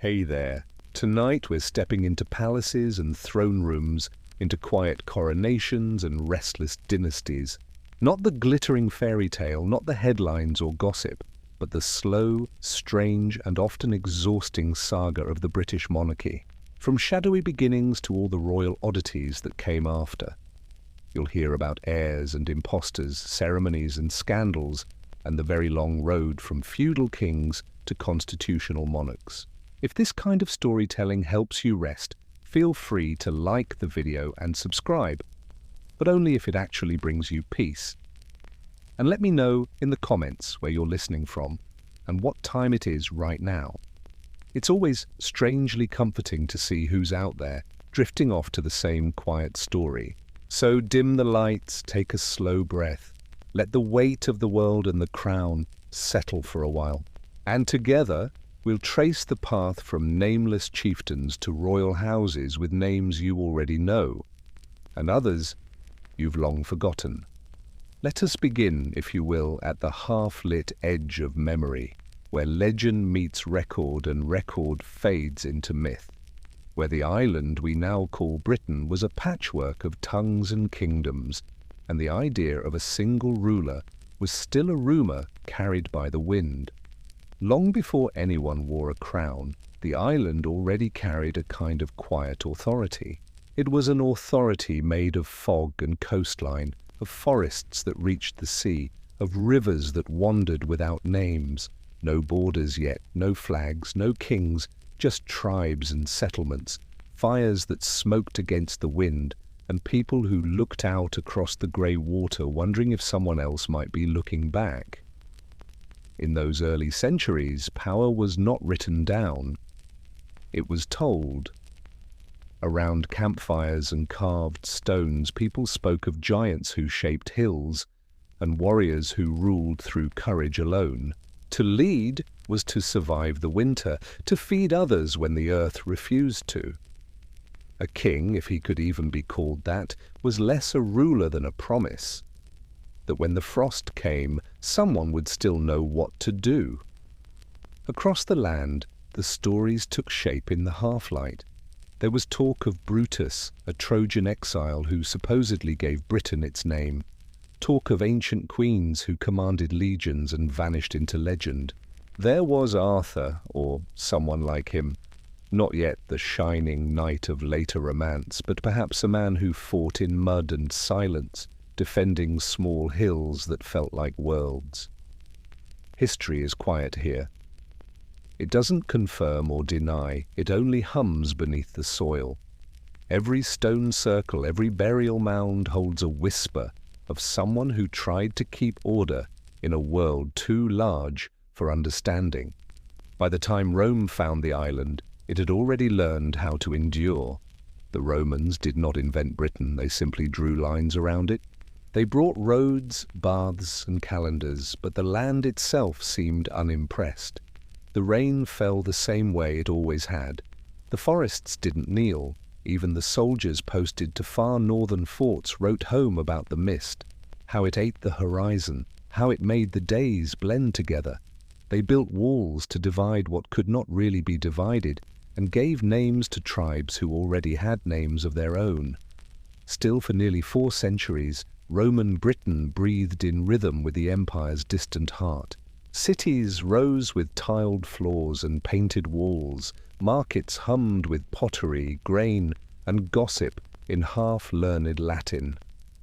Hey there. Tonight we're stepping into palaces and throne rooms, into quiet coronations and restless dynasties. Not the glittering fairy tale, not the headlines or gossip, but the slow, strange, and often exhausting saga of the British monarchy. From shadowy beginnings to all the royal oddities that came after. You'll hear about heirs and impostors, ceremonies and scandals, and the very long road from feudal kings to constitutional monarchs. If this kind of storytelling helps you rest, feel free to like the video and subscribe, but only if it actually brings you peace. And let me know in the comments where you're listening from and what time it is right now. It's always strangely comforting to see who's out there, drifting off to the same quiet story. So dim the lights, take a slow breath. Let the weight of the world and the crown settle for a while. And together, we'll trace the path from nameless chieftains to royal houses with names you already know, and others you've long forgotten. Let us begin, if you will, at the half-lit edge of memory, where legend meets record and record fades into myth, where the island we now call Britain was a patchwork of tongues and kingdoms, and the idea of a single ruler was still a rumour carried by the wind. Long before anyone wore a crown, the island already carried a kind of quiet authority. It was an authority made of fog and coastline, of forests that reached the sea, of rivers that wandered without names. No borders yet, no flags, no kings, just tribes and settlements, fires that smoked against the wind, and people who looked out across the grey water wondering if someone else might be looking back. In those early centuries, power was not written down. It was told. Around campfires and carved stones, people spoke of giants who shaped hills and warriors who ruled through courage alone. To lead was to survive the winter, to feed others when the earth refused to. A king, if he could even be called that, was less a ruler than a promise. That when the frost came, someone would still know what to do. Across the land, the stories took shape in the half-light. There was talk of Brutus, a Trojan exile who supposedly gave Britain its name. Talk of ancient queens who commanded legions and vanished into legend. There was Arthur, or someone like him. Not yet the shining knight of later romance, but perhaps a man who fought in mud and silence, defending small hills that felt like worlds. History is quiet here. It doesn't confirm or deny, it only hums beneath the soil. Every stone circle, every burial mound holds a whisper of someone who tried to keep order in a world too large for understanding. By the time Rome found the island, it had already learned how to endure. The Romans did not invent Britain, they simply drew lines around it. They brought roads, baths, and calendars, but the land itself seemed unimpressed. The rain fell the same way it always had. The forests didn't kneel. Even the soldiers posted to far northern forts wrote home about the mist, how it ate the horizon, how it made the days blend together. They built walls to divide what could not really be divided, and gave names to tribes who already had names of their own. Still, for nearly 4 centuries, Roman Britain breathed in rhythm with the empire's distant heart. Cities rose with tiled floors and painted walls. Markets hummed with pottery, grain, and gossip in half-learned Latin.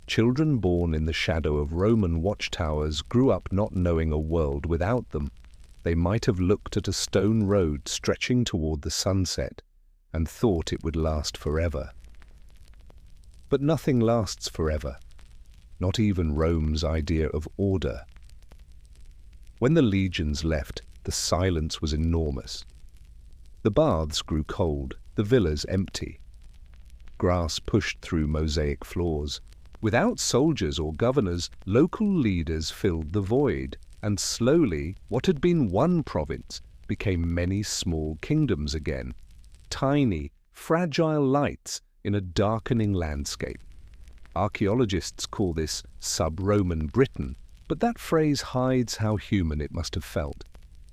Children born in the shadow of Roman watchtowers grew up not knowing a world without them. They might have looked at a stone road stretching toward the sunset and thought it would last forever. But nothing lasts forever. Not even Rome's idea of order. When the legions left, the silence was enormous. The baths grew cold, the villas empty. Grass pushed through mosaic floors. Without soldiers or governors, local leaders filled the void, and slowly what had been one province became many small kingdoms again. Tiny, fragile lights in a darkening landscape. Archaeologists call this sub-Roman Britain, but that phrase hides how human it must have felt.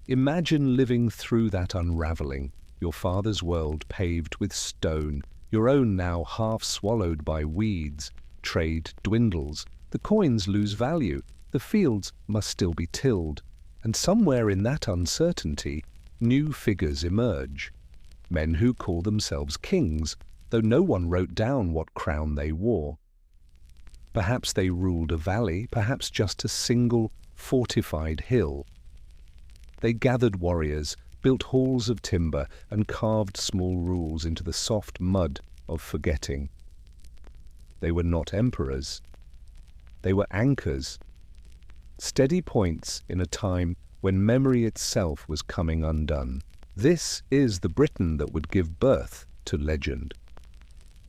Imagine living through that unraveling, your father's world paved with stone, your own now half swallowed by weeds. Trade dwindles, the coins lose value, the fields must still be tilled, and somewhere in that uncertainty, new figures emerge. Men who call themselves kings, though no one wrote down what crown they wore. Perhaps they ruled a valley, perhaps just a single, fortified hill. They gathered warriors, built halls of timber, and carved small rules into the soft mud of forgetting. They were not emperors. They were anchors, steady points in a time when memory itself was coming undone. This is the Britain that would give birth to legend.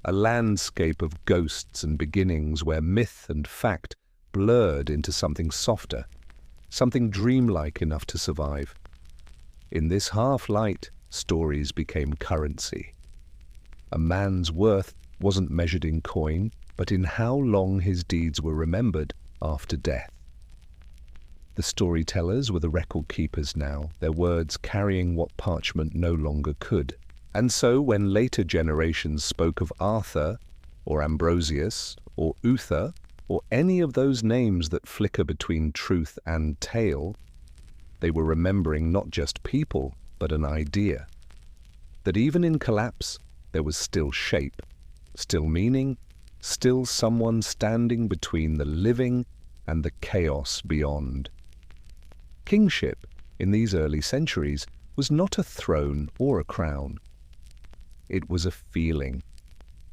A landscape of ghosts and beginnings where myth and fact blurred into something softer, something dreamlike enough to survive. In this half-light, stories became currency. A man's worth wasn't measured in coin, but in how long his deeds were remembered after death. The storytellers were the record keepers now, their words carrying what parchment no longer could. And so when later generations spoke of Arthur, or Ambrosius, or Uther, or any of those names that flicker between truth and tale, they were remembering not just people, but an idea. That even in collapse, there was still shape, still meaning, still someone standing between the living and the chaos beyond. Kingship, in these early centuries, was not a throne or a crown. It was a feeling,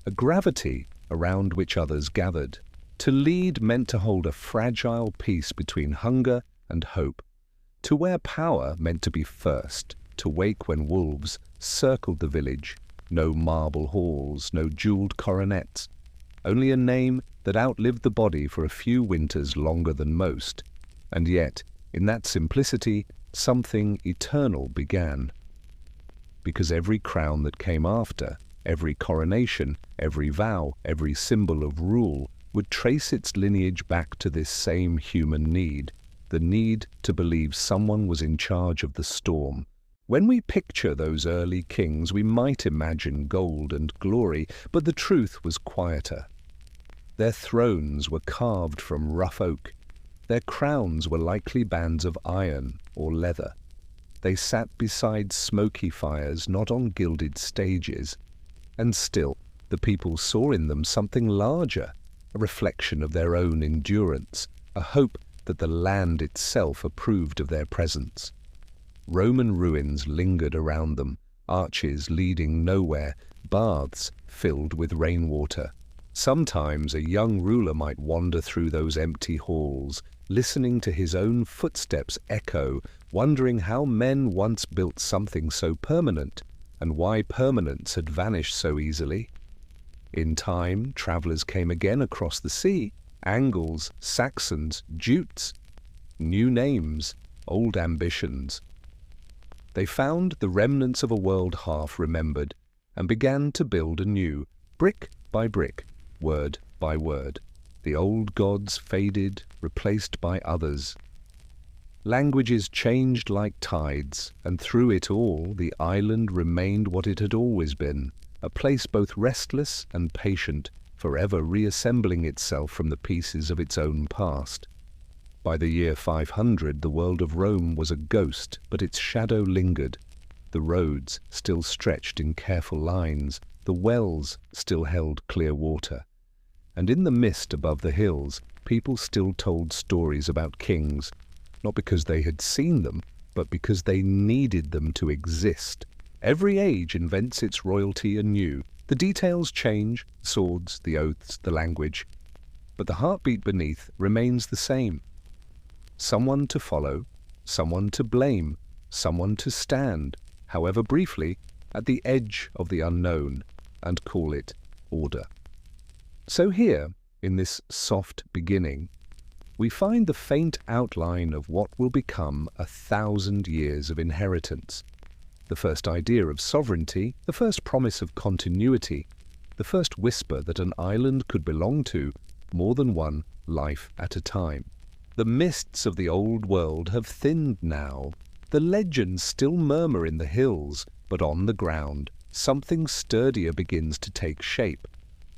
a gravity around which others gathered. To lead meant to hold a fragile peace between hunger and hope. To wear power meant to be first, to wake when wolves circled the village. No marble halls, no jeweled coronets, only a name that outlived the body for a few winters longer than most. And yet, in that simplicity, something eternal began. Because every crown that came after, every coronation, every vow, every symbol of rule, would trace its lineage back to this same human need, the need to believe someone was in charge of the storm. When we picture those early kings, we might imagine gold and glory, but the truth was quieter. Their thrones were carved from rough oak. Their crowns were likely bands of iron or leather. They sat beside smoky fires, not on gilded stages. And still, the people saw in them something larger, a reflection of their own endurance, a hope that the land itself approved of their presence. Roman ruins lingered around them, arches leading nowhere, baths filled with rainwater. Sometimes a young ruler might wander through those empty halls, listening to his own footsteps echo, wondering how men once built something so permanent, and why permanence had vanished so easily. In time, travellers came again across the sea, Angles, Saxons, Jutes, new names, old ambitions. They found the remnants of a world half remembered, and began to build anew, brick by brick, word by word. The old gods faded, replaced by others. Languages changed like tides, and through it all the island remained what it had always been, a place both restless and patient, forever reassembling itself from the pieces of its own past. By the year 500, the world of Rome was a ghost, but its shadow lingered. The roads still stretched in careful lines, the wells still held clear water. And in the mist above the hills, people still told stories about kings, not because they had seen them, but because they needed them to exist. Every age invents its royalty anew. The details change, the swords, the oaths, the language, but the heartbeat beneath remains the same. Someone to follow, someone to blame, someone to stand, however briefly, at the edge of the unknown, and call it order. So here, in this soft beginning, we find the faint outline of what will become 1,000 years of inheritance. The first idea of sovereignty, the first promise of continuity, the first whisper that an island could belong to more than one life at a time. The mists of the old world have thinned now. The legends still murmur in the hills, But on the ground, something sturdier begins to take shape.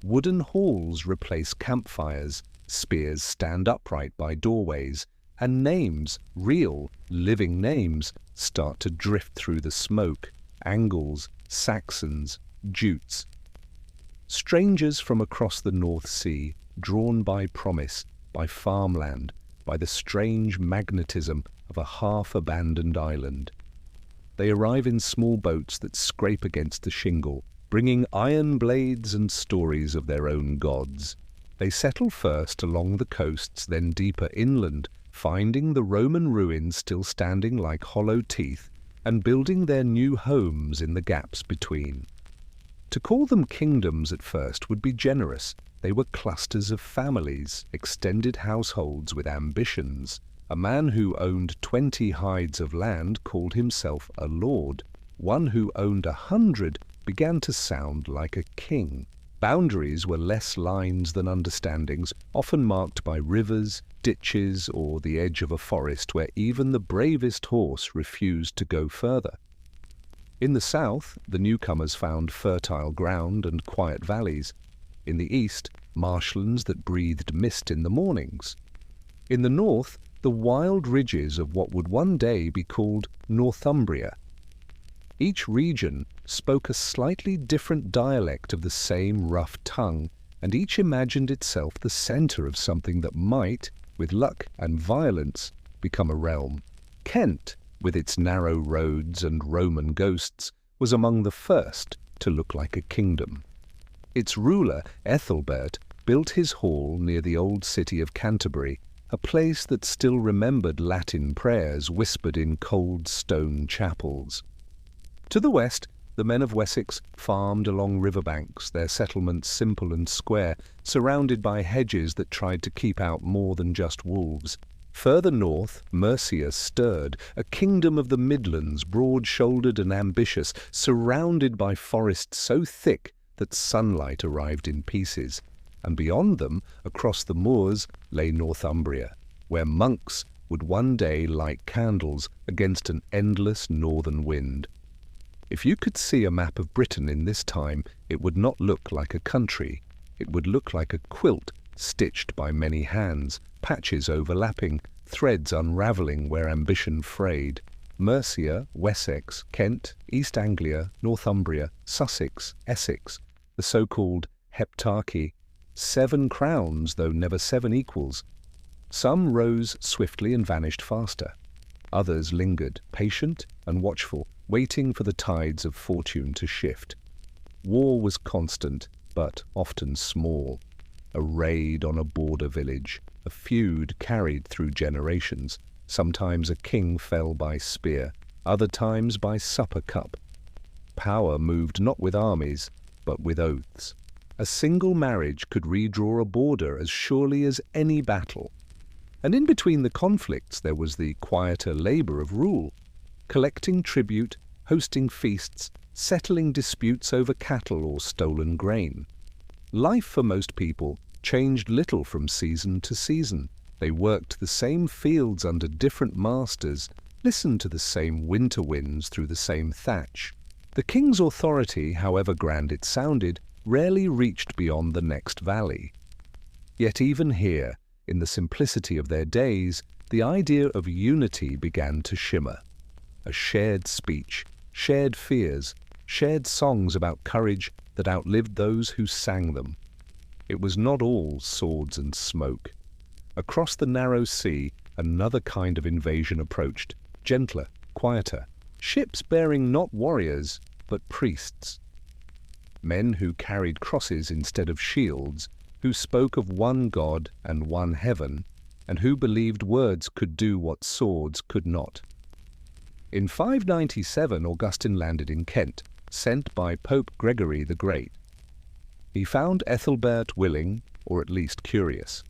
Wooden halls replace campfires, spears stand upright by doorways, and names, real, living names, start to drift through the smoke. Angles, Saxons, Jutes. Strangers from across the North Sea, drawn by promise, by farmland, by the strange magnetism of a half-abandoned island. They arrive in small boats that scrape against the shingle, bringing iron blades and stories of their own gods. They settle first along the coasts, then deeper inland, finding the Roman ruins still standing like hollow teeth, and building their new homes in the gaps between. To call them kingdoms at first would be generous. They were clusters of families, extended households with ambitions. A man who owned 20 hides of land called himself a lord. One who owned 100 began to sound like a king. Boundaries were less lines than understandings, often marked by rivers, ditches, or the edge of a forest where even the bravest horse refused to go further. In the south, the newcomers found fertile ground and quiet valleys. In the east, marshlands that breathed mist in the mornings. In the north, the wild ridges of what would one day be called Northumbria. Each region spoke a slightly different dialect of the same rough tongue, and each imagined itself the centre of something that might, with luck and violence, become a realm. Kent, with its narrow roads and Roman ghosts, was among the first to look like a kingdom. Its ruler, Ethelbert, built his hall near the old city of Canterbury, a place that still remembered Latin prayers whispered in cold stone chapels. To the west, the men of Wessex farmed along riverbanks, their settlements simple and square, surrounded by hedges that tried to keep out more than just wolves. Further north, Mercia stirred, a kingdom of the Midlands, broad-shouldered and ambitious, surrounded by forests so thick that sunlight arrived in pieces. And beyond them, across the moors, lay Northumbria, where monks would one day light candles against an endless northern wind. If you could see a map of Britain in this time, it would not look like a country. It would look like a quilt stitched by many hands, patches overlapping, threads unravelling where ambition frayed. Mercia, Wessex, Kent, East Anglia, Northumbria, Sussex, Essex, the so-called heptarchy, 7 crowns, though never 7 equals. Some rose swiftly and vanished faster. Others lingered, patient and watchful, waiting for the tides of fortune to shift. War was constant, but often small. A raid on a border village, a feud carried through generations. Sometimes a king fell by spear, other times by supper cup. Power moved not with armies, but with oaths. A single marriage could redraw a border as surely as any battle. And in between the conflicts there was the quieter labour of rule, collecting tribute, hosting feasts, settling disputes over cattle or stolen grain. Life for most people changed little from season to season. They worked the same fields under different masters, listened to the same winter winds through the same thatch. The king's authority, however grand it sounded, rarely reached beyond the next valley. Yet even here, in the simplicity of their days, the idea of unity began to shimmer. A shared speech, shared fears, shared songs about courage that outlived those who sang them. It was not all swords and smoke. Across the narrow sea, another kind of invasion approached, gentler, quieter, ships bearing not warriors, but priests. Men who carried crosses instead of shields, who spoke of one God and one heaven, and who believed words could do what swords could not. In 597, Augustine landed in Kent, sent by Pope Gregory the Great. He found Ethelbert willing, or at least curious.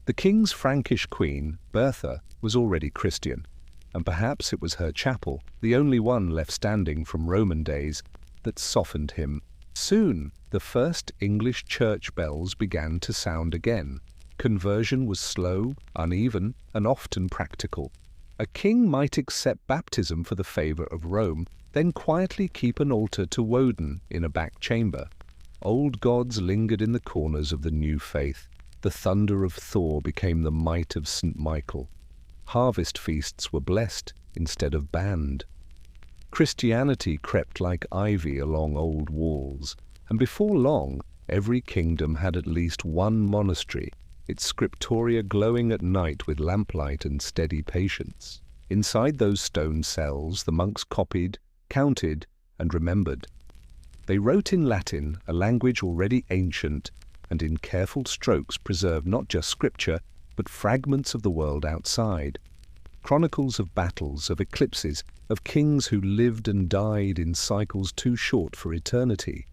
The king's Frankish queen, Bertha, was already Christian, and perhaps it was her chapel, the only one left standing from Roman days, that softened him. Soon, the first English church bells began to sound again. Conversion was slow, uneven, and often practical. A king might accept baptism for the favour of Rome, then quietly keep an altar to Woden in a back chamber. Old gods lingered in the corners of the new faith. The thunder of Thor became the might of St. Michael. Harvest feasts were blessed instead of banned. Christianity crept like ivy along old walls, and before long every kingdom had at least one monastery, its scriptoria glowing at night with lamplight and steady patience. Inside those stone cells the monks copied, counted, and remembered. They wrote in Latin, a language already ancient, and in careful strokes preserved not just scripture, but fragments of the world outside. Chronicles of battles, of eclipses, of kings who lived and died in cycles too short for eternity.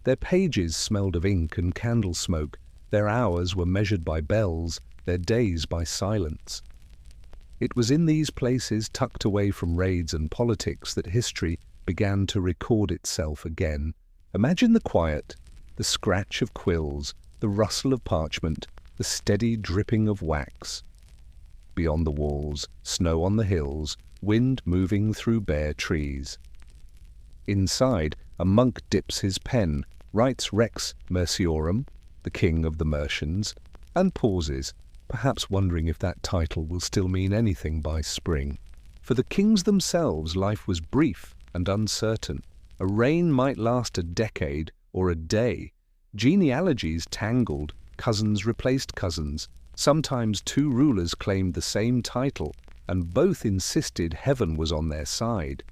Their pages smelled of ink and candle smoke, their hours were measured by bells, their days by silence. It was in these places, tucked away from raids and politics, that history began to record itself again. Imagine the quiet, the scratch of quills, the rustle of parchment, the steady dripping of wax. Beyond the walls, snow on the hills, wind moving through bare trees. Inside, a monk dips his pen, writes Rex Merciorum, the king of the Mercians, and pauses, perhaps wondering if that title will still mean anything by spring. For the kings themselves, life was brief and uncertain. A reign might last a decade or a day. Genealogies tangled, cousins replaced cousins. Sometimes two rulers claimed the same title, and both insisted heaven was on their side.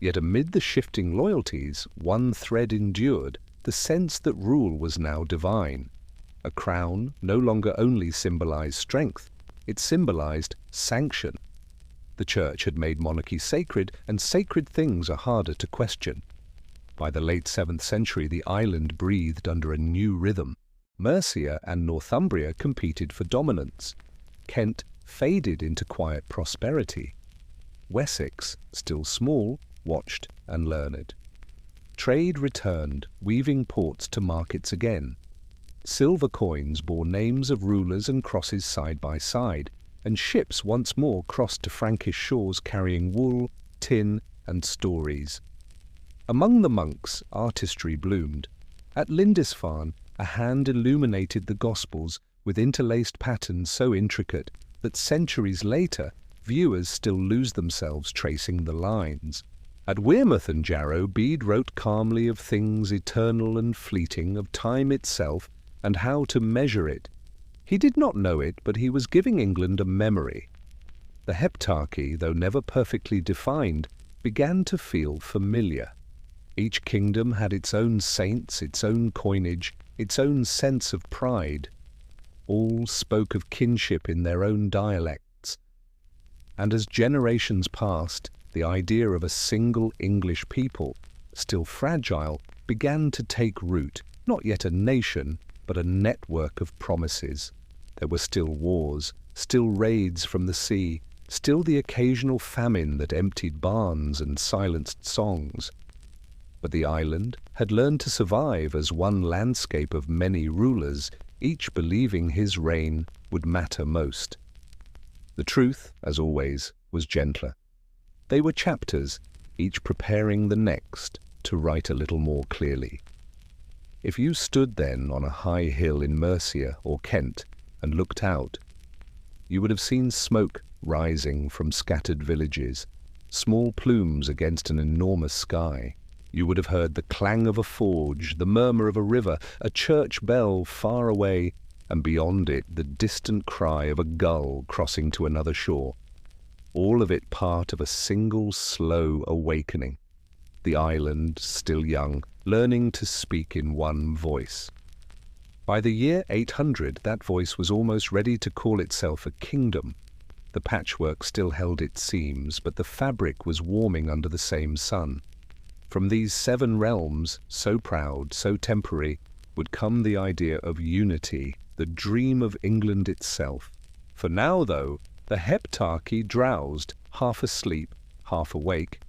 Yet amid the shifting loyalties, one thread endured, the sense that rule was now divine. A crown no longer only symbolized strength, it symbolized sanction. The Church had made monarchy sacred, and sacred things are harder to question. By the late 7th century, the island breathed under a new rhythm. Mercia and Northumbria competed for dominance. Kent faded into quiet prosperity. Wessex, still small, watched and learned. Trade returned, weaving ports to markets again. Silver coins bore names of rulers and crosses side by side, and ships once more crossed to Frankish shores carrying wool, tin, and stories. Among the monks, artistry bloomed. At Lindisfarne, a hand illuminated the Gospels with interlaced patterns so intricate that centuries later, viewers still lose themselves tracing the lines. At Wearmouth and Jarrow, Bede wrote calmly of things eternal and fleeting, of time itself, and how to measure it. He did not know it, but he was giving England a memory. The heptarchy, though never perfectly defined, began to feel familiar. Each kingdom had its own saints, its own coinage, its own sense of pride. All spoke of kinship in their own dialects. And as generations passed, the idea of a single English people, still fragile, began to take root, not yet a nation, but a network of promises. There were still wars, still raids from the sea, still the occasional famine that emptied barns and silenced songs. But the island had learned to survive as one landscape of many rulers, each believing his reign would matter most. The truth, as always, was gentler. They were chapters, each preparing the next to write a little more clearly. If you stood then on a high hill in Mercia or Kent and looked out, you would have seen smoke rising from scattered villages, small plumes against an enormous sky. You would have heard the clang of a forge, the murmur of a river, a church bell far away, and beyond it the distant cry of a gull crossing to another shore. All of it part of a single slow awakening. The island, still young, learning to speak in one voice. By the year 800, that voice was almost ready to call itself a kingdom. The patchwork still held its seams, but the fabric was warming under the same sun. From these 7 realms, so proud, so temporary, would come the idea of unity, the dream of England itself. For now, though, the heptarchy drowsed, half asleep, half awake,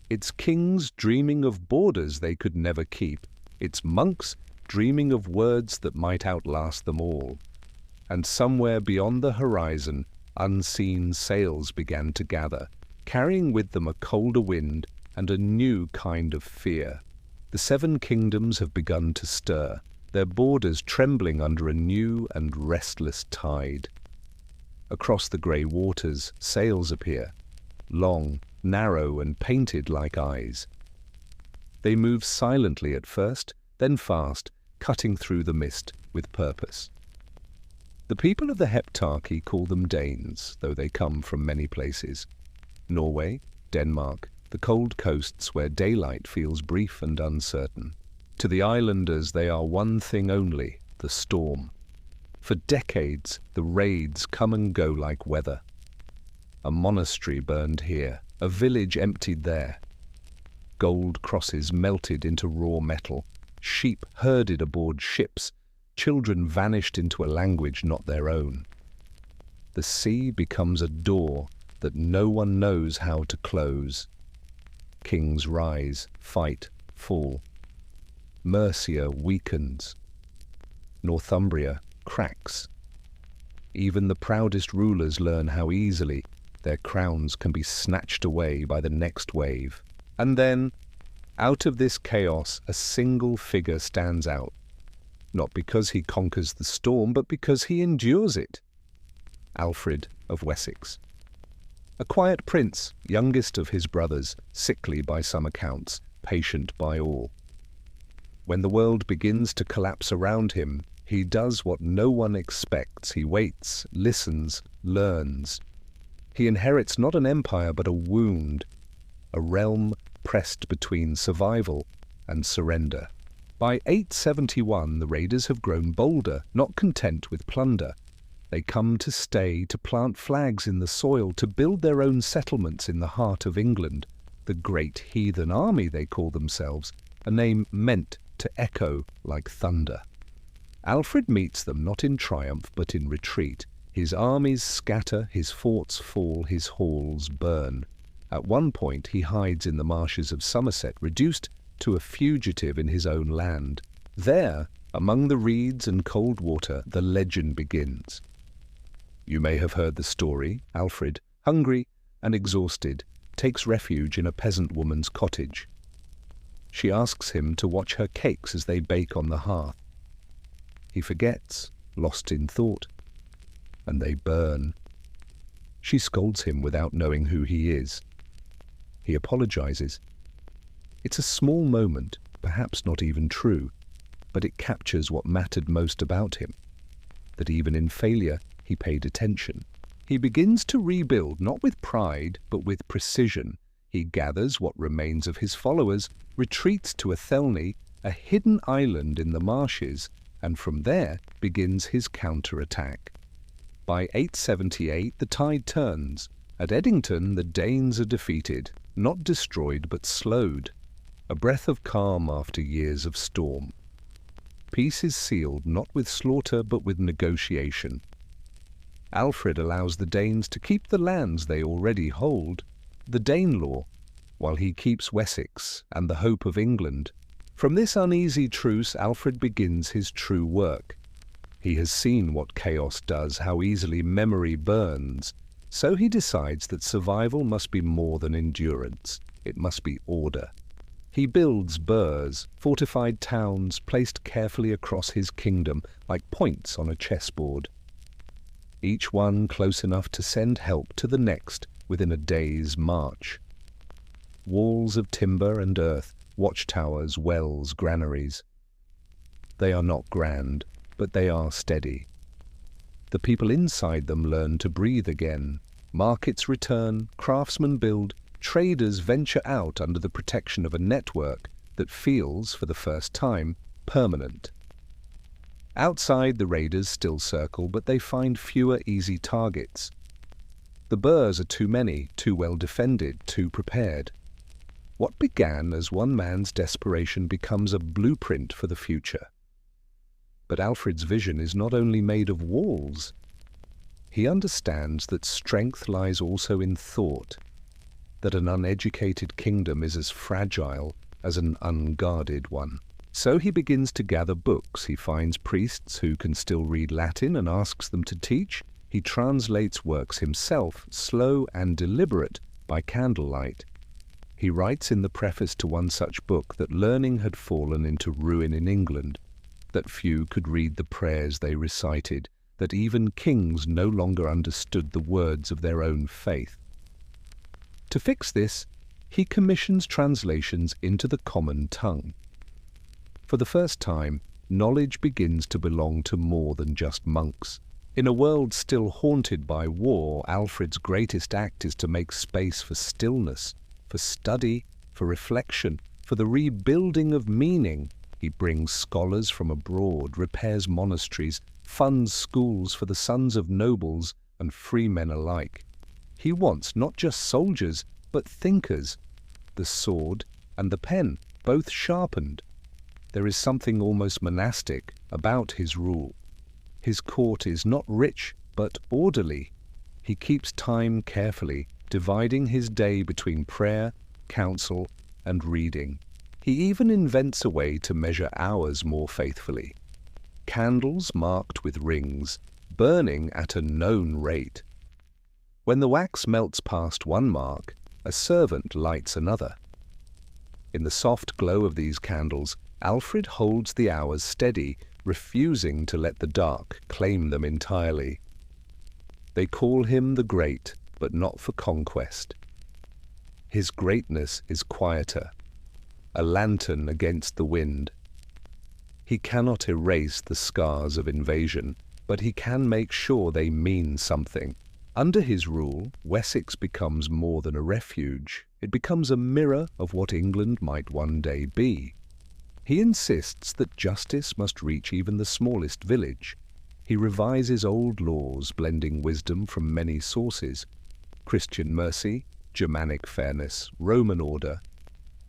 its kings dreaming of borders they could never keep, its monks dreaming of words that might outlast them all. And somewhere beyond the horizon, unseen sails began to gather, carrying with them a colder wind and a new kind of fear. The 7 kingdoms have begun to stir, their borders trembling under a new and restless tide. Across the grey waters, sails appear, long, narrow, and painted like eyes. They move silently at first, then fast, cutting through the mist with purpose. The people of the Heptarchy call them Danes, though they come from many places. Norway, Denmark, the cold coasts where daylight feels brief and uncertain. To the islanders they are one thing only, the storm. For decades the raids come and go like weather. A monastery burned here, a village emptied there. Gold crosses melted into raw metal, sheep herded aboard ships, children vanished into a language not their own. The sea becomes a door that no one knows how to close. Kings rise, fight, fall. Mercia weakens. Northumbria cracks. Even the proudest rulers learn how easily their crowns can be snatched away by the next wave. And then, out of this chaos, a single figure stands out. Not because he conquers the storm, but because he endures it. Alfred of Wessex. A quiet prince, youngest of his brothers, sickly by some accounts, patient by all. When the world begins to collapse around him, he does what no one expects. He waits, listens, learns. He inherits not an empire but a wound, a realm pressed between survival and surrender. By 871 the raiders have grown bolder, not content with plunder. They come to stay, to plant flags in the soil, to build their own settlements in the heart of England. The Great Heathen Army, they call themselves, a name meant to echo like thunder. Alfred meets them not in triumph but in retreat. His armies scatter, his forts fall, his halls burn. At one point he hides in the marshes of Somerset, reduced to a fugitive in his own land. There, among the reeds and cold water, the legend begins. You may have heard the story. Alfred, hungry and exhausted, takes refuge in a peasant woman's cottage. She asks him to watch her cakes as they bake on the hearth. He forgets, lost in thought, and they burn. She scolds him without knowing who he is. He apologizes. It's a small moment, perhaps not even true, but it captures what mattered most about him, that even in failure he paid attention. He begins to rebuild, not with pride, but with precision. He gathers what remains of his followers, retreats to Athelney, a hidden island in the marshes, and from there begins his counterattack. By 878 the tide turns. At Edington the Danes are defeated, not destroyed but slowed. A breath of calm after years of storm. Peace is sealed not with slaughter but with negotiation. Alfred allows the Danes to keep the lands they already hold, the Danelaw, while he keeps Wessex and the hope of England. From this uneasy truce Alfred begins his true work. He has seen what chaos does, how easily memory burns, so he decides that survival must be more than endurance. It must be order. He builds burhs, fortified towns placed carefully across his kingdom like points on a chessboard. Each one close enough to send help to the next within a day's march. Walls of timber and earth, watchtowers, wells, granaries. They are not grand, but they are steady. The people inside them learn to breathe again. Markets return, craftsmen build, traders venture out under the protection of a network that feels, for the first time, permanent. Outside, the raiders still circle, but they find fewer easy targets. The burhs are too many, too well defended, too prepared. What began as one man's desperation becomes a blueprint for the future. But Alfred's vision is not only made of walls. He understands that strength lies also in thought, that an uneducated kingdom is as fragile as an unguarded one. So he begins to gather books. He finds priests who can still read Latin and asks them to teach. He He translates works himself, slow and deliberate, by candlelight. He writes in the preface to one such book that learning had fallen into ruin in England, that few could read the prayers they recited, that even kings no longer understood the words of their own faith. To fix this, he commissions translations into the common tongue. For the first time, knowledge begins to belong to more than just monks. In a world still haunted by war, Alfred's greatest act is to make space for stillness, for study, for reflection, for the rebuilding of meaning. He brings scholars from abroad, repairs monasteries, funds schools for the sons of nobles and free men alike. He wants not just soldiers, but thinkers, the sword and the pen, both sharpened. There is something almost monastic about his rule. His court is not rich, but orderly. He keeps time carefully, dividing his day between prayer, counsel, and reading. He even invents a way to measure hours more faithfully. Candles marked with rings, burning at a known rate. When the wax melts past one mark, a servant lights another. In the soft glow of these candles, Alfred holds the hours steady, refusing to let the dark claim them entirely. They call him the Great, but not for conquest. His greatness is quieter, a lantern against the wind. He cannot erase the scars of invasion, but he can make sure they mean something. Under his rule, Wessex becomes more than a refuge. It becomes a mirror of what England might one day be. He insists that justice must reach even the smallest village. He revises old laws, blending wisdom from many sources: Christian mercy, Germanic fairness, Roman order,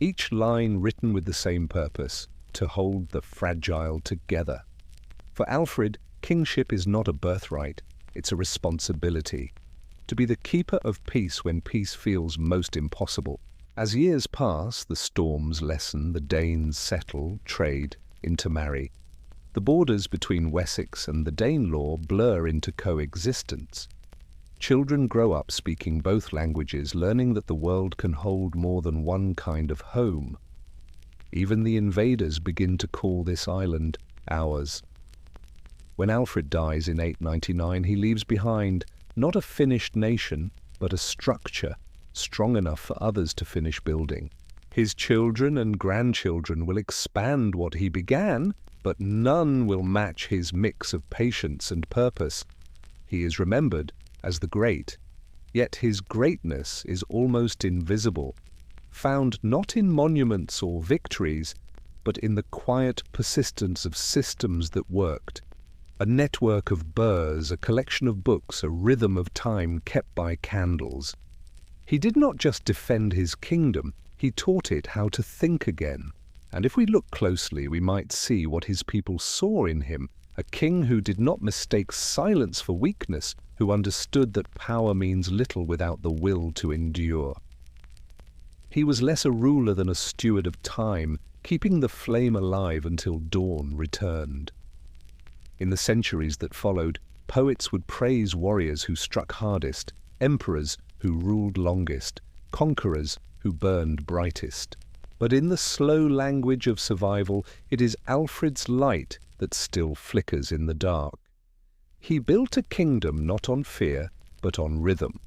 each line written with the same purpose: to hold the fragile together. For Alfred, kingship is not a birthright, it's a responsibility. To be the keeper of peace when peace feels most impossible. As years pass, the storms lessen, the Danes settle, trade, intermarry. The borders between Wessex and the Danelaw blur into coexistence. Children grow up speaking both languages, learning that the world can hold more than one kind of home. Even the invaders begin to call this island ours. When Alfred dies in 899, he leaves behind not a finished nation, but a structure strong enough for others to finish building. His children and grandchildren will expand what he began, but none will match his mix of patience and purpose. He is remembered as the Great, yet his greatness is almost invisible, found not in monuments or victories, but in the quiet persistence of systems that worked. A network of burrs, a collection of books, a rhythm of time kept by candles. He did not just defend his kingdom, he taught it how to think again. And if we look closely, we might see what his people saw in him: a king who did not mistake silence for weakness, who understood that power means little without the will to endure. He was less a ruler than a steward of time, keeping the flame alive until dawn returned. In the centuries that followed, poets would praise warriors who struck hardest, emperors who ruled longest, conquerors who burned brightest. But in the slow language of survival, it is Alfred's light that still flickers in the dark. He built a kingdom not on fear, but on rhythm.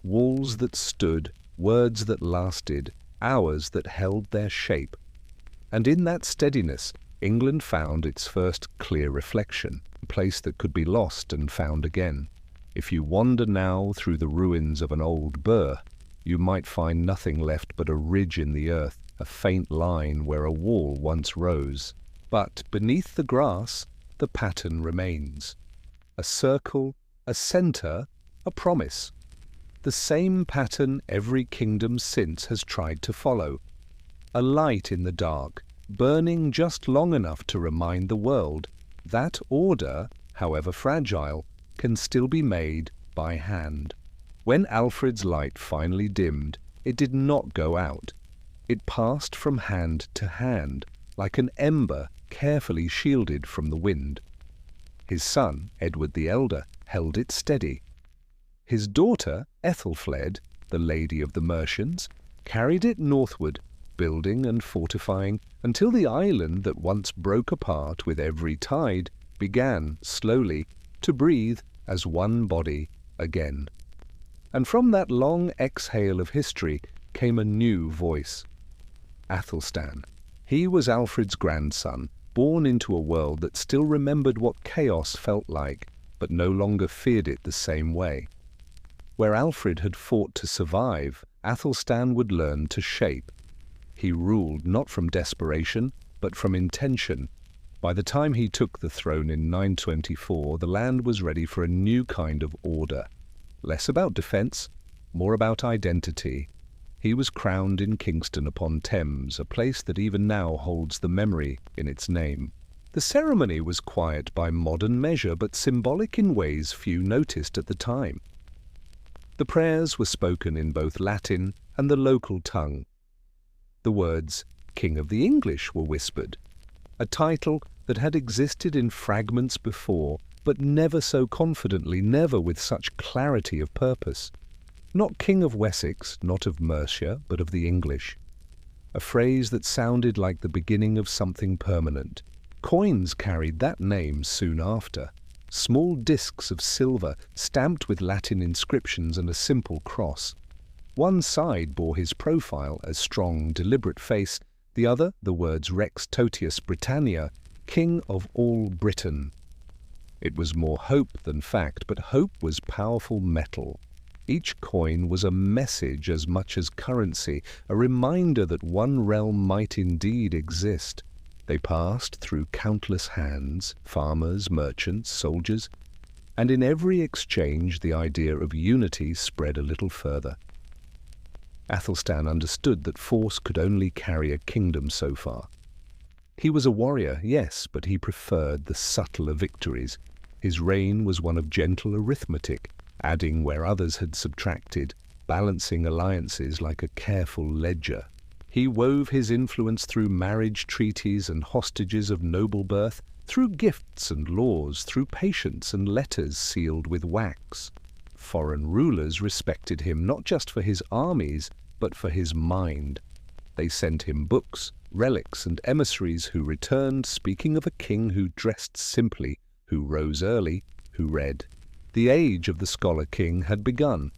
Walls that stood, words that lasted, hours that held their shape. And in that steadiness, England found its first clear reflection, a place that could be lost and found again. If you wander now through the ruins of an old burh, you might find nothing left but a ridge in the earth, a faint line where a wall once rose. But beneath the grass, the pattern remains. A circle, a centre, a promise. The same pattern every kingdom since has tried to follow. A light in the dark, burning just long enough to remind the world that order, however fragile, can still be made by hand. When Alfred's light finally dimmed, it did not go out. It passed from hand to hand, like an ember carefully shielded from the wind. His son, Edward the Elder, held it steady. His daughter, Ethelfled, the Lady of the Mercians, carried it northward, building and fortifying until the island that once broke apart with every tide began, slowly, to breathe as one body again. And from that long exhale of history came a new voice. Athelstan. He was Alfred's grandson, born into a world that still remembered what chaos felt like, but no longer feared it the same way. Where Alfred had fought to survive, Athelstan would learn to shape. He ruled not from desperation, but from intention. By the time he took the throne in 924, the land was ready for a new kind of order. Less about defence, more about identity. He was crowned in Kingston upon Thames, a place that even now holds the memory in its name. The ceremony was quiet by modern measure, but symbolic in ways few noticed at the time. The prayers were spoken in both Latin and the local tongue. The words, King of the English, were whispered, a title that had existed in fragments before, but never so confidently, never with such clarity of purpose. Not King of Wessex, not of Mercia, but of the English. A phrase that sounded like the beginning of something permanent. Coins carried that name soon after. Small discs of silver, stamped with Latin inscriptions and a simple cross. One side bore his profile, a strong, deliberate face, the other the words Rex Totius Britannia, King of all Britain. It was more hope than fact, but hope was powerful metal. Each coin was a message as much as currency, a reminder that one realm might indeed exist. They passed through countless hands, farmers, merchants, soldiers, and in every exchange the idea of unity spread a little further. Athelstan understood that force could only carry a kingdom so far. He was a warrior, yes, but he preferred the subtler victories. His reign was one of gentle arithmetic, adding where others had subtracted, balancing alliances like a careful ledger. He wove his influence through marriage treaties and hostages of noble birth, through gifts and laws, through patience and letters sealed with wax. Foreign rulers respected him not just for his armies, but for his mind. They sent him books, relics, and emissaries who returned speaking of a king who dressed simply, who rose early, who read. The age of the scholar king had begun.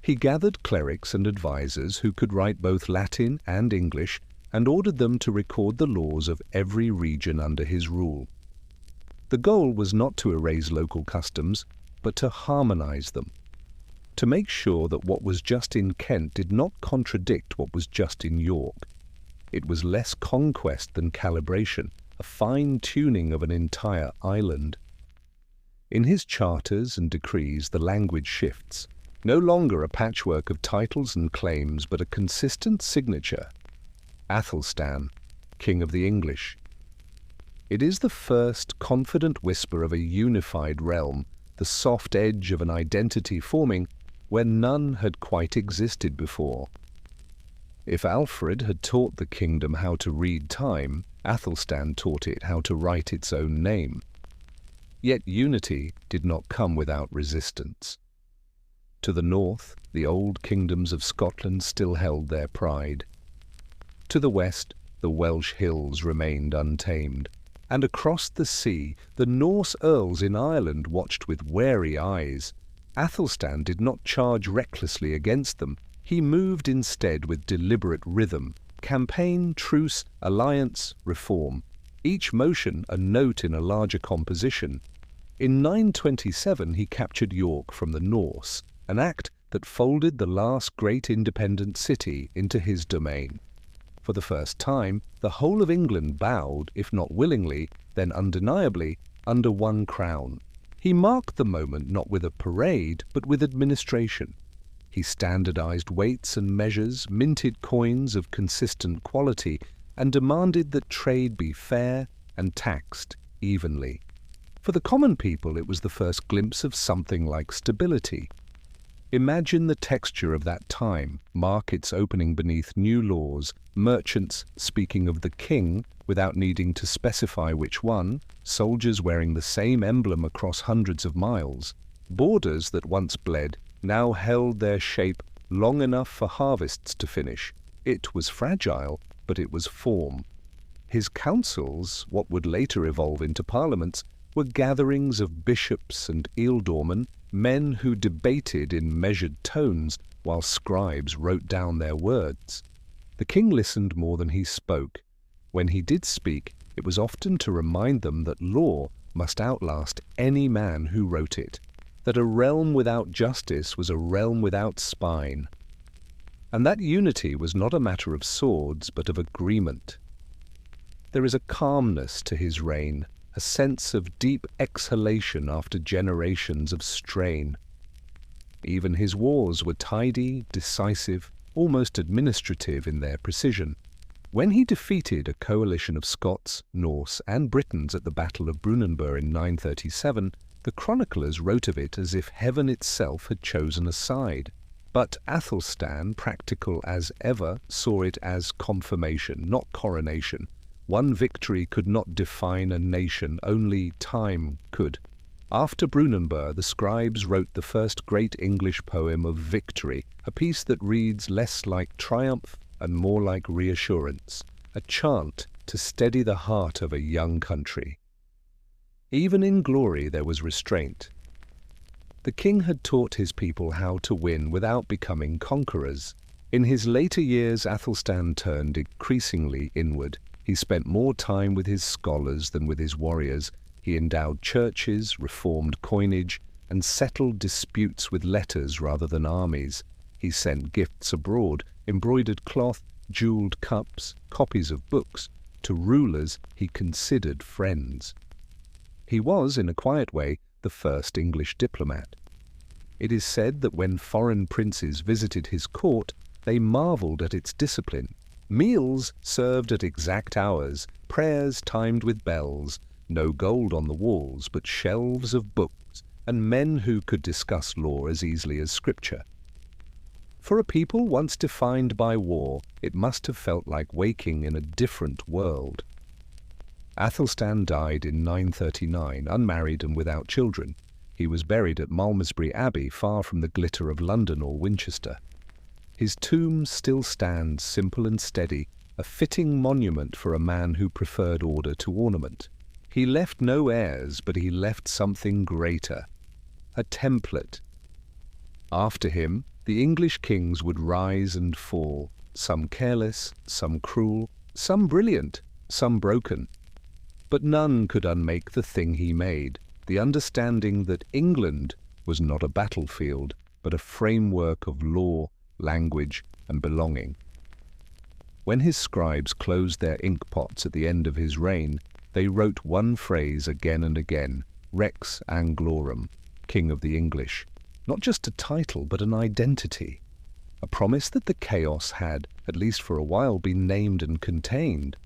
He gathered clerics and advisers who could write both Latin and English and ordered them to record the laws of every region under his rule. The goal was not to erase local customs, but to harmonize them, to make sure that what was just in Kent did not contradict what was just in York. It was less conquest than calibration, a fine-tuning of an entire island. In his charters and decrees the language shifts, no longer a patchwork of titles and claims, but a consistent signature. Athelstan, King of the English. It is the first confident whisper of a unified realm, the soft edge of an identity forming where none had quite existed before. If Alfred had taught the kingdom how to read time, Athelstan taught it how to write its own name. Yet unity did not come without resistance. To the north, the old kingdoms of Scotland still held their pride. To the west, the Welsh hills remained untamed. And across the sea, the Norse earls in Ireland watched with wary eyes. Athelstan did not charge recklessly against them. He moved instead with deliberate rhythm. Campaign, truce, alliance, reform. Each motion a note in a larger composition. In 927 he captured York from the Norse, an act that folded the last great independent city into his domain. For the first time, the whole of England bowed, if not willingly, then undeniably, under one crown. He marked the moment not with a parade, but with administration. He standardized weights and measures, minted coins of consistent quality, and demanded that trade be fair and taxed evenly. For the common people, it was the first glimpse of something like stability. Imagine the texture of that time, markets opening beneath new laws, merchants speaking of the king without needing to specify which one, soldiers wearing the same emblem across hundreds of miles. Borders that once bled now held their shape long enough for harvests to finish. It was fragile, but it was form. His councils, what would later evolve into parliaments, were gatherings of bishops and ealdormen, men who debated in measured tones while scribes wrote down their words. The king listened more than he spoke. When he did speak, it was often to remind them that law must outlast any man who wrote it, that a realm without justice was a realm without spine. And that unity was not a matter of swords, but of agreement. There is a calmness to his reign, a sense of deep exhalation after generations of strain. Even his wars were tidy, decisive, almost administrative in their precision. When he defeated a coalition of Scots, Norse, and Britons at the Battle of Brunanburh in 937, the chroniclers wrote of it as if heaven itself had chosen a side. But Athelstan, practical as ever, saw it as confirmation, not coronation. One victory could not define a nation, only time could. After Brunanburh, the scribes wrote the first great English poem of victory, a piece that reads less like triumph and more like reassurance, a chant to steady the heart of a young country. Even in glory there was restraint. The king had taught his people how to win without becoming conquerors. In his later years, Athelstan turned increasingly inward. He spent more time with his scholars than with his warriors. He endowed churches, reformed coinage, and settled disputes with letters rather than armies. He sent gifts abroad, embroidered cloth, jeweled cups, copies of books, to rulers he considered friends. He was, in a quiet way, the first English diplomat. It is said that when foreign princes visited his court, they marveled at its discipline. Meals served at exact hours, prayers timed with bells, no gold on the walls, but shelves of books, and men who could discuss law as easily as scripture. For a people once defined by war, it must have felt like waking in a different world. Athelstan died in 939, unmarried and without children. He was buried at Malmesbury Abbey, far from the glitter of London or Winchester. His tomb still stands simple and steady, a fitting monument for a man who preferred order to ornament. He left no heirs, but he left something greater, a template. After him, the English kings would rise and fall, some careless, some cruel, some brilliant, some broken. But none could unmake the thing he made, the understanding that England was not a battlefield, but a framework of law, language, and belonging. When his scribes closed their ink pots at the end of his reign, they wrote one phrase again and again, Rex Anglorum, King of the English. Not just a title, but an identity. A promise that the chaos had, at least for a while, been named and contained.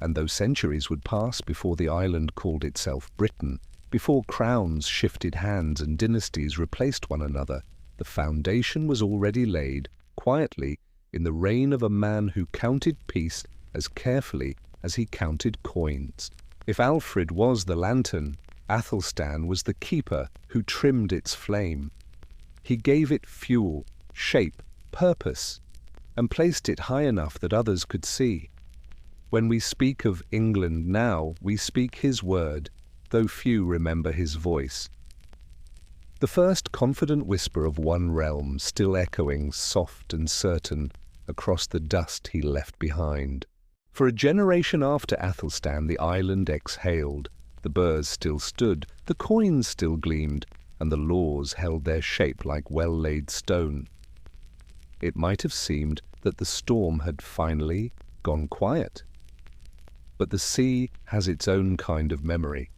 And though centuries would pass before the island called itself Britain, before crowns shifted hands and dynasties replaced one another, the foundation was already laid, quietly, in the reign of a man who counted peace as carefully as he counted coins. If Alfred was the lantern, Athelstan was the keeper who trimmed its flame. He gave it fuel, shape, purpose, and placed it high enough that others could see. When we speak of England now, we speak his word, though few remember his voice. The first confident whisper of one realm still echoing soft and certain across the dust he left behind. For a generation after Athelstan, the island exhaled. The burghs still stood, the coins still gleamed, and the laws held their shape like well-laid stone. It might have seemed that the storm had finally gone quiet. But the sea has its own kind of memory.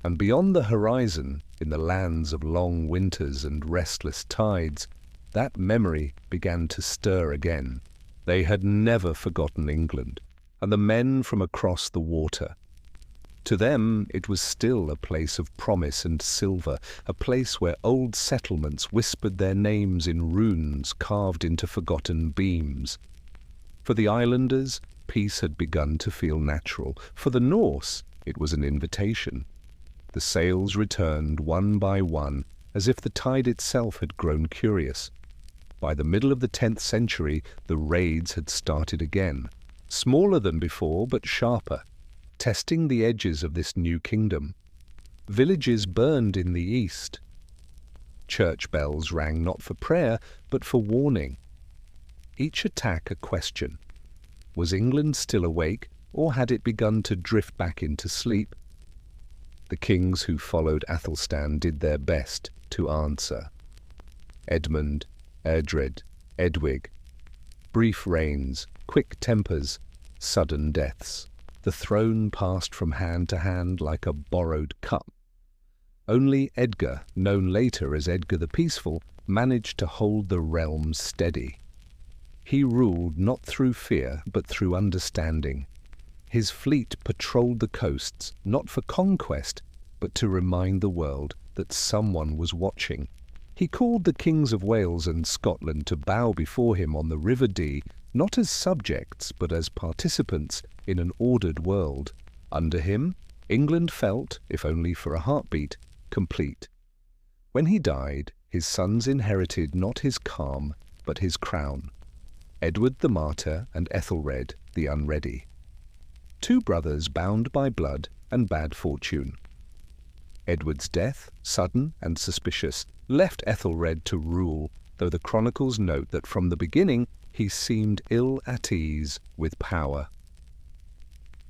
And beyond the horizon, in the lands of long winters and restless tides, that memory began to stir again. They had never forgotten England, and the men from across the water. To them, it was still a place of promise and silver, a place where old settlements whispered their names in runes carved into forgotten beams. For the islanders, peace had begun to feel natural. For the Norse, it was an invitation. The sails returned one by one, as if the tide itself had grown curious. By the middle of the 10th century, the raids had started again, smaller than before but sharper, testing the edges of this new kingdom. Villages burned in the east. Church bells rang not for prayer, but for warning. Each attack a question. Was England still awake, or had it begun to drift back into sleep? The kings who followed Athelstan did their best to answer. Edmund, Erdred, Edwig. Brief reigns, quick tempers, sudden deaths. The throne passed from hand to hand like a borrowed cup. Only Edgar, known later as Edgar the Peaceful, managed to hold the realm steady. He ruled not through fear, but through understanding. His fleet patrolled the coasts, not for conquest, but to remind the world that someone was watching. He called the kings of Wales and Scotland to bow before him on the River Dee, not as subjects, but as participants in an ordered world. Under him, England felt, if only for a heartbeat, complete. When he died, his sons inherited not his calm, but his crown. Edward the Martyr and Ethelred the Unready. Two brothers bound by blood and bad fortune. Edward's death, sudden and suspicious, left Ethelred to rule, though the chronicles note that from the beginning he seemed ill at ease with power.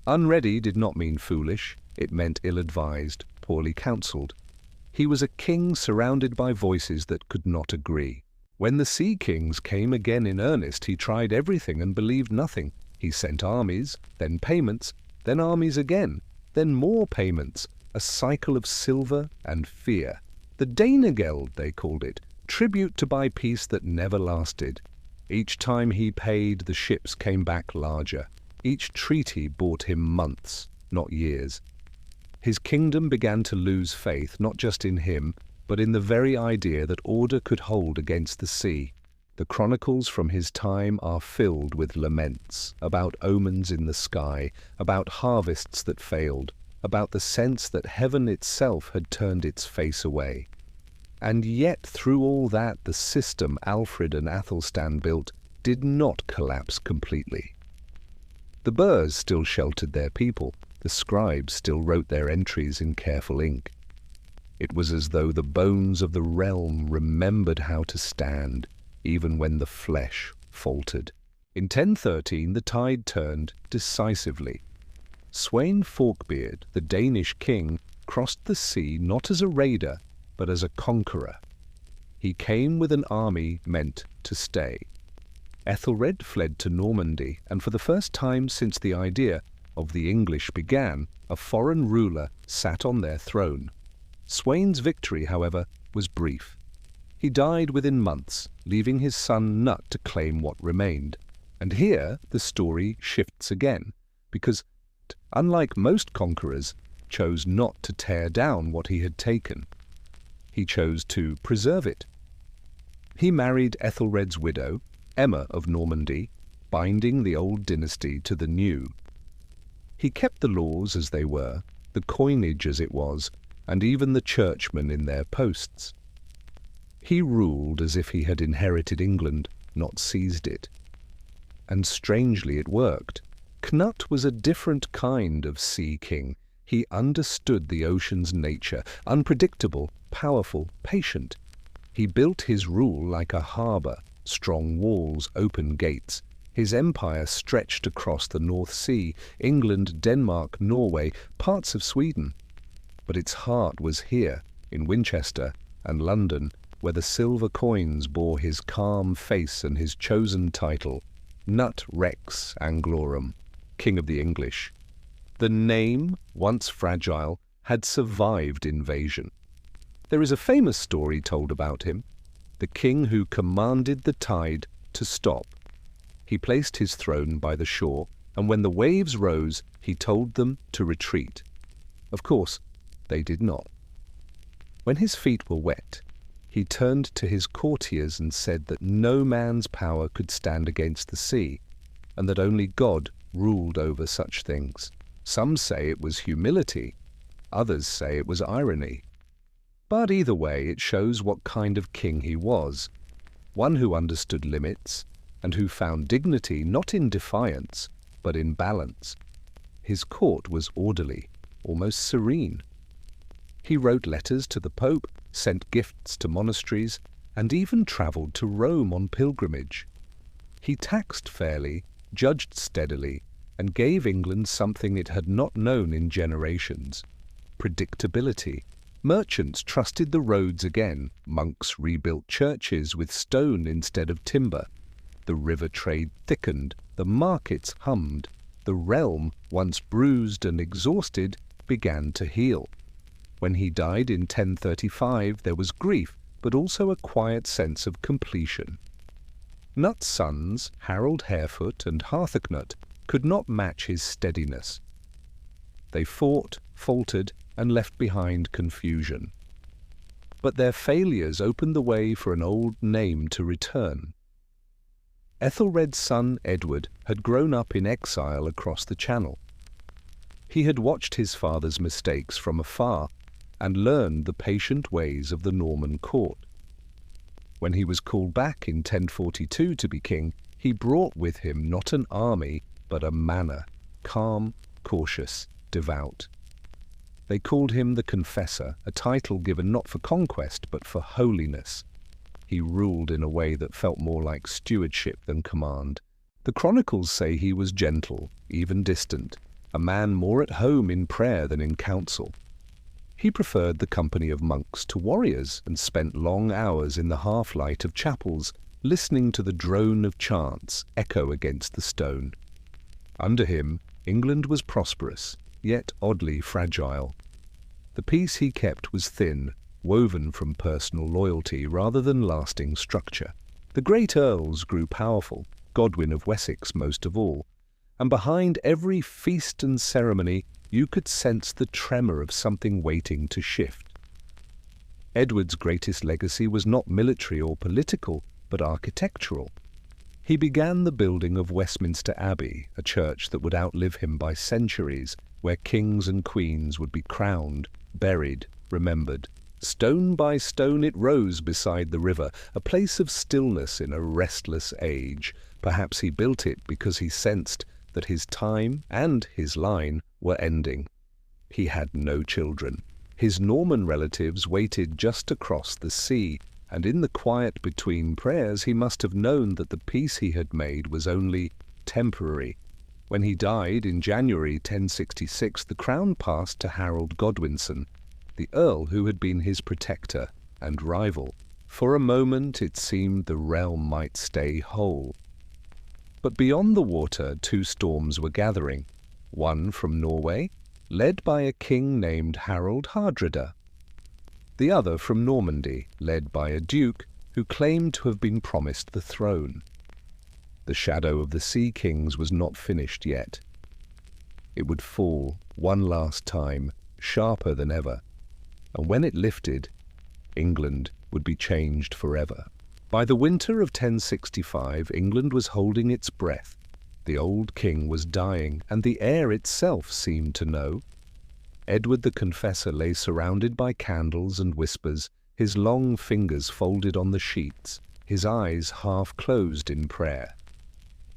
Unready did not mean foolish, it meant ill-advised, poorly counselled. He was a king surrounded by voices that could not agree. When the Sea Kings came again in earnest, he tried everything and believed nothing. He sent armies, then payments, then armies again, then more payments, a cycle of silver and fear. The Danegeld, they called it, tribute to buy peace that never lasted. Each time he paid, the ships came back larger. Each treaty bought him months, not years. His kingdom began to lose faith, not just in him, but in the very idea that order could hold against the sea. The chronicles from his time are filled with laments about omens in the sky, about harvests that failed, about the sense that heaven itself had turned its face away. And yet through all that, the system Alfred and Athelstan built did not collapse completely. The burghs still sheltered their people, the scribes still wrote their entries in careful ink. It was as though the bones of the realm remembered how to stand, even when the flesh faltered. In 1013 the tide turned decisively. Sweyn Forkbeard, the Danish king, crossed the sea not as a raider, but as a conqueror. He came with an army meant to stay. Ethelred fled to Normandy, and for the first time since the idea of the English began, a foreign ruler sat on their throne. Sweyn's victory, however, was brief. He died within months, leaving his son Nut to claim what remained. And here the story shifts again, because, unlike most conquerors, chose not to tear down what he had taken. He chose to preserve it. He married Ethelred's widow, Emma of Normandy, binding the old dynasty to the new. He kept the laws as they were, the coinage as it was, and even the churchmen in their posts. He ruled as if he had inherited England, not seized it. And strangely it worked. Cnut was a different kind of sea king. He understood the ocean's nature, unpredictable, powerful, patient. He built his rule like a harbour, strong walls, open gates. His empire stretched across the North Sea, England, Denmark, Norway, parts of Sweden. But its heart was here, in Winchester and London, where the silver coins bore his calm face and his chosen title, Nut Rex Anglorum, King of the English. The name, once fragile, had survived invasion. There is a famous story told about him, the king who commanded the tide to stop. He placed his throne by the shore, and when the waves rose, he told them to retreat. Of course, they did not. When his feet were wet, he turned to his courtiers and said that no man's power could stand against the sea, and that only God ruled over such things. Some say it was humility, others say it was irony. But either way, it shows what kind of king he was, one who understood limits, and who found dignity not in defiance, but in balance. His court was orderly, almost serene. He wrote letters to the Pope, sent gifts to monasteries, and even travelled to Rome on pilgrimage. He taxed fairly, judged steadily, and gave England something it had not known in generations: predictability. Merchants trusted the roads again, monks rebuilt churches with stone instead of timber. The river trade thickened, the markets hummed, the realm, once bruised and exhausted, began to heal. When he died in 1035, there was grief, but also a quiet sense of completion. Knut's sons, Harold Harefoot and Harthacnut, could not match his steadiness. They fought, faltered, and left behind confusion. But their failures opened the way for an old name to return. Ethelred's son Edward had grown up in exile across the Channel. He had watched his father's mistakes from afar and learned the patient ways of the Norman court. When he was called back in 1042 to be king, he brought with him not an army, but a manor, calm, cautious, devout. They called him the Confessor, a title given not for conquest, but for holiness. He ruled in a way that felt more like stewardship than command. The chronicles say he was gentle, even distant, a man more at home in prayer than in council. He preferred the company of monks to warriors and spent long hours in the half-light of chapels, listening to the drone of chants echo against the stone. Under him, England was prosperous, yet oddly fragile. The peace he kept was thin, woven from personal loyalty rather than lasting structure. The great earls grew powerful, Godwin of Wessex most of all, and behind every feast and ceremony you could sense the tremor of something waiting to shift. Edward's greatest legacy was not military or political, but architectural. He began the building of Westminster Abbey, a church that would outlive him by centuries, where kings and queens would be crowned, buried, remembered. Stone by stone it rose beside the river, a place of stillness in a restless age. Perhaps he built it because he sensed that his time and his line were ending. He had no children. His Norman relatives waited just across the sea, and in the quiet between prayers he must have known that the peace he had made was only temporary. When he died in January 1066, the crown passed to Harold Godwinson, the earl who had been his protector and rival. For a moment it seemed the realm might stay whole. But beyond the water, two storms were gathering, one from Norway, led by a king named Harold Hardrada, the other from Normandy, led by a duke who claimed to have been promised the throne. The shadow of the Sea Kings was not finished yet. It would fall one last time, sharper than ever, and when it lifted, England would be changed forever. By the winter of 1065, England was holding its breath. The old king was dying, and the air itself seemed to know. Edward the Confessor lay surrounded by candles and whispers, his long fingers folded on the sheets, his eyes half closed in prayer.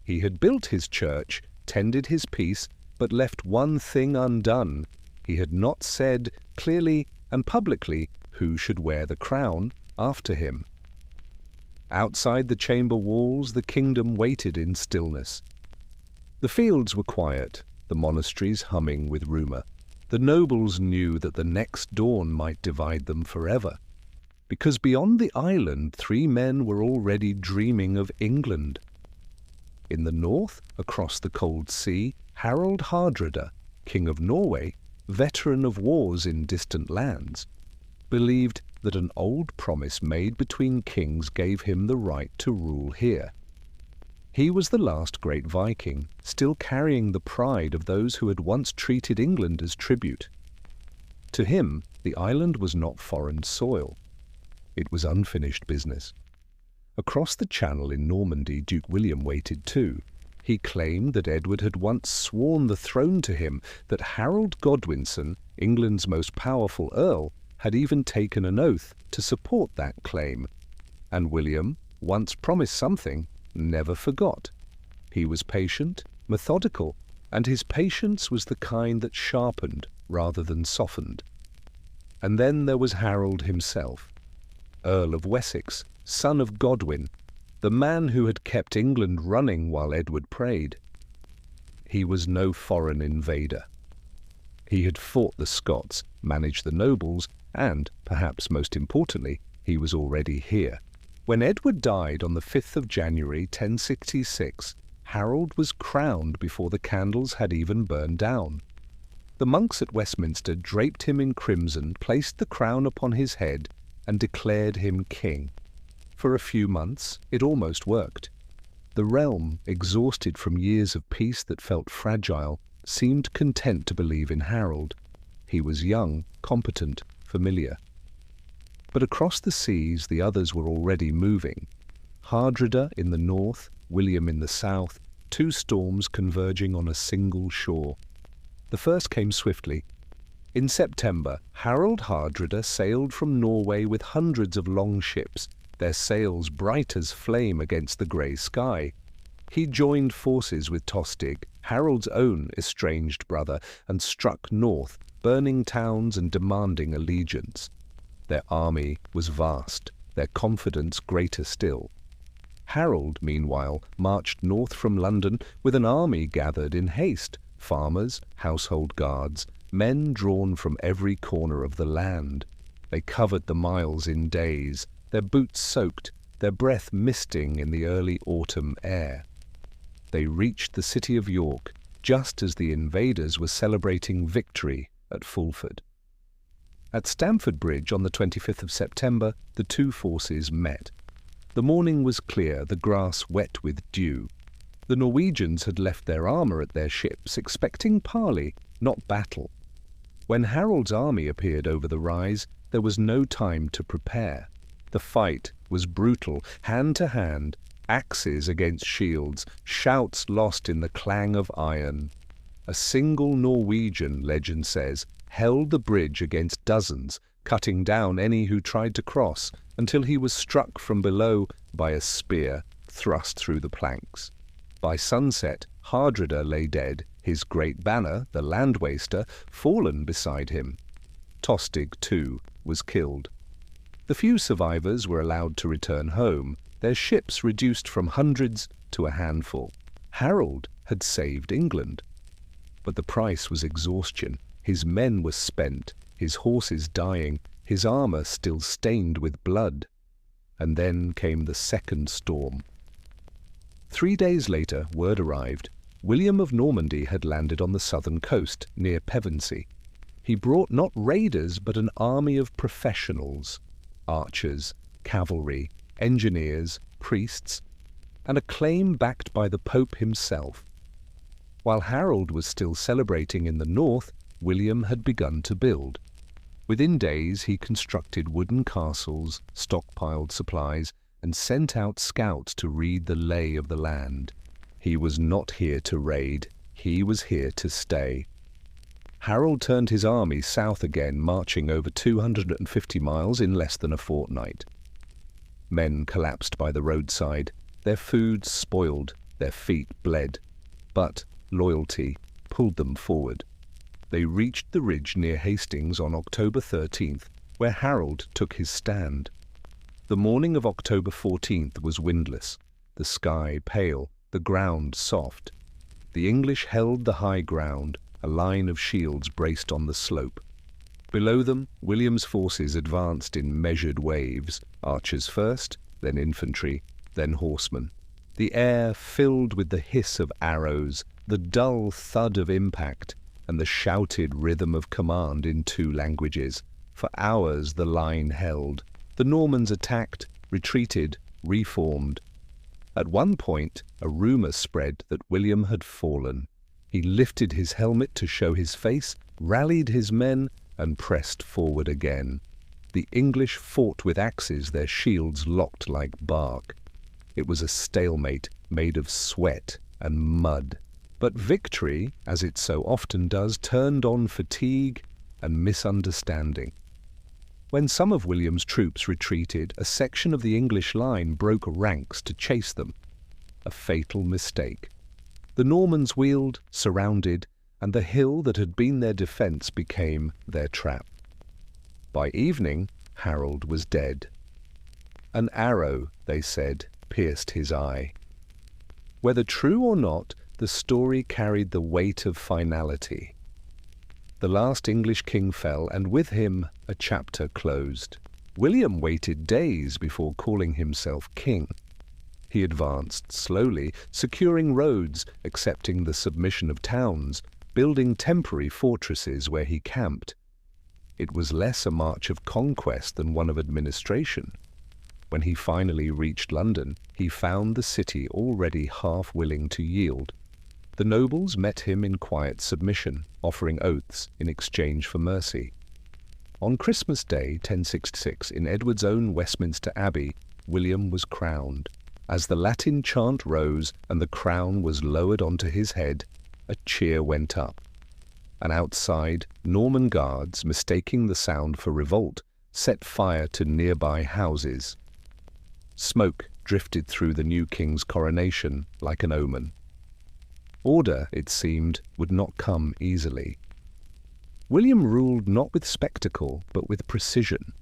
He had built his church, tended his peace, but left one thing undone. He had not said clearly and publicly who should wear the crown after him. Outside the chamber walls, the kingdom waited in stillness. The fields were quiet, the monasteries humming with rumour. The nobles knew that the next dawn might divide them forever, because beyond the island 3 men were already dreaming of England. In the north, across the cold sea, Harold Hardrada, King of Norway, veteran of wars in distant lands, believed that an old promise made between kings gave him the right to rule here. He was the last great Viking, still carrying the pride of those who had once treated England as tribute. To him, the island was not foreign soil. It was unfinished business. Across the channel in Normandy, Duke William waited too. He claimed that Edward had once sworn the throne to him, that Harold Godwinson, England's most powerful earl, had even taken an oath to support that claim. And William, once promised something, never forgot. He was patient, methodical, and his patience was the kind that sharpened rather than softened. And then there was Harold himself, Earl of Wessex, son of Godwin, the man who had kept England running while Edward prayed. He was no foreign invader. He had fought the Scots, managed the nobles, and, perhaps most importantly, he was already here. When Edward died on the 5th of January 1066, Harold was crowned before the candles had even burned down. The monks at Westminster draped him in crimson, placed the crown upon his head, and declared him king. For a few months, it almost worked. The realm, exhausted from years of peace that felt fragile, seemed content to believe in Harold. He was young, competent, familiar. But across the seas, the others were already moving. Hardrada in the north, William in the south, two storms converging on a single shore. The first came swiftly. In September, Harold Hardrada sailed from Norway with hundreds of long ships, their sails bright as flame against the grey sky. He joined forces with Tostig, Harold's own estranged brother, and struck north, burning towns and demanding allegiance. Their army was vast, their confidence greater still. Harold, meanwhile, marched north from London with an army gathered in haste, farmers, household guards, men drawn from every corner of the land. They covered the miles in days, their boots soaked, their breath misting in the early autumn air. They reached the city of York just as the invaders were celebrating victory at Fulford. At Stamford Bridge on the 25th of September, the two forces met. The morning was clear, the grass wet with dew. The Norwegians had left their armour at their ships, expecting parley, not battle. When Harold's army appeared over the rise, there was no time to prepare. The fight was brutal, hand to hand, axes against shields, shouts lost in the clang of iron. A single Norwegian, legend says, held the bridge against dozens, cutting down any who tried to cross, until he was struck from below by a spear thrust through the planks. By sunset, Hardrada lay dead, his great banner, the land waster, fallen beside him. Tostig, too, was killed. The few survivors were allowed to return home, their ships reduced from hundreds to a handful. Harold had saved England. But the price was exhaustion. His men were spent, his horses dying, his armour still stained with blood. And then came the second storm. 3 days later, word arrived. William of Normandy had landed on the southern coast, near Pevensey. He brought not raiders, but an army of professionals, archers, cavalry, engineers, priests, and a claim backed by the Pope himself. While Harold was still celebrating in the north, William had begun to build. Within days he constructed wooden castles, stockpiled supplies, and sent out scouts to read the lay of the land. He was not here to raid, he was here to stay. Harold turned his army south again, marching over 250 miles in less than a fortnight. Men collapsed by the roadside, their food spoiled, their feet bled. But loyalty pulled them forward. They reached the ridge near Hastings on October 13th, where Harold took his stand. The morning of October 14th was windless, the sky pale, the ground soft. The English held the high ground, a line of shields braced on the slope. Below them, William's forces advanced in measured waves, archers first, then infantry, then horsemen. The air filled with the hiss of arrows, the dull thud of impact, and the shouted rhythm of command in two languages. For hours the line held. The Normans attacked, retreated, reformed. At one point, a rumour spread that William had fallen. He lifted his helmet to show his face, rallied his men, and pressed forward again. The English fought with axes, their shields locked like bark. It was a stalemate made of sweat and mud. But victory, as it so often does, turned on fatigue and misunderstanding. When some of William's troops retreated, a section of the English line broke ranks to chase them. A fatal mistake. The Normans wheeled, surrounded, and the hill that had been their defence became their trap. By evening, Harold was dead. An arrow, they said, pierced his eye. Whether true or not, the story carried the weight of finality. The last English king fell, and with him a chapter closed. William waited days before calling himself king. He advanced slowly, securing roads, accepting the submission of towns, building temporary fortresses where he camped. It was less a march of conquest than one of administration. When he finally reached London, he found the city already half willing to yield. The nobles met him in quiet submission, offering oaths in exchange for mercy. On Christmas Day, 1066, in Edward's own Westminster Abbey, William was crowned. As the Latin chant rose and the crown was lowered onto his head, a cheer went up. And outside, Norman guards, mistaking the sound for revolt, set fire to nearby houses. Smoke drifted through the new king's coronation like an omen. Order, it seemed, would not come easily. William ruled not with spectacle, but with precision.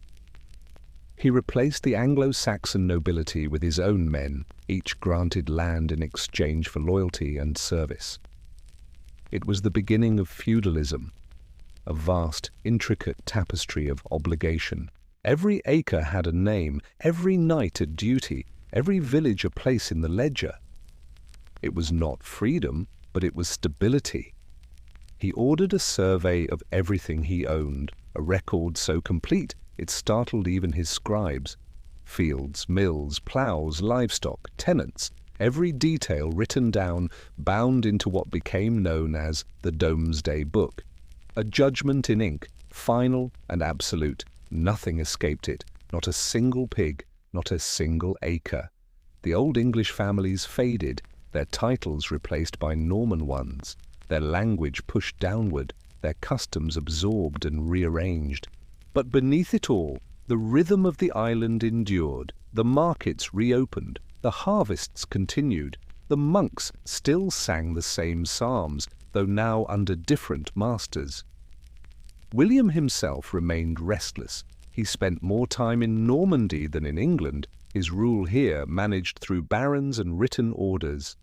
He replaced the Anglo-Saxon nobility with his own men, each granted land in exchange for loyalty and service. It was the beginning of feudalism, a vast, intricate tapestry of obligation. Every acre had a name, every knight a duty, every village a place in the ledger. It was not freedom, but it was stability. He ordered a survey of everything he owned, a record so complete it startled even his scribes. Fields, mills, ploughs, livestock, tenants, every detail written down, bound into what became known as the Domesday Book. A judgment in ink, final and absolute. Nothing escaped it, not a single pig, not a single acre. The old English families faded, their titles replaced by Norman ones, their language pushed downward, their customs absorbed and rearranged. But beneath it all, the rhythm of the island endured, the markets reopened, the harvests continued, the monks still sang the same psalms, though now under different masters. William himself remained restless. He spent more time in Normandy than in England, his rule here managed through barons and written orders.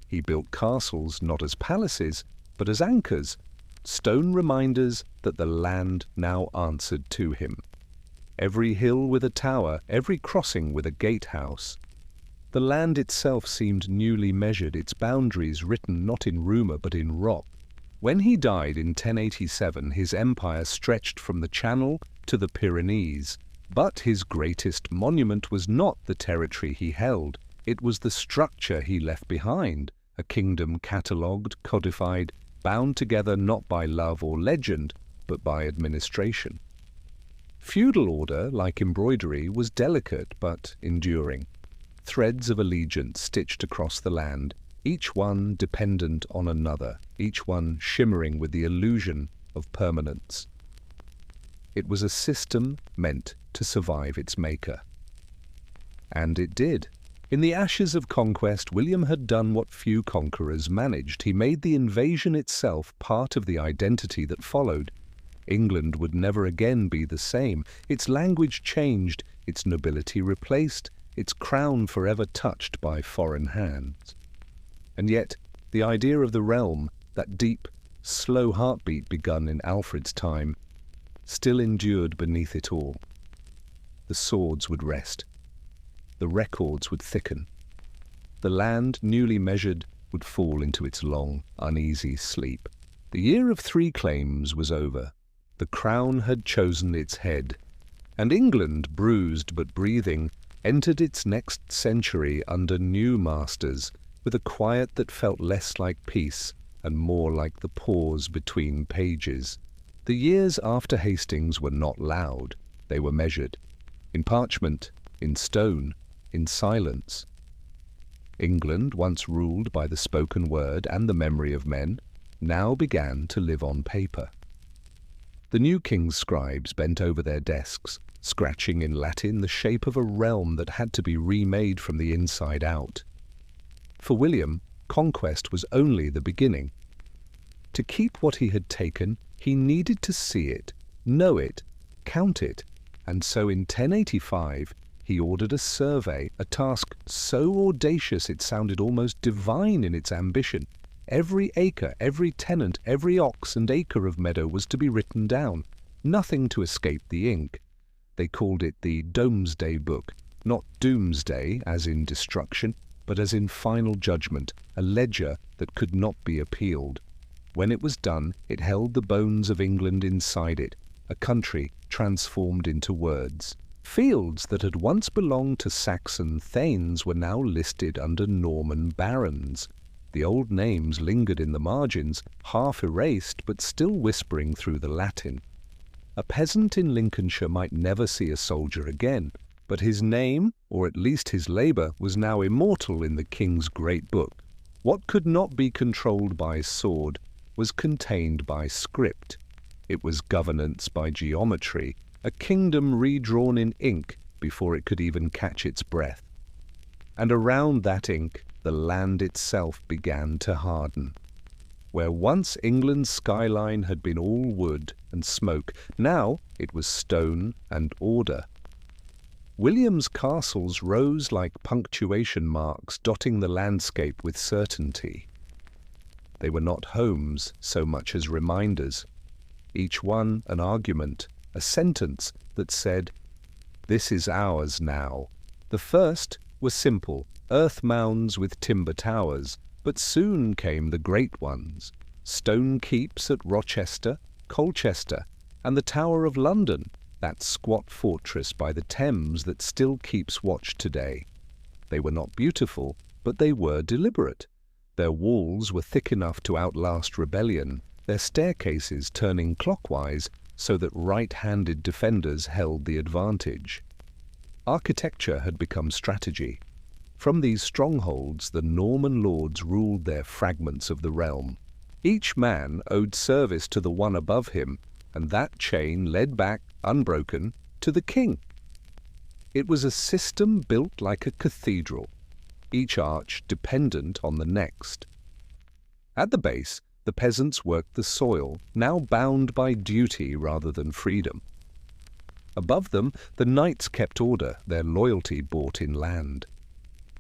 He built castles not as palaces, but as anchors, stone reminders that the land now answered to him. Every hill with a tower, every crossing with a gatehouse. The land itself seemed newly measured, its boundaries written not in rumour but in rock. When he died in 1087, his empire stretched from the Channel to the Pyrenees. But his greatest monument was not the territory he held, it was the structure he left behind, a kingdom catalogued, codified, bound together not by love or legend, but by administration. Feudal order, like embroidery, was delicate but enduring. Threads of allegiance stitched across the land, each one dependent on another, each one shimmering with the illusion of permanence. It was a system meant to survive its maker. And it did. In the ashes of conquest, William had done what few conquerors managed. He made the invasion itself part of the identity that followed. England would never again be the same. Its language changed, its nobility replaced, its crown forever touched by foreign hands. And yet, the idea of the realm, that deep, slow heartbeat begun in Alfred's time, still endured beneath it all. The swords would rest. The records would thicken. The land, newly measured, would fall into its long, uneasy sleep. The year of three claims was over. The crown had chosen its head, and England, bruised but breathing, entered its next century under new masters, with a quiet that felt less like peace and more like the pause between pages. The years after Hastings were not loud. They were measured. In parchment, in stone, in silence. England, once ruled by the spoken word and the memory of men, now began to live on paper. The new king's scribes bent over their desks, scratching in Latin the shape of a realm that had to be remade from the inside out. For William, conquest was only the beginning. To keep what he had taken, he needed to see it, know it, count it, and so in 1085 he ordered a survey, a task so audacious it sounded almost divine in its ambition. Every acre, every tenant, every ox and acre of meadow was to be written down, nothing to escape the ink. They called it the Domesday Book, not doomsday as in destruction, but as in final judgment, a ledger that could not be appealed. When it was done, it held the bones of England inside it, a country transformed into words. Fields that had once belonged to Saxon thanes were now listed under Norman barons. The old names lingered in the margins, half erased but still whispering through the Latin. A peasant in Lincolnshire might never see a soldier again, but his name, or at least his labour, was now immortal in the king's great book. What could not be controlled by sword was contained by script. It was governance by geometry, a kingdom redrawn in ink before it could even catch its breath. And around that ink, the land itself began to harden. Where once England's skyline had been all wood and smoke, now it was stone and order. William's castles rose like punctuation marks dotting the landscape with certainty. They were not homes so much as reminders, each one an argument, a sentence that said, "This is ours now." The first was simple, earth mounds with timber towers, but soon came the great ones, stone keeps at Rochester, Colchester, and the Tower of London, that squat fortress by the Thames that still keeps watch today. They were not beautiful, but they were deliberate. Their walls were thick enough to outlast rebellion, their staircases turning clockwise so that right-handed defenders held the advantage. Architecture had become strategy. From these strongholds, the Norman lords ruled their fragments of the realm. Each man owed service to the one above him, and that chain led back, unbroken, to the king. It was a system built like a cathedral, each arch dependent on the next. At the base, the peasants worked the soil, now bound by duty rather than freedom. Above them, the knights kept order, their loyalty bought in land.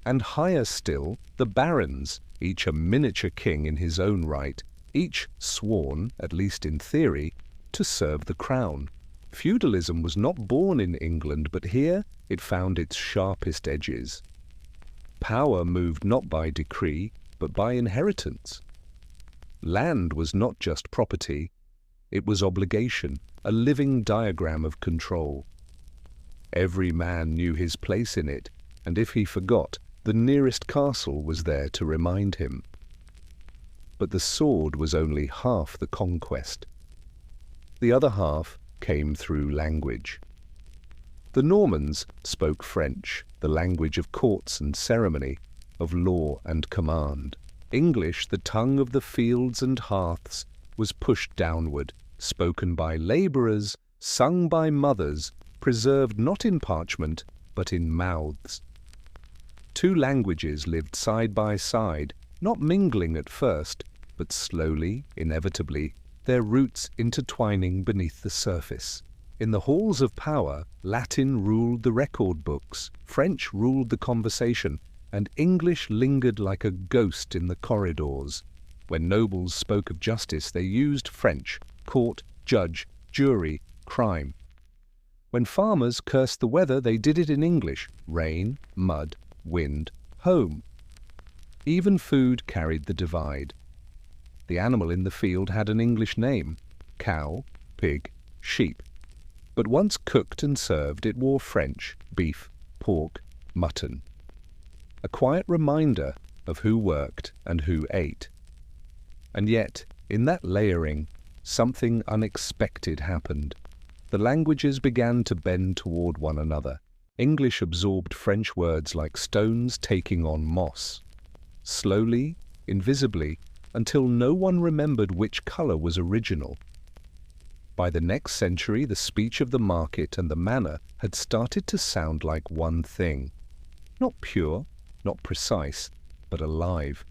And higher still, the barons, each a miniature king in his own right, each sworn, at least in theory, to serve the crown. Feudalism was not born in England, but here it found its sharpest edges. Power moved not by decree, but by inheritance. Land was not just property, it was obligation, a living diagram of control. Every man knew his place in it, and if he forgot, the nearest castle was there to remind him. But the sword was only half the conquest. The other half came through language. The Normans spoke French, the language of courts and ceremony, of law and command. English, the tongue of the fields and hearths, was pushed downward, spoken by labourers, sung by mothers, preserved not in parchment, but in mouths. Two languages lived side by side, not mingling at first, but slowly, inevitably, their roots intertwining beneath the surface. In the halls of power, Latin ruled the record books, French ruled the conversation, and English lingered like a ghost in the corridors. When nobles spoke of justice, they used French, court, judge, jury, crime. When farmers cursed the weather, they did it in English, rain, mud, wind, home. Even food carried the divide. The animal in the field had an English name, cow, pig, sheep. But once cooked and served, it wore French, beef, pork, mutton. A quiet reminder of who worked and who ate. And yet, in that layering, something unexpected happened. The languages began to bend toward one another. English absorbed French words like stones taking on moss. Slowly, invisibly, until no one remembered which color was original. By the next century, the speech of the market and the manor had started to sound like one thing. Not pure, not precise, but alive.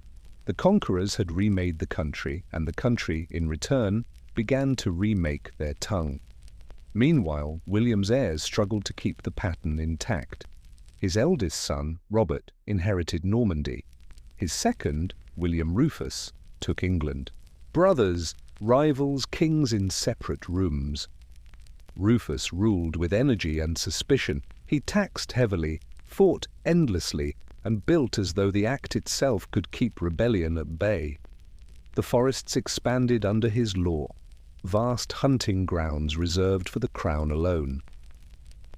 The conquerors had remade the country, and the country, in return, began to remake their tongue. Meanwhile, William's heirs struggled to keep the pattern intact. His eldest son, Robert, inherited Normandy. His second, William Rufus, took England. Brothers, rivals, kings in separate rooms. Rufus ruled with energy and suspicion. He taxed heavily, fought endlessly, and built as though the act itself could keep rebellion at bay. The forests expanded under his law, vast hunting grounds reserved for the crown alone.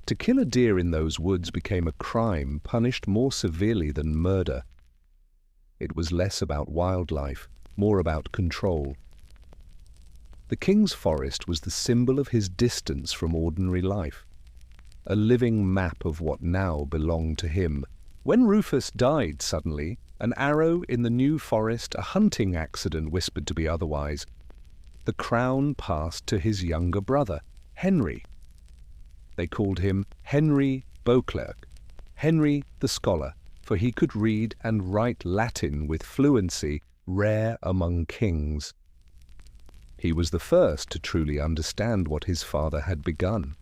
To kill a deer in those woods became a crime punished more severely than murder. It was less about wildlife, more about control. The king's forest was the symbol of his distance from ordinary life, a living map of what now belonged to him. When Rufus died suddenly, an arrow in the new forest, a hunting accident whispered to be otherwise, the crown passed to his younger brother, Henry. They called him Henry Beauclerc, Henry the scholar, for he could read and write Latin with fluency rare among kings. He was the first to truly understand what his father had begun.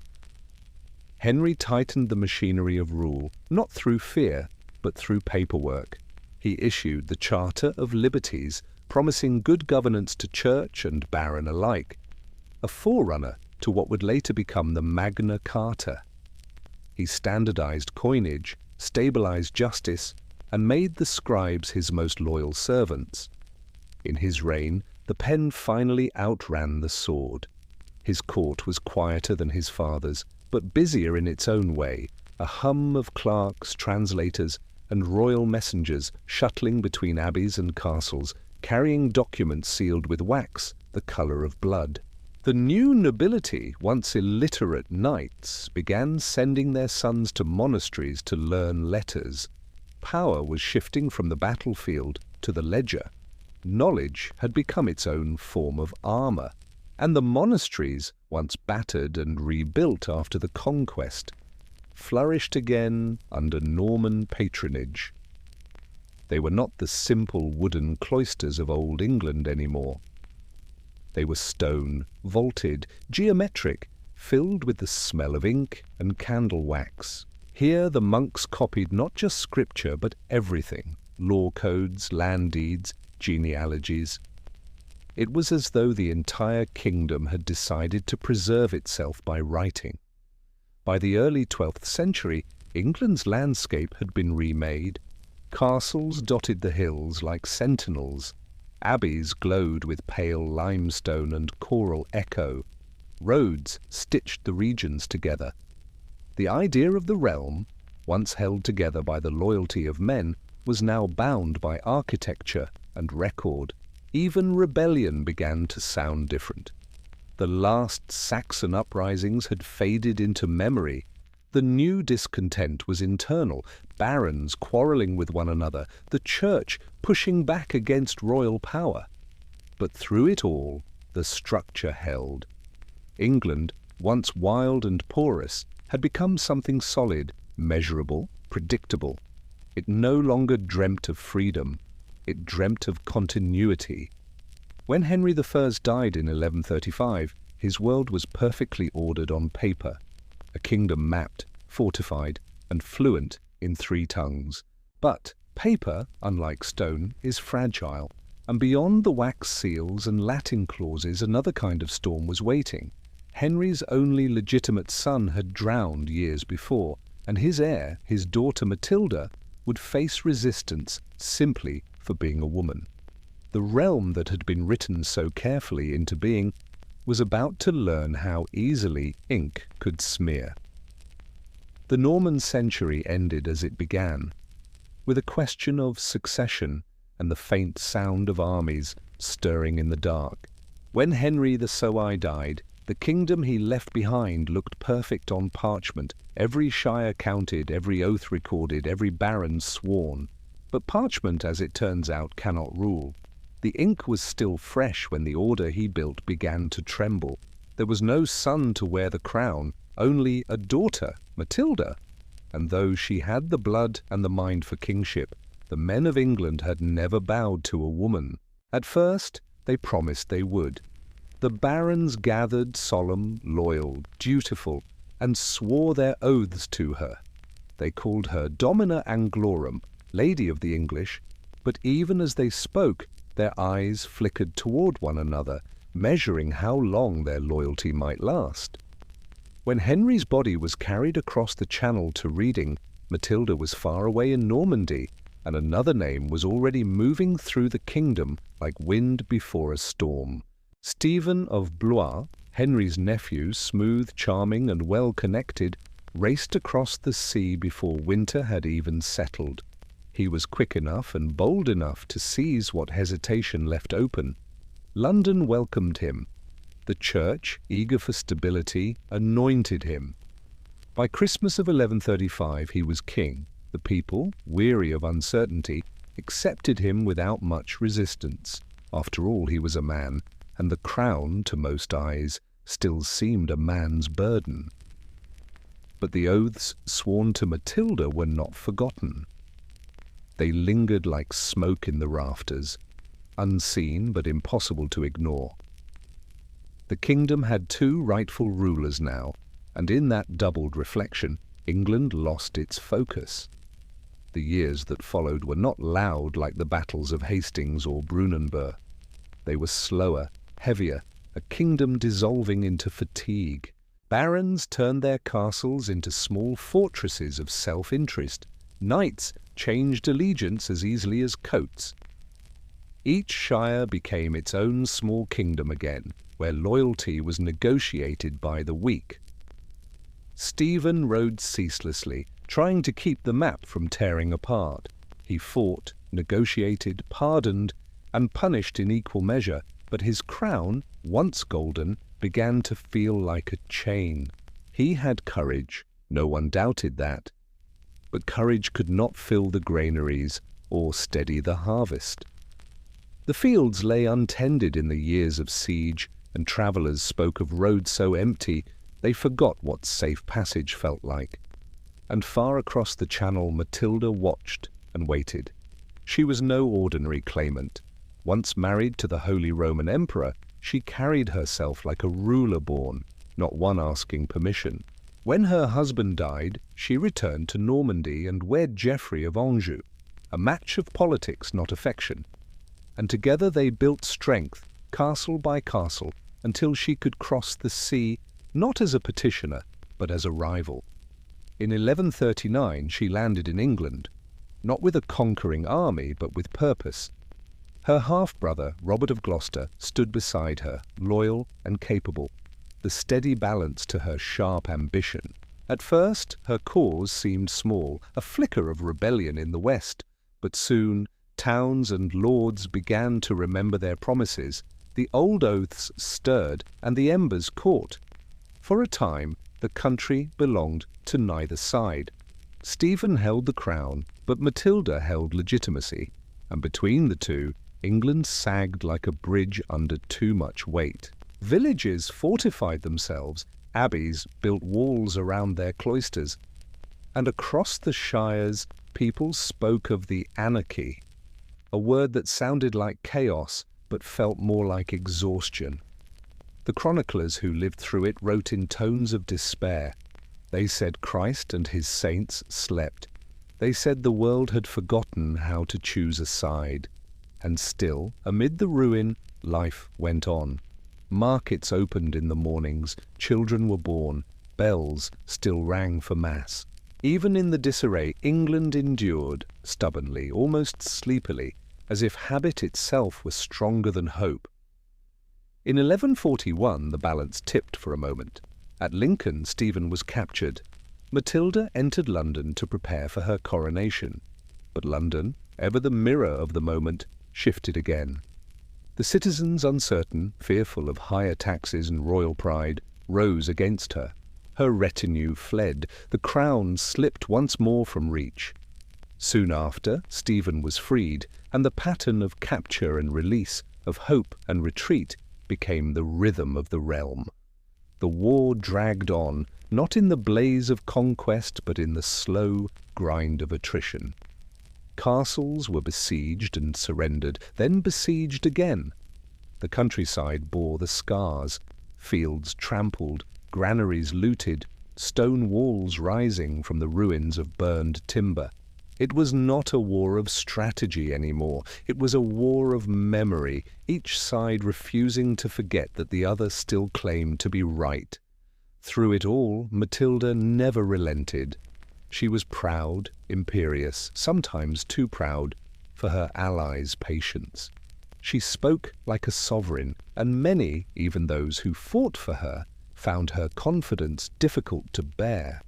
Henry tightened the machinery of rule, not through fear, but through paperwork. He issued the Charter of Liberties, promising good governance to church and baron alike, a forerunner to what would later become the Magna Carta. He standardized coinage, stabilized justice, and made the scribes his most loyal servants. In his reign, the pen finally outran the sword. His court was quieter than his father's, but busier in its own way, a hum of clerks, translators, and royal messengers shuttling between abbeys and castles, carrying documents sealed with wax, the color of blood. The new nobility, once illiterate knights, began sending their sons to monasteries to learn letters. Power was shifting from the battlefield to the ledger. Knowledge had become its own form of armor, and the monasteries, once battered and rebuilt after the conquest, flourished again under Norman patronage. They were not the simple wooden cloisters of old England anymore. They were stone, vaulted, geometric, filled with the smell of ink and candle wax. Here the monks copied not just scripture, but everything: law codes, land deeds, genealogies. It was as though the entire kingdom had decided to preserve itself by writing. By the early 12th century, England's landscape had been remade. Castles dotted the hills like sentinels. Abbeys glowed with pale limestone and choral echo. Roads stitched the regions together. The idea of the realm, once held together by the loyalty of men, was now bound by architecture and record. Even rebellion began to sound different. The last Saxon uprisings had faded into memory. The new discontent was internal, barons quarreling with one another, the church pushing back against royal power. But through it all, the structure held. England, once wild and porous, had become something solid, measurable, predictable. It no longer dreamt of freedom. It dreamt of continuity. When Henry I died in 1135, his world was perfectly ordered on paper, a kingdom mapped, fortified, and fluent in 3 tongues. But paper, unlike stone, is fragile, and beyond the wax seals and Latin clauses another kind of storm was waiting. Henry's only legitimate son had drowned years before, and his heir, his daughter Matilda, would face resistance simply for being a woman. The realm that had been written so carefully into being was about to learn how easily ink could smear. The Norman century ended as it began, with a question of succession and the faint sound of armies stirring in the dark. When Henry the Sowai died, the kingdom he left behind looked perfect on parchment, every shire counted, every oath recorded, every baron sworn. But parchment, as it turns out, cannot rule. The ink was still fresh when the order he built began to tremble. There was no son to wear the crown, only a daughter, Matilda. And though she had the blood and the mind for kingship, the men of England had never bowed to a woman. At first, they promised they would. The barons gathered solemn, loyal, dutiful, and swore their oaths to her. They called her Domina Anglorum, Lady of the English, but even as they spoke, their eyes flickered toward one another, measuring how long their loyalty might last. When Henry's body was carried across the Channel to Reading, Matilda was far away in Normandy, and another name was already moving through the kingdom like wind before a storm. Stephen of Blois, Henry's nephew, smooth, charming, and well-connected, raced across the sea before winter had even settled. He was quick enough and bold enough to seize what hesitation left open. London welcomed him. The church, eager for stability, anointed him. By Christmas of 1135 he was king. The people, weary of uncertainty, accepted him without much resistance. After all, he was a man, and the crown, to most eyes, still seemed a man's burden. But the oaths sworn to Matilda were not forgotten. They lingered like smoke in the rafters, unseen but impossible to ignore. The kingdom had two rightful rulers now, and in that doubled reflection, England lost its focus. The years that followed were not loud like the battles of Hastings or Brunanburh. They were slower, heavier, a kingdom dissolving into fatigue. Barons turned their castles into small fortresses of self-interest. Knights changed allegiance as easily as coats. Each shire became its own small kingdom again, where loyalty was negotiated by the weak. Stephen rode ceaselessly, trying to keep the map from tearing apart. He fought, negotiated, pardoned, and punished in equal measure, but his crown, once golden, began to feel like a chain. He had courage, no one doubted that. But courage could not fill the granaries or steady the harvest. The fields lay untended in the years of siege, and travellers spoke of roads so empty they forgot what safe passage felt like. And far across the Channel Matilda watched and waited. She was no ordinary claimant. Once married to the Holy Roman Emperor, she carried herself like a ruler born, not one asking permission. When her husband died, she returned to Normandy and wed Geoffrey of Anjou, a match of politics, not affection. And together they built strength, castle by castle, until she could cross the sea, not as a petitioner, but as a rival. In 1139 she landed in England, not with a conquering army, but with purpose. Her half-brother, Robert of Gloucester, stood beside her, loyal and capable, the steady balance to her sharp ambition. At first, her cause seemed small, a flicker of rebellion in the west, but soon towns and lords began to remember their promises, the old oaths stirred, and the embers caught. For a time, the country belonged to neither side. Stephen held the crown, but Matilda held legitimacy, and between the two, England sagged like a bridge under too much weight. Villages fortified themselves, abbeys built walls around their cloisters, and across the shires people spoke of the anarchy, a word that sounded like chaos but felt more like exhaustion. The chroniclers who lived through it wrote in tones of despair. They said Christ and his saints slept. They said the world had forgotten how to choose a side. And still, amid the ruin, life went on. Markets opened in the mornings, children were born, bells still rang for mass. Even in the disarray, England endured, stubbornly, almost sleepily, as if habit itself was stronger than hope. In 1141 the balance tipped for a moment. At Lincoln, Stephen was captured. Matilda entered London to prepare for her coronation. But London, ever the mirror of the moment, shifted again. The citizens, uncertain, fearful of higher taxes and royal pride, rose against her. Her retinue fled. The crown slipped once more from reach. Soon after, Stephen was freed, and the pattern of capture and release, of hope and retreat, became the rhythm of the realm. The war dragged on, not in the blaze of conquest, but in the slow grind of attrition. Castles were besieged and surrendered, then besieged again. The countryside bore the scars, fields trampled, granaries looted, stone walls rising from the ruins of burned timber. It was not a war of strategy anymore. It was a war of memory, each side refusing to forget that the other still claimed to be right. Through it all, Matilda never relented. She was proud, imperious, sometimes too proud, for her allies' patience. She spoke like a sovereign, and many, even those who fought for her, found her confidence difficult to bear.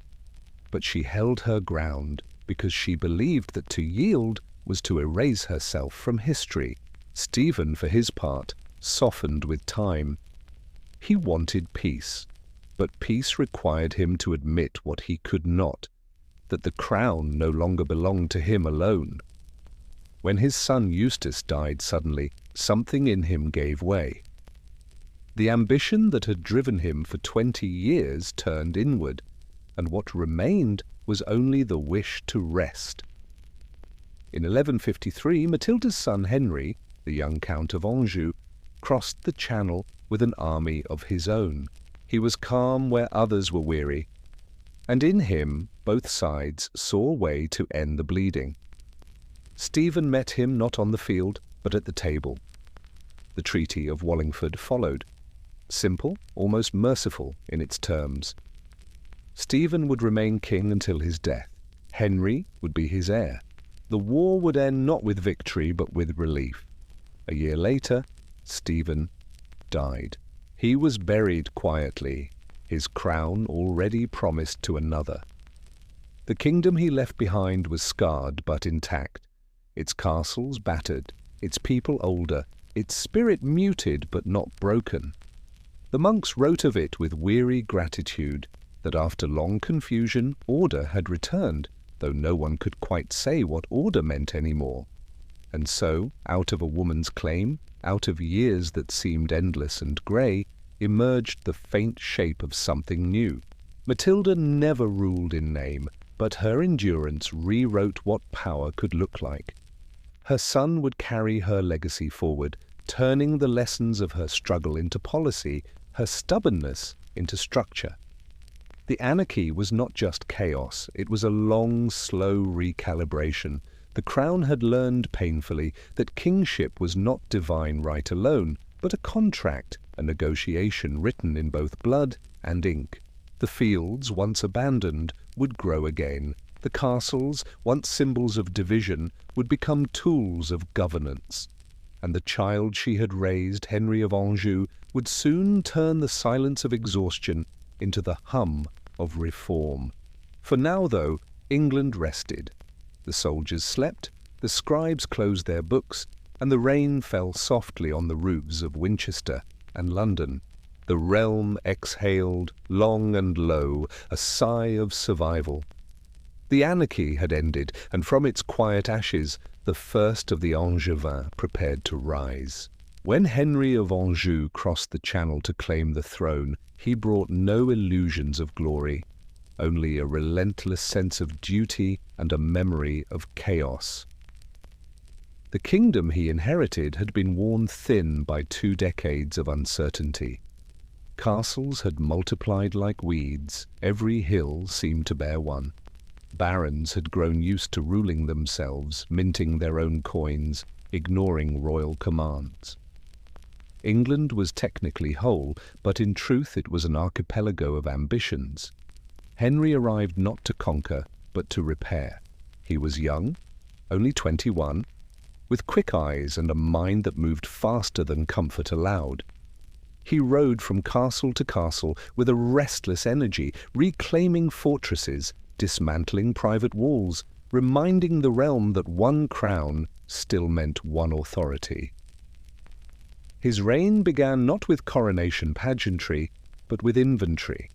But she held her ground, because she believed that to yield was to erase herself from history. Stephen, for his part, softened with time. He wanted peace, but peace required him to admit what he could not, that the crown no longer belonged to him alone. When his son Eustace died suddenly, something in him gave way. The ambition that had driven him for 20 years turned inward, and what remained was only the wish to rest. In 1153, Matilda's son Henry, the young Count of Anjou, crossed the Channel with an army of his own. He was calm where others were weary, and in him both sides saw a way to end the bleeding. Stephen met him not on the field, but at the table. The Treaty of Wallingford followed, simple, almost merciful in its terms. Stephen would remain king until his death. Henry would be his heir. The war would end not with victory, but with relief. A year later, Stephen died. He was buried quietly, his crown already promised to another. The kingdom he left behind was scarred but intact, its castles battered, its people older, its spirit muted but not broken. The monks wrote of it with weary gratitude, that after long confusion order had returned, though no one could quite say what order meant any more. And so, out of a woman's claim, out of years that seemed endless and grey, emerged the faint shape of something new. Matilda never ruled in name, but her endurance rewrote what power could look like. Her son would carry her legacy forward, turning the lessons of her struggle into policy, her stubbornness into structure. The anarchy was not just chaos, it was a long, slow recalibration. The crown had learned painfully that kingship was not divine right alone, but a contract, a negotiation written in both blood and ink. The fields, once abandoned, would grow again. The castles, once symbols of division, would become tools of governance. And the child she had raised, Henry of Anjou, would soon turn the silence of exhaustion into the hum of reform. For now, though, England rested. The soldiers slept, the scribes closed their books, and the rain fell softly on the roofs of Winchester and London. The realm exhaled, long and low, a sigh of survival. The anarchy had ended, and from its quiet ashes, the first of the Angevins prepared to rise. When Henry of Anjou crossed the Channel to claim the throne, he brought no illusions of glory, only a relentless sense of duty and a memory of chaos. The kingdom he inherited had been worn thin by 2 decades of uncertainty. Castles had multiplied like weeds, every hill seemed to bear one. Barons had grown used to ruling themselves, minting their own coins, ignoring royal commands. England was technically whole, but in truth it was an archipelago of ambitions. Henry arrived not to conquer, but to repair. He was young, only 21, with quick eyes and a mind that moved faster than comfort allowed. He rode from castle to castle with a restless energy, reclaiming fortresses, dismantling private walls, reminding the realm that one crown still meant one authority. His reign began not with coronation pageantry, but with inventory.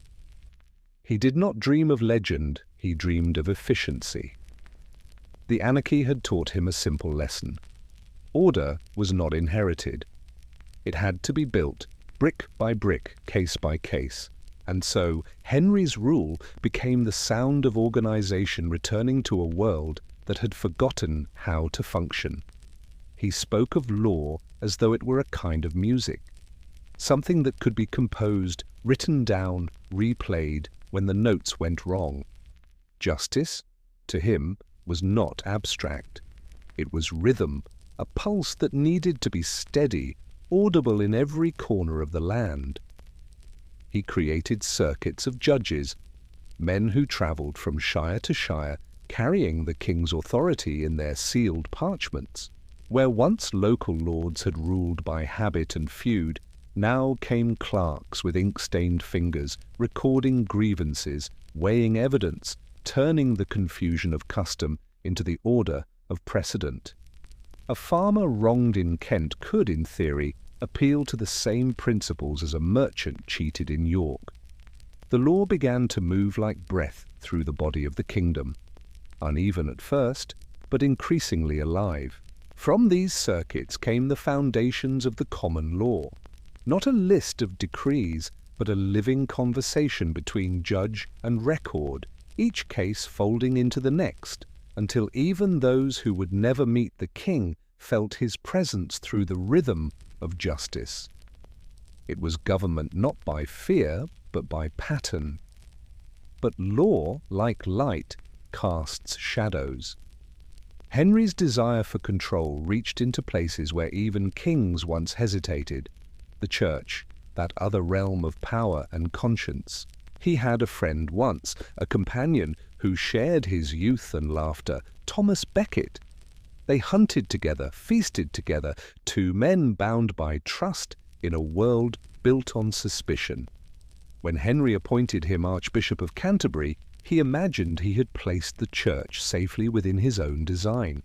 He did not dream of legend, he dreamed of efficiency. The anarchy had taught him a simple lesson. Order was not inherited. It had to be built, brick by brick, case by case. And so Henry's rule became the sound of organization returning to a world that had forgotten how to function. He spoke of law as though it were a kind of music, something that could be composed, written down, replayed when the notes went wrong. Justice, to him, was not abstract. It was rhythm, a pulse that needed to be steady, audible in every corner of the land. He created circuits of judges, men who travelled from shire to shire, carrying the king's authority in their sealed parchments. Where once local lords had ruled by habit and feud, now came clerks with ink-stained fingers, recording grievances, weighing evidence, turning the confusion of custom into the order of precedent. A farmer wronged in Kent could, in theory, appeal to the same principles as a merchant cheated in York. The law began to move like breath through the body of the kingdom, uneven at first, but increasingly alive. From these circuits came the foundations of the common law, not a list of decrees, but a living conversation between judge and record, each case folding into the next, until even those who would never meet the king felt his presence through the rhythm of justice. It was government not by fear, but by pattern. But law, like light, casts shadows. Henry's desire for control reached into places where even kings once hesitated. The church, that other realm of power and conscience. He had a friend once, a companion who shared his youth and laughter, Thomas Becket. They hunted together, feasted together, two men bound by trust in a world built on suspicion. When Henry appointed him Archbishop of Canterbury, he imagined he had placed the church safely within his own design.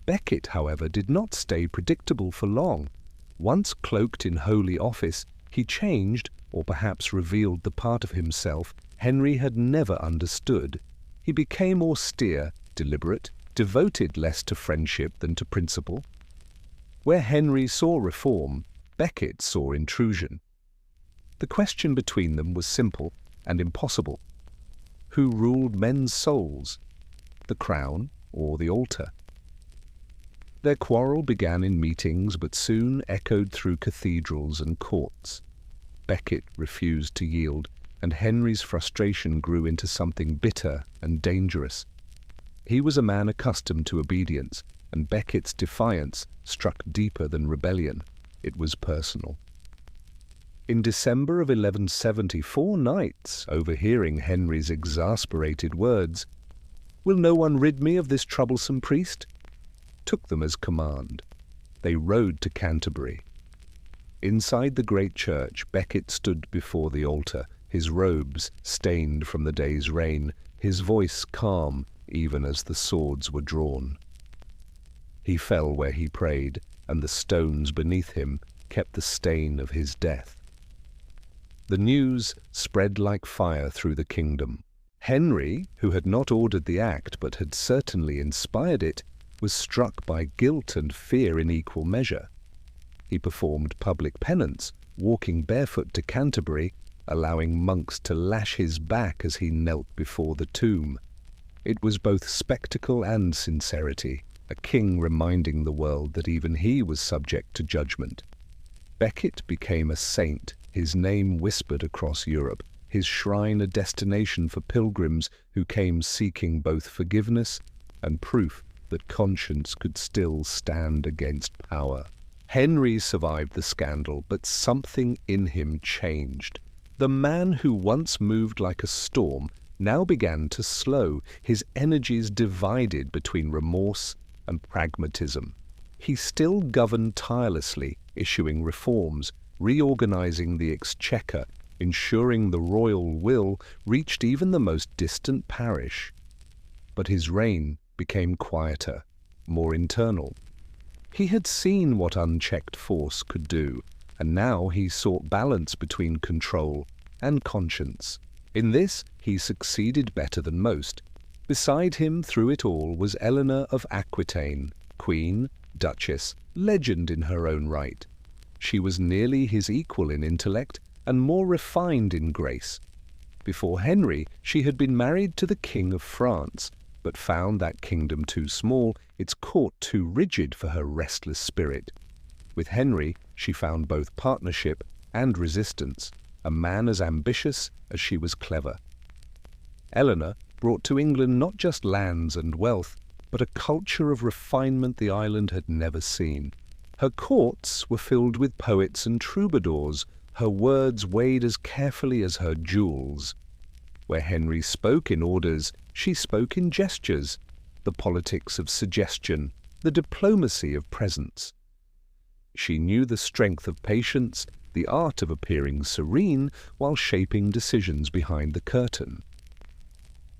Becket, however, did not stay predictable for long. Once cloaked in holy office, he changed, or perhaps revealed the part of himself Henry had never understood. He became austere, deliberate, devoted less to friendship than to principle. Where Henry saw reform, Becket saw intrusion. The question between them was simple and impossible. Who ruled men's souls, the crown or the altar? Their quarrel began in meetings but soon echoed through cathedrals and courts. Becket refused to yield, and Henry's frustration grew into something bitter and dangerous. He was a man accustomed to obedience, and Becket's defiance struck deeper than rebellion. It was personal. In December of 1174, knights, overhearing Henry's exasperated words, "Will no one rid me of this troublesome priest?" took them as command. They rode to Canterbury. Inside the great church, Becket stood before the altar, his robes stained from the day's rain, his voice calm even as the swords were drawn. He fell where he prayed, and the stones beneath him kept the stain of his death. The news spread like fire through the kingdom. Henry, who had not ordered the act but had certainly inspired it, was struck by guilt and fear in equal measure. He performed public penance, walking barefoot to Canterbury, allowing monks to lash his back as he knelt before the tomb. It was both spectacle and sincerity, a king reminding the world that even he was subject to judgment. Becket became a saint, his name whispered across Europe, his shrine a destination for pilgrims who came seeking both forgiveness and proof that conscience could still stand against power. Henry survived the scandal, but something in him changed. The man who once moved like a storm now began to slow, his energies divided between remorse and pragmatism. He still governed tirelessly, issuing reforms, reorganizing the exchequer, ensuring the royal will reached even the most distant parish. But his reign became quieter, more internal. He had seen what unchecked force could do, and now he sought balance between control and conscience. In this, he succeeded better than most. Beside him through it all was Eleanor of Aquitaine, queen, duchess, legend in her own right. She was nearly his equal in intellect and more refined in grace. Before Henry, she had been married to the King of France, but found that kingdom too small, its court too rigid for her restless spirit. With Henry, she found both partnership and resistance, a man as ambitious as she was clever. Eleanor brought to England not just lands and wealth, but a culture of refinement the island had never seen. Her courts were filled with poets and troubadours, her words weighed as carefully as her jewels. Where Henry spoke in orders, she spoke in gestures, the politics of suggestion, the diplomacy of presence. She knew the strength of patience, the art of appearing serene while shaping decisions behind the curtain.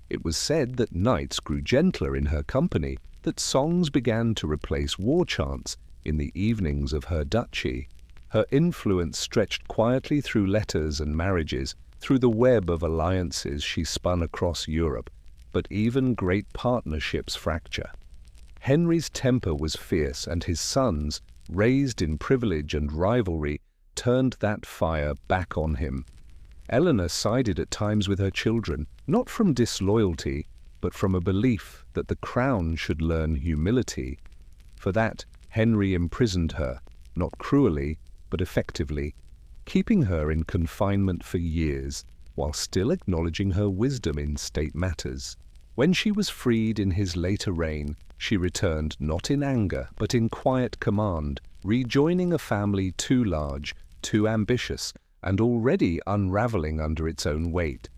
It was said that nights grew gentler in her company, that songs began to replace war chants in the evenings of her duchy. Her influence stretched quietly through letters and marriages, through the web of alliances she spun across Europe, but even great partnerships fracture. Henry's temper was fierce, and his sons, raised in privilege and rivalry, turned that fire back on him. Eleanor sided at times with her children, not from disloyalty, but from a belief that the crown should learn humility. For that, Henry imprisoned her, not cruelly, but effectively, keeping her in confinement for years, while still acknowledging her wisdom in state matters. When she was freed in his later reign, she returned not in anger, but in quiet command, rejoining a family too large, too ambitious, and already unraveling under its own weight.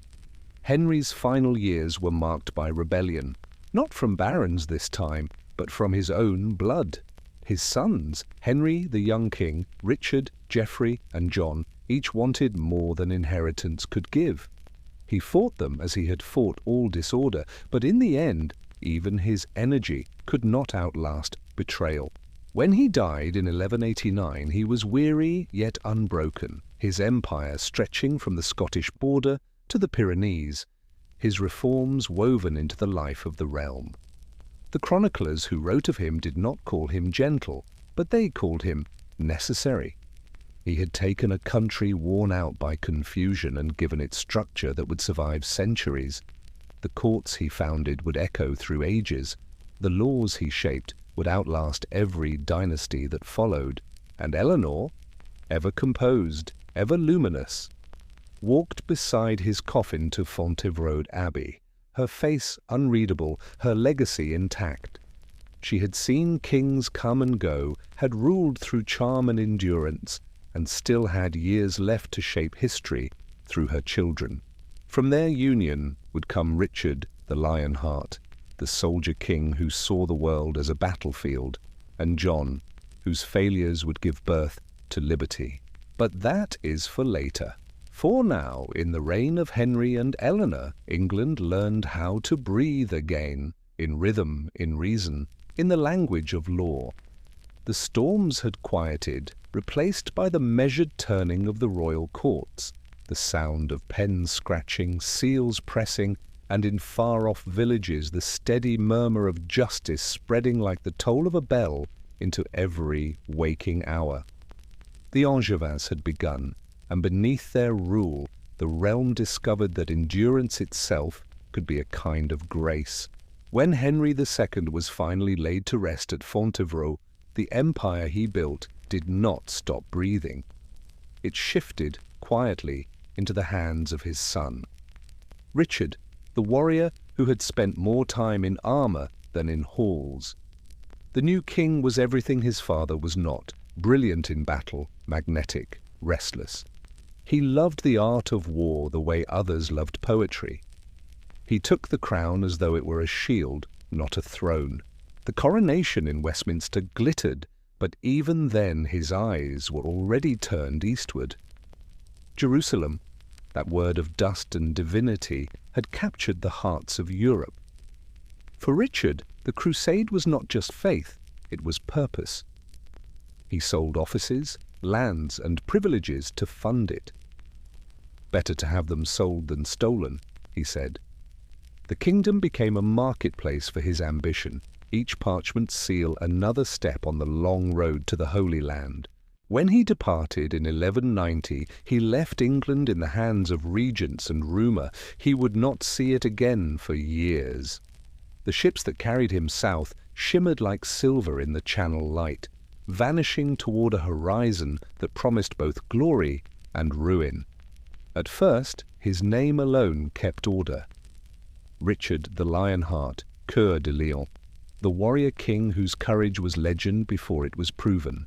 Henry's final years were marked by rebellion, not from barons this time, but from his own blood. His sons, Henry the young king, Richard, Geoffrey, and John, each wanted more than inheritance could give. He fought them as he had fought all disorder, but in the end, even his energy could not outlast betrayal. When he died in 1189, he was weary yet unbroken, his empire stretching from the Scottish border to the Pyrenees, his reforms woven into the life of the realm. The chroniclers who wrote of him did not call him gentle, but they called him necessary. He had taken a country worn out by confusion and given it structure that would survive centuries. The courts he founded would echo through ages. The laws he shaped would outlast every dynasty that followed. And Eleanor, ever composed, ever luminous, walked beside his coffin to Fontevraud Abbey, her face unreadable, her legacy intact. She had seen kings come and go, had ruled through charm and endurance, and still had years left to shape history through her children. From their union would come Richard the Lionheart, the soldier king who saw the world as a battlefield, and John, whose failures would give birth to liberty. But that is for later. For now, in the reign of Henry and Eleanor, England learned how to breathe again, in rhythm, in reason, in the language of law. The storms had quieted, replaced by the measured turning of the royal courts, the sound of pens scratching, seals pressing, and in far-off villages the steady murmur of justice spreading like the toll of a bell into every waking hour. The Angevins had begun, and beneath their rule the realm discovered that endurance itself could be a kind of grace. When Henry II was finally laid to rest at Fontevraud, the empire he built did not stop breathing. It shifted quietly into the hands of his son. Richard, the warrior who had spent more time in armor than in halls. The new king was everything his father was not, brilliant in battle, magnetic, restless. He loved the art of war the way others loved poetry. He took the crown as though it were a shield, not a throne. The coronation in Westminster glittered, but even then his eyes were already turned eastward. Jerusalem, that word of dust and divinity, had captured the hearts of Europe. For Richard, the crusade was not just faith, it was purpose. He sold offices, lands, and privileges to fund it. "Better to have them sold than stolen," he said. The kingdom became a marketplace for his ambition, each parchment seal another step on the long road to the Holy Land. When he departed in 1190, he left England in the hands of regents and rumour he would not see it again for years. The ships that carried him south shimmered like silver in the Channel light, vanishing toward a horizon that promised both glory and ruin. At first, his name alone kept order. Richard the Lionheart, Coeur de Lion, the warrior king whose courage was legend before it was proven.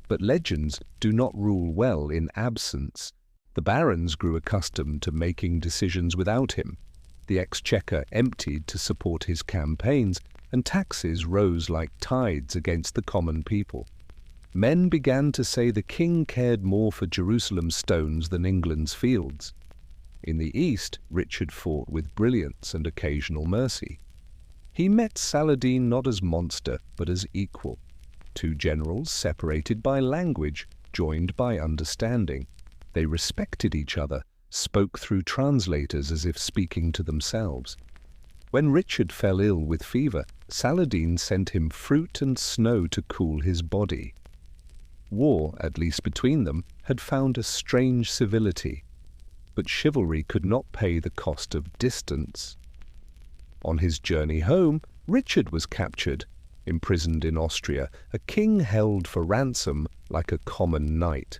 But legends do not rule well in absence. The barons grew accustomed to making decisions without him. The exchequer emptied to support his campaigns, and taxes rose like tides against the common people. Men began to say the king cared more for Jerusalem's stones than England's fields. In the east, Richard fought with brilliance and occasional mercy. He met Saladin not as monster, but as equal. Two generals separated by language, joined by understanding. They respected each other, spoke through translators as if speaking to themselves. When Richard fell ill with fever, Saladin sent him fruit and snow to cool his body. War, at least between them, had found a strange civility, but chivalry could not pay the cost of distance. On his journey home, Richard was captured, imprisoned in Austria, a king held for ransom like a common knight.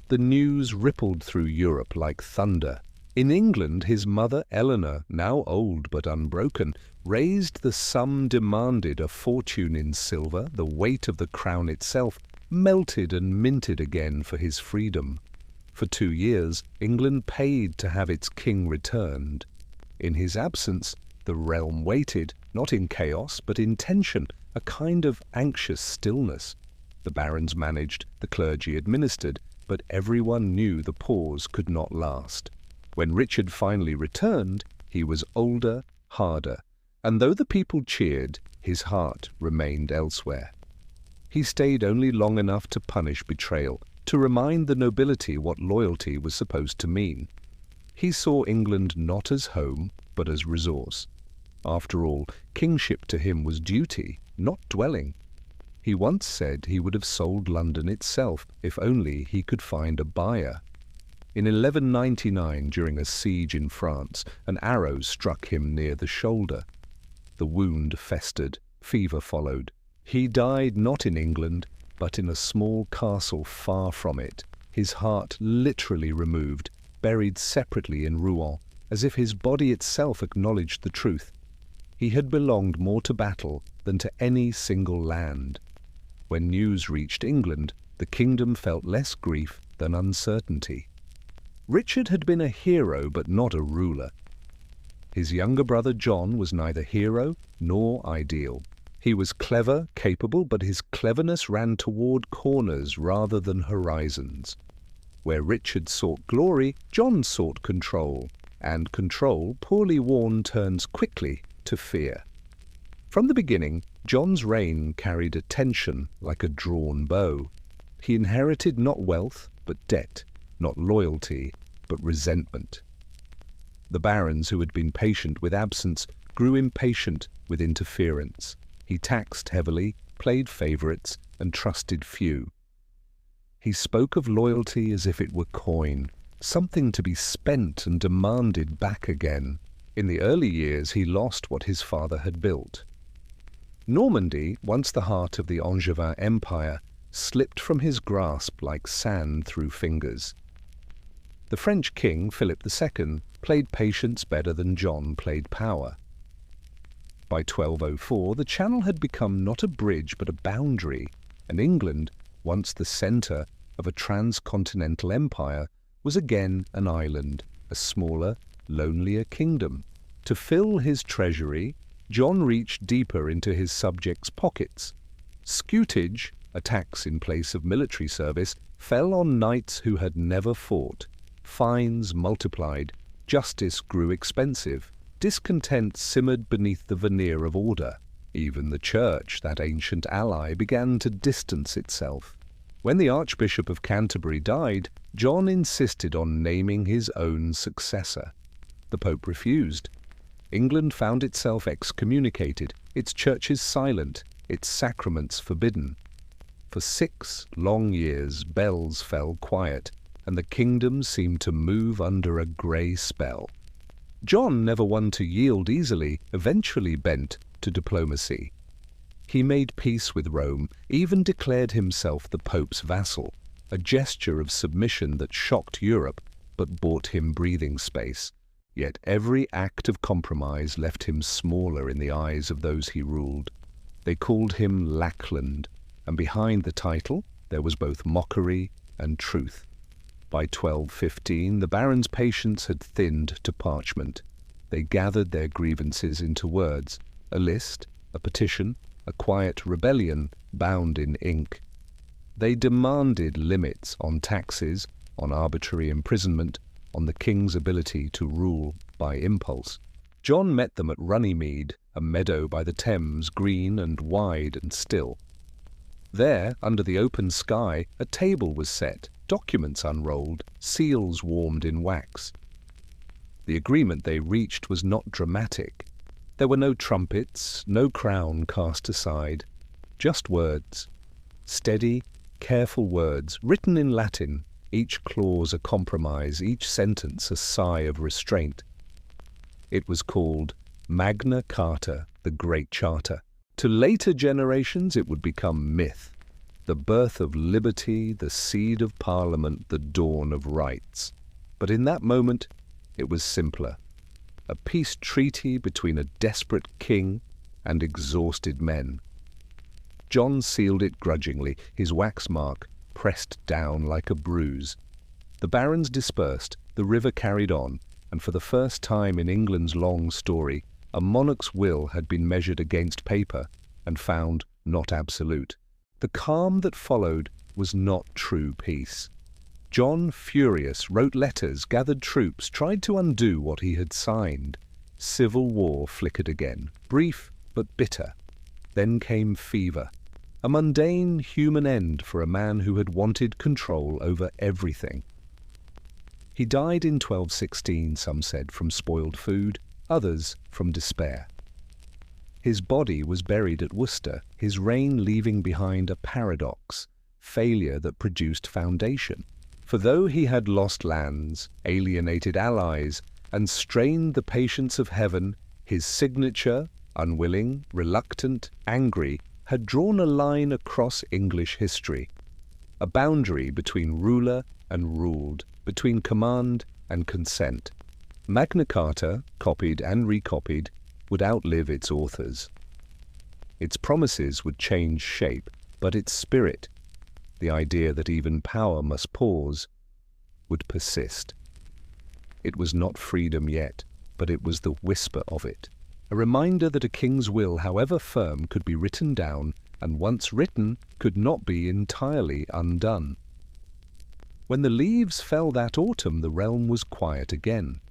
The news rippled through Europe like thunder. In England, his mother Eleanor, now old but unbroken, raised the sum demanded, a fortune in silver, the weight of the crown itself, melted and minted again for his freedom. For 2 years, England paid to have its king returned. In his absence, the realm waited, not in chaos, but in tension, a kind of anxious stillness. The barons managed, the clergy administered, but everyone knew the pause could not last. When Richard finally returned, he was older, harder, and though the people cheered, his heart remained elsewhere. He stayed only long enough to punish betrayal, to remind the nobility what loyalty was supposed to mean. He saw England not as home, but as resource. After all, kingship to him was duty, not dwelling. He once said he would have sold London itself if only he could find a buyer. In 1199, during a siege in France, an arrow struck him near the shoulder. The wound festered, fever followed. He died not in England, but in a small castle far from it, his heart literally removed, buried separately in Rouen, as if his body itself acknowledged the truth. He had belonged more to battle than to any single land. When news reached England, the kingdom felt less grief than uncertainty. Richard had been a hero but not a ruler. His younger brother John was neither hero nor ideal. He was clever, capable, but his cleverness ran toward corners rather than horizons. Where Richard sought glory, John sought control, and control, poorly worn, turns quickly to fear. From the beginning, John's reign carried a tension like a drawn bow. He inherited not wealth, but debt, not loyalty, but resentment. The barons who had been patient with absence grew impatient with interference. He taxed heavily, played favourites, and trusted few. He spoke of loyalty as if it were coin, something to be spent and demanded back again. In the early years, he lost what his father had built. Normandy, once the heart of the Angevin Empire, slipped from his grasp like sand through fingers. The French king, Philip II, played patience better than John played power. By 1204, the Channel had become not a bridge but a boundary, and England, once the centre of a transcontinental empire, was again an island, a smaller, lonelier kingdom. To fill his treasury, John reached deeper into his subjects' pockets. Scutage, a tax in place of military service, fell on knights who had never fought. Fines multiplied, justice grew expensive, discontent simmered beneath the veneer of order. Even the Church, that ancient ally, began to distance itself. When the Archbishop of Canterbury died, John insisted on naming his own successor. The Pope refused. England found itself excommunicated, its churches silent, its sacraments forbidden. For 6 long years bells fell quiet, and the kingdom seemed to move under a grey spell. John, never one to yield easily, eventually bent to diplomacy. He made peace with Rome, even declared himself the Pope's vassal, a gesture of submission that shocked Europe but bought him breathing space. Yet every act of compromise left him smaller in the eyes of those he ruled. They called him Lackland, and behind the title there was both mockery and truth. By 1215, the barons' patience had thinned to parchment. They gathered their grievances into words, a list, a petition, a quiet rebellion bound in ink. They demanded limits on taxes, on arbitrary imprisonment, on the king's ability to rule by impulse. John met them at Runnymede, a meadow by the Thames, green and wide and still. There, under the open sky, a table was set, documents unrolled, seals warmed in wax. The agreement they reached was not dramatic. There were no trumpets, no crown cast aside, just words. Steady, careful words, written in Latin, each clause a compromise, each sentence a sigh of restraint. It was called Magna Carta, the Great Charter. To later generations it would become myth, the birth of liberty, the seed of Parliament, the dawn of rights. But in that moment it was simpler. A peace treaty between a desperate king and exhausted men. John sealed it grudgingly, his wax mark pressed down like a bruise. The barons dispersed, the river carried on, and for the first time in England's long story, a monarch's will had been measured against paper and found not absolute. The calm that followed was not true peace. John, furious, wrote letters, gathered troops, tried to undo what he had signed. Civil war flickered again, brief but bitter. Then came fever, a mundane human end for a man who had wanted control over everything. He died in 1216, some said, from spoiled food, others from despair. His body was buried at Worcester, his reign leaving behind a paradox, failure that produced foundation. For though he had lost lands, alienated allies, and strained the patience of heaven, his signature, unwilling, reluctant, angry, had drawn a line across English history, a boundary between ruler and ruled, between command and consent. Magna Carta, copied and recopied, would outlive its authors. Its promises would change shape, but its spirit, the idea that even power must pause, would persist. It was not freedom yet, but it was the whisper of it, a reminder that a king's will, however firm, could be written down, and once written, could not be entirely undone. When the leaves fell that autumn, the realm was quiet again.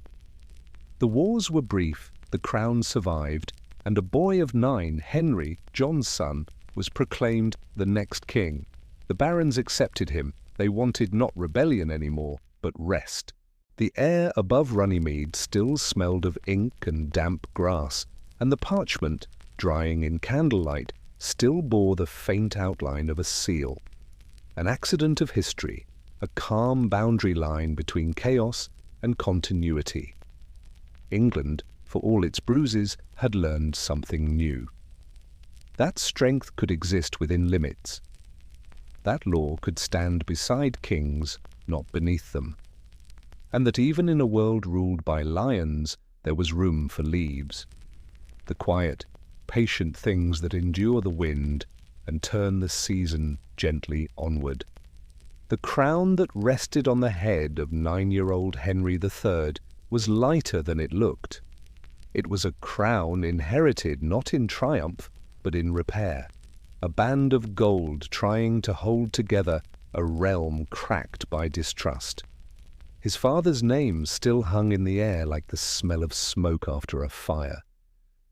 The wars were brief, the crown survived, and a boy of 9, Henry, John's son, was proclaimed the next king. The barons accepted him. They wanted not rebellion anymore, but rest. The air above Runnymede still smelled of ink and damp grass, and the parchment, drying in candlelight, still bore the faint outline of a seal. An accident of history, a calm boundary line between chaos and continuity. England, for all its bruises, had learned something new. That strength could exist within limits. That law could stand beside kings, not beneath them. And that even in a world ruled by lions, there was room for leaves. The quiet, patient things that endure the wind and turn the season gently onward. The crown that rested on the head of 9-year-old Henry III was lighter than it looked. It was a crown inherited not in triumph, but in repair. A band of gold trying to hold together a realm cracked by distrust. His father's name still hung in the air like the smell of smoke after a fire.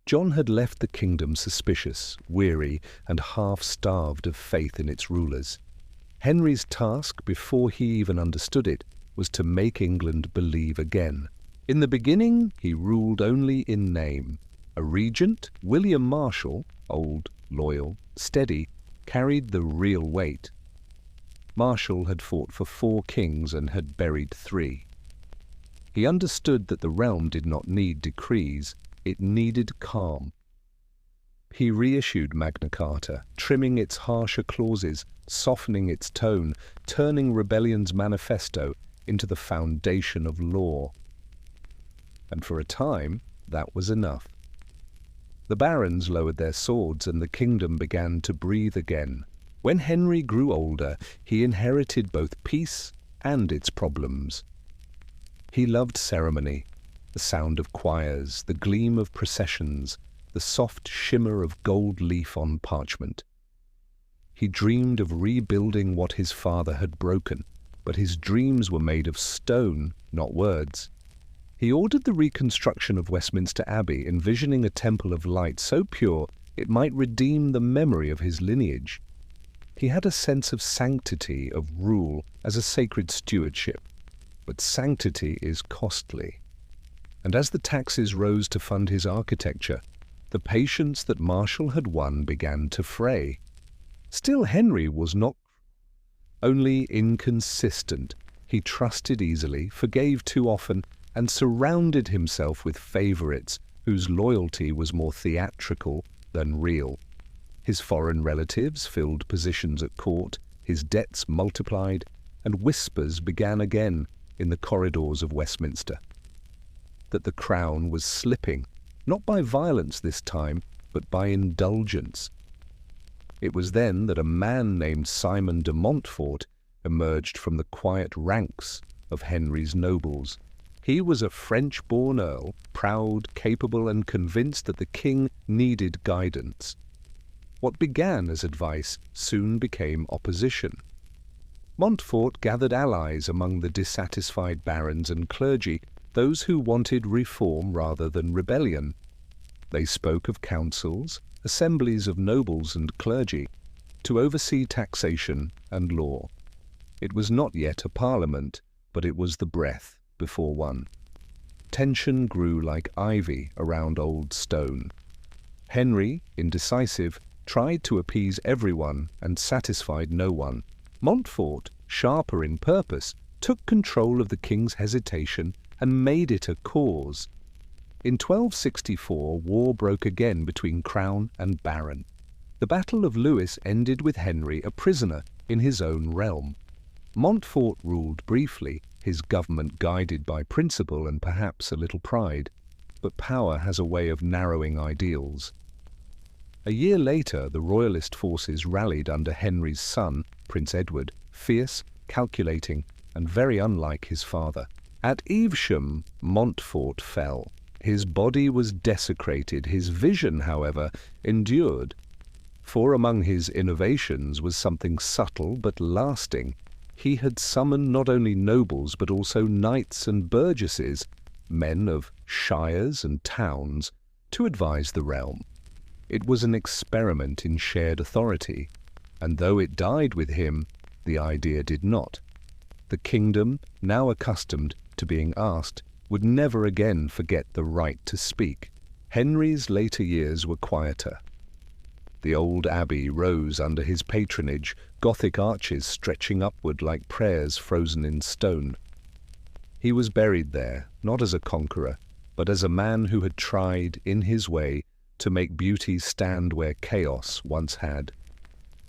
John had left the kingdom suspicious, weary, and half-starved of faith in its rulers. Henry's task, before he even understood it, was to make England believe again. In the beginning, he ruled only in name. A regent, William Marshal, old, loyal, steady, carried the real weight. Marshal had fought for 4 kings and had buried 3. He understood that the realm did not need decrees, it needed calm. He reissued Magna Carta, trimming its harsher clauses, softening its tone, turning rebellion's manifesto into the foundation of law. And for a time, that was enough. The barons lowered their swords and the kingdom began to breathe again. When Henry grew older, he inherited both peace and its problems. He loved ceremony, the sound of choirs, the gleam of processions, the soft shimmer of gold leaf on parchment. He dreamed of rebuilding what his father had broken, but his dreams were made of stone, not words. He ordered the reconstruction of Westminster Abbey, envisioning a temple of light so pure it might redeem the memory of his lineage. He had a sense of sanctity, of rule, as a sacred stewardship. But sanctity is costly. And as the taxes rose to fund his architecture, the patience that Marshal had won began to fray. Still, Henry was not only inconsistent. He trusted easily, forgave too often, and surrounded himself with favourites whose loyalty was more theatrical than real. His foreign relatives filled positions at court, his debts multiplied, and whispers began again in the corridors of Westminster that the crown was slipping, not by violence this time, but by indulgence. It was then that a man named Simon de Montfort emerged from the quiet ranks of Henry's nobles. He was a French-born earl, proud, capable, and convinced that the king needed guidance. What began as advice soon became opposition. Montfort gathered allies among the dissatisfied barons and clergy, those who wanted reform rather than rebellion. They spoke of councils, assemblies of nobles and clergy, to oversee taxation and law. It was not yet a parliament, but it was the breath before one. Tension grew like ivy around old stone. Henry, indecisive, tried to appease everyone and satisfied no one. Montfort, sharper in purpose, took control of the king's hesitation and made it a cause. In 1264, war broke again between crown and baron. The Battle of Lewes ended with Henry a prisoner in his own realm. Montfort ruled briefly, his government guided by principle and perhaps a little pride, but power has a way of narrowing ideals. A year later, the royalist forces rallied under Henry's son, Prince Edward, fierce, calculating, and very unlike his father. At Evesham, Montfort fell. His body was desecrated, his vision, however, endured. For among his innovations was something subtle but lasting. He had summoned not only nobles but also knights and burgesses, men of shires and towns, to advise the realm. It was an experiment in shared authority, and though it died with him, the idea did not. The kingdom, now accustomed to being asked, would never again forget the right to speak. Henry's later years were quieter. The old abbey rose under his patronage, Gothic arches stretching upward like prayers frozen in stone. He was buried there, not as a conqueror, but as a man who had tried, in his way, to make beauty stand where chaos once had.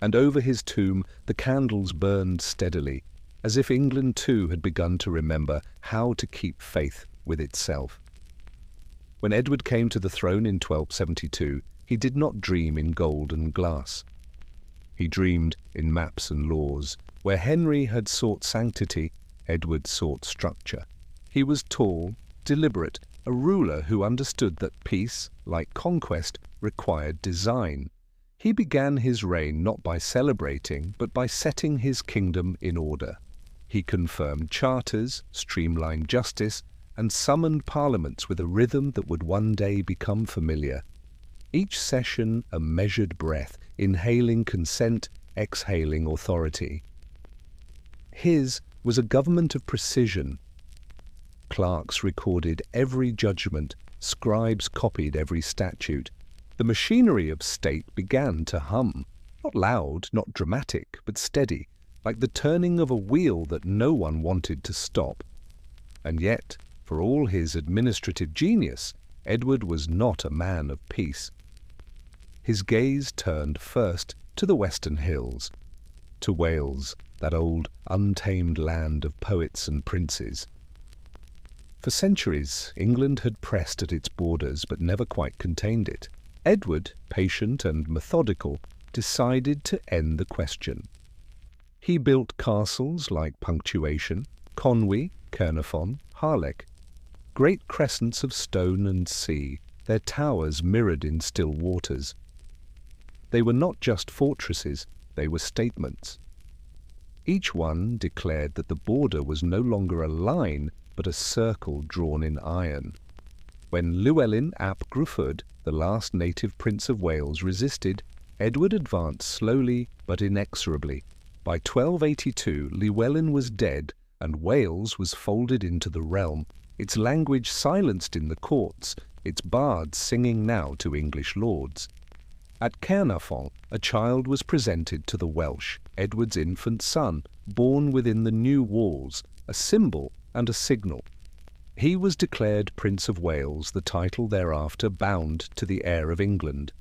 And over his tomb the candles burned steadily, as if England too had begun to remember how to keep faith with itself. When Edward came to the throne in 1272, he did not dream in gold and glass. He dreamed in maps and laws. Where Henry had sought sanctity, Edward sought structure. He was tall, deliberate, a ruler who understood that peace, like conquest, required design. He began his reign not by celebrating, but by setting his kingdom in order. He confirmed charters, streamlined justice, and summoned parliaments with a rhythm that would one day become familiar. Each session a measured breath, inhaling consent, exhaling authority. His was a government of precision. Clerks recorded every judgment, scribes copied every statute. The machinery of state began to hum, not loud, not dramatic, but steady, like the turning of a wheel that no one wanted to stop. And yet, for all his administrative genius, Edward was not a man of peace. His gaze turned first to the western hills, to Wales, that old, untamed land of poets and princes. For centuries, England had pressed at its borders but never quite contained it. Edward, patient and methodical, decided to end the question. He built castles like Punctuation, Conwy, Caernarfon, Harlech, great crescents of stone and sea, their towers mirrored in still waters. They were not just fortresses, they were statements. Each one declared that the border was no longer a line, but a circle drawn in iron. When Llewellyn ap Gruffudd, the last native prince of Wales, resisted, Edward advanced slowly but inexorably. By 1282, Llewellyn was dead, and Wales was folded into the realm, its language silenced in the courts, its bards singing now to English lords. At Caernarfon, a child was presented to the Welsh, Edward's infant son, born within the new walls, a symbol and a signal. He was declared Prince of Wales, the title thereafter bound to the heir of England.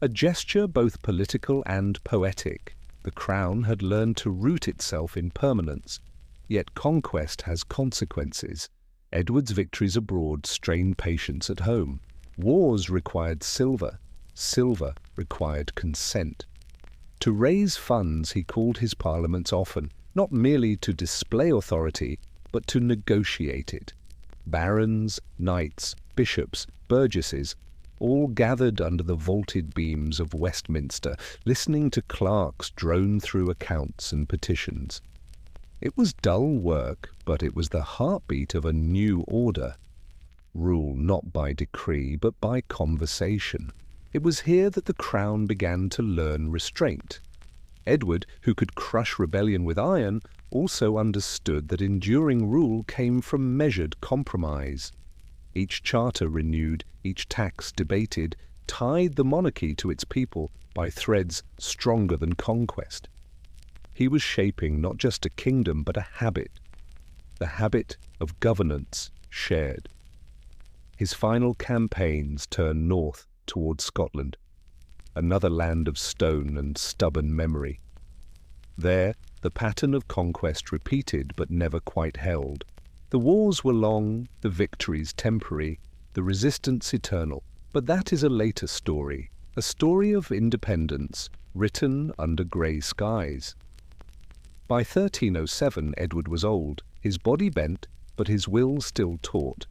A gesture both political and poetic. The crown had learned to root itself in permanence. Yet conquest has consequences. Edward's victories abroad strained patience at home. Wars required silver. Silver required consent. To raise funds, he called his parliaments often, not merely to display authority, but to negotiate it. Barons, knights, bishops, burgesses, all gathered under the vaulted beams of Westminster, listening to clerks drone through accounts and petitions. It was dull work, but it was the heartbeat of a new order. Rule not by decree, but by conversation. It was here that the crown began to learn restraint. Edward, who could crush rebellion with iron, also understood that enduring rule came from measured compromise. Each charter renewed, each tax debated, tied the monarchy to its people by threads stronger than conquest. He was shaping not just a kingdom, but a habit, the habit of governance shared. His final campaigns turned north towards Scotland, another land of stone and stubborn memory. There, the pattern of conquest repeated but never quite held. The wars were long, the victories temporary, the resistance eternal. But that is a later story, a story of independence written under grey skies. By 1307, Edward was old, his body bent, but his will still taut.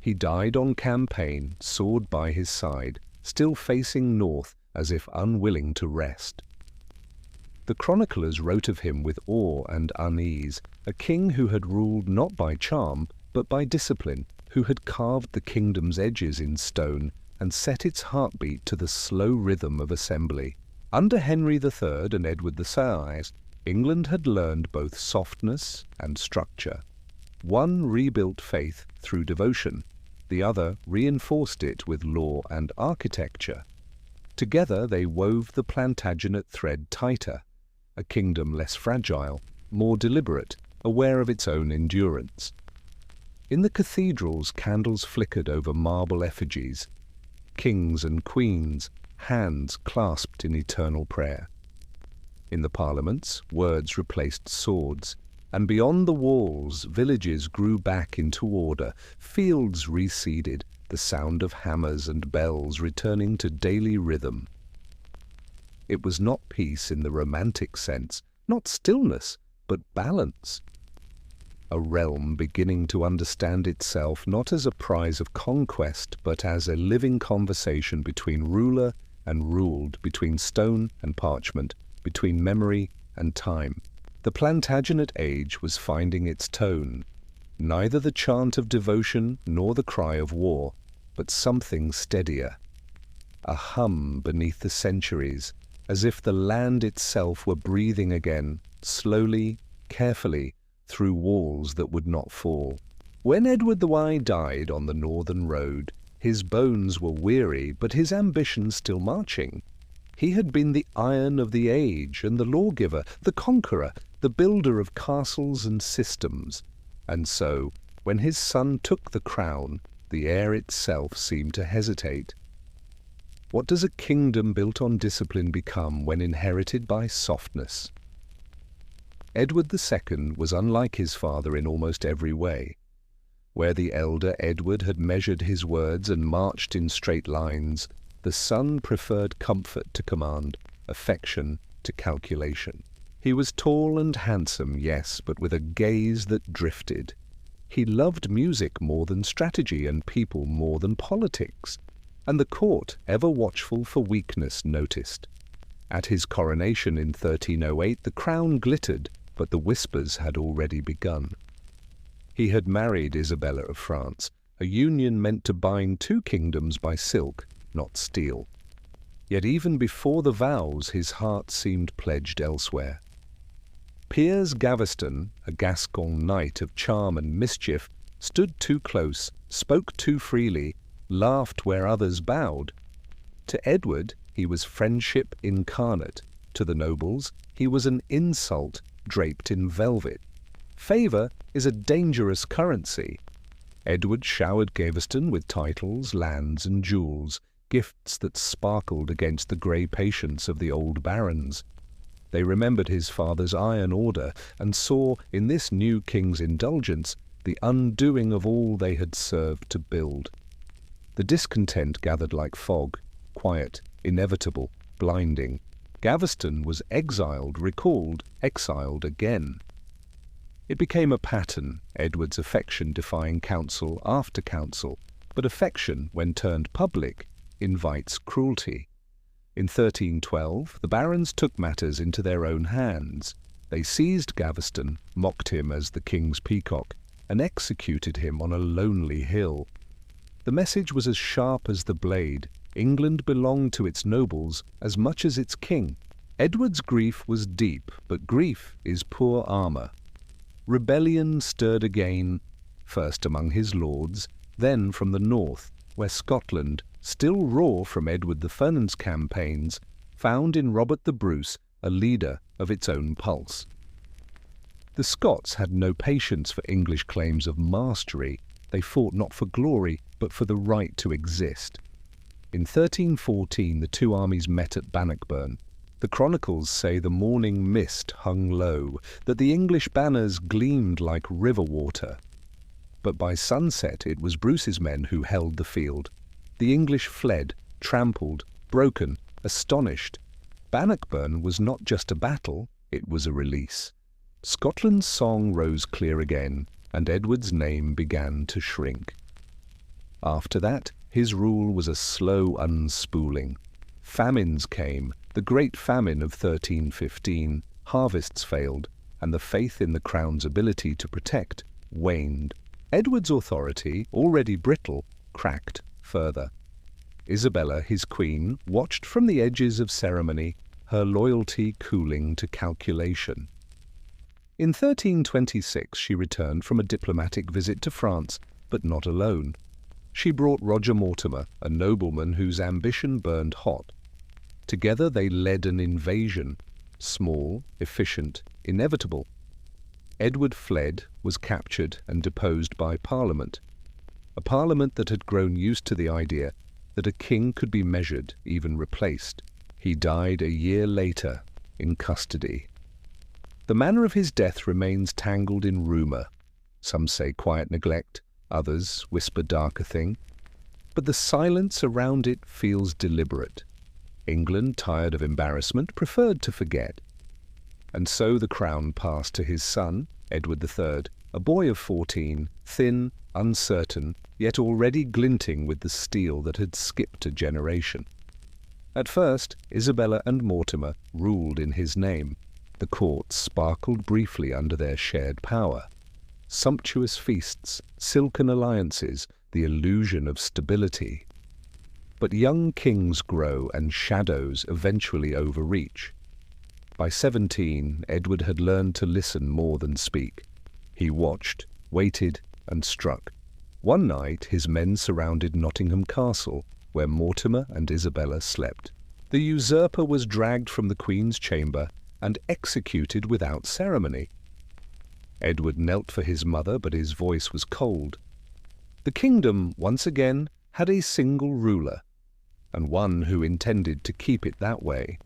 He died on campaign, sword by his side, still facing north as if unwilling to rest. The chroniclers wrote of him with awe and unease, a king who had ruled not by charm, but by discipline, who had carved the kingdom's edges in stone and set its heartbeat to the slow rhythm of assembly. Under Henry III and Edward VI, England had learned both softness and structure. One rebuilt faith through devotion, the other reinforced it with law and architecture. Together they wove the Plantagenet thread tighter, a kingdom less fragile, more deliberate, aware of its own endurance. In the cathedrals, candles flickered over marble effigies, kings and queens, hands clasped in eternal prayer. In the parliaments, words replaced swords, and beyond the walls, villages grew back into order, fields reseeded, the sound of hammers and bells returning to daily rhythm. It was not peace in the romantic sense, not stillness, but balance. A realm beginning to understand itself not as a prize of conquest, but as a living conversation between ruler and ruled, between stone and parchment, between memory and time. The Plantagenet age was finding its tone, neither the chant of devotion nor the cry of war, but something steadier. a hum beneath the centuries, as if the land itself were breathing again, slowly, carefully, through walls that would not fall. When Edward I died on the northern road, his bones were weary, but his ambition still marching. He had been the iron of the age and the lawgiver, the conqueror, the builder of castles and systems. And so, when his son took the crown, the air itself seemed to hesitate. What does a kingdom built on discipline become when inherited by softness? Edward II was unlike his father in almost every way. Where the elder Edward had measured his words and marched in straight lines, the son preferred comfort to command, affection to calculation. He was tall and handsome, yes, but with a gaze that drifted. He loved music more than strategy and people more than politics, and the court, ever watchful for weakness, noticed. At his coronation in 1308 the crown glittered, but the whispers had already begun. He had married Isabella of France, a union meant to bind two kingdoms by silk, not steel. Yet even before the vows his heart seemed pledged elsewhere. Piers Gaveston, a Gascon knight of charm and mischief, stood too close, spoke too freely, laughed where others bowed. To Edward he was friendship incarnate, to the nobles he was an insult draped in velvet. Favour is a dangerous currency. Edward showered Gaveston with titles, lands and jewels, gifts that sparkled against the grey patience of the old barons. They remembered his father's iron order and saw in this new king's indulgence the undoing of all they had served to build. The discontent gathered like fog, quiet, inevitable, blinding. Gaveston was exiled, recalled, exiled again. It became a pattern, Edward's affection defying counsel after counsel, but affection, when turned public, invites cruelty. In 1312, the barons took matters into their own hands. They seized Gaveston, mocked him as the king's peacock, and executed him on a lonely hill. The message was as sharp as the blade. England belonged to its nobles as much as its king. Edward's grief was deep, but grief is poor armour. Rebellion stirred again, first among his lords, then from the north, where Scotland, still raw from Edward I's campaigns, found in Robert the Bruce a leader of its own pulse. The Scots had no patience for English claims of mastery. They fought not for glory, but for the right to exist. In 1314 the two armies met at Bannockburn. The chronicles say the morning mist hung low, that the English banners gleamed like river water. But by sunset it was Bruce's men who held the field. The English fled, trampled, broken, astonished. Bannockburn was not just a battle, it was a release. Scotland's song rose clear again, and Edward's name began to shrink. After that, his rule was a slow unspooling. Famines came, the great famine of 1315, harvests failed, and the faith in the crown's ability to protect waned. Edward's authority, already brittle, cracked further. Isabella, his queen, watched from the edges of ceremony, her loyalty cooling to calculation. In 1326 she returned from a diplomatic visit to France, but not alone. She brought Roger Mortimer, a nobleman whose ambition burned hot. Together they led an invasion, small, efficient, inevitable. Edward fled, was captured and deposed by Parliament, a Parliament that had grown used to the idea that a king could be measured, even replaced. He died a year later, in custody. The manner of his death remains tangled in rumour. Some say quiet neglect, others whisper darker thing. But the silence around it feels deliberate. England, tired of embarrassment, preferred to forget. And so the crown passed to his son, Edward III, a boy of 14, thin, uncertain, yet already glinting with the steel that had skipped a generation. At first, Isabella and Mortimer ruled in his name. The court sparkled briefly under their shared power. Sumptuous feasts, silken alliances, the illusion of stability. But young kings grow and shadows eventually overreach. By 17, Edward had learned to listen more than speak. He watched, waited, and struck. One night his men surrounded Nottingham Castle, where Mortimer and Isabella slept. The usurper was dragged from the Queen's chamber and executed without ceremony. Edward knelt for his mother, but his voice was cold. The kingdom, once again, had a single ruler, and one who intended to keep it that way.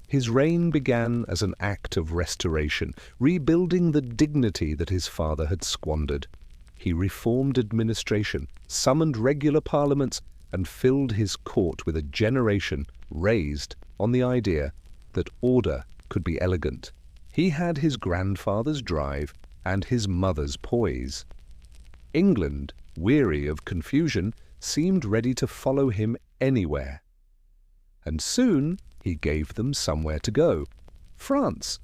His reign began as an act of restoration, rebuilding the dignity that his father had squandered. He reformed administration, summoned regular parliaments, and filled his court with a generation raised on the idea that order could be elegant. He had his grandfather's drive and his mother's poise. England, weary of confusion, seemed ready to follow him anywhere. And soon he gave them somewhere to go. France.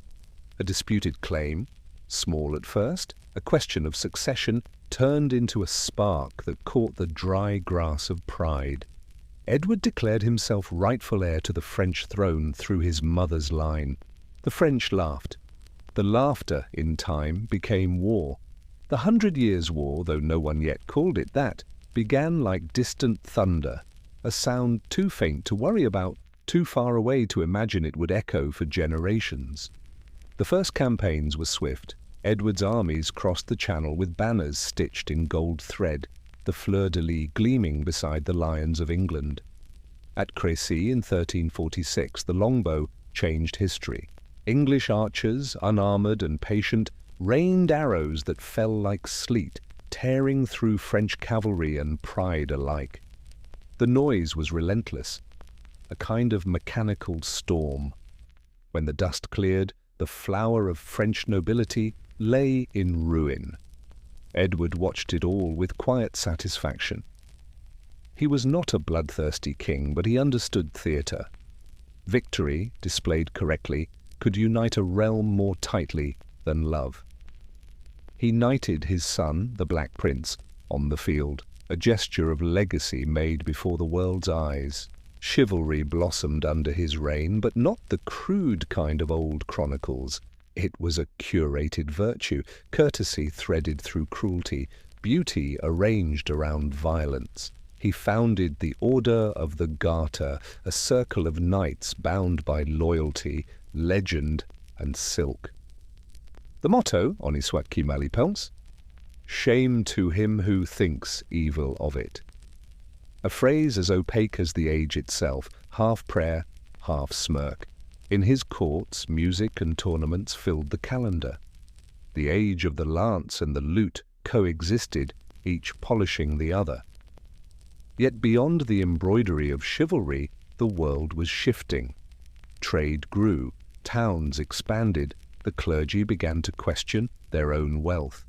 A disputed claim, small at first, a question of succession, turned into a spark that caught the dry grass of pride. Edward declared himself rightful heir to the French throne through his mother's line. The French laughed. The laughter, in time, became war. The 100 Years' War, though no one yet called it that, began like distant thunder, a sound too faint to worry about, too far away to imagine it would echo for generations. The first campaigns were swift. Edward's armies crossed the Channel with banners stitched in gold thread, the fleur-de-lis gleaming beside the lions of England. At Crécy in 1346, the longbow changed history. English archers, unarmoured and patient, rained arrows that fell like sleet, tearing through French cavalry and pride alike. The noise was relentless, a kind of mechanical storm. When the dust cleared, the flower of French nobility lay in ruin. Edward watched it all with quiet satisfaction. He was not a bloodthirsty king, but he understood theatre. Victory, displayed correctly, could unite a realm more tightly than love. He knighted his son, the Black Prince, on the field, a gesture of legacy made before the world's eyes. Chivalry blossomed under his reign, but not the crude kind of old chronicles. It was a curated virtue, courtesy threaded through cruelty, beauty arranged around violence. He founded the Order of the Garter, a circle of knights bound by loyalty, legend, and silk. The motto, Honi soit qui mal y pense, shame to him who thinks evil of it. A phrase as opaque as the age itself, half prayer, half smirk. In his courts, music and tournaments filled the calendar. The age of the lance and the lute coexisted, each polishing the other. Yet beyond the embroidery of chivalry, the world was shifting. Trade grew, towns expanded, the clergy began to question their own wealth.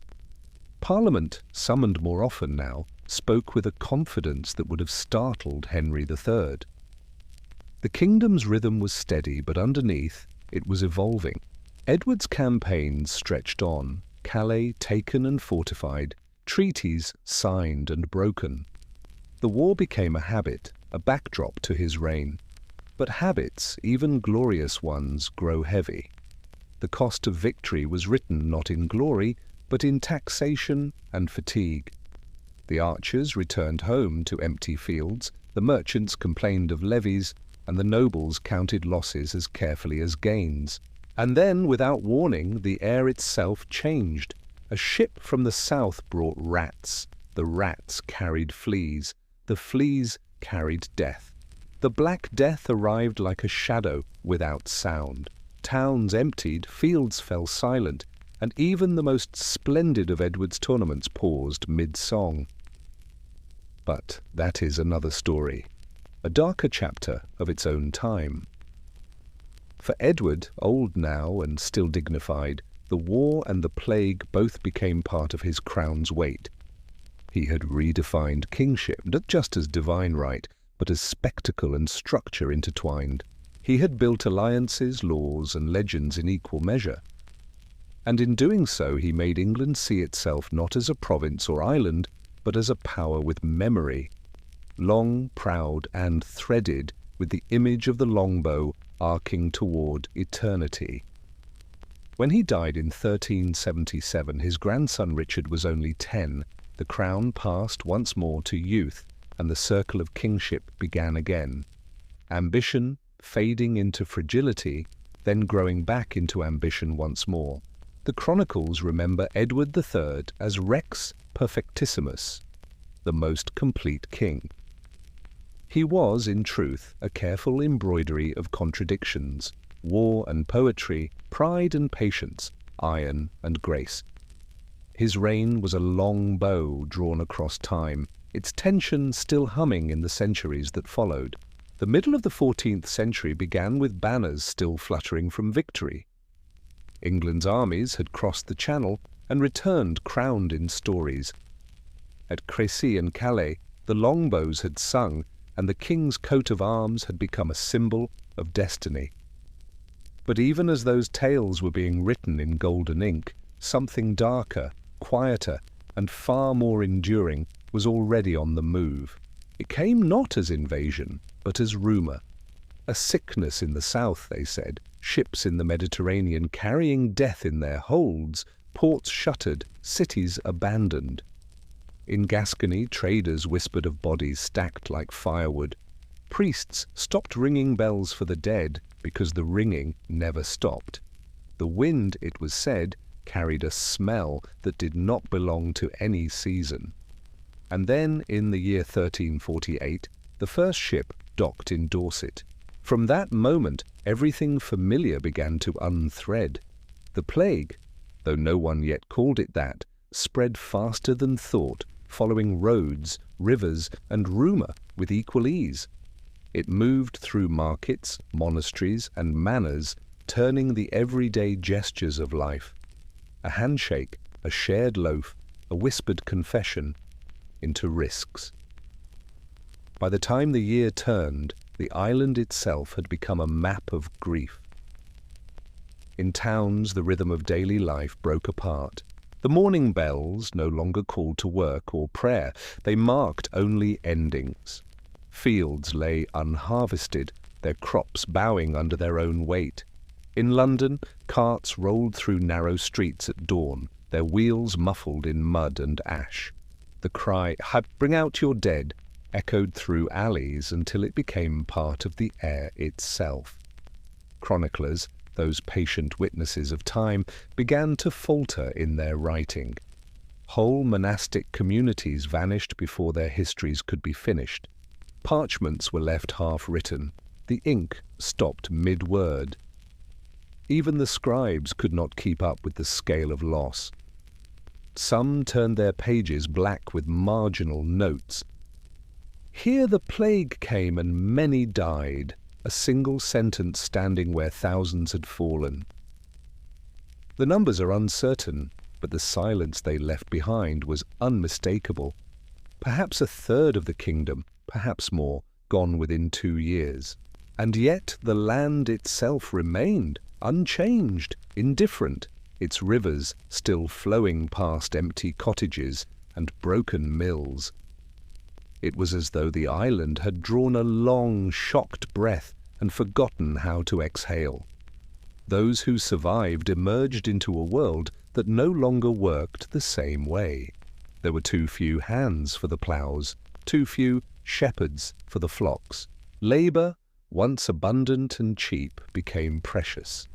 Parliament, summoned more often now, spoke with a confidence that would have startled Henry III. The kingdom's rhythm was steady, but underneath it was evolving. Edward's campaigns stretched on, Calais taken and fortified, treaties signed and broken. The war became a habit, a backdrop to his reign. But habits, even glorious ones, grow heavy. The cost of victory was written not in glory, but in taxation and fatigue. The archers returned home to empty fields, the merchants complained of levies, and the nobles counted losses as carefully as gains. And then, without warning, the air itself changed. A ship from the south brought rats. The rats carried fleas. The fleas carried death. The Black Death arrived like a shadow without sound. Towns emptied, fields fell silent, and even the most splendid of Edward's tournaments paused mid-song. But that is another story, a darker chapter of its own time. For Edward, old now and still dignified, the war and the plague both became part of his crown's weight. He had redefined kingship, not just as divine right, but as spectacle and structure intertwined. He had built alliances, laws, and legends in equal measure. And in doing so, he made England see itself not as a province or island, but as a power with memory. long, proud, and threaded with the image of the longbow arcing toward eternity. When he died in 1377, his grandson Richard was only 10. The crown passed once more to youth, and the circle of kingship began again. Ambition fading into fragility, then growing back into ambition once more. The chronicles remember Edward III as Rex Perfectissimus, the most complete king. He was, in truth, a careful embroidery of contradictions, war and poetry, pride and patience, iron and grace. His reign was a long bow drawn across time, its tension still humming in the centuries that followed. The middle of the 14th century began with banners still fluttering from victory. England's armies had crossed the Channel and returned crowned in stories. At Crécy and Calais, the longbows had sung, and the king's coat of arms had become a symbol of destiny. But even as those tales were being written in golden ink, something darker, quieter, and far more enduring was already on the move. It came not as invasion, but as rumour. A sickness in the south, they said, ships in the Mediterranean carrying death in their holds, ports shuttered, cities abandoned. In Gascony, traders whispered of bodies stacked like firewood. Priests stopped ringing bells for the dead because the ringing never stopped. The wind, it was said, carried a smell that did not belong to any season. And then, in the year 1348, the first ship docked in Dorset. From that moment, everything familiar began to unthread. The plague, though no one yet called it that, spread faster than thought, following roads, rivers, and rumour with equal ease. It moved through markets, monasteries, and manors, turning the everyday gestures of life, a handshake, a shared loaf, a whispered confession, into risks. By the time the year turned, the island itself had become a map of grief. In towns, the rhythm of daily life broke apart. The morning bells no longer called to work or prayer. They marked only endings. Fields lay unharvested, their crops bowing under their own weight. In London, carts rolled through narrow streets at dawn, their wheels muffled in mud and ash. The cry, "Bring out your dead," echoed through alleys until it became part of the air itself. Chroniclers, those patient witnesses of time, began to falter in their writing. Whole monastic communities vanished before their histories could be finished. Parchments were left half-written. The ink stopped mid-word. Even the scribes could not keep up with the scale of loss. Some turned their pages black with marginal notes. "Here the plague came and many died," a single sentence standing where thousands had fallen. The numbers are uncertain, but the silence they left behind was unmistakable. Perhaps a third of the kingdom, perhaps more, gone within 2 years. And yet the land itself remained, unchanged, indifferent, its rivers still flowing past empty cottages and broken mills. It was as though the island had drawn a long, shocked breath and forgotten how to exhale. Those who survived emerged into a world that no longer worked the same way. There were too few hands for the ploughs, too few shepherds for the flocks. Labour, once abundant and cheap, became precious.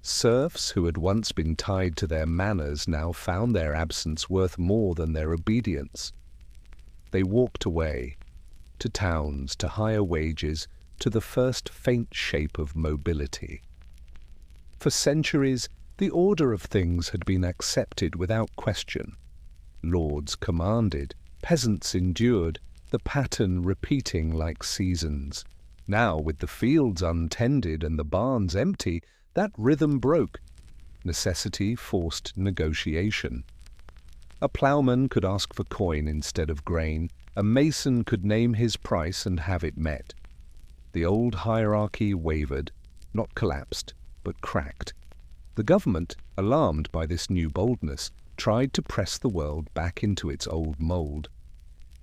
Serfs who had once been tied to their manors now found their absence worth more than their obedience. They walked away, to towns, to higher wages, to the first faint shape of mobility. For centuries, the order of things had been accepted without question. Lords commanded, peasants endured, the pattern repeating like seasons. Now, with the fields untended and the barns empty, that rhythm broke. Necessity forced negotiation. A ploughman could ask for coin instead of grain. A mason could name his price and have it met. The old hierarchy wavered, not collapsed, but cracked. The government, alarmed by this new boldness, tried to press the world back into its old mould.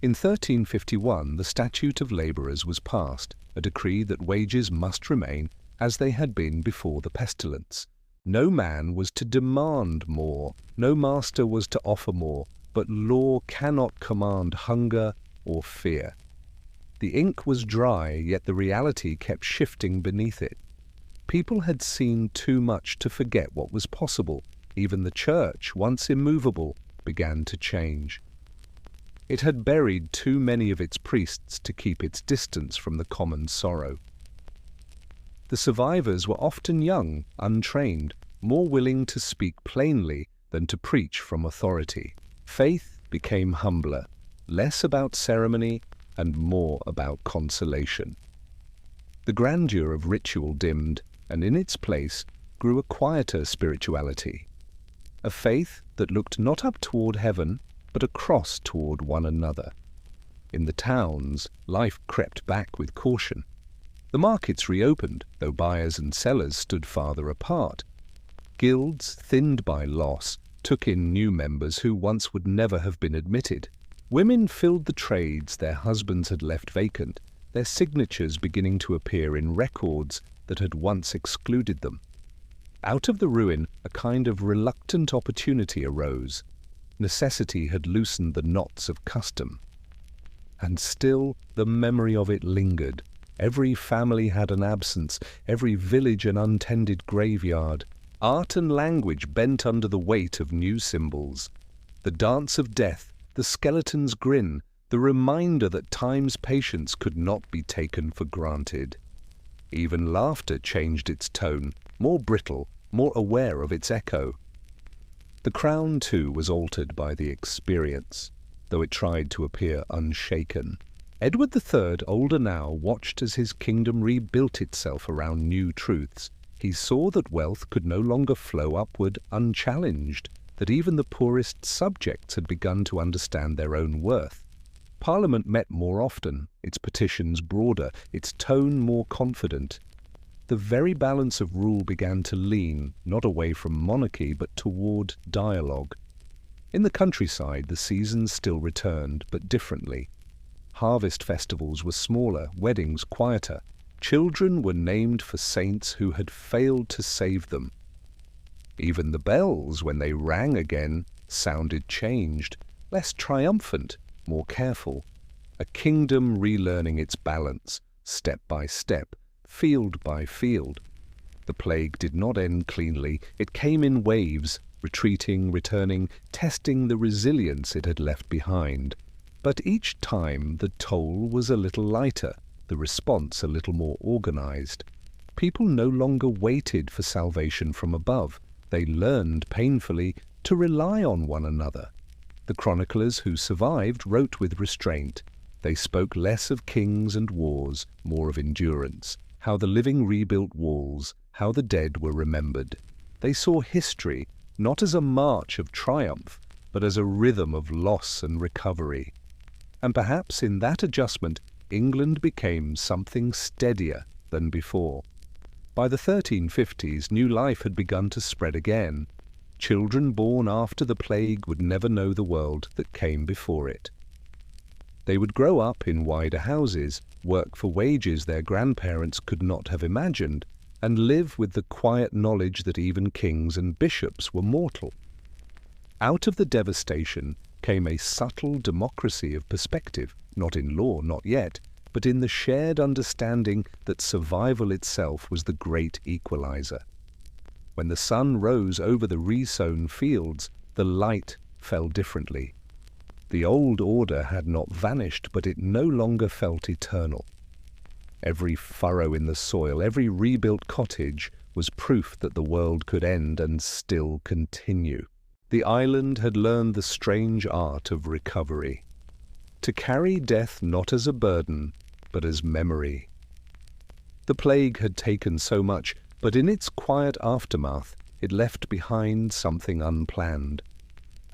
In 1351, the Statute of Labourers was passed, a decree that wages must remain as they had been before the pestilence. No man was to demand more, no master was to offer more, but law cannot command hunger or fear. The ink was dry, yet the reality kept shifting beneath it. People had seen too much to forget what was possible. Even the church, once immovable, began to change. It had buried too many of its priests to keep its distance from the common sorrow. The survivors were often young, untrained, more willing to speak plainly than to preach from authority. Faith became humbler, less about ceremony and more about consolation. The grandeur of ritual dimmed, and in its place grew a quieter spirituality, a faith that looked not up toward heaven, but across toward one another. In the towns, life crept back with caution. The markets reopened, though buyers and sellers stood farther apart. Guilds, thinned by loss, took in new members who once would never have been admitted. Women filled the trades their husbands had left vacant, their signatures beginning to appear in records that had once excluded them. Out of the ruin, a kind of reluctant opportunity arose. Necessity had loosened the knots of custom. And still the memory of it lingered. Every family had an absence, every village an untended graveyard. Art and language bent under the weight of new symbols. The dance of death, the skeleton's grin, the reminder that time's patience could not be taken for granted. Even laughter changed its tone, more brittle, more aware of its echo. The crown, too, was altered by the experience, though it tried to appear unshaken. Edward III, older now, watched as his kingdom rebuilt itself around new truths. He saw that wealth could no longer flow upward unchallenged, that even the poorest subjects had begun to understand their own worth. Parliament met more often, its petitions broader, its tone more confident. The very balance of rule began to lean, not away from monarchy, but toward dialogue. In the countryside, the seasons still returned, but differently. Harvest festivals were smaller, weddings quieter. Children were named for saints who had failed to save them. Even the bells, when they rang again, sounded changed, less triumphant, more careful. A kingdom relearning its balance, step by step, field by field. The plague did not end cleanly. It came in waves, retreating, returning, testing the resilience it had left behind. But each time the toll was a little lighter, the response a little more organized. People no longer waited for salvation from above. They learned painfully to rely on one another. The chroniclers who survived wrote with restraint. They spoke less of kings and wars, more of endurance, how the living rebuilt walls, how the dead were remembered. They saw history not as a march of triumph, but as a rhythm of loss and recovery. And perhaps in that adjustment, England became something steadier than before. By the 1350s, new life had begun to spread again. Children born after the plague would never know the world that came before it. They would grow up in wider houses, work for wages their grandparents could not have imagined, and live with the quiet knowledge that even kings and bishops were mortal. Out of the devastation came a subtle democracy of perspective, not in law, not yet, but in the shared understanding that survival itself was the great equalizer. When the sun rose over the re-sown fields, the light fell differently. The old order had not vanished, but it no longer felt eternal. Every furrow in the soil, every rebuilt cottage, was proof that the world could end and still continue. The island had learned the strange art of recovery, to carry death not as a burden, but as memory. The plague had taken so much, but in its quiet aftermath it left behind something unplanned.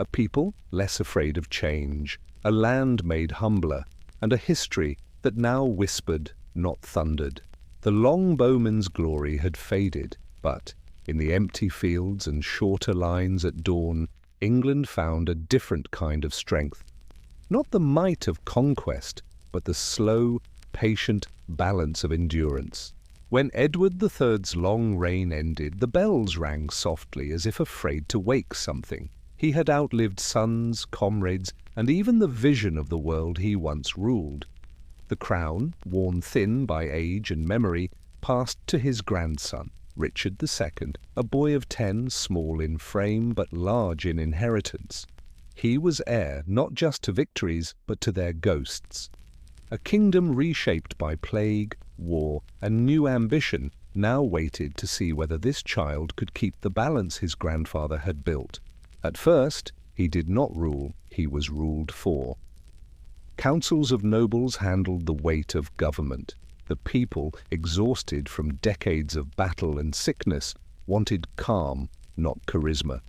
A people less afraid of change, a land made humbler, and a history that now whispered, not thundered. The longbowman's glory had faded, but in the empty fields and shorter lines at dawn, England found a different kind of strength. Not the might of conquest, but the slow, patient balance of endurance. When Edward III's long reign ended, the bells rang softly as if afraid to wake something. He had outlived sons, comrades, and even the vision of the world he once ruled. The crown, worn thin by age and memory, passed to his grandson, Richard II, a boy of 10, small in frame but large in inheritance. He was heir not just to victories, but to their ghosts. A kingdom reshaped by plague, war, and new ambition now waited to see whether this child could keep the balance his grandfather had built. At first, he did not rule, he was ruled for. Councils of nobles handled the weight of government. The people, exhausted from decades of battle and sickness, wanted calm, not charisma.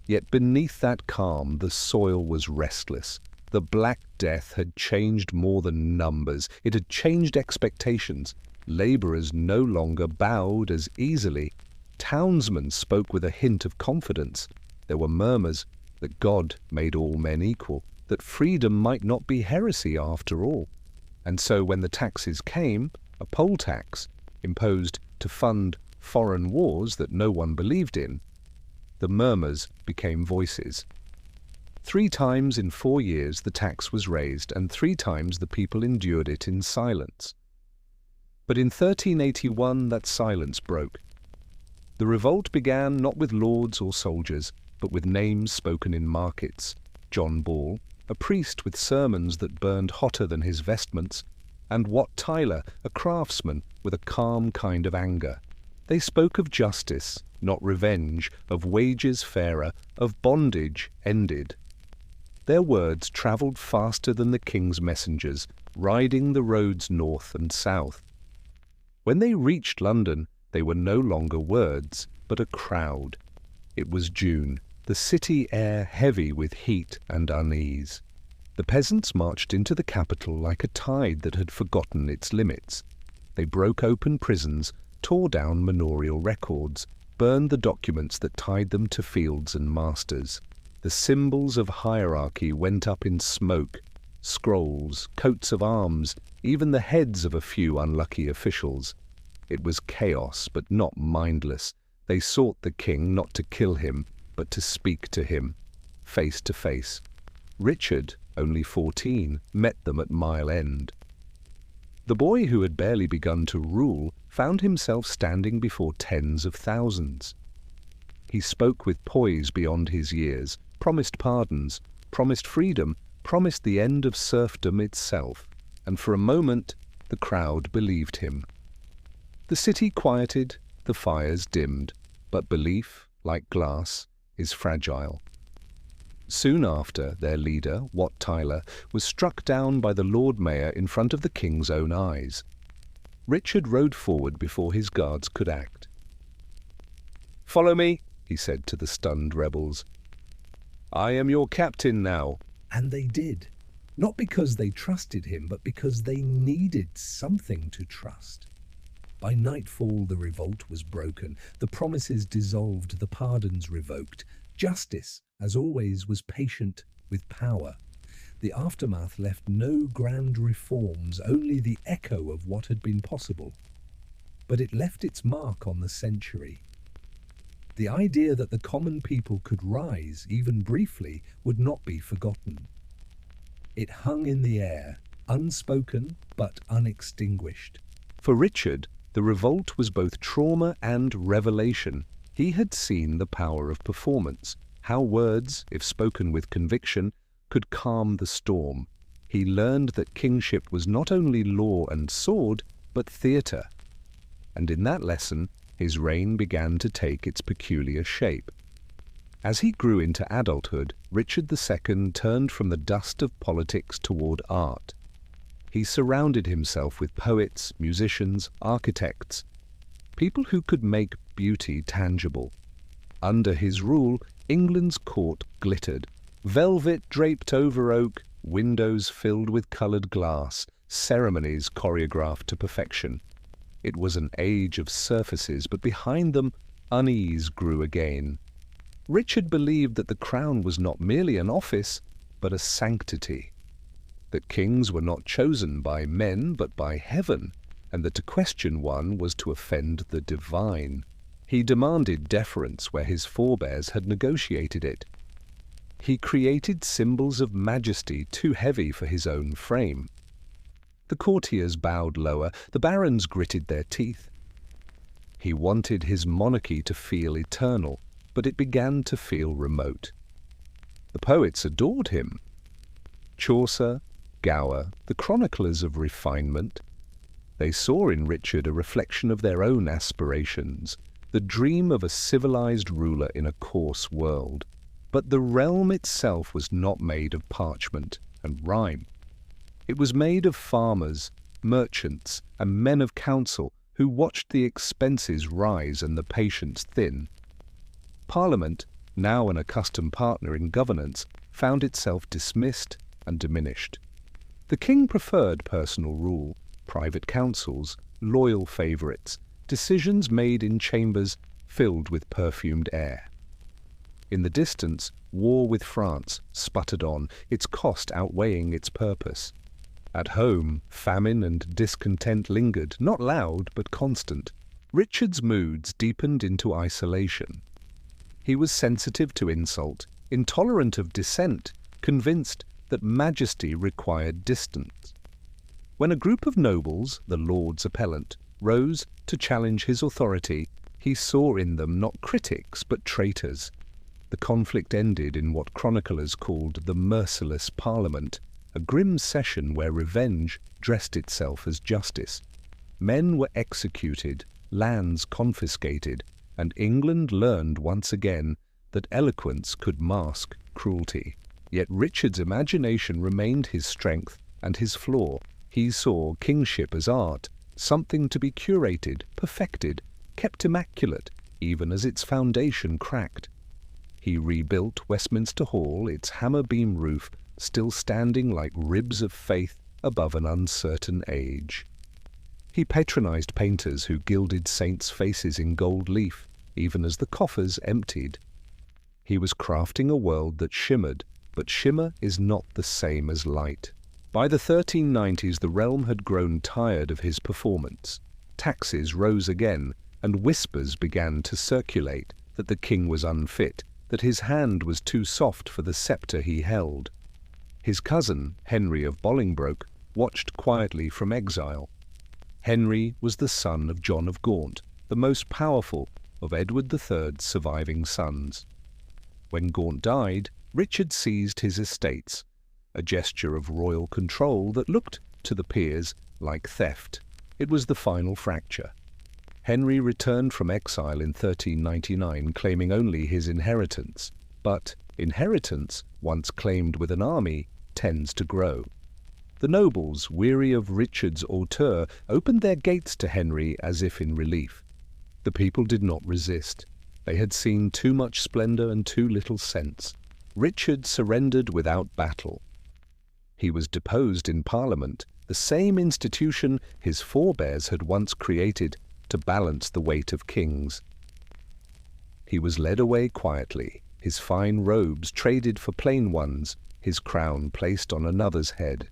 Yet beneath that calm, the soil was restless. The Black Death had changed more than numbers. It had changed expectations. Labourers no longer bowed as easily. Townsmen spoke with a hint of confidence. There were murmurs that God made all men equal, that freedom might not be heresy after all. And so when the taxes came, a poll tax, imposed to fund foreign wars that no one believed in, the murmurs became voices. 3 times in 4 years the tax was raised, and 3 times the people endured it in silence. But in 1381 that silence broke. The revolt began not with lords or soldiers, but with names spoken in markets. John Ball, a priest with sermons that burned hotter than his vestments, and Wat Tyler, a craftsman with a calm kind of anger. They spoke of justice, not revenge, of wages fairer, of bondage ended. Their words travelled faster than the king's messengers, riding the roads north and south. When they reached London, they were no longer words, but a crowd. It was June, the city air heavy with heat and unease. The peasants marched into the capital like a tide that had forgotten its limits. They broke open prisons, tore down manorial records, burned the documents that tied them to fields and masters. The symbols of hierarchy went up in smoke, scrolls, coats of arms, even the heads of a few unlucky officials. It was chaos, but not mindless. They sought the king not to kill him, but to speak to him, face to face. Richard, only 14, met them at Mile End. The boy who had barely begun to rule found himself standing before tens of thousands. He spoke with poise beyond his years, promised pardons, promised freedom, promised the end of serfdom itself, and for a moment the crowd believed him. The city quieted, the fires dimmed, but belief, like glass, is fragile. Soon after, their leader, Wat Tyler, was struck down by the Lord Mayor in front of the king's own eyes. Richard rode forward before his guards could act. "Follow me," he said to the stunned rebels. "I am your captain now." And they did, not because they trusted him, but because they needed something to trust. By nightfall the revolt was broken, the promises dissolved, the pardons revoked. Justice, as always, was patient with power. The aftermath left no grand reforms, only the echo of what had been possible. But it left its mark on the century. The idea that the common people could rise, even briefly, would not be forgotten. It hung in the air, unspoken but unextinguished. For Richard, the revolt was both trauma and revelation. He had seen the power of performance, how words, if spoken with conviction, could calm the storm. He learned that kingship was not only law and sword, but theatre. And in that lesson, his reign began to take its peculiar shape. As he grew into adulthood, Richard II turned from the dust of politics toward art. He surrounded himself with poets, musicians, architects, people who could make beauty tangible. Under his rule, England's court glittered. Velvet draped over oak, windows filled with coloured glass, ceremonies choreographed to perfection. It was an age of surfaces, but behind them, unease grew again. Richard believed that the crown was not merely an office, but a sanctity. that kings were not chosen by men but by heaven, and that to question one was to offend the divine. He demanded deference where his forebears had negotiated it. He created symbols of majesty too heavy for his own frame. The courtiers bowed lower, the barons gritted their teeth. He wanted his monarchy to feel eternal, but it began to feel remote. The poets adored him. Chaucer, Gower, the chroniclers of refinement. They saw in Richard a reflection of their own aspirations, the dream of a civilized ruler in a coarse world. But the realm itself was not made of parchment and rhyme. It was made of farmers, merchants, and men of counsel who watched the expenses rise and the patience thin. Parliament, now an accustomed partner in governance, found itself dismissed and diminished. The king preferred personal rule, private councils, loyal favourites, decisions made in chambers filled with perfumed air. In the distance, war with France sputtered on, its cost outweighing its purpose. At home, famine and discontent lingered, not loud but constant. Richard's moods deepened into isolation. He was sensitive to insult, intolerant of dissent, convinced that majesty required distance. When a group of nobles, the Lords Appellant, rose to challenge his authority, he saw in them not critics but traitors. The conflict ended in what chroniclers called the merciless Parliament, a grim session where revenge dressed itself as justice. Men were executed, lands confiscated, and England learned once again that eloquence could mask cruelty. Yet Richard's imagination remained his strength and his flaw. He saw kingship as art, something to be curated, perfected, kept immaculate, even as its foundation cracked. He rebuilt Westminster Hall, its hammer-beam roof still standing like ribs of faith above an uncertain age. He patronized painters who gilded saints' faces in gold leaf, even as the coffers emptied. He was crafting a world that shimmered, but shimmer is not the same as light. By the 1390s, the realm had grown tired of his performance. Taxes rose again, and whispers began to circulate that the king was unfit, that his hand was too soft for the sceptre he held. His cousin, Henry of Bolingbroke, watched quietly from exile. Henry was the son of John of Gaunt, the most powerful of Edward III's surviving sons. When Gaunt died, Richard seized his estates, a gesture of royal control that looked to the peers like theft. It was the final fracture. Henry returned from exile in 1399, claiming only his inheritance. But inheritance, once claimed with an army, tends to grow. The nobles, weary of Richard's hauteur, opened their gates to Henry as if in relief. The people did not resist. They had seen too much splendour and too little sense. Richard surrendered without battle. He was deposed in Parliament, the same institution his forebears had once created to balance the weight of kings. He was led away quietly, his fine robes traded for plain ones, his crown placed on another's head.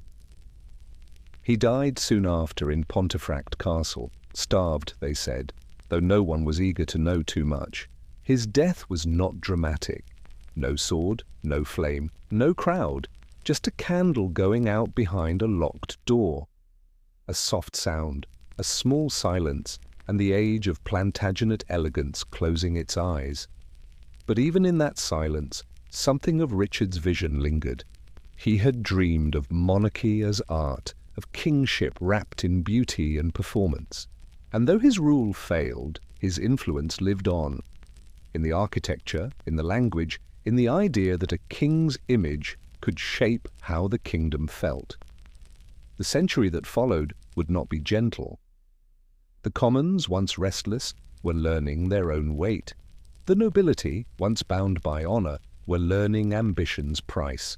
He died soon after in Pontefract Castle, starved, they said, though no one was eager to know too much. His death was not dramatic. No sword, no flame, no crowd, just a candle going out behind a locked door. A soft sound, a small silence, and the age of Plantagenet elegance closing its eyes. But even in that silence, something of Richard's vision lingered. He had dreamed of monarchy as art, of kingship wrapped in beauty and performance. And though his rule failed, his influence lived on. In the architecture, in the language, in the idea that a king's image could shape how the kingdom felt. The century that followed would not be gentle. The commons, once restless, were learning their own weight. The nobility, once bound by honour, were learning ambition's price.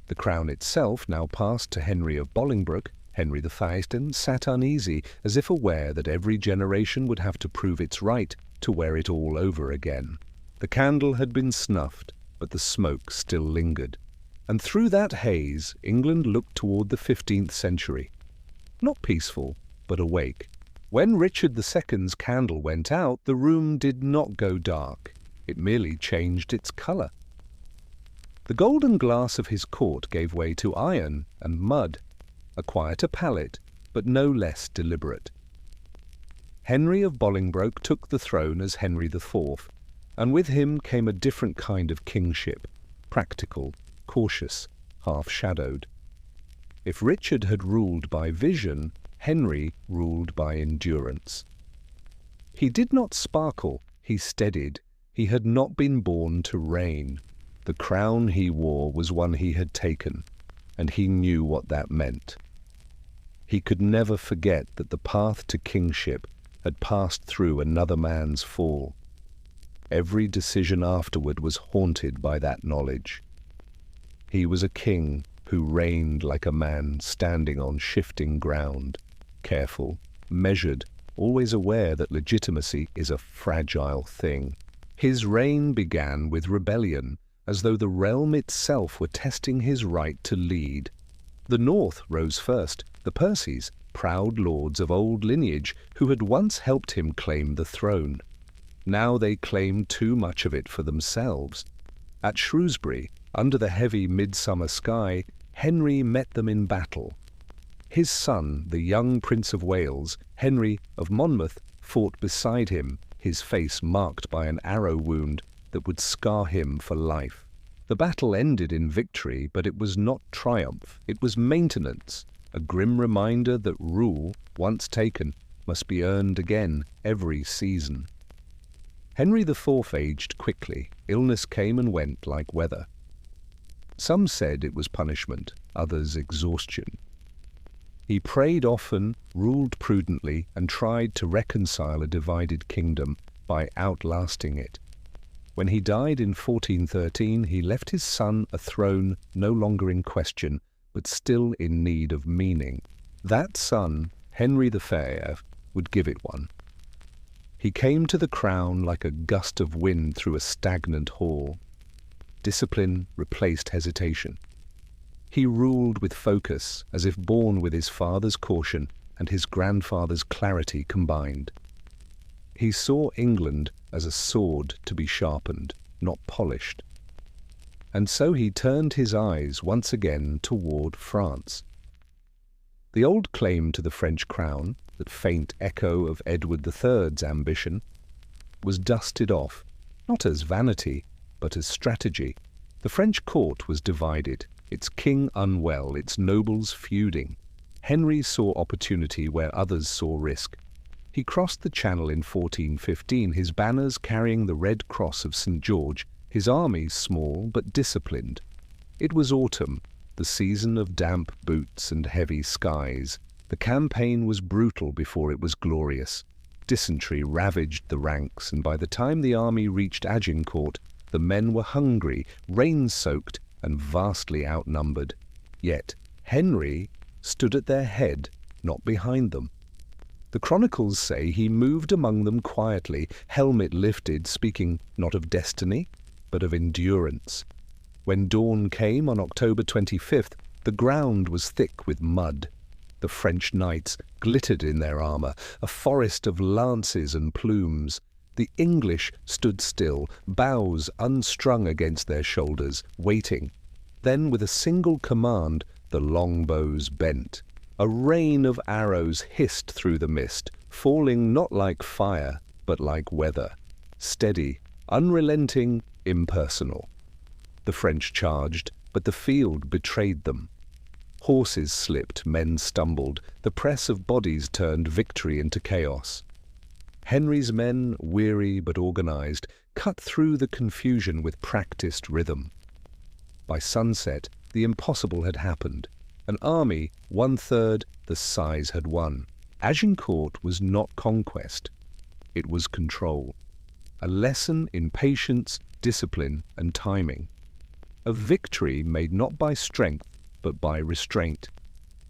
The crown itself, now passed to Henry of Bolingbroke, Henry V, sat uneasy, as if aware that every generation would have to prove its right to wear it all over again. The candle had been snuffed, but the smoke still lingered. And through that haze, England looked toward the 15th century. Not peaceful, but awake. When Richard II's candle went out, the room did not go dark. It merely changed its colour. The golden glass of his court gave way to iron and mud, a quieter palette, but no less deliberate. Henry of Bolingbroke took the throne as Henry IV, and with him came a different kind of kingship, practical, cautious, half-shadowed. If Richard had ruled by vision, Henry ruled by endurance. He did not sparkle, he steadied. He had not been born to reign. The crown he wore was one he had taken, and he knew what that meant. He could never forget that the path to kingship had passed through another man's fall. Every decision afterward was haunted by that knowledge. He was a king who reigned like a man standing on shifting ground, careful, measured, always aware that legitimacy is a fragile thing. His reign began with rebellion, as though the realm itself were testing his right to lead. The North rose first, the Percys, proud lords of old lineage who had once helped him claim the throne. Now they claimed too much of it for themselves. At Shrewsbury, under the heavy midsummer sky, Henry met them in battle. His son, the young Prince of Wales, Henry of Monmouth, fought beside him, his face marked by an arrow wound that would scar him for life. The battle ended in victory, but it was not triumph. It was maintenance, a grim reminder that rule, once taken, must be earned again every season. Henry IV aged quickly. Illness came and went like weather. Some said it was punishment, others exhaustion. He prayed often, ruled prudently, and tried to reconcile a divided kingdom by outlasting it. When he died in 1413, he left his son a throne no longer in question, but still in need of meaning. That son, Henry the Fair, would give it one. He came to the crown like a gust of wind through a stagnant hall. Discipline replaced hesitation. He ruled with focus, as if born with his father's caution and his grandfather's clarity combined. He saw England as a sword to be sharpened, not polished. And so he turned his eyes once again toward France. The old claim to the French crown, that faint echo of Edward III's ambition, was dusted off, not as vanity, but as strategy. The French court was divided, its king unwell, its nobles feuding. Henry saw opportunity where others saw risk. He crossed the Channel in 1415, his banners carrying the Red Cross of St. George, his armies small but disciplined. It was autumn, the season of damp boots and heavy skies. The campaign was brutal before it was glorious. Dysentery ravaged the ranks, and by the time the army reached Agincourt, the men were hungry, rain-soaked, and vastly outnumbered. Yet Henry stood at their head, not behind them. The chronicles say he moved among them quietly, helmet lifted, speaking not of destiny, but of endurance. When dawn came on October 25th, the ground was thick with mud. The French knights glittered in their armour, a forest of lances and plumes. The English stood still, bows unstrung against their shoulders, waiting. Then, with a single command, the longbows bent. A rain of arrows hissed through the mist, falling not like fire, but like weather. Steady, unrelenting, impersonal. The French charged, but the field betrayed them. Horses slipped, men stumbled, the press of bodies turned victory into chaos. Henry's men, weary but organized, cut through the confusion with practiced rhythm. By sunset, the impossible had happened. An army, 1/3 the size had won. Agincourt was not conquest. It was control. A lesson in patience, discipline, and timing. A victory made not by strength, but by restraint.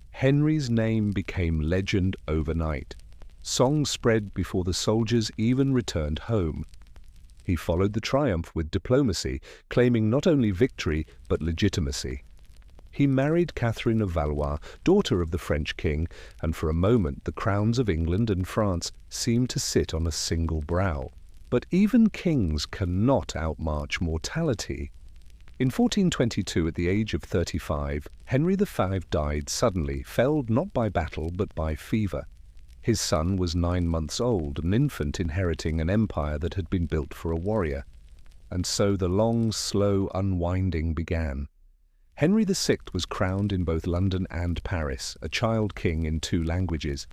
Henry's name became legend overnight. Song spread before the soldiers even returned home. He followed the triumph with diplomacy, claiming not only victory but legitimacy. He married Catherine of Valois, daughter of the French king, and for a moment the crowns of England and France seemed to sit on a single brow. But even kings cannot outmarch mortality. In 1422, at the age of 35, Henry V died suddenly, felled not by battle but by fever. His son was 9 months old, an infant inheriting an empire that had been built for a warrior. And so the long, slow unwinding began. Henry VI was crowned in both London and Paris, a child king in 2 languages.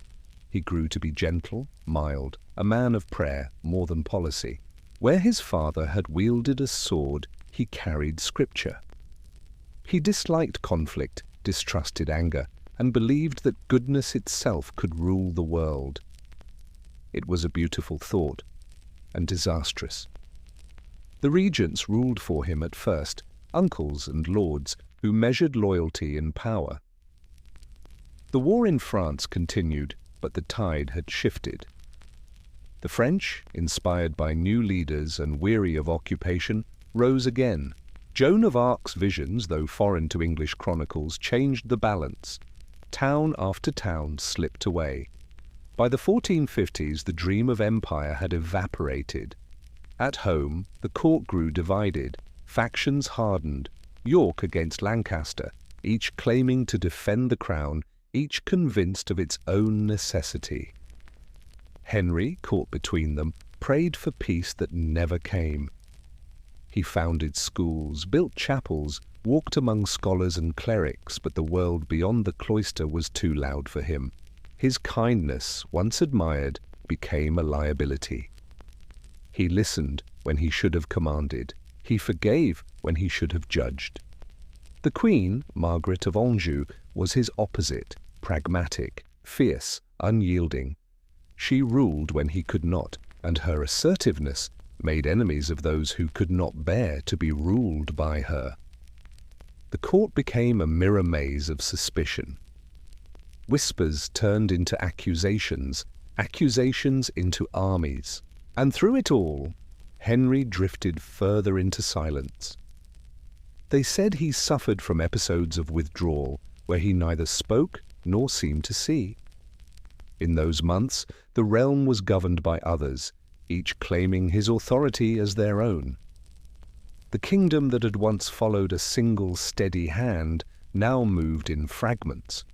He grew to be gentle, mild, a man of prayer more than policy. Where his father had wielded a sword, he carried scripture. He disliked conflict, distrusted anger, and believed that goodness itself could rule the world. It was a beautiful thought, and disastrous. The regents ruled for him at first, uncles and lords, who measured loyalty in power. The war in France continued, but the tide had shifted. The French, inspired by new leaders and weary of occupation, rose again. Joan of Arc's visions, though foreign to English chronicles, changed the balance. Town after town slipped away. By the 1450s, the dream of empire had evaporated. At home, the court grew divided. Factions hardened. York against Lancaster, each claiming to defend the crown, each convinced of its own necessity. Henry, caught between them, prayed for peace that never came. He founded schools, built chapels, walked among scholars and clerics, but the world beyond the cloister was too loud for him. His kindness, once admired, became a liability. He listened when he should have commanded. He forgave when he should have judged. The Queen, Margaret of Anjou, was his opposite, pragmatic, fierce, unyielding. She ruled when he could not, and her assertiveness made enemies of those who could not bear to be ruled by her. The court became a mirror maze of suspicion. Whispers turned into accusations, accusations into armies, and through it all, Henry drifted further into silence. They said he suffered from episodes of withdrawal, where he neither spoke nor seemed to see. In those months, the realm was governed by others, each claiming his authority as their own. The kingdom that had once followed a single steady hand now moved in fragments.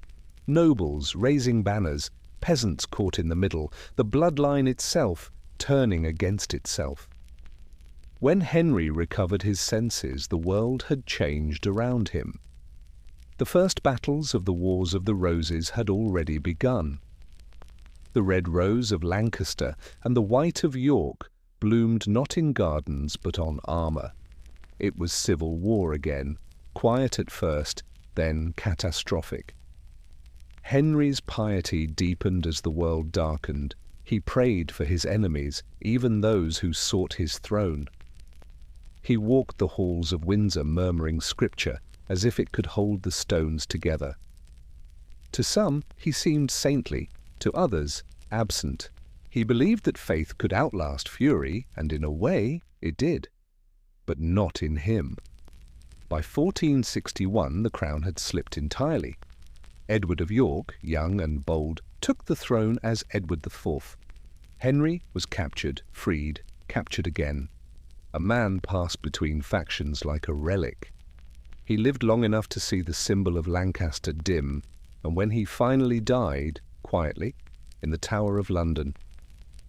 Nobles raising banners, peasants caught in the middle, the bloodline itself turning against itself. When Henry recovered his senses, the world had changed around him. The first battles of the Wars of the Roses had already begun. The red rose of Lancaster and the white of York bloomed not in gardens but on armour. It was civil war again, quiet at first, then catastrophic. Henry's piety deepened as the world darkened. He prayed for his enemies, even those who sought his throne. He walked the halls of Windsor murmuring scripture as if it could hold the stones together. To some he seemed saintly, to others absent. He believed that faith could outlast fury, and in a way it did, but not in him. By 1461 the crown had slipped entirely. Edward of York, young and bold, took the throne as Edward IV. Henry was captured, freed, captured again. A man passed between factions like a relic. He lived long enough to see the symbol of Lancaster dim, and when he finally died, quietly, in the Tower of London,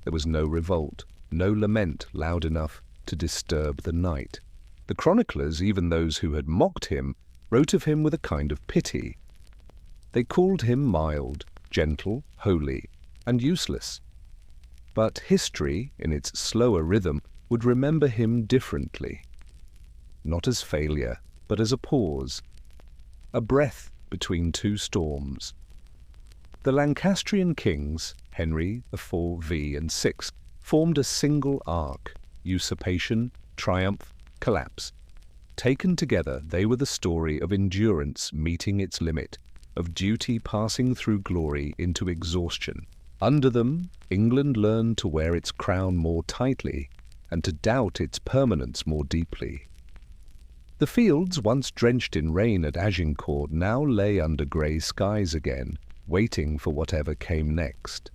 there was no revolt, no lament loud enough to disturb the night. The chroniclers, even those who had mocked him, wrote of him with a kind of pity. They called him mild, gentle, holy, and useless. But history, in its slower rhythm, would remember him differently. Not as failure, but as a pause, a breath between two storms. The Lancastrian kings, Henry IV, and VI, formed a single arc: usurpation, triumph, collapse. Taken together, they were the story of endurance meeting its limit, of duty passing through glory into exhaustion. Under them, England learned to wear its crown more tightly, and to doubt its permanence more deeply. The fields, once drenched in rain at Agincourt, now lay under grey skies again, waiting for whatever came next.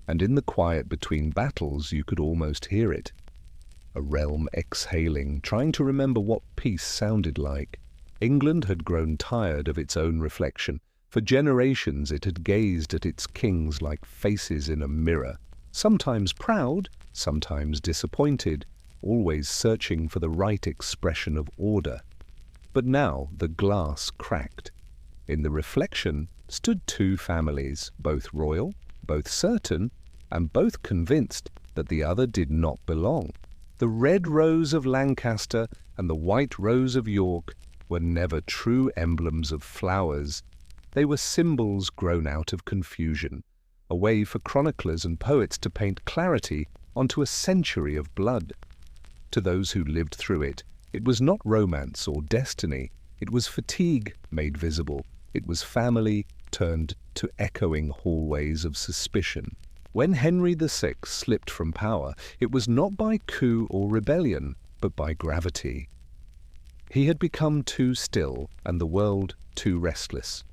And in the quiet between battles you could almost hear it. A realm exhaling, trying to remember what peace sounded like. England had grown tired of its own reflection. For generations it had gazed at its kings like faces in a mirror, sometimes proud, sometimes disappointed, always searching for the right expression of order. But now the glass cracked. In the reflection stood two families, both royal, both certain, and both convinced that the other did not belong. The red rose of Lancaster and the white rose of York were never true emblems of flowers. They were symbols grown out of confusion, a way for chroniclers and poets to paint clarity onto a century of blood. To those who lived through it, it was not romance or destiny. It was fatigue made visible. It was family turned to echoing hallways of suspicion. When Henry VI slipped from power, it was not by coup or rebellion, but by gravity. He had become too still, and the world too restless.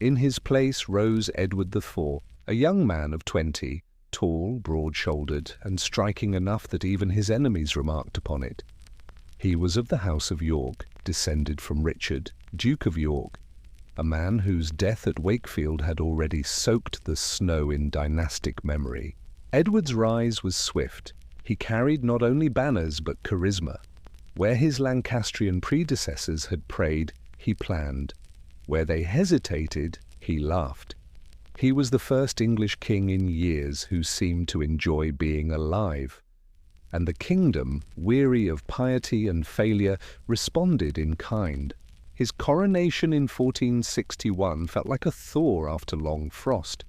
In his place rose Edward IV, a young man of 20, tall, broad-shouldered, and striking enough that even his enemies remarked upon it. He was of the House of York, descended from Richard, Duke of York, a man whose death at Wakefield had already soaked the snow in dynastic memory. Edward's rise was swift. He carried not only banners but charisma. Where his Lancastrian predecessors had prayed, he planned. Where they hesitated, he laughed. He was the first English king in years who seemed to enjoy being alive. And the kingdom, weary of piety and failure, responded in kind. His coronation in 1461 felt like a thaw after long frost.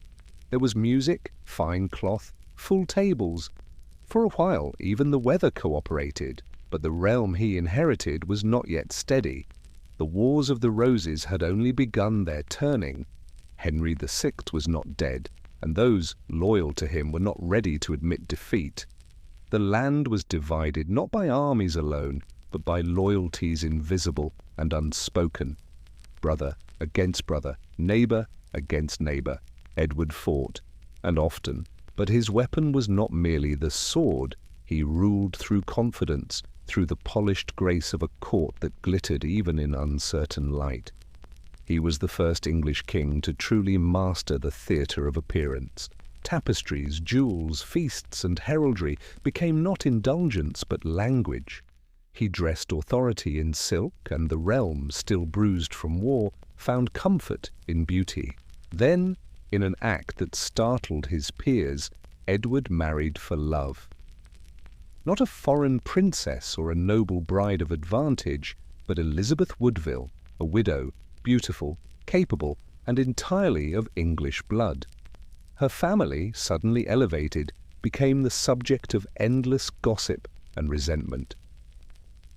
There was music, fine cloth, full tables. For a while, even the weather cooperated, but the realm he inherited was not yet steady. The Wars of the Roses had only begun their turning. Henry VI was not dead, and those loyal to him were not ready to admit defeat. The land was divided not by armies alone, but by loyalties invisible and unspoken. Brother against brother, neighbour against neighbour, Edward fought, and often, but his weapon was not merely the sword. He ruled through confidence, through the polished grace of a court that glittered even in uncertain light. He was the first English king to truly master the theatre of appearance. Tapestries, jewels, feasts, and heraldry became not indulgence but language. He dressed authority in silk, and the realm, still bruised from war, found comfort in beauty. Then, in an act that startled his peers, Edward married for love. Not a foreign princess or a noble bride of advantage, but Elizabeth Woodville, a widow, beautiful, capable, and entirely of English blood. Her family, suddenly elevated, became the subject of endless gossip and resentment.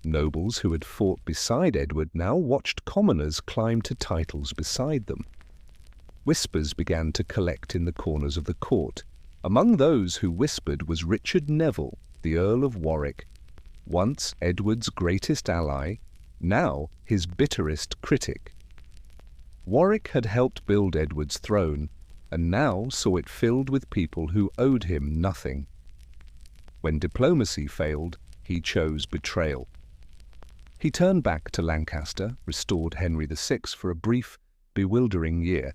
Nobles who had fought beside Edward now watched commoners climb to titles beside them. Whispers began to collect in the corners of the court. Among those who whispered was Richard Neville, the Earl of Warwick, once Edward's greatest ally, now his bitterest critic. Warwick had helped build Edward's throne, and now saw it filled with people who owed him nothing. When diplomacy failed, he chose betrayal. He turned back to Lancaster, restored Henry VI for a brief, bewildering year,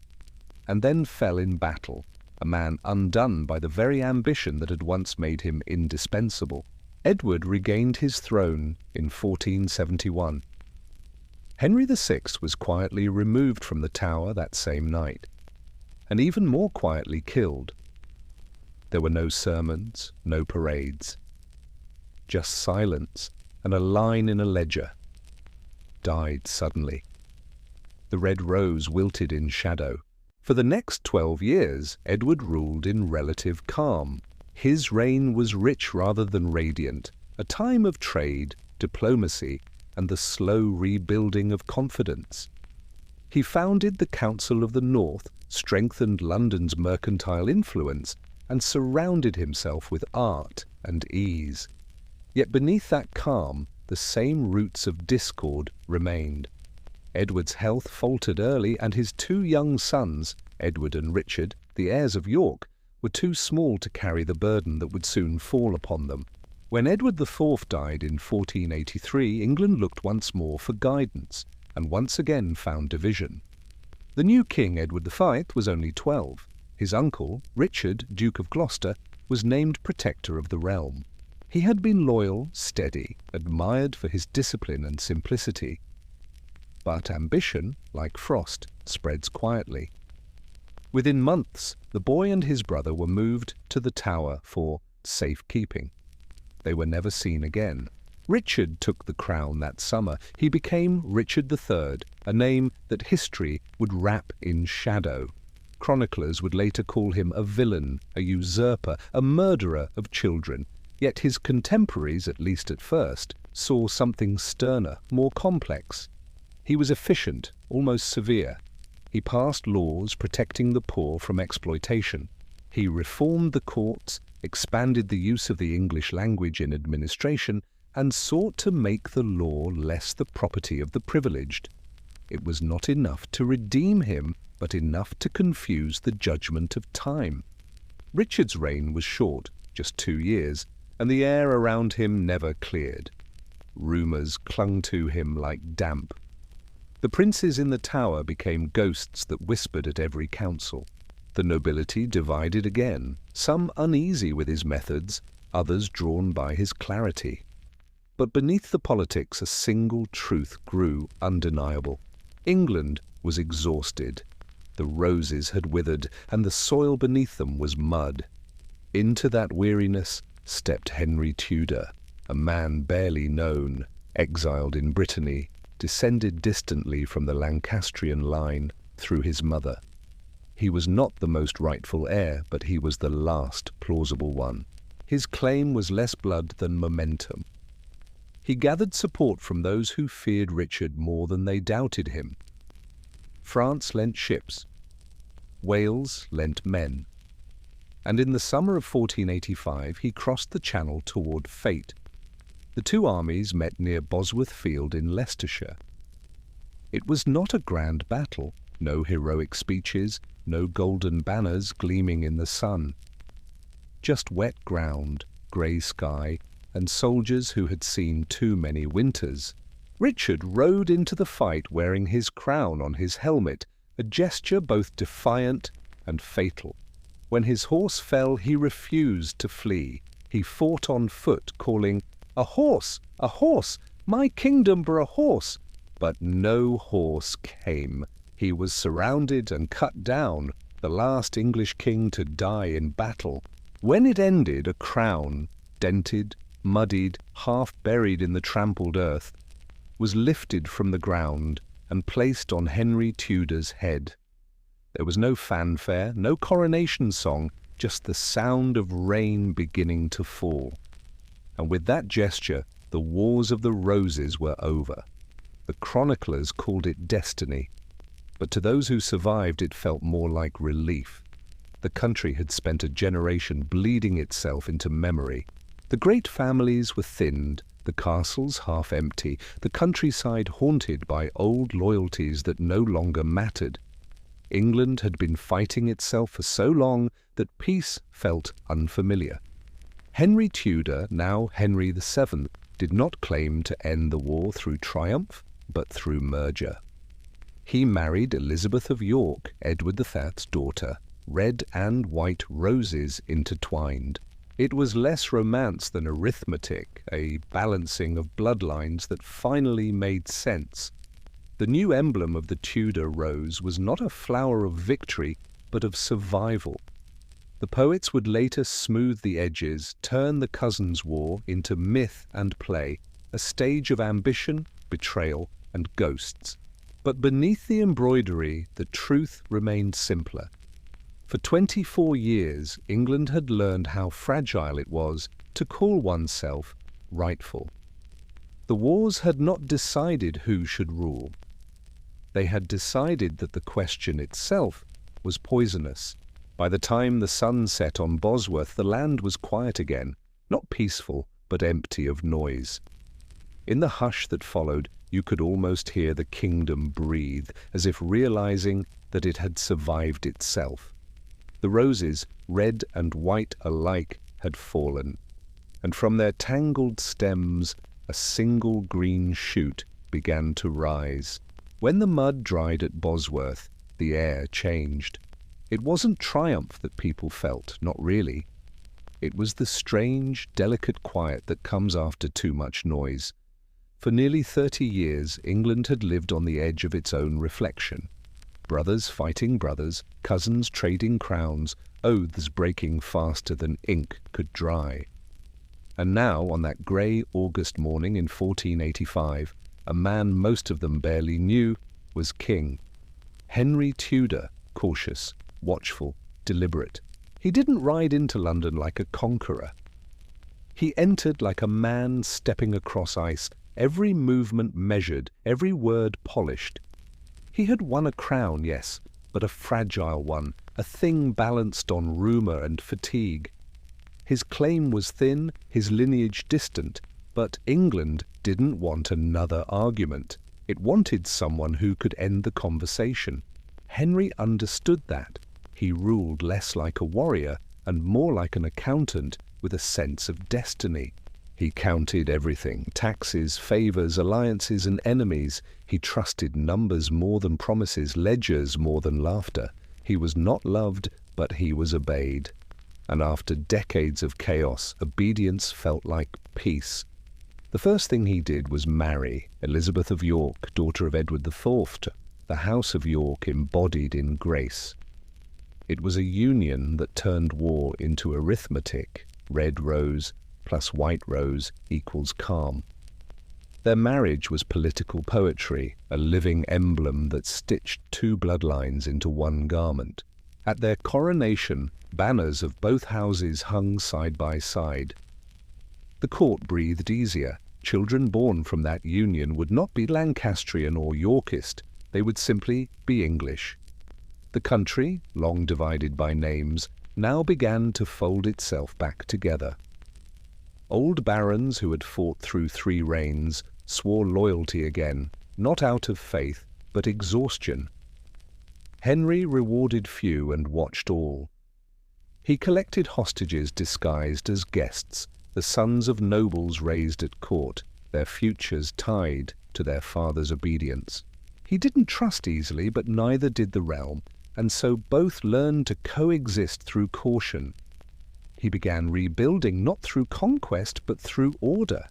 and then fell in battle, a man undone by the very ambition that had once made him indispensable. Edward regained his throne in 1471. Henry VI was quietly removed from the Tower that same night, and even more quietly killed. There were no sermons, no parades, just silence and a line in a ledger. Died suddenly. The red rose wilted in shadow. For the next 12 years, Edward ruled in relative calm. His reign was rich rather than radiant, a time of trade, diplomacy, and the slow rebuilding of confidence. He founded the Council of the North, strengthened London's mercantile influence, and surrounded himself with art, and ease. Yet beneath that calm, the same roots of discord remained. Edward's health faltered early, and his two young sons, Edward and Richard, the heirs of York, were too small to carry the burden that would soon fall upon them. When Edward IV died in 1483, England looked once more for guidance, and once again found division. The new king, Edward V, was only 12. His uncle, Richard, Duke of Gloucester, was named protector of the realm. He had been loyal, steady, admired for his discipline and simplicity. But ambition, like frost, spreads quietly. Within months, the boy and his brother were moved to the Tower for safekeeping. They were never seen again. Richard took the crown that summer. He became Richard III, a name that history would wrap in shadow. Chroniclers would later call him a villain, a usurper, a murderer of children. Yet his contemporaries, at least at first, saw something sterner, more complex. He was efficient, almost severe. He passed laws protecting the poor from exploitation. He reformed the courts, expanded the use of the English language in administration, and sought to make the law less the property of the privileged. It was not enough to redeem him, but enough to confuse the judgment of time. Richard's reign was short, just 2 years, and the air around him never cleared. Rumours clung to him like damp. The princes in the Tower became ghosts that whispered at every council. The nobility divided again, some uneasy with his methods, others drawn by his clarity. But beneath the politics a single truth grew undeniable. England was exhausted. The roses had withered, and the soil beneath them was mud. Into that weariness stepped Henry Tudor, a man barely known, exiled in Brittany, descended distantly from the Lancastrian line through his mother. He was not the most rightful heir, but he was the last plausible one. His claim was less blood than momentum. He gathered support from those who feared Richard more than they doubted him. France lent ships. Wales lent men. And in the summer of 1485 he crossed the Channel toward fate. The two armies met near Bosworth Field in Leicestershire. It was not a grand battle, no heroic speeches, no golden banners gleaming in the sun. Just wet ground, grey sky, and soldiers who had seen too many winters. Richard rode into the fight wearing his crown on his helmet, a gesture both defiant and fatal. When his horse fell, he refused to flee. He fought on foot, calling, "A horse! A horse! My kingdom for a horse!" But no horse came. He was surrounded and cut down, the last English king to die in battle. When it ended, a crown, dented, muddied, half buried in the trampled earth, was lifted from the ground and placed on Henry Tudor's head. There was no fanfare, no coronation song, just the sound of rain beginning to fall. And with that gesture, the Wars of the Roses were over. The chroniclers called it destiny, but to those who survived it felt more like relief. The country had spent a generation bleeding itself into memory. The great families were thinned, the castles half empty, the countryside haunted by old loyalties that no longer mattered. England had been fighting itself for so long that peace felt unfamiliar. Henry Tudor, now Henry VII, did not claim to end the war through triumph, but through merger. He married Elizabeth of York, Edward VII's daughter, red and white roses intertwined. It was less romance than arithmetic, a balancing of bloodlines that finally made sense. The new emblem of the Tudor rose was not a flower of victory, but of survival. The poets would later smooth the edges, turn the Cousins' War into myth and play, a stage of ambition, betrayal, and ghosts. But beneath the embroidery, the truth remained simpler. For 24 years, England had learned how fragile it was to call oneself rightful. The wars had not decided who should rule. They had decided that the question itself was poisonous. By the time the sun set on Bosworth, the land was quiet again. not peaceful, but empty of noise. In the hush that followed, you could almost hear the kingdom breathe, as if realizing that it had survived itself. The roses, red and white alike, had fallen, and from their tangled stems a single green shoot began to rise. When the mud dried at Bosworth, the air changed. It wasn't triumph that people felt, not really. It was the strange, delicate quiet that comes after too much noise. For nearly 30 years, England had lived on the edge of its own reflection. Brothers fighting brothers, cousins trading crowns, oaths breaking faster than ink could dry. And now, on that grey August morning in 1485, a man most of them barely knew was king. Henry Tudor, cautious, watchful, deliberate. He didn't ride into London like a conqueror. He entered like a man stepping across ice, every movement measured, every word polished. He had won a crown, yes, but a fragile one, a thing balanced on rumour and fatigue. His claim was thin, his lineage distant, but England didn't want another argument. It wanted someone who could end the conversation. Henry understood that. He ruled less like a warrior and more like an accountant with a sense of destiny. He counted everything, taxes, favours, alliances and enemies. He trusted numbers more than promises, ledgers more than laughter. He was not loved, but he was obeyed. And after decades of chaos, obedience felt like peace. The first thing he did was marry Elizabeth of York, daughter of Edward IV, the House of York embodied in grace. It was a union that turned war into arithmetic. Red rose plus white rose equals calm. Their marriage was political poetry, a living emblem that stitched two bloodlines into one garment. At their coronation, banners of both houses hung side by side. The court breathed easier. Children born from that union would not be Lancastrian or Yorkist. They would simply be English. The country, long divided by names, now began to fold itself back together. Old barons who had fought through 3 reigns swore loyalty again, not out of faith, but exhaustion. Henry rewarded few and watched all. He collected hostages disguised as guests, the sons of nobles raised at court, their futures tied to their father's obedience. He didn't trust easily, but neither did the realm, and so both learned to coexist through caution. He began rebuilding not through conquest, but through order.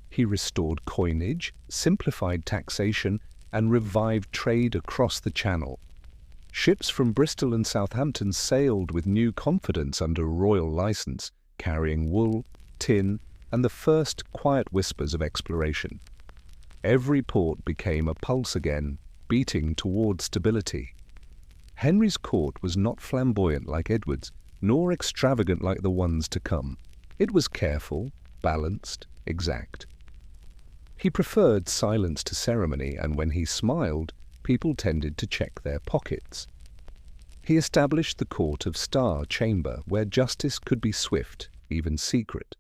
He restored coinage, simplified taxation, and revived trade across the Channel. Ships from Bristol and Southampton sailed with new confidence under royal license, carrying wool, tin, and the first quiet whispers of exploration. Every port became a pulse again, beating toward stability. Henry's court was not flamboyant like Edward's, nor extravagant like the ones to come. It was careful, balanced, exact. He preferred silence to ceremony, and when he smiled, people tended to check their pockets. He established the Court of Star Chamber, where justice could be swift, even secret.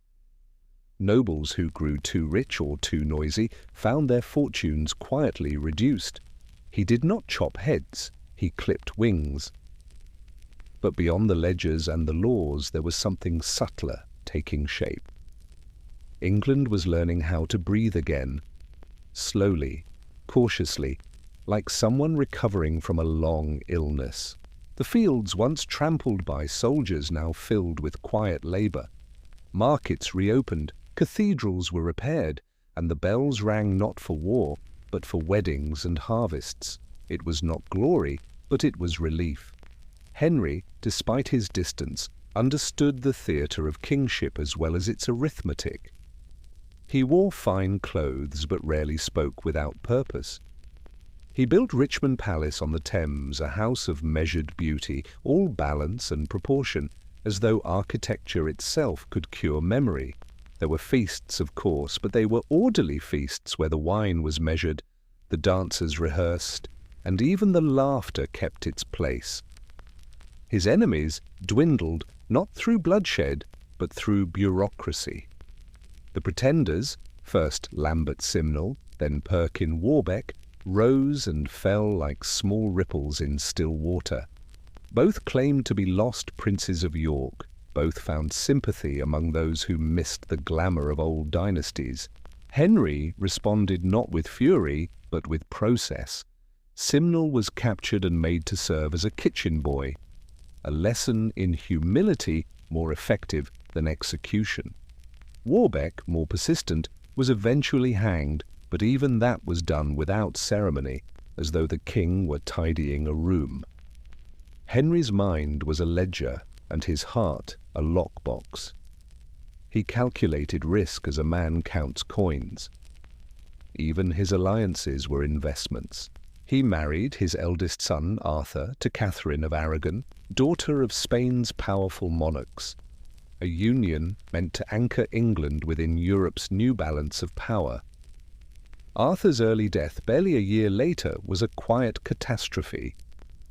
Nobles who grew too rich or too noisy found their fortunes quietly reduced. He did not chop heads, he clipped wings. But beyond the ledgers and the laws, there was something subtler taking shape. England was learning how to breathe again, slowly, cautiously, like someone recovering from a long illness. The fields once trampled by soldiers now filled with quiet labor. Markets reopened, cathedrals were repaired, and the bells rang not for war, but for weddings and harvests. It was not glory, but it was relief. Henry, despite his distance, understood the theatre of kingship as well as its arithmetic. He wore fine clothes, but rarely spoke without purpose. He built Richmond Palace on the Thames, a house of measured beauty, all balance and proportion, as though architecture itself could cure memory. There were feasts, of course, but they were orderly feasts where the wine was measured, the dancers rehearsed, and even the laughter kept its place. His enemies dwindled not through bloodshed, but through bureaucracy. The pretenders, first Lambert Simnel, then Perkin Warbeck, rose and fell like small ripples in still water. Both claimed to be lost princes of York. Both found sympathy among those who missed the glamour of old dynasties. Henry responded not with fury, but with process. Simnel was captured and made to serve as a kitchen boy, a lesson in humility more effective than execution. Warbeck, more persistent, was eventually hanged, but even that was done without ceremony, as though the king were tidying a room. Henry's mind was a ledger, and his heart a lockbox. He calculated risk as a man counts coins. Even his alliances were investments. He married his eldest son, Arthur, to Catherine of Aragon, daughter of Spain's powerful monarchs, a union meant to anchor England within Europe's new balance of power. Arthur's early death, barely a year later, was a quiet catastrophe.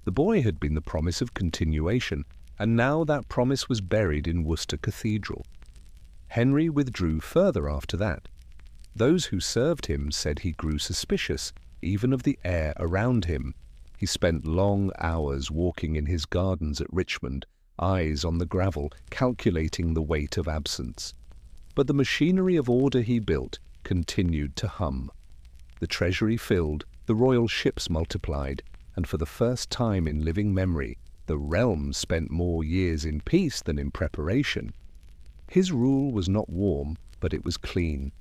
The boy had been the promise of continuation, and now that promise was buried in Worcester Cathedral. Henry withdrew further after that. Those who served him said he grew suspicious, even of the air around him. He spent long hours walking in his gardens at Richmond, eyes on the gravel, calculating the weight of absence. But the machinery of order he built continued to hum. The treasury filled, the royal ships multiplied, and for the first time in living memory, the realm spent more years in peace than in preparation. His rule was not warm, but it was clean.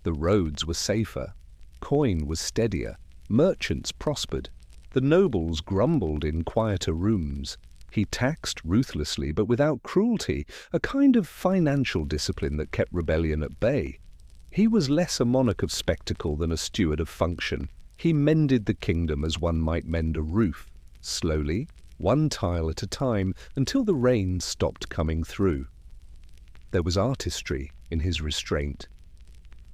The roads were safer. Coin was steadier. Merchants prospered. The nobles grumbled in quieter rooms. He taxed ruthlessly, but without cruelty, a kind of financial discipline that kept rebellion at bay. He was less a monarch of spectacle than a steward of function. He mended the kingdom as one might mend a roof, slowly, one tile at a time, until the rain stopped coming through. There was artistry in his restraint.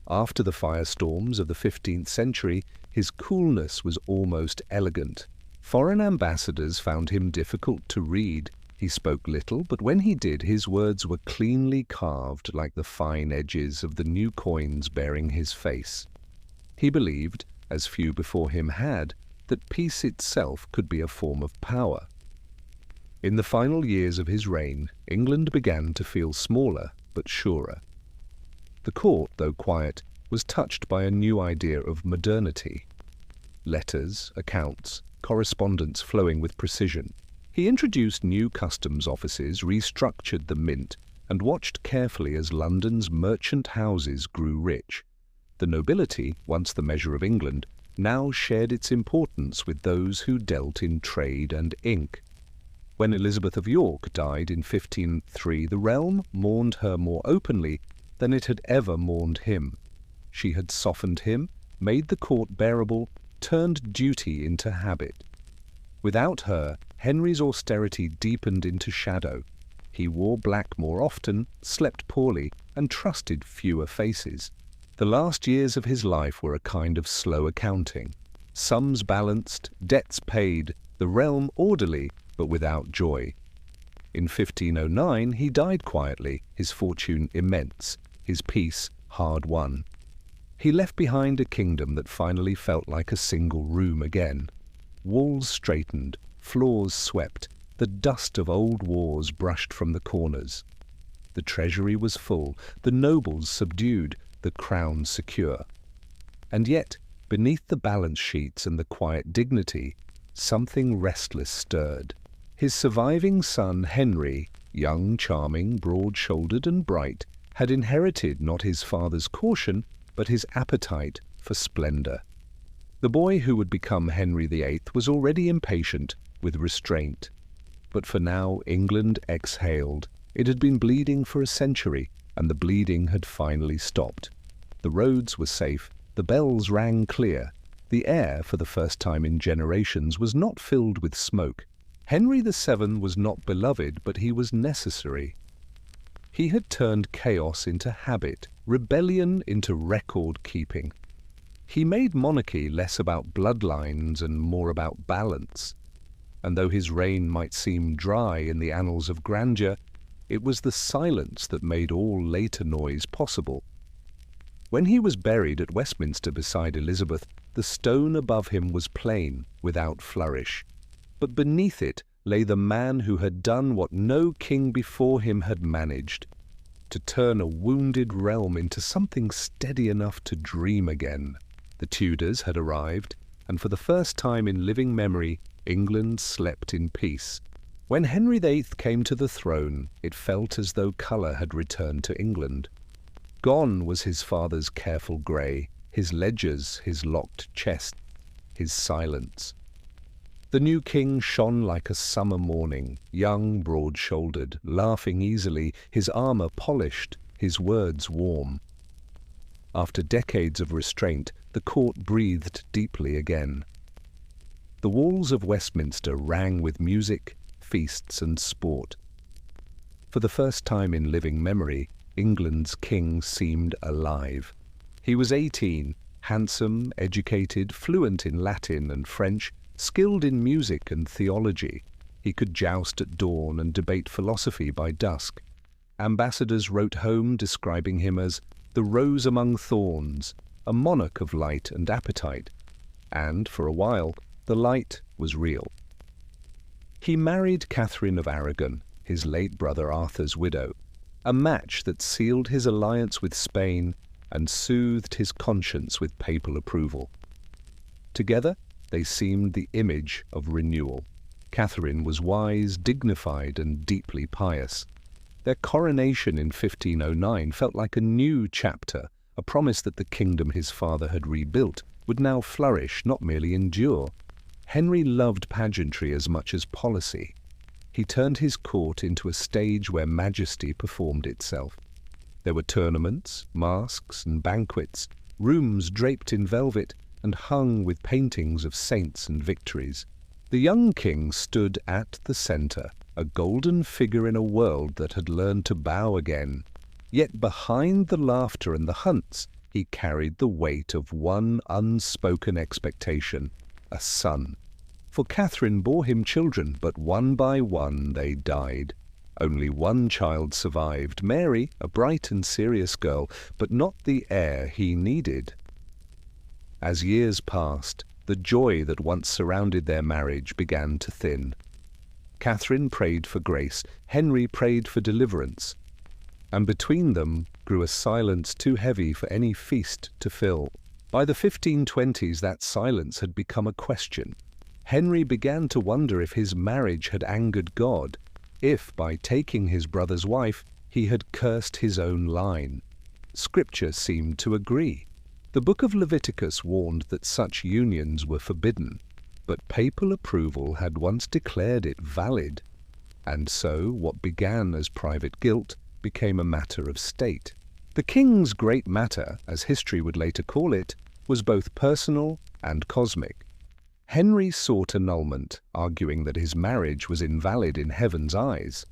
After the firestorms of the 15th century, his coolness was almost elegant. Foreign ambassadors found him difficult to read. He spoke little, but when he did, his words were cleanly carved like the fine edges of the new coins bearing his face. He believed, as few before him had, that peace itself could be a form of power. In the final years of his reign, England began to feel smaller but surer. The court, though quiet, was touched by a new idea of modernity. Letters, accounts, correspondence flowing with precision. He introduced new customs offices, restructured the mint, and watched carefully as London's merchant houses grew rich. The nobility, once the measure of England, now shared its importance with those who dealt in trade and ink. When Elizabeth of York died in 1503, the realm mourned her more openly than it had ever mourned him. She had softened him, made the court bearable, turned duty into habit. Without her, Henry's austerity deepened into shadow. He wore black more often, slept poorly, and trusted fewer faces. The last years of his life were a kind of slow accounting. Sums balanced, debts paid, the realm orderly, but without joy. In 1509 he died quietly, his fortune immense, his peace hard-won. He left behind a kingdom that finally felt like a single room again. Walls straightened, floors swept, the dust of old wars brushed from the corners. The treasury was full, the nobles subdued, the crown secure. And yet, beneath the balance sheets and the quiet dignity, something restless stirred. His surviving son, Henry, young, charming, broad-shouldered and bright, had inherited not his father's caution, but his appetite for splendor. The boy who would become Henry VIII was already impatient, with restraint. But for now England exhaled. It had been bleeding for a century, and the bleeding had finally stopped. The roads were safe, the bells rang clear. The air, for the first time in generations, was not filled with smoke. Henry VII was not beloved, but he was necessary. He had turned chaos into habit, rebellion into record-keeping. He made monarchy less about bloodlines and more about balance. And though his reign might seem dry in the annals of grandeur, it was the silence that made all later noise possible. When he was buried at Westminster beside Elizabeth, the stone above him was plain, without flourish. But beneath it lay the man who had done what no king before him had managed, to turn a wounded realm into something steady enough to dream again. The Tudors had arrived, and for the first time in living memory, England slept in peace. When Henry VIII came to the throne, it felt as though colour had returned to England. Gone was his father's careful grey, his ledgers, his locked chest, his silence. The new king shone like a summer morning, young, broad-shouldered, laughing easily, his armour polished, his words warm. After decades of restraint, the court breathed deeply again. The walls of Westminster rang with music, feasts and sport. For the first time in living memory, England's king seemed alive. He was 18, handsome, educated, fluent in Latin and French, skilled in music and theology. He could joust at dawn and debate philosophy by dusk. Ambassadors wrote home describing him as the rose among thorns, a monarch of light and appetite. And, for a while, the light was real. He married Catherine of Aragon, his late brother Arthur's widow, a match that sealed his alliance with Spain and soothed his conscience with papal approval. Together, they seemed the image of renewal. Catherine was wise, dignified, and deeply pious. Their coronation in 1509 felt like a new chapter, a promise that the kingdom his father had rebuilt would now flourish, not merely endure. Henry loved pageantry as much as policy. He turned his court into a stage where majesty performed itself. There were tournaments, masques, and banquets, rooms draped in velvet and hung with paintings of saints and victories. The young king stood at the centre, a golden figure in a world that had learned to bow again. Yet behind the laughter and the hunts, he carried the weight of one unspoken expectation, a son. For Catherine bore him children, but one by one they died. Only one child survived, Mary, a bright and serious girl, but not the heir he needed. As years passed, the joy that once surrounded their marriage began to thin. Catherine prayed for grace, Henry prayed for deliverance, and between them grew a silence too heavy for any feast to fill. By the 1520s, that silence had become a question. Henry began to wonder if his marriage had angered God, if, by taking his brother's wife, he had cursed his own line. Scripture seemed to agree. The book of Leviticus warned that such unions were forbidden, but papal approval had once declared it valid. And so what began as private guilt became a matter of state. The king's great matter, as history would later call it, was both personal and cosmic. Henry sought annulment, arguing that his marriage was invalid in heaven's eyes.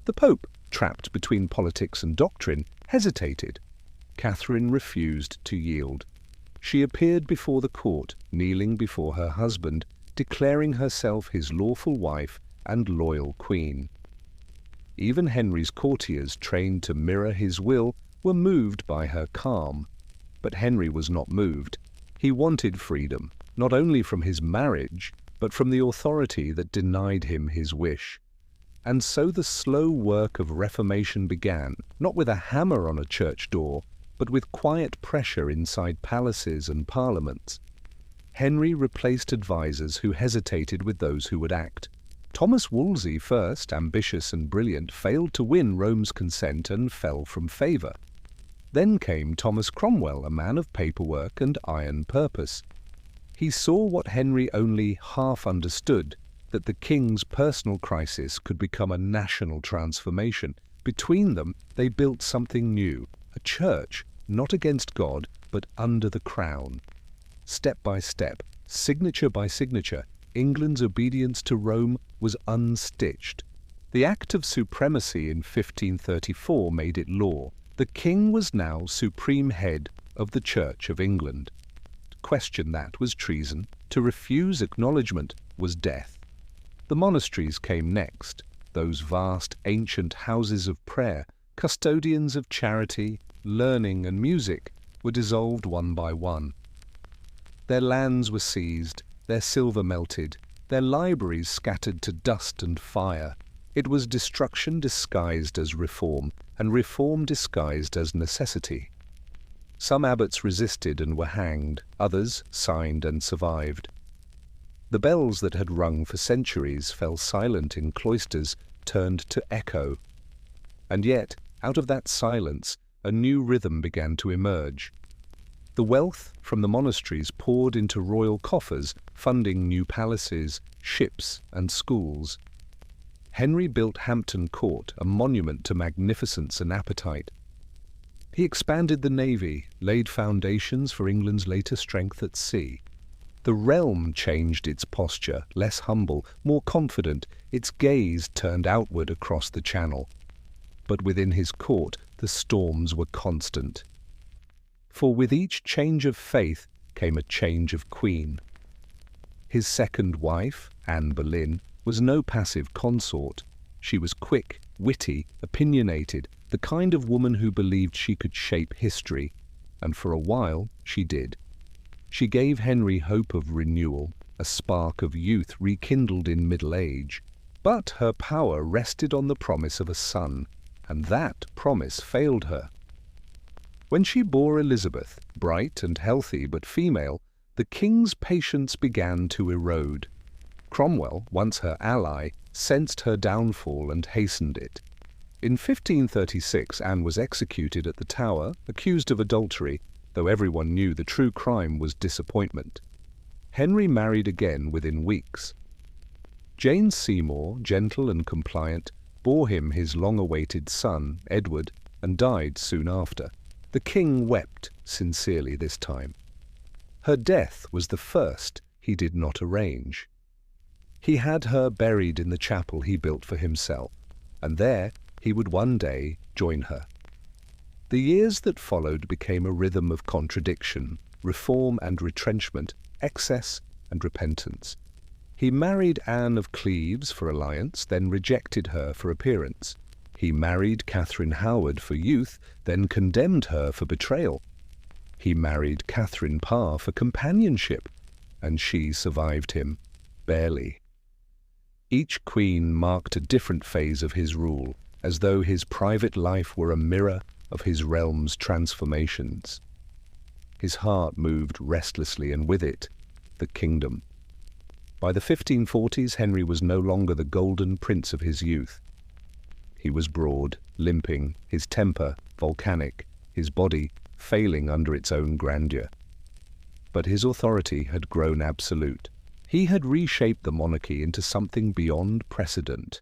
The Pope, trapped between politics and doctrine, hesitated. Catherine refused to yield. She appeared before the court, kneeling before her husband, declaring herself his lawful wife and loyal queen. Even Henry's courtiers, trained to mirror his will, were moved by her calm. But Henry was not moved. He wanted freedom, not only from his marriage, but from the authority that denied him his wish. And so the slow work of reformation began, not with a hammer on a church door, but with quiet pressure inside palaces and parliaments. Henry replaced advisers who hesitated with those who would act. Thomas Wolsey, first ambitious and brilliant, failed to win Rome's consent and fell from favour. Then came Thomas Cromwell, a man of paperwork and iron purpose. He saw what Henry only half understood, that the king's personal crisis could become a national transformation. Between them, they built something new, a church, not against God, but under the crown. Step by step, signature by signature, England's obedience to Rome was unstitched. The Act of Supremacy in 1534 made it law. The king was now supreme head of the Church of England. To question that was treason. To refuse acknowledgement was death. The monasteries came next, those vast ancient houses of prayer, custodians of charity, learning and music, were dissolved one by one. Their lands were seized, their silver melted, their libraries scattered to dust and fire. It was destruction disguised as reform, and reform disguised as necessity. Some abbots resisted and were hanged, others signed and survived. The bells that had rung for centuries fell silent in cloisters, turned to echo. And yet, out of that silence, a new rhythm began to emerge. The wealth from the monasteries poured into royal coffers, funding new palaces, ships, and schools. Henry built Hampton Court, a monument to magnificence and appetite. He expanded the navy, laid foundations for England's later strength at sea. The realm changed its posture, less humble, more confident, its gaze turned outward across the channel. But within his court, the storms were constant. For with each change of faith came a change of queen. His second wife, Anne Boleyn, was no passive consort. She was quick, witty, opinionated, the kind of woman who believed she could shape history, and for a while she did. She gave Henry hope of renewal, a spark of youth rekindled in middle age. But her power rested on the promise of a son, and that promise failed her. When she bore Elizabeth, bright and healthy but female, the king's patience began to erode. Cromwell, once her ally, sensed her downfall and hastened it. In 1536, Anne was executed at the Tower, accused of adultery, though everyone knew the true crime was disappointment. Henry married again within weeks. Jane Seymour, gentle and compliant, bore him his long-awaited son, Edward, and died soon after. The king wept sincerely this time. Her death was the first he did not arrange. He had her buried in the chapel he built for himself, and there he would one day join her. The years that followed became a rhythm of contradiction, reform and retrenchment, excess and repentance. He married Anne of Cleves for alliance, then rejected her for appearance. He married Catherine Howard for youth, then condemned her for betrayal. He married Catherine Parr for companionship, and she survived him, barely. Each queen marked a different phase of his rule, as though his private life were a mirror of his realm's transformations. His heart moved restlessly, and with it, the kingdom. By the 1540s, Henry was no longer the golden prince of his youth. He was broad, limping, his temper volcanic, his body failing under its own grandeur. But his authority had grown absolute. He had reshaped the monarchy into something beyond precedent.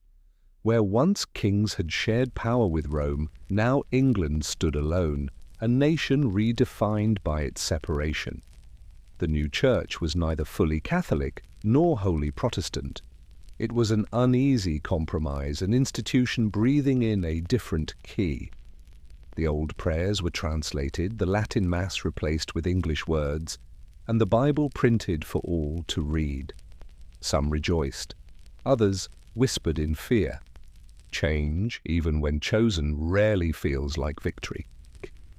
Where once kings had shared power with Rome, now England stood alone, a nation redefined by its separation. The new church was neither fully Catholic nor wholly Protestant. It was an uneasy compromise, an institution breathing in a different key. The old prayers were translated, the Latin Mass replaced with English words, and the Bible printed for all to read. Some rejoiced, others whispered in fear. Change, even when chosen, rarely feels like victory.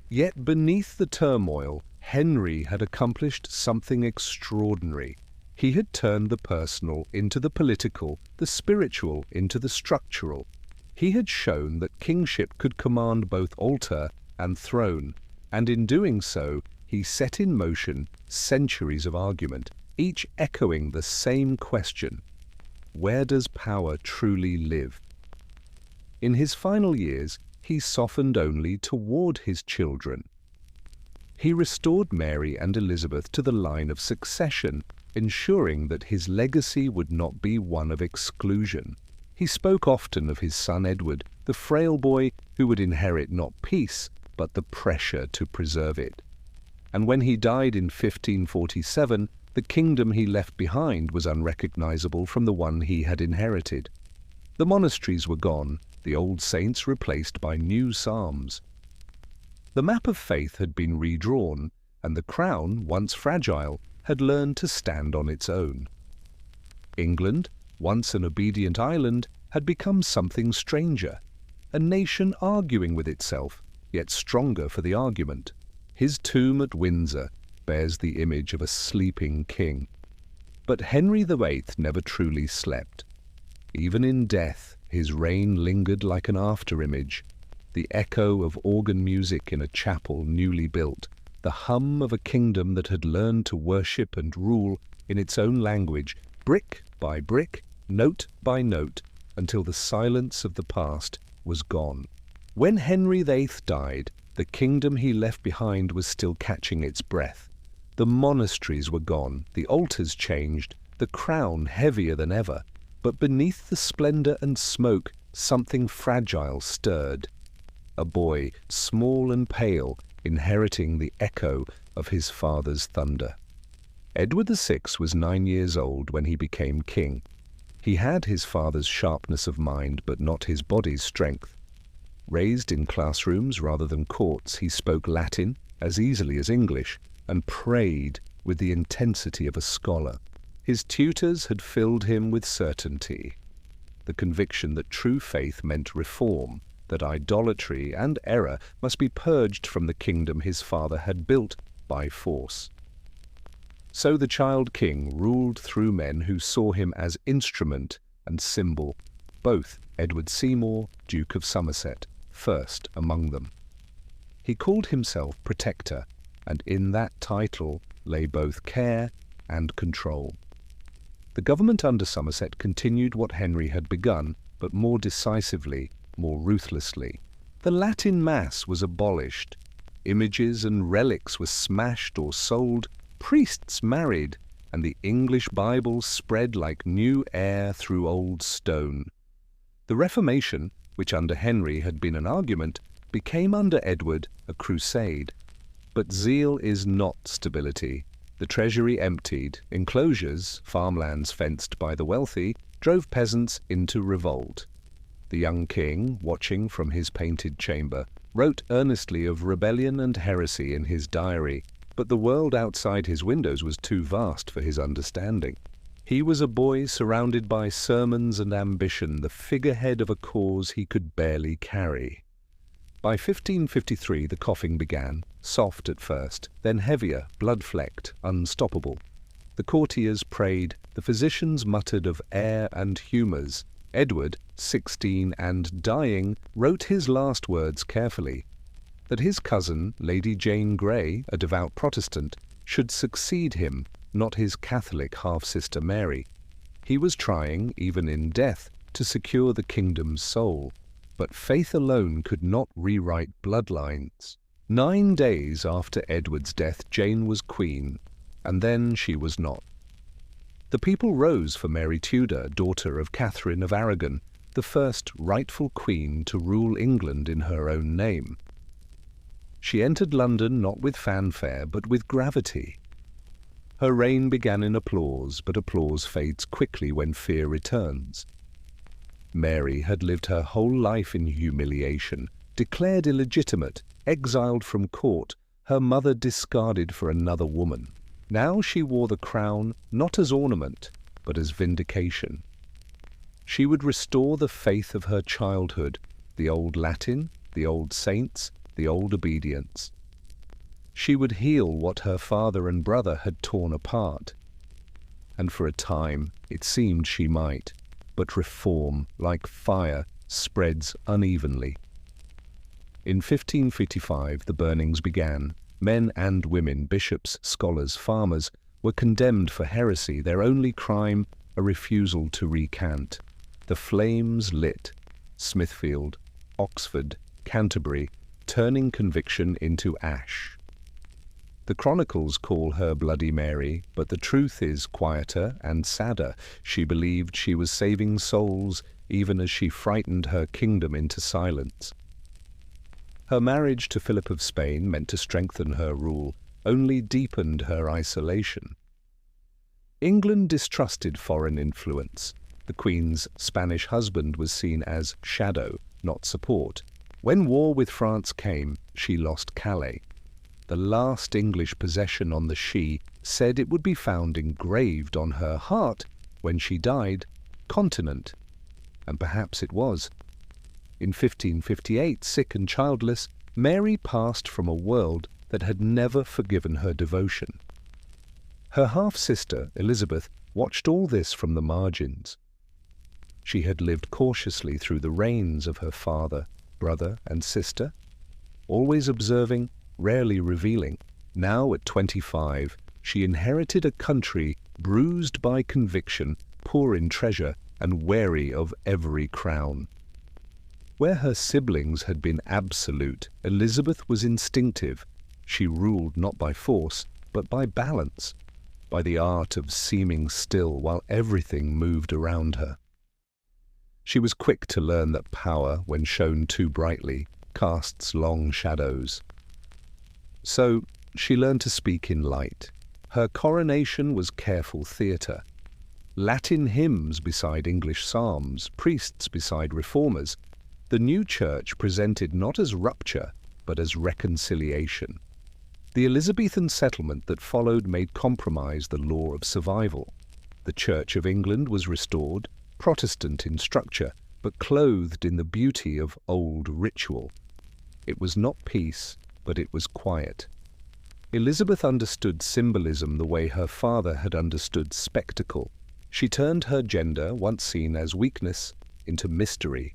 Yet beneath the turmoil, Henry had accomplished something extraordinary. He had turned the personal into the political, the spiritual into the structural. He had shown that kingship could command both altar and throne, and in doing so, he set in motion centuries of argument, each echoing the same question: where does power truly live? In his final years, he softened only toward his children. He restored Mary and Elizabeth to the line of succession, ensuring that his legacy would not be one of exclusion. He spoke often of his son Edward, the frail boy who would inherit not peace, but the pressure to preserve it. And when he died in 1547, the kingdom he left behind was unrecognizable from the one he had inherited. The monasteries were gone, the old saints replaced by new psalms. The map of faith had been redrawn, and the crown, once fragile, had learned to stand on its own. England, once an obedient island, had become something stranger, a nation arguing with itself, yet stronger for the argument. His tomb at Windsor bears the image of a sleeping king. But Henry VIII never truly slept. Even in death, his reign lingered like an afterimage, the echo of organ music in a chapel newly built, the hum of a kingdom that had learned to worship and rule in its own language, brick by brick, note by note, until the silence of the past was gone. When Henry VIII died, the kingdom he left behind was still catching its breath. The monasteries were gone, the altars changed, the crown heavier than ever, but beneath the splendor and smoke, something fragile stirred. A boy, small and pale, inheriting the echo of his father's thunder. Edward VI was 9 years old when he became king. He had his father's sharpness of mind, but not his body's strength. Raised in classrooms rather than courts, he spoke Latin as easily as English and prayed with the intensity of a scholar. His tutors had filled him with certainty, the conviction that true faith meant reform, that idolatry and error must be purged from the kingdom his father had built by force. So the child king ruled through men who saw him as instrument and symbol, both Edward Seymour, Duke of Somerset, first among them. He called himself Protector, and in that title lay both care and control. The government under Somerset continued what Henry had begun, but more decisively, more ruthlessly. The Latin Mass was abolished. Images and relics were smashed or sold, priests married, and the English Bible spread like new air through old stone. The Reformation, which under Henry had been an argument, became under Edward a crusade. But zeal is not stability. The treasury emptied, enclosures, farmlands fenced by the wealthy, drove peasants into revolt. The young king, watching from his painted chamber, wrote earnestly of rebellion and heresy in his diary, but the world outside his windows was too vast for his understanding. He was a boy surrounded by sermons and ambition, the figurehead of a cause he could barely carry. By 1553 the coughing began, soft at first, then heavier, blood-flecked, unstoppable. The courtiers prayed, the physicians muttered of air and humours. Edward, 16 and dying, wrote his last words carefully, that his cousin, Lady Jane Grey, a devout Protestant, should succeed him, not his Catholic half-sister Mary. He was trying, even in death, to secure the kingdom's soul. But faith alone could not rewrite bloodlines. 9 days after Edward's death, Jane was queen, and then she was not. The people rose for Mary Tudor, daughter of Catherine of Aragon, the first rightful queen to rule England in her own name. She entered London not with fanfare, but with gravity. Her reign began in applause, but applause fades quickly when fear returns. Mary had lived her whole life in humiliation, declared illegitimate, exiled from court, her mother discarded for another woman. Now she wore the crown not as ornament, but as vindication. She would restore the faith of her childhood, the old Latin, the old saints, the old obedience. She would heal what her father and brother had torn apart. And for a time it seemed she might. But reform, like fire, spreads unevenly. In 1555 the burnings began. Men and women, bishops, scholars, farmers, were condemned for heresy, their only crime a refusal to recant. The flames lit Smithfield, Oxford, Canterbury, turning conviction into ash. The chronicles call her Bloody Mary, but the truth is quieter and sadder. She believed she was saving souls even as she frightened her kingdom into silence. Her marriage to Philip of Spain, meant to strengthen her rule, only deepened her isolation. England distrusted foreign influence. The Queen's Spanish husband was seen as shadow, not support. When war with France came, she lost Calais. The last English possession on the She said it would be found engraved on her heart when she died, continent. And perhaps it was. In 1558, sick and childless, Mary passed from a world that had never forgiven her devotion. Her half-sister, Elizabeth, watched all this from the margins. She had lived cautiously through the reigns of her father, brother, and sister, always observing, rarely revealing. Now, at 25, she inherited a country bruised by conviction, poor in treasure, and wary of every crown. Where her siblings had been absolute, Elizabeth was instinctive. She ruled not by force, but by balance, by the art of seeming still while everything moved around her. She was quick to learn that power, when shown too brightly, casts long shadows. So she learned to speak in light. Her coronation was careful theatre. Latin hymns beside English psalms, priests beside reformers. The new church presented not as rupture, but as reconciliation. The Elizabethan settlement that followed made compromise the law of survival. The Church of England was restored, Protestant in structure, but clothed in the beauty of old ritual. It was not peace, but it was quiet. Elizabeth understood symbolism the way her father had understood spectacle. She turned her gender, once seen as weakness, into mystery.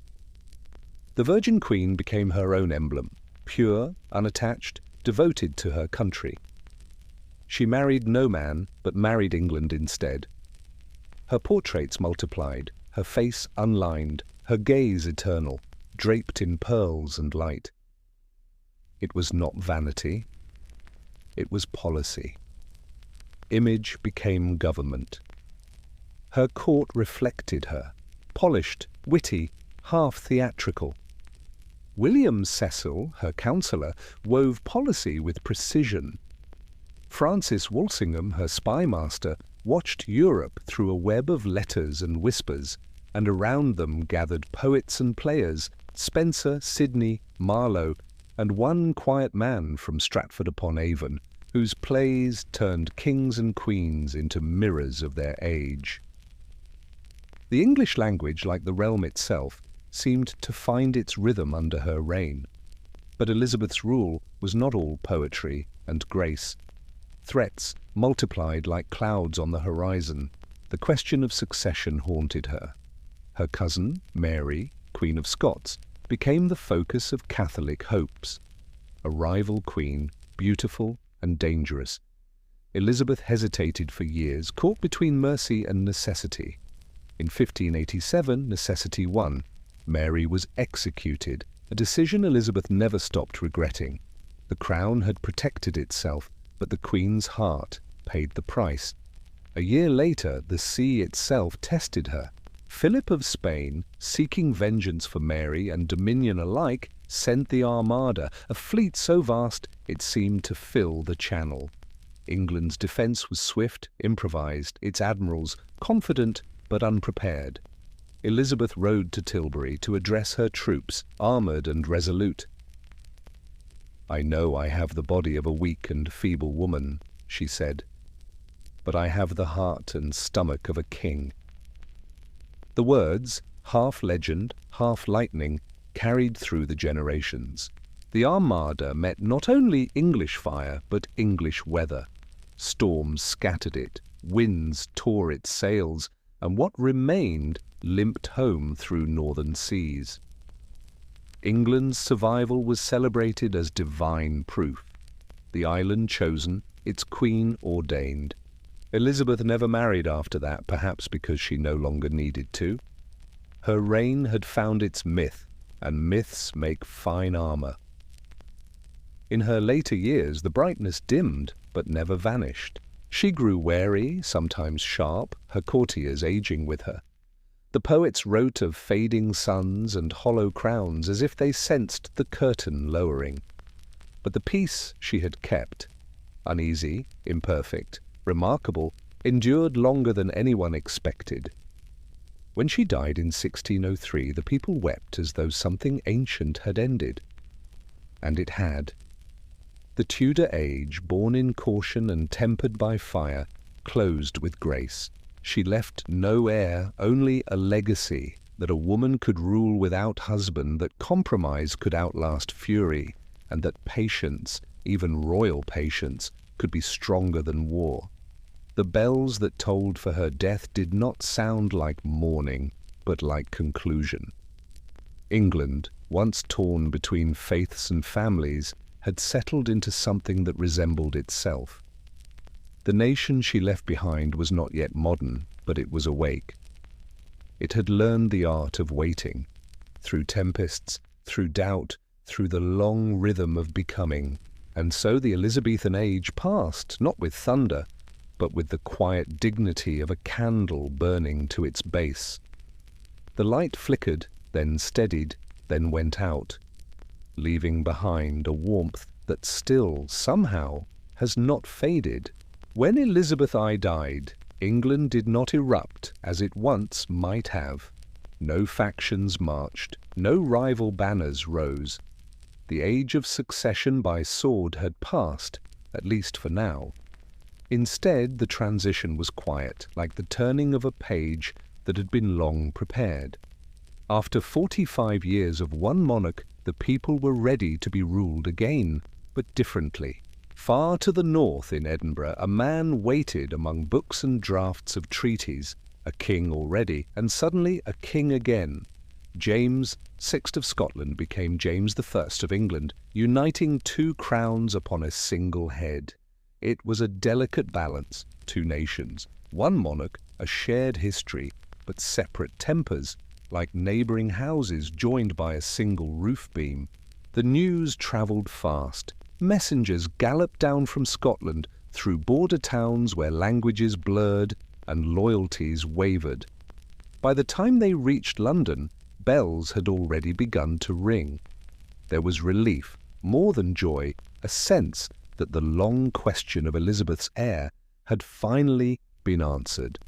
The Virgin Queen became her own emblem, pure, unattached, devoted to her country. She married no man, but married England instead. Her portraits multiplied, her face unlined, her gaze eternal, draped in pearls and light. It was not vanity. It was policy. Image became government. Her court reflected her, polished, witty, half theatrical. William Cecil, her counsellor, wove policy with precision. Francis Walsingham, her spymaster, watched Europe through a web of letters and whispers, and around them gathered poets and players, Spenser, Sidney, Marlowe, and one quiet man from Stratford-upon-Avon, whose plays turned kings and queens into mirrors of their age. The English language, like the realm itself, seemed to find its rhythm under her reign. But Elizabeth's rule was not all poetry and grace. Threats multiplied like clouds on the horizon. The question of succession haunted her. Her cousin, Mary, Queen of Scots, became the focus of Catholic hopes. A rival queen, beautiful and dangerous. Elizabeth hesitated for years, caught between mercy and necessity. In 1587, necessity won. Mary was executed, a decision Elizabeth never stopped regretting. The crown had protected itself, but the Queen's heart paid the price. A year later, the sea itself tested her. Philip of Spain, seeking vengeance for Mary and dominion alike, sent the Armada, a fleet so vast it seemed to fill the Channel. England's defence was swift, improvised, its admirals confident but unprepared. Elizabeth rode to Tilbury to address her troops, armoured and resolute. "I know I have the body of a weak and feeble woman," she said, "but I have the heart and stomach of a king." The words, half legend, half lightning, carried through the generations. The Armada met not only English fire, but English weather. Storms scattered it, winds tore its sails, and what remained limped home through northern seas. England's survival was celebrated as divine proof. The island chosen, its queen ordained. Elizabeth never married after that, perhaps because she no longer needed to. Her reign had found its myth, and myths make fine armour. In her later years, the brightness dimmed, but never vanished. She grew wary, sometimes sharp, her courtiers aging with her. The poets wrote of fading suns and hollow crowns as if they sensed the curtain lowering. But the peace she had kept, uneasy, imperfect, remarkable, endured longer than anyone expected. When she died in 1603, the people wept as though something ancient had ended. And it had. The Tudor age, born in caution and tempered by fire, closed with grace. She left no heir, only a legacy, that a woman could rule without husband, that compromise could outlast fury, and that patience, even royal patience, could be stronger than war. The bells that tolled for her death did not sound like mourning, but like conclusion. England, once torn between faiths and families, had settled into something that resembled itself. The nation she left behind was not yet modern, but it was awake. It had learned the art of waiting, through tempests, through doubt, through the long rhythm of becoming, and so the Elizabethan age passed, not with thunder, but with the quiet dignity of a candle burning to its base. The light flickered, then steadied, then went out, leaving behind a warmth that still, somehow, has not faded. When Elizabeth I died, England did not erupt as it once might have. No factions marched, no rival banners rose. The age of succession by sword had passed, at least for now. Instead, the transition was quiet, like the turning of a page that had been long prepared. After 45 years of one monarch, the people were ready to be ruled again, but differently. Far to the north in Edinburgh, a man waited among books and drafts of treaties, a king already, and suddenly a king again. James VI of Scotland became James I of England, uniting two crowns upon a single head. It was a delicate balance, two nations, one monarch, a shared history, but separate tempers, like neighbouring houses joined by a single roof beam. The news travelled fast. Messengers galloped down from Scotland through border towns where languages blurred and loyalties wavered. By the time they reached London, bells had already begun to ring. There was relief, more than joy, a sense that the long question of Elizabeth's heir had finally been answered.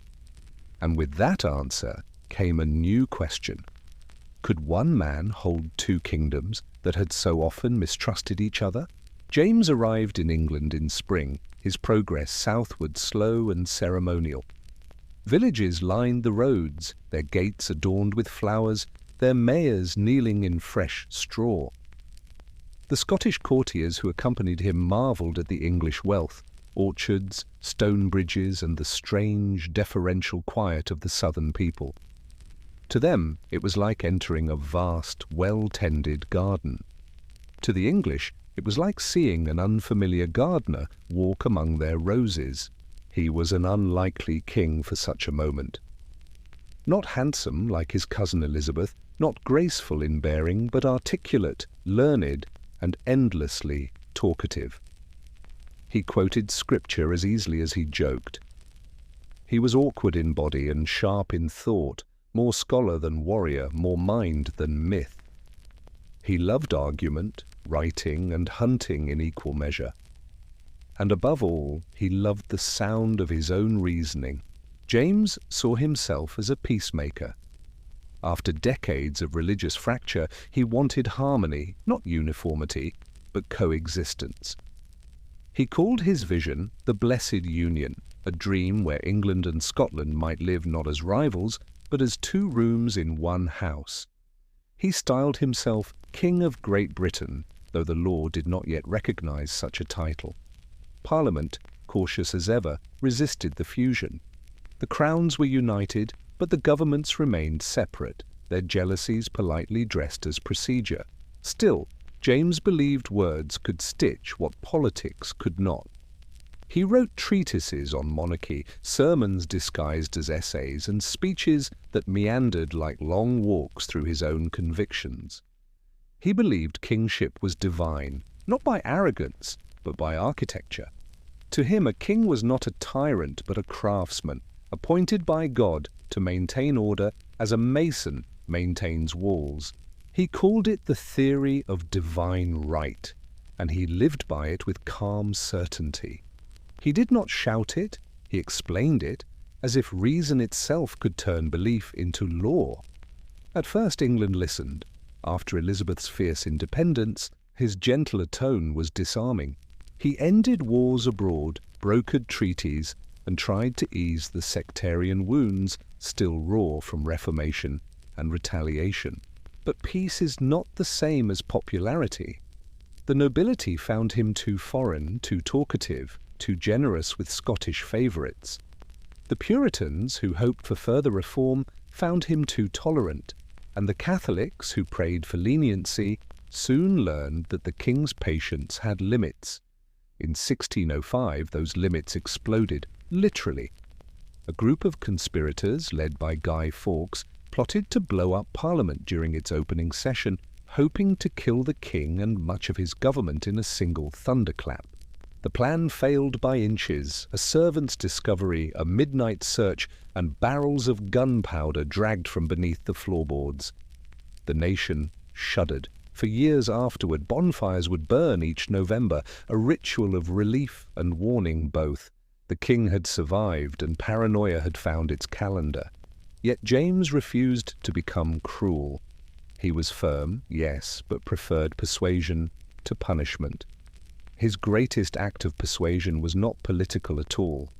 And with that answer came a new question. Could one man hold two kingdoms that had so often mistrusted each other? James arrived in England in spring, his progress southward slow and ceremonial. Villages lined the roads, their gates adorned with flowers, their mayors kneeling in fresh straw. The Scottish courtiers who accompanied him marvelled at the English wealth, orchards, stone bridges, and the strange, deferential quiet of the southern people. To them, it was like entering a vast, well-tended garden. To the English, it was like seeing an unfamiliar gardener walk among their roses. He was an unlikely king for such a moment. Not handsome like his cousin Elizabeth, not graceful in bearing, but articulate, learned, and endlessly talkative. He quoted scripture as easily as he joked. He was awkward in body and sharp in thought, more scholar than warrior, more mind than myth. He loved argument, writing, and hunting in equal measure. And above all, he loved the sound of his own reasoning. James saw himself as a peacemaker. After decades of religious fracture, he wanted harmony, not uniformity, but coexistence. He called his vision the Blessed Union, a dream where England and Scotland might live not as rivals, but as two rooms in one house. He styled himself King of Great Britain, though the law did not yet recognize such a title. Parliament, cautious as ever, resisted the fusion. The crowns were united, but the governments remained separate, their jealousies politely dressed as procedure. Still, James believed words could stitch what politics could not. He wrote treatises on monarchy, sermons disguised as essays, and speeches that meandered like long walks through his own convictions. He believed kingship was divine, not by arrogance, but by architecture. To him, a king was not a tyrant, but a craftsman, appointed by God to maintain order as a mason maintains walls. He called it the theory of divine right, and he lived by it with calm certainty. He did not shout it, he explained it, as if reason itself could turn belief into law. At first England listened. After Elizabeth's fierce independence, his gentler tone was disarming. He ended wars abroad, brokered treaties, and tried to ease the sectarian wounds still raw from Reformation and retaliation. But peace is not the same as popularity. The nobility found him too foreign, too talkative, too generous with Scottish favourites. The Puritans, who hoped for further reform, found him too tolerant, and the Catholics, who prayed for leniency, soon learned that the king's patience had limits. In 1605, those limits exploded, literally. A group of conspirators, led by Guy Fawkes, plotted to blow up Parliament during its opening session, hoping to kill the king and much of his government in a single thunderclap. The plan failed by inches, a servant's discovery, a midnight search, and barrels of gunpowder dragged from beneath the floorboards. The nation shuddered. For years afterward, bonfires would burn each November, a ritual of relief and warning both. The king had survived, and paranoia had found its calendar. Yet James refused to become cruel. He was firm, yes, but preferred persuasion to punishment. His greatest act of persuasion was not political at all.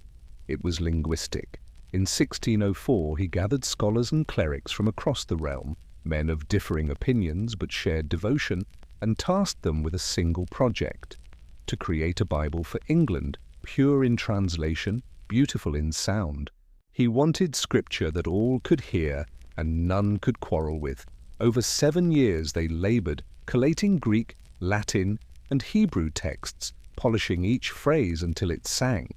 It was linguistic. In 1604 he gathered scholars and clerics from across the realm, men of differing opinions but shared devotion, and tasked them with a single project: to create a Bible for England, pure in translation, beautiful in sound. He wanted scripture that all could hear and none could quarrel with. Over 7 years they laboured, collating Greek, Latin, and Hebrew texts, polishing each phrase until it sang.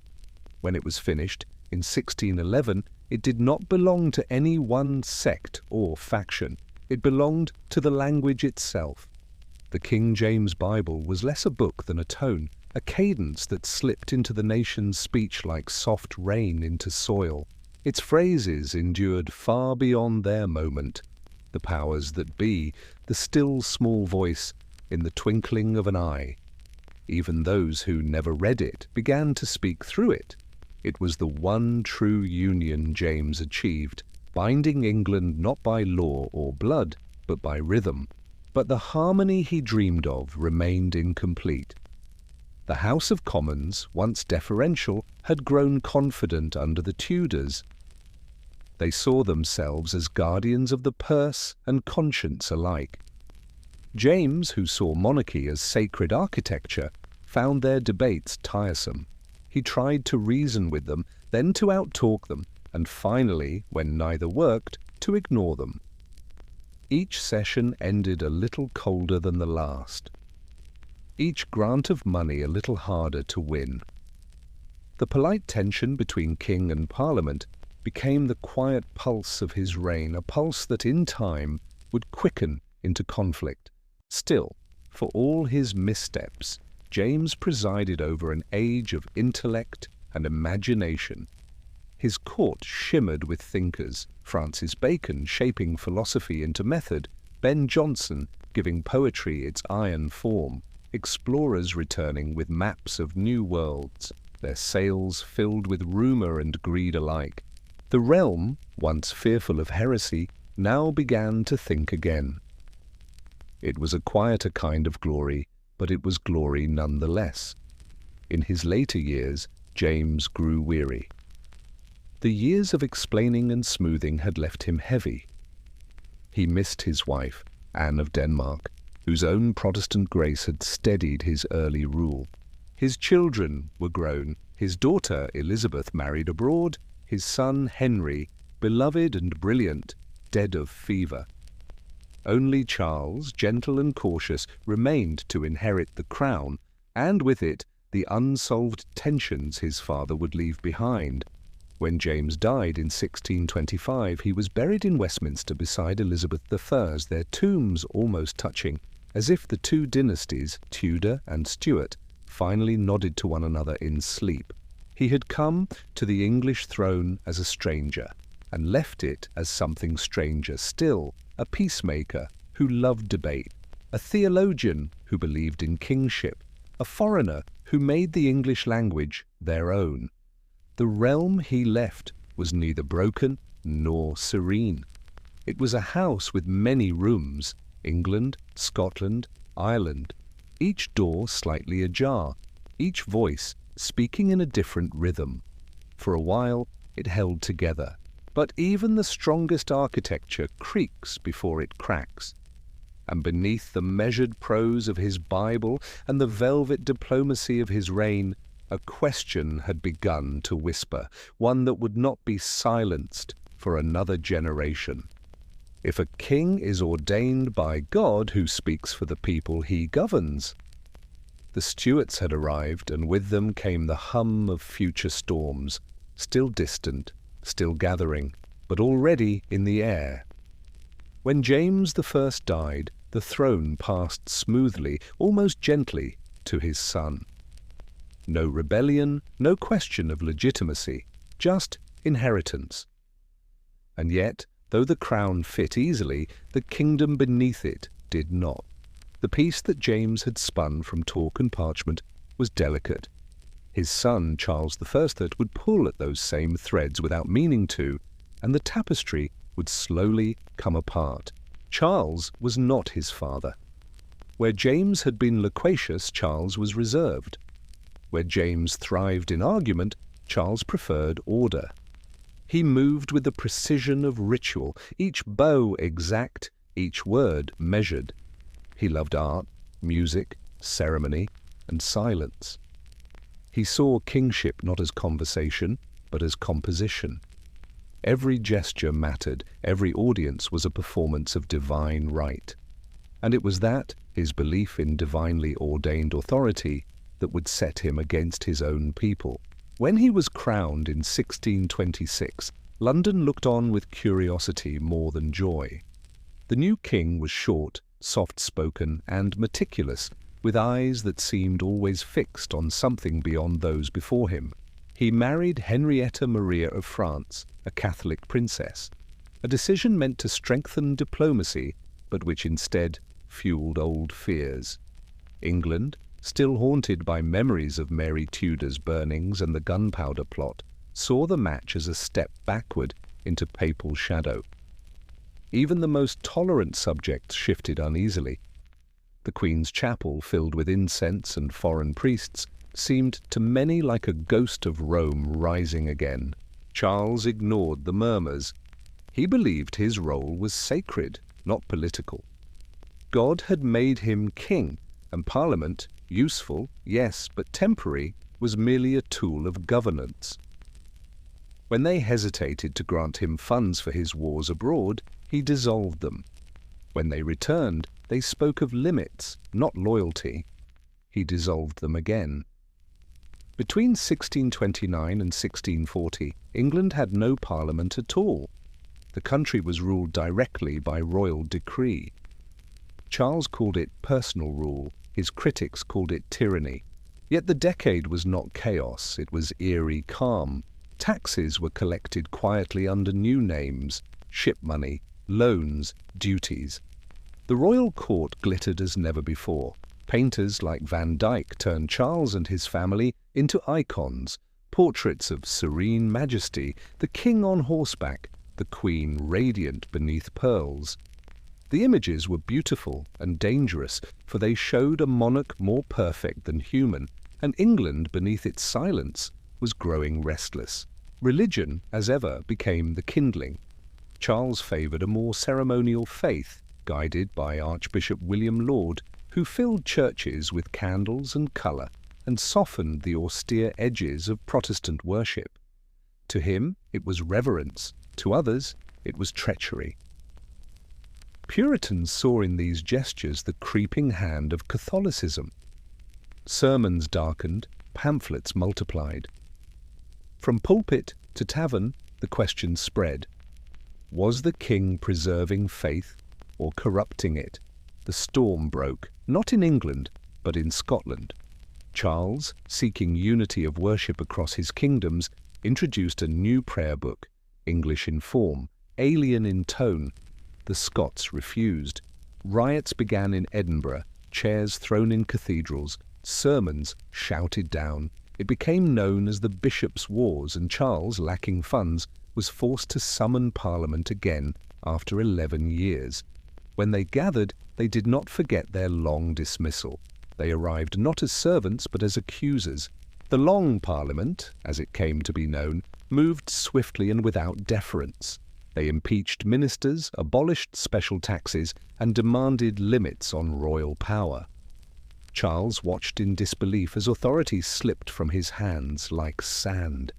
When it was finished, in 1611, it did not belong to any one sect or faction. It belonged to the language itself. The King James Bible was less a book than a tone, a cadence that slipped into the nation's speech like soft rain into soil. Its phrases endured far beyond their moment. The powers that be, the still small voice, in the twinkling of an eye. Even those who never read it began to speak through it. It was the one true union James achieved, binding England not by law or blood, but by rhythm. But the harmony he dreamed of remained incomplete. The House of Commons, once deferential, had grown confident under the Tudors. They saw themselves as guardians of the purse and conscience alike. James, who saw monarchy as sacred architecture, found their debates tiresome. He tried to reason with them, then to outtalk them, and finally, when neither worked, to ignore them. Each session ended a little colder than the last. Each grant of money a little harder to win. The polite tension between king and parliament became the quiet pulse of his reign, a pulse that in time would quicken into conflict. Still, for all his missteps, James presided over an age of intellect and imagination. His court shimmered with thinkers: Francis Bacon shaping philosophy into method, Ben Jonson giving poetry its iron form, explorers returning with maps of new worlds, their sails filled with rumour and greed alike. The realm, once fearful of heresy, now began to think again. It was a quieter kind of glory, but it was glory nonetheless. In his later years, James grew weary. The years of explaining and smoothing had left him heavy. He missed his wife, Anne of Denmark, whose own Protestant grace had steadied his early rule. His children were grown, his daughter Elizabeth married abroad, his son Henry, beloved and brilliant, dead of fever. Only Charles, gentle and cautious, remained to inherit the crown, and with it the unsolved tensions his father would leave behind. When James died in 1625, he was buried in Westminster beside Elizabeth I, their tombs almost touching, as if the two dynasties, Tudor and Stuart, finally nodded to one another in sleep. He had come to the English throne as a stranger, and left it as something stranger still, a peacemaker who loved debate, a theologian who believed in kingship, a foreigner who made the English language their own. The realm he left was neither broken nor serene. It was a house with many rooms, England, Scotland, Ireland, each door slightly ajar, each voice speaking in a different rhythm. For a while it held together, but even the strongest architecture creaks before it cracks. and beneath the measured prose of his Bible and the velvet diplomacy of his reign, a question had begun to whisper, one that would not be silenced for another generation. If a king is ordained by God who speaks for the people he governs? The Stuarts had arrived, and with them came the hum of future storms, still distant, still gathering, but already in the air. When James I died, the throne passed smoothly, almost gently, to his son. No rebellion, no question of legitimacy, just inheritance. And yet, though the crown fit easily, the kingdom beneath it did not. The piece that James had spun from talk and parchment was delicate. His son, Charles I, would pull at those same threads without meaning to, and the tapestry would slowly come apart. Charles was not his father. Where James had been loquacious, Charles was reserved. Where James thrived in argument, Charles preferred order. He moved with the precision of ritual, each bow exact, each word measured. He loved art, music, ceremony, and silence. He saw kingship not as conversation, but as composition. Every gesture mattered, every audience was a performance of divine right. And it was that, his belief in divinely ordained authority, that would set him against his own people. When he was crowned in 1626, London looked on with curiosity more than joy. The new king was short, soft-spoken, and meticulous, with eyes that seemed always fixed on something beyond those before him. He married Henrietta Maria of France, a Catholic princess, a decision meant to strengthen diplomacy, but which instead fueled old fears. England, still haunted by memories of Mary Tudor's burnings and the Gunpowder Plot, saw the match as a step backward into papal shadow. Even the most tolerant subjects shifted uneasily. The Queen's chapel, filled with incense and foreign priests, seemed to many like a ghost of Rome rising again. Charles ignored the murmurs. He believed his role was sacred, not political. God had made him king, and Parliament, useful, yes, but temporary, was merely a tool of governance. When they hesitated to grant him funds for his wars abroad, he dissolved them. When they returned, they spoke of limits, not loyalty. He dissolved them again. Between 1629 and 1640, England had no parliament at all. The country was ruled directly by royal decree. Charles called it personal rule. His critics called it tyranny. Yet the decade was not chaos, it was eerie calm. Taxes were collected quietly under new names: ship money, loans, duties. The royal court glittered as never before. Painters like Van Dyck turned Charles and his family into icons, portraits of serene majesty, the king on horseback, the queen radiant beneath pearls. The images were beautiful and dangerous, for they showed a monarch more perfect than human, and England, beneath its silence, was growing restless. Religion, as ever, became the kindling. Charles favoured a more ceremonial faith, guided by Archbishop William Laud, who filled churches with candles and colour and softened the austere edges of Protestant worship. To him it was reverence, to others it was treachery. Puritans saw in these gestures the creeping hand of Catholicism. Sermons darkened, pamphlets multiplied. From pulpit to tavern, the question spread. Was the king preserving faith or corrupting it? The storm broke, not in England, but in Scotland. Charles, seeking unity of worship across his kingdoms, introduced a new prayer book, English in form, alien in tone. The Scots refused. Riots began in Edinburgh, chairs thrown in cathedrals, sermons shouted down. It became known as the Bishops' Wars, and Charles, lacking funds, was forced to summon Parliament again after 11 years. When they gathered, they did not forget their long dismissal. They arrived not as servants but as accusers. The Long Parliament, as it came to be known, moved swiftly and without deference. They impeached ministers, abolished special taxes, and demanded limits on royal power. Charles watched in disbelief as authority slipped from his hands like sand.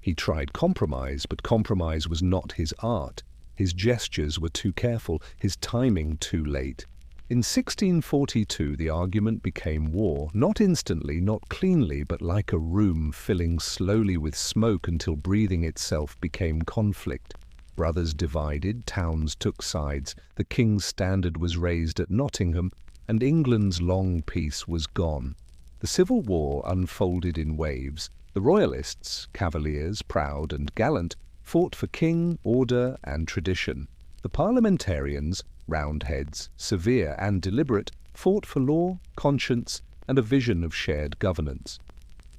He tried compromise, but compromise was not his art. His gestures were too careful, his timing too late. In 1642 the argument became war, not instantly, not cleanly, but like a room filling slowly with smoke until breathing itself became conflict. Brothers divided, towns took sides, the king's standard was raised at Nottingham, and England's long peace was gone. The Civil War unfolded in waves. The Royalists, cavaliers, proud and gallant, fought for king, order and tradition. The Parliamentarians, Roundheads, severe and deliberate, fought for law, conscience, and a vision of shared governance.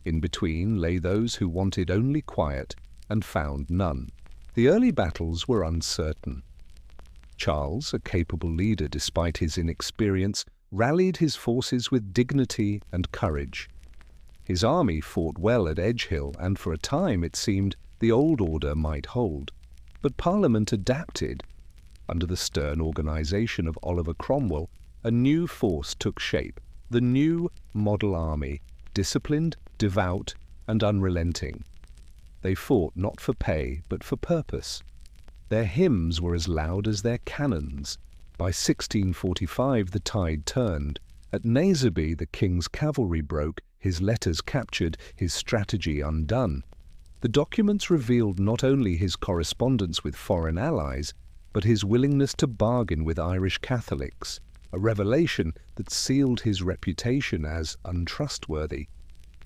In between lay those who wanted only quiet and found none. The early battles were uncertain. Charles, a capable leader despite his inexperience, rallied his forces with dignity and courage. His army fought well at Edgehill, and for a time it seemed the old order might hold. But Parliament adapted. Under the stern organization of Oliver Cromwell, a new force took shape, the new model army, disciplined, devout, and unrelenting. They fought not for pay, but for purpose. Their hymns were as loud as their cannons. By 1645 the tide turned. At Naseby the king's cavalry broke, his letters captured, his strategy undone. The documents revealed not only his correspondence with foreign allies, but his willingness to bargain with Irish Catholics, a revelation that sealed his reputation as untrustworthy.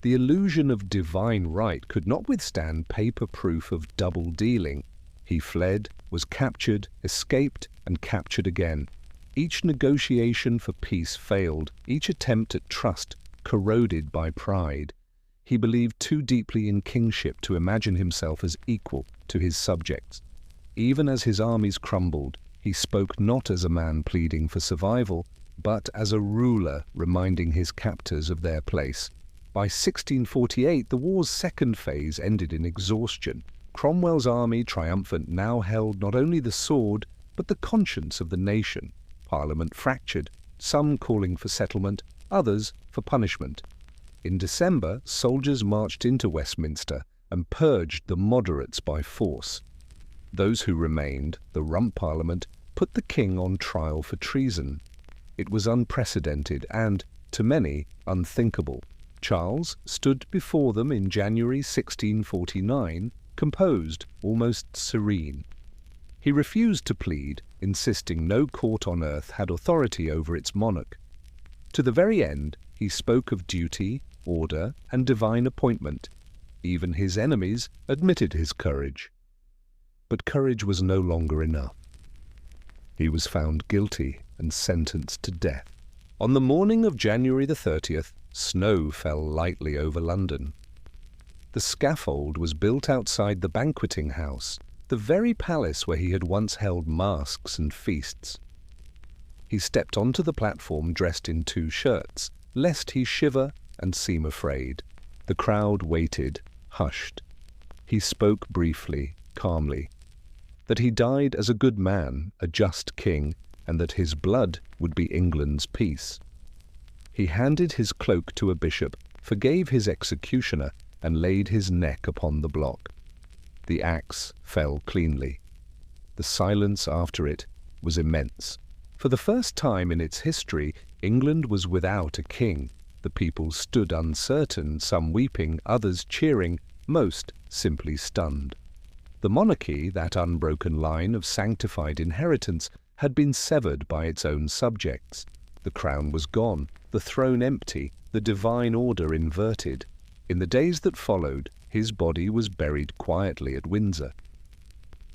The illusion of divine right could not withstand paper proof of double dealing. He fled, was captured, escaped, and captured again. Each negotiation for peace failed, each attempt at trust corroded by pride. He believed too deeply in kingship to imagine himself as equal to his subjects. Even as his armies crumbled, he spoke not as a man pleading for survival, but as a ruler reminding his captors of their place. By 1648, the war's second phase ended in exhaustion. Cromwell's army, triumphant, now held not only the sword, but the conscience of the nation. Parliament fractured, some calling for settlement, others for punishment. In December, soldiers marched into Westminster and purged the moderates by force. Those who remained, the Rump Parliament, put the king on trial for treason. It was unprecedented and, to many, unthinkable. Charles stood before them in January 1649, composed, almost serene. He refused to plead, insisting no court on earth had authority over its monarch. To the very end, he spoke of duty, order, and divine appointment. Even his enemies admitted his courage. But courage was no longer enough. He was found guilty and sentenced to death. On the morning of January the 30th, snow fell lightly over London. The scaffold was built outside the banqueting house, the very palace where he had once held masques and feasts. He stepped onto the platform dressed in 2 shirts, lest he shiver and seem afraid. The crowd waited, hushed. He spoke briefly, calmly, that he died as a good man, a just king, and that his blood would be England's peace. He handed his cloak to a bishop, forgave his executioner, and laid his neck upon the block. The axe fell cleanly. The silence after it was immense. For the first time in its history, England was without a king. The people stood uncertain, some weeping, others cheering, most simply stunned. The monarchy, that unbroken line of sanctified inheritance, had been severed by its own subjects. The crown was gone, the throne empty, the divine order inverted. In the days that followed, his body was buried quietly at Windsor.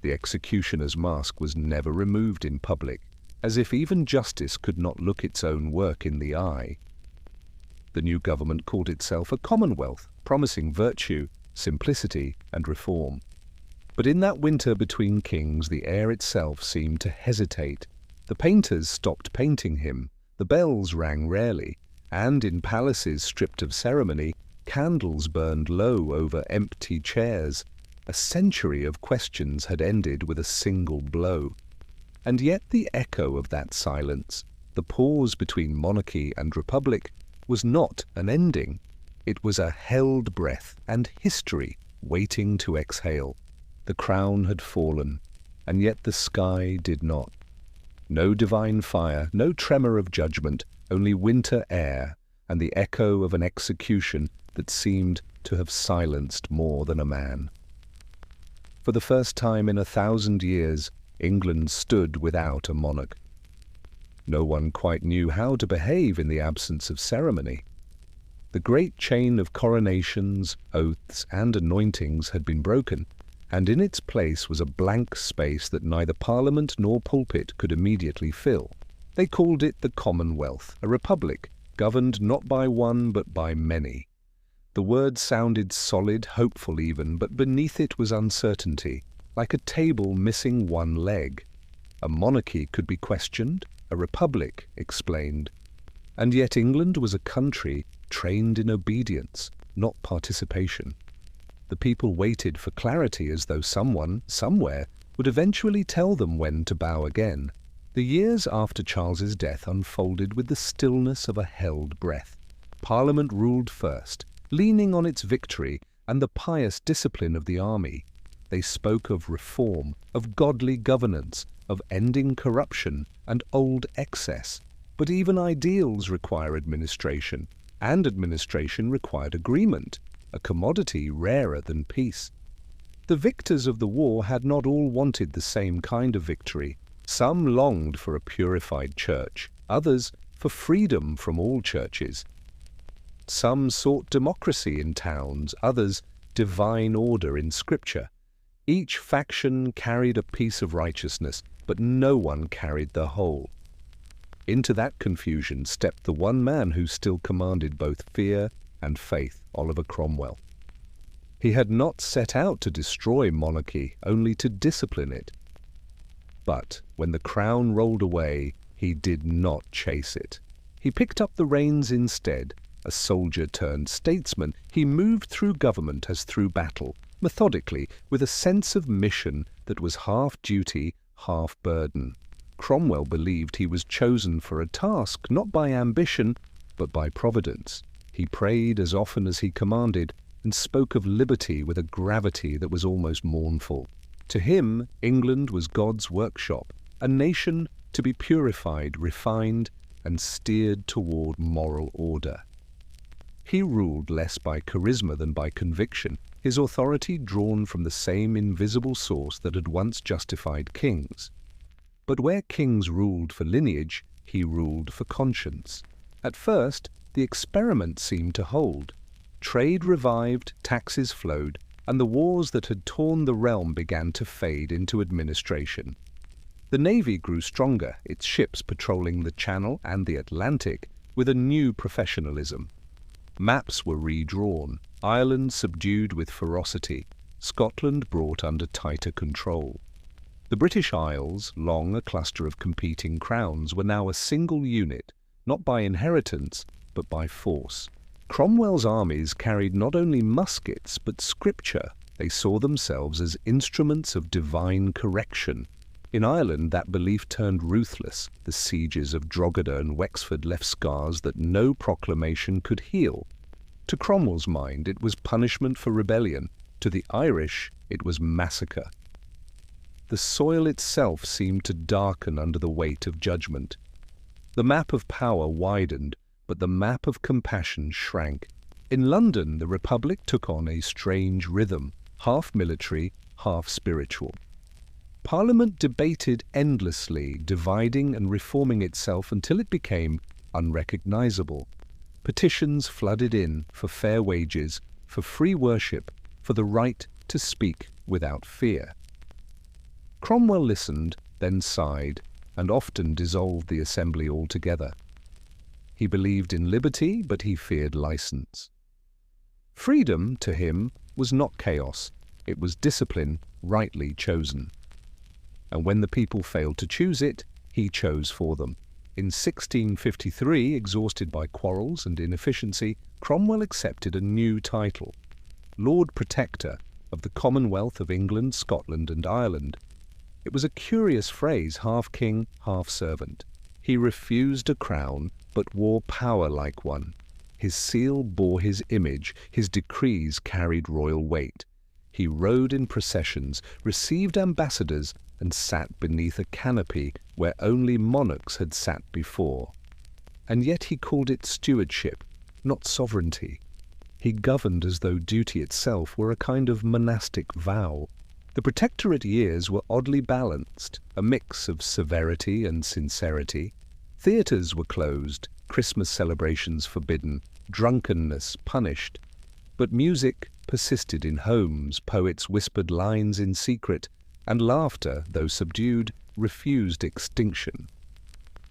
The executioner's mask was never removed in public, as if even justice could not look its own work in the eye. The new government called itself a commonwealth, promising virtue, simplicity, and reform. But in that winter between kings, the air itself seemed to hesitate. The painters stopped painting him, the bells rang rarely, and in palaces stripped of ceremony, candles burned low over empty chairs. A century of questions had ended with a single blow. And yet the echo of that silence, the pause between monarchy and republic, was not an ending. It was a held breath and history waiting to exhale. The crown had fallen, and yet the sky did not. No divine fire, no tremor of judgment, only winter air and the echo of an execution that seemed to have silenced more than a man. For the first time in 1,000 years, England stood without a monarch. No one quite knew how to behave in the absence of ceremony. The great chain of coronations, oaths, and anointings had been broken, and in its place was a blank space that neither Parliament nor pulpit could immediately fill. They called it the Commonwealth, a republic, governed not by one but by many. The word sounded solid, hopeful even, but beneath it was uncertainty, like a table missing one leg. A monarchy could be questioned, a republic explained. And yet England was a country trained in obedience, not participation. The people waited for clarity as though someone, somewhere, would eventually tell them when to bow again. The years after Charles's death unfolded with the stillness of a held breath. Parliament ruled first, leaning on its victory and the pious discipline of the army. They spoke of reform, of godly governance, of ending corruption and old excess. But even ideals require administration, and administration required agreement, a commodity rarer than peace. The victors of the war had not all wanted the same kind of victory. Some longed for a purified church, others for freedom from all churches. Some sought democracy in towns, others divine order in Scripture. Each faction carried a piece of righteousness, but no one carried the whole. Into that confusion stepped the one man who still commanded both fear and faith, Oliver Cromwell. He had not set out to destroy monarchy, only to discipline it. But when the crown rolled away, he did not chase it. He picked up the reins instead. A soldier turned statesman, he moved through government as through battle, methodically, with a sense of mission that was half duty, half burden. Cromwell believed he was chosen for a task not by ambition, but by providence. He prayed as often as he commanded, and spoke of liberty with a gravity that was almost mournful. To him, England was God's workshop, a nation to be purified, refined, and steered toward moral order. He ruled less by charisma than by conviction, his authority drawn from the same invisible source that had once justified kings. But where kings ruled for lineage, he ruled for conscience. At first, the experiment seemed to hold. Trade revived, taxes flowed, and the wars that had torn the realm began to fade into administration. The navy grew stronger, its ships patrolling the Channel and the Atlantic with a new professionalism. Maps were redrawn, Ireland subdued with ferocity, Scotland brought under tighter control. The British Isles, long a cluster of competing crowns, were now a single unit, not by inheritance, but by force. Cromwell's armies carried not only muskets, but scripture. They saw themselves as instruments of divine correction. In Ireland, that belief turned ruthless. The sieges of Drogheda and Wexford left scars that no proclamation could heal. To Cromwell's mind, it was punishment for rebellion. To the Irish, it was massacre. The soil itself seemed to darken under the weight of judgment. The map of power widened, but the map of compassion shrank. In London, the Republic took on a strange rhythm, half military, half spiritual. Parliament debated endlessly, dividing and reforming itself until it became unrecognizable. Petitions flooded in for fair wages, for free worship, for the right to speak without fear. Cromwell listened, then sighed, and often dissolved the assembly altogether. He believed in liberty, but he feared license. Freedom, to him, was not chaos. It was discipline, rightly chosen. And when the people failed to choose it, he chose for them. In 1653, exhausted by quarrels and inefficiency, Cromwell accepted a new title, Lord Protector, of the Commonwealth of England, Scotland and Ireland. It was a curious phrase, half king, half servant. He refused a crown, but wore power like one. His seal bore his image, his decrees carried royal weight. He rode in processions, received ambassadors, and sat beneath a canopy where only monarchs had sat before. And yet he called it stewardship, not sovereignty. He governed as though duty itself were a kind of monastic vow. The protectorate years were oddly balanced, a mix of severity and sincerity. Theatres were closed, Christmas celebrations forbidden, drunkenness punished. But music persisted in homes, poets whispered lines in secret, and laughter, though subdued, refused extinction.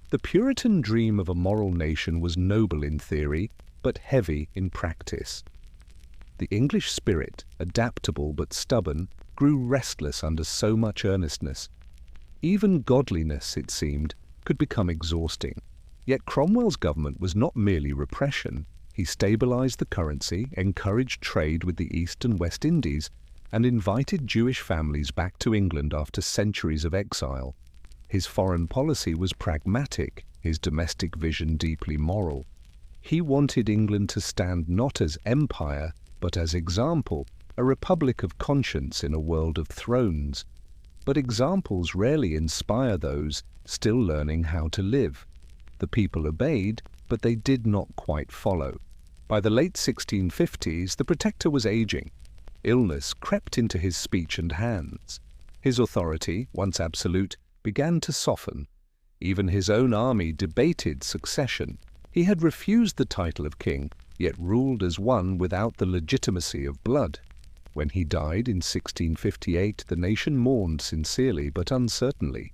The Puritan dream of a moral nation was noble in theory, but heavy in practice. The English spirit, adaptable but stubborn, grew restless under so much earnestness. Even godliness, it seemed, could become exhausting. Yet Cromwell's government was not merely repression. He stabilized the currency, encouraged trade with the East and West Indies, and invited Jewish families back to England after centuries of exile. His foreign policy was pragmatic, his domestic vision deeply moral. He wanted England to stand not as empire, but as example, a republic of conscience in a world of thrones. But examples rarely inspire those still learning how to live. The people obeyed, but they did not quite follow. By the late 1650s, the Protector was aging. Illness crept into his speech and hands. His authority, once absolute, began to soften. Even his own army debated succession. He had refused the title of king, yet ruled as one without the legitimacy of blood. When he died in 1658, the nation mourned sincerely but uncertainly.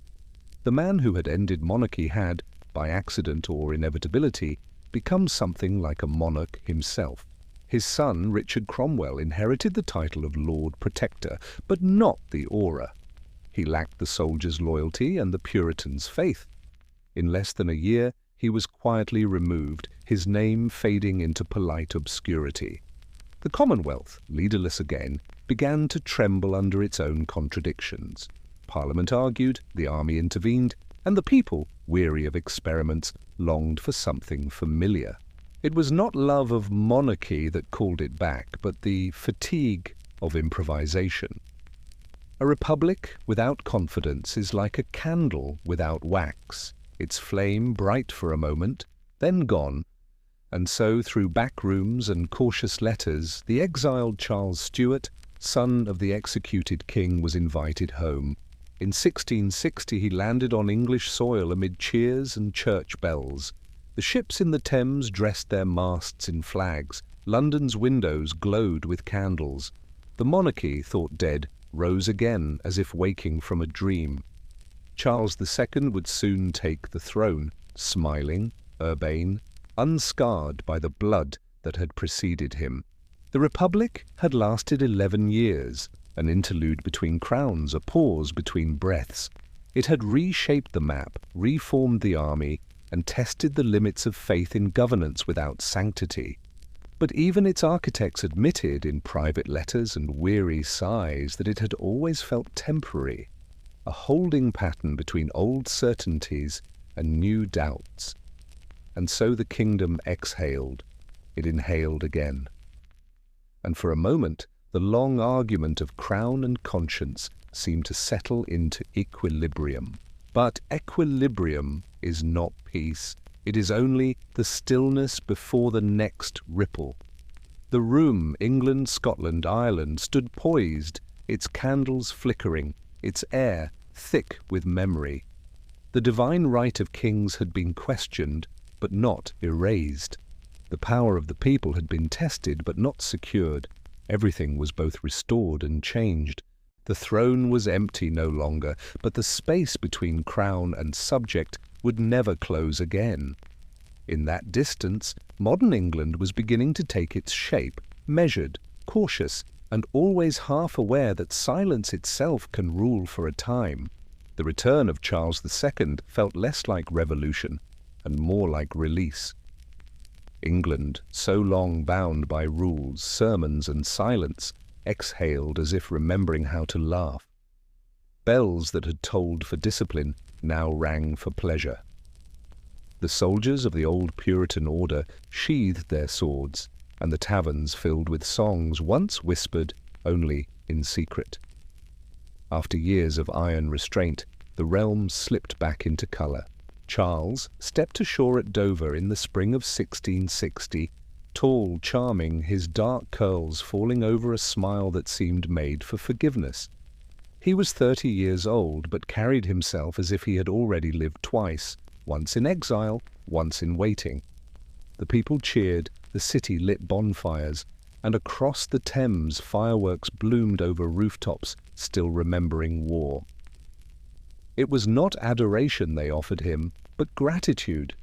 The man who had ended monarchy had, by accident or inevitability, become something like a monarch himself. His son, Richard Cromwell, inherited the title of Lord Protector, but not the aura. He lacked the soldiers' loyalty and the Puritans' faith. In less than a year, he was quietly removed, his name fading into polite obscurity. The Commonwealth, leaderless again, began to tremble under its own contradictions. Parliament argued, the army intervened, and the people, weary of experiments, longed for something familiar. It was not love of monarchy that called it back, but the fatigue of improvisation. A republic without confidence is like a candle without wax, its flame bright for a moment, then gone. And so, through back rooms and cautious letters, the exiled Charles Stuart, son of the executed king, was invited home. In 1660 he landed on English soil amid cheers and church bells. The ships in the Thames dressed their masts in flags. London's windows glowed with candles. The monarchy, thought dead, rose again as if waking from a dream. Charles II would soon take the throne, smiling, urbane, unscarred by the blood that had preceded him. The Republic had lasted 11 years, an interlude between crowns, a pause between breaths. It had reshaped the map, reformed the army, and tested the limits of faith in governance without sanctity. But even its architects admitted in private letters and weary sighs that it had always felt temporary, a holding pattern between old certainties and new doubts. And so the kingdom exhaled. It inhaled again. And for a moment, the long argument of crown and conscience seemed to settle into equilibrium. But equilibrium is not peace. It is only the stillness before the next ripple. The room, England, Scotland, Ireland, stood poised, its candles flickering, its air thick with memory. The divine right of kings had been questioned, but not erased. The power of the people had been tested, but not secured. Everything was both restored and changed. The throne was empty no longer, but the space between crown and subject would never close again. In that distance, modern England was beginning to take its shape, measured, cautious, and always half aware that silence itself can rule for a time. The return of Charles II felt less like revolution and more like release. England, so long bound by rules, sermons, and silence, exhaled as if remembering how to laugh. Bells that had tolled for discipline now rang for pleasure. The soldiers of the old Puritan order sheathed their swords, and the taverns filled with songs once whispered only in secret. After years of iron restraint, the realm slipped back into colour. Charles stepped ashore at Dover in the spring of 1660, tall, charming, his dark curls falling over a smile that seemed made for forgiveness. He was 30 years old, but carried himself as if he had already lived twice, once in exile, once in waiting. The people cheered, the city lit bonfires, and across the Thames fireworks bloomed over rooftops, still remembering war. It was not adoration they offered him, but gratitude.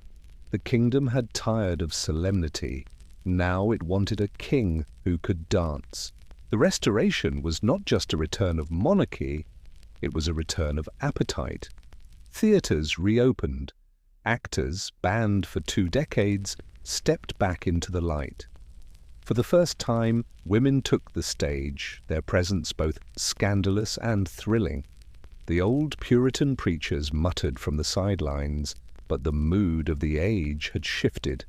The kingdom had tired of solemnity. Now it wanted a king who could dance. The restoration was not just a return of monarchy, it was a return of appetite. Theatres reopened. Actors, banned for 2 decades, stepped back into the light. For the first time, women took the stage, their presence both scandalous and thrilling. The old Puritan preachers muttered from the sidelines, but the mood of the age had shifted.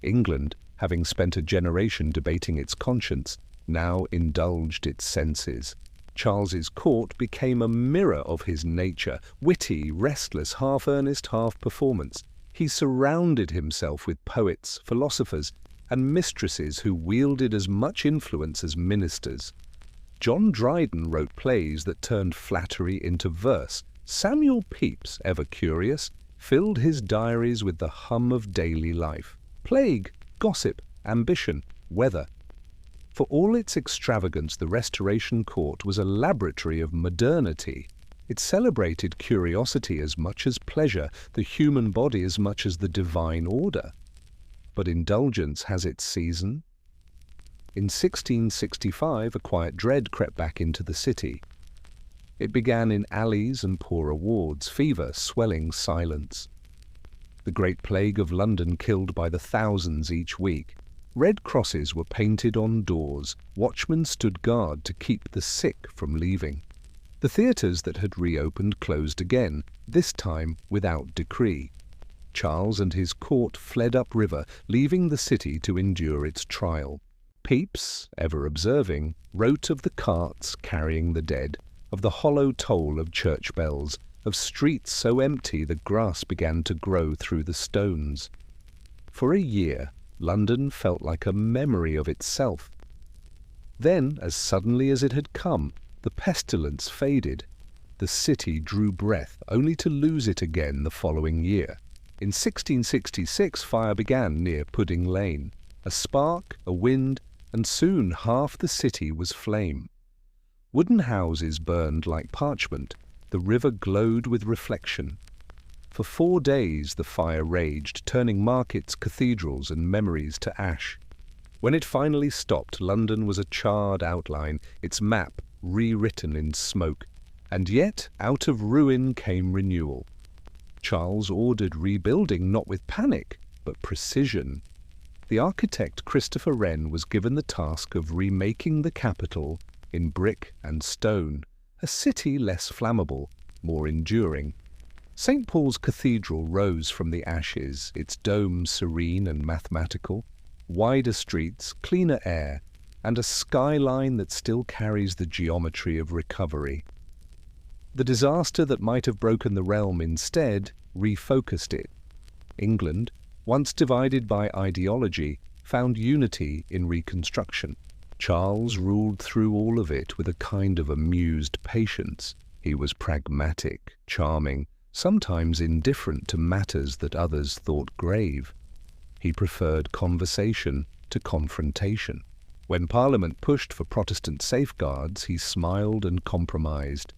England, having spent a generation debating its conscience, now indulged its senses. Charles's court became a mirror of his nature, witty, restless, half-earnest, half-performance. He surrounded himself with poets, philosophers, and mistresses who wielded as much influence as ministers. John Dryden wrote plays that turned flattery into verse. Samuel Pepys, ever curious, filled his diaries with the hum of daily life. Plague, gossip, ambition, weather. For all its extravagance, the Restoration Court was a laboratory of modernity. It celebrated curiosity as much as pleasure, the human body as much as the divine order. But indulgence has its season. In 1665, a quiet dread crept back into the city. It began in alleys and poorer wards, fever, swelling, silence. The Great Plague of London killed by the thousands each week. Red crosses were painted on doors. Watchmen stood guard to keep the sick from leaving. The theatres that had reopened closed again, this time without decree. Charles and his court fled upriver, leaving the city to endure its trial. Pepys, ever observing, wrote of the carts carrying the dead, of the hollow toll of church bells, of streets so empty the grass began to grow through the stones. For a year, London felt like a memory of itself. Then, as suddenly as it had come, the pestilence faded. The city drew breath, only to lose it again the following year. In 1666, fire began near Pudding Lane. A spark, a wind, and soon half the city was flame. Wooden houses burned like parchment. The river glowed with reflection. For 4 days the fire raged, turning markets, cathedrals, and memories to ash. When it finally stopped, London was a charred outline, its map rewritten in smoke. And yet, out of ruin came renewal. Charles ordered rebuilding not with panic, but precision. The architect Christopher Wren was given the task of remaking the capital in brick and stone, a city less flammable, more enduring. St. Paul's Cathedral rose from the ashes, its dome serene and mathematical, wider streets, cleaner air, and a skyline that still carries the geometry of recovery. The disaster that might have broken the realm instead refocused it. England, once divided by ideology, found unity in reconstruction. Charles ruled through all of it with a kind of amused patience. He was pragmatic, charming, sometimes indifferent to matters that others thought grave. He preferred conversation to confrontation. When Parliament pushed for Protestant safeguards, he smiled and compromised.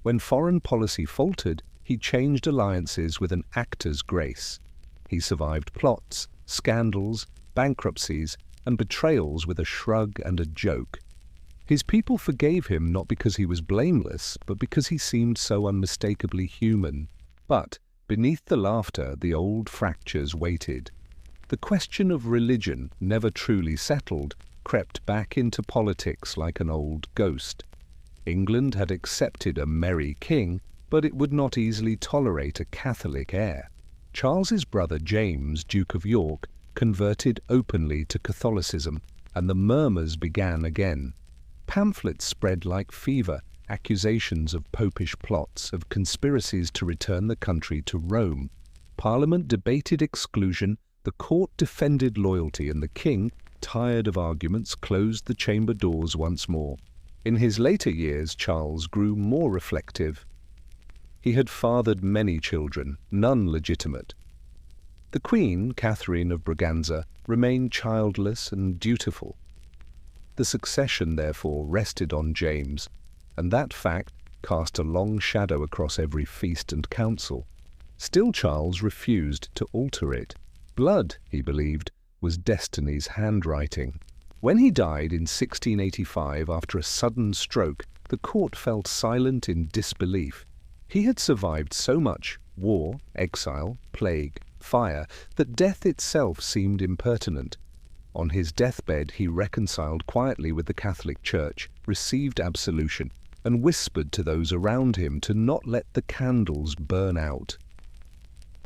When foreign policy faltered, he changed alliances with an actor's grace. He survived plots, scandals, bankruptcies, and betrayals with a shrug and a joke. His people forgave him not because he was blameless, but because he seemed so unmistakably human. But beneath the laughter, the old fractures waited. The question of religion, never truly settled, crept back into politics like an old ghost. England had accepted a merry king, but it would not easily tolerate a Catholic heir. Charles's brother James, Duke of York, converted openly to Catholicism, and the murmurs began again. Pamphlets spread like fever, accusations of popish plots, of conspiracies to return the country to Rome. Parliament debated exclusion, the court defended loyalty, and the king, tired of arguments, closed the chamber doors once more. In his later years, Charles grew more reflective. He had fathered many children, none legitimate. The Queen, Catherine of Braganza, remained childless and dutiful. The succession, therefore, rested on James, and that fact cast a long shadow across every feast and council. Still, Charles refused to alter it. Blood, he believed, was destiny's handwriting. When he died in 1685 after a sudden stroke, the court fell silent in disbelief. He had survived so much war, exile, plague, fire, that death itself seemed impertinent. On his deathbed he reconciled quietly with the Catholic Church, received absolution, and whispered to those around him to not let the candles burn out.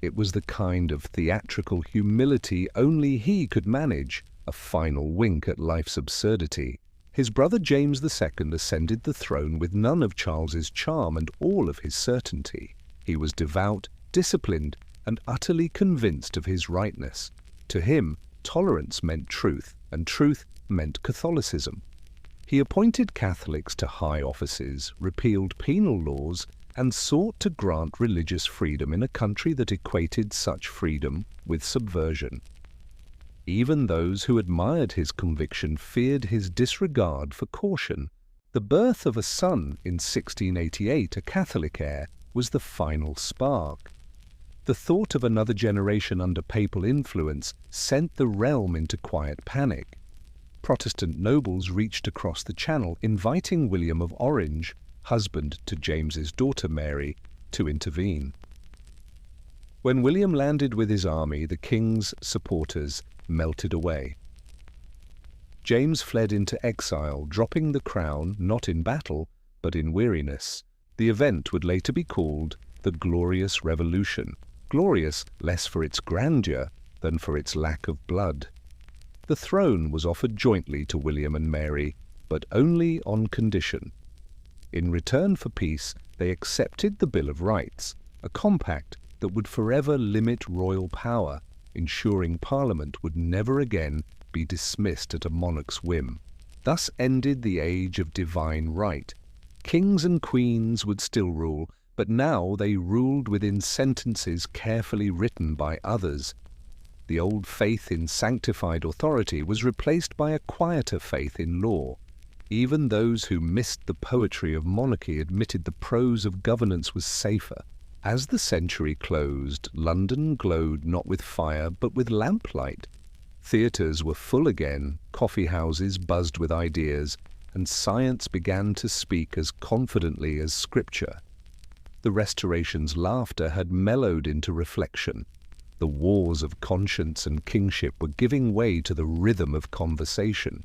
It was the kind of theatrical humility only he could manage, a final wink at life's absurdity. His brother James II ascended the throne with none of Charles's charm and all of his certainty. He was devout, disciplined, and utterly convinced of his rightness. To him, tolerance meant truth, and truth meant Catholicism. He appointed Catholics to high offices, repealed penal laws, and sought to grant religious freedom in a country that equated such freedom with subversion. Even those who admired his conviction feared his disregard for caution. The birth of a son in 1688, a Catholic heir, was the final spark. The thought of another generation under papal influence sent the realm into quiet panic. Protestant nobles reached across the Channel, inviting William of Orange, husband to James's daughter Mary, to intervene. When William landed with his army, the king's supporters melted away. James fled into exile, dropping the crown not in battle, but in weariness. The event would later be called the Glorious Revolution, glorious less for its grandeur than for its lack of blood. The throne was offered jointly to William and Mary, but only on condition. In return for peace, they accepted the Bill of Rights, a compact that would forever limit royal power, ensuring Parliament would never again be dismissed at a monarch's whim. Thus ended the age of divine right. Kings and queens would still rule, but now they ruled within sentences carefully written by others. The old faith in sanctified authority was replaced by a quieter faith in law. Even those who missed the poetry of monarchy admitted the prose of governance was safer. As the century closed, London glowed not with fire but with lamplight. Theatres were full again, coffee houses buzzed with ideas, and science began to speak as confidently as scripture. The Restoration's laughter had mellowed into reflection. The wars of conscience and kingship were giving way to the rhythm of conversation.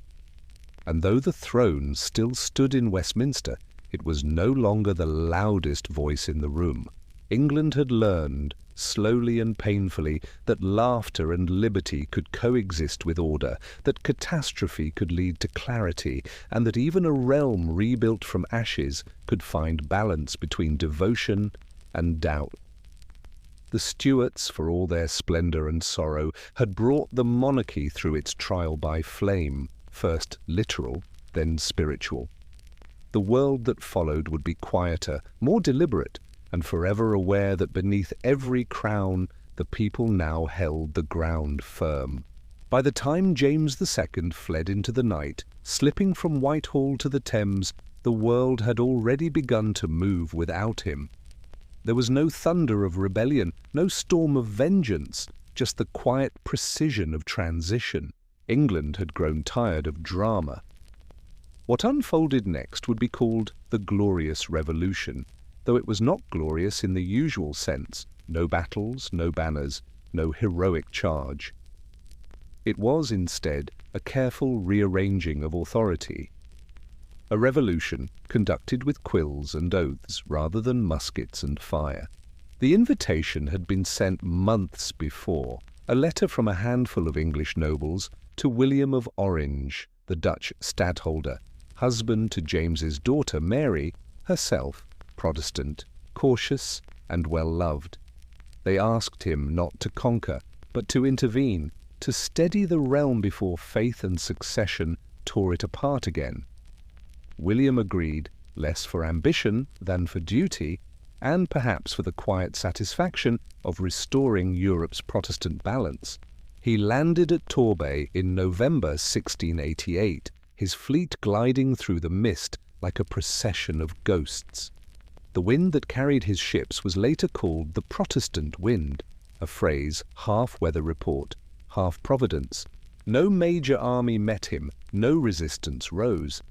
And though the throne still stood in Westminster, it was no longer the loudest voice in the room. England had learned, slowly and painfully, that laughter and liberty could coexist with order, that catastrophe could lead to clarity, and that even a realm rebuilt from ashes could find balance between devotion and doubt. The Stuarts, for all their splendour and sorrow, had brought the monarchy through its trial by flame, first literal, then spiritual. The world that followed would be quieter, more deliberate, and forever aware that beneath every crown the people now held the ground firm. By the time James II fled into the night, slipping from Whitehall to the Thames, the world had already begun to move without him. There was no thunder of rebellion, no storm of vengeance, just the quiet precision of transition. England had grown tired of drama. What unfolded next would be called the Glorious Revolution, though it was not glorious in the usual sense. No battles, no banners, no heroic charge. It was, instead, a careful rearranging of authority. A revolution conducted with quills and oaths rather than muskets and fire. The invitation had been sent months before, a letter from a handful of English nobles to William of Orange, the Dutch stadtholder, husband to James's daughter Mary, herself Protestant, cautious and well-loved. They asked him not to conquer, but to intervene, to steady the realm before faith and succession tore it apart again. William agreed, less for ambition than for duty, and perhaps for the quiet satisfaction of restoring Europe's Protestant balance. He landed at Torbay in November 1688, his fleet gliding through the mist like a procession of ghosts. The wind that carried his ships was later called the Protestant wind, a phrase half weather report, half providence. No major army met him, no resistance rose.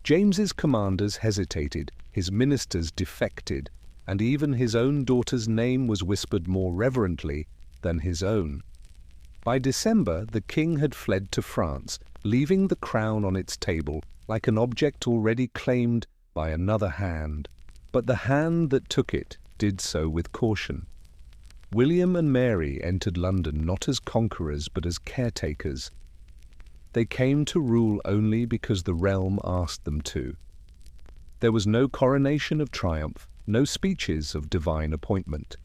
James's commanders hesitated, his ministers defected, and even his own daughter's name was whispered more reverently than his own. By December, the king had fled to France, leaving the crown on its table like an object already claimed by another hand. But the hand that took it did so with caution. William and Mary entered London not as conquerors but as caretakers. They came to rule only because the realm asked them to. There was no coronation of triumph, no speeches of divine appointment.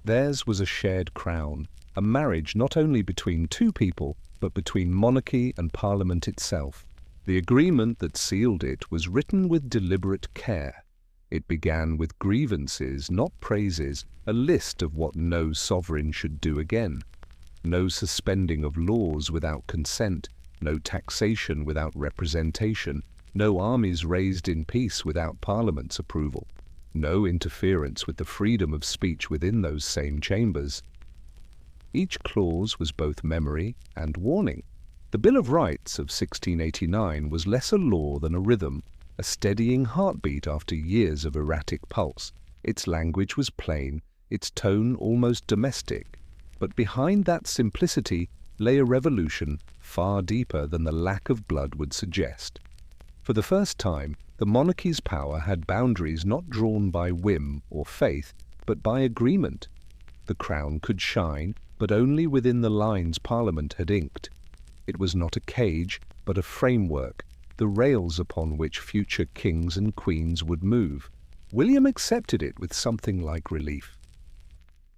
Theirs was a shared crown, a marriage not only between two people, but between monarchy and Parliament itself. The agreement that sealed it was written with deliberate care. It began with grievances, not praises, a list of what no sovereign should do again. No suspending of laws without consent, no taxation without representation, no armies raised in peace without Parliament's approval, no interference with the freedom of speech within those same chambers. Each clause was both memory and warning. The Bill of Rights of 1689 was less a law than a rhythm, a steadying heartbeat after years of erratic pulse. Its language was plain, its tone almost domestic. But behind that simplicity lay a revolution far deeper than the lack of blood would suggest. For the first time, the monarchy's power had boundaries not drawn by whim or faith, but by agreement. The crown could shine, but only within the lines Parliament had inked. It was not a cage, but a framework, the rails upon which future kings and queens would move. William accepted it with something like relief.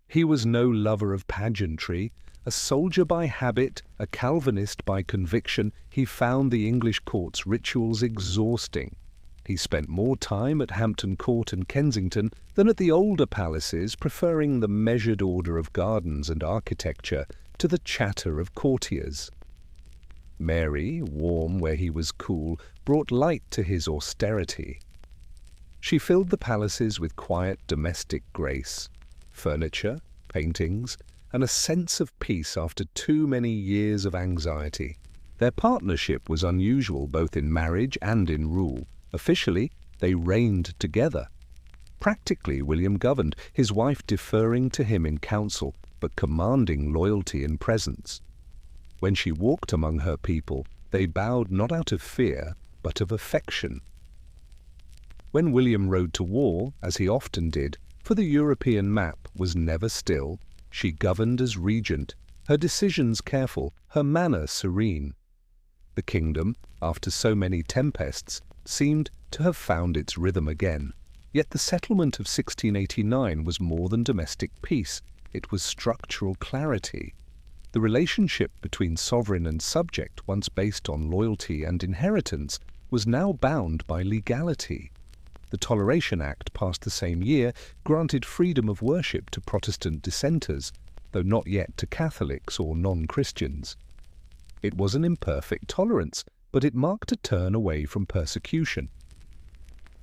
He was no lover of pageantry. A soldier by habit, a Calvinist by conviction, he found the English court's rituals exhausting. He spent more time at Hampton Court and Kensington than at the older palaces, preferring the measured order of gardens and architecture to the chatter of courtiers. Mary, warm where he was cool, brought light to his austerity. She filled the palaces with quiet domestic grace, furniture, paintings, and a sense of peace after too many years of anxiety. Their partnership was unusual both in marriage and in rule. Officially, they reigned together. Practically, William governed, his wife deferring to him in counsel, but commanding loyalty in presence. When she walked among her people, they bowed not out of fear, but of affection. When William rode to war, as he often did, for the European map was never still, she governed as regent, her decisions careful, her manner serene. The kingdom, after so many tempests, seemed to have found its rhythm again. Yet the settlement of 1689 was more than domestic peace, it was structural clarity. The relationship between sovereign and subject, once based on loyalty and inheritance, was now bound by legality. The Toleration Act, passed the same year, granted freedom of worship to Protestant dissenters, though not yet to Catholics or non-Christians. It was an imperfect tolerance, but it marked a turn away from persecution.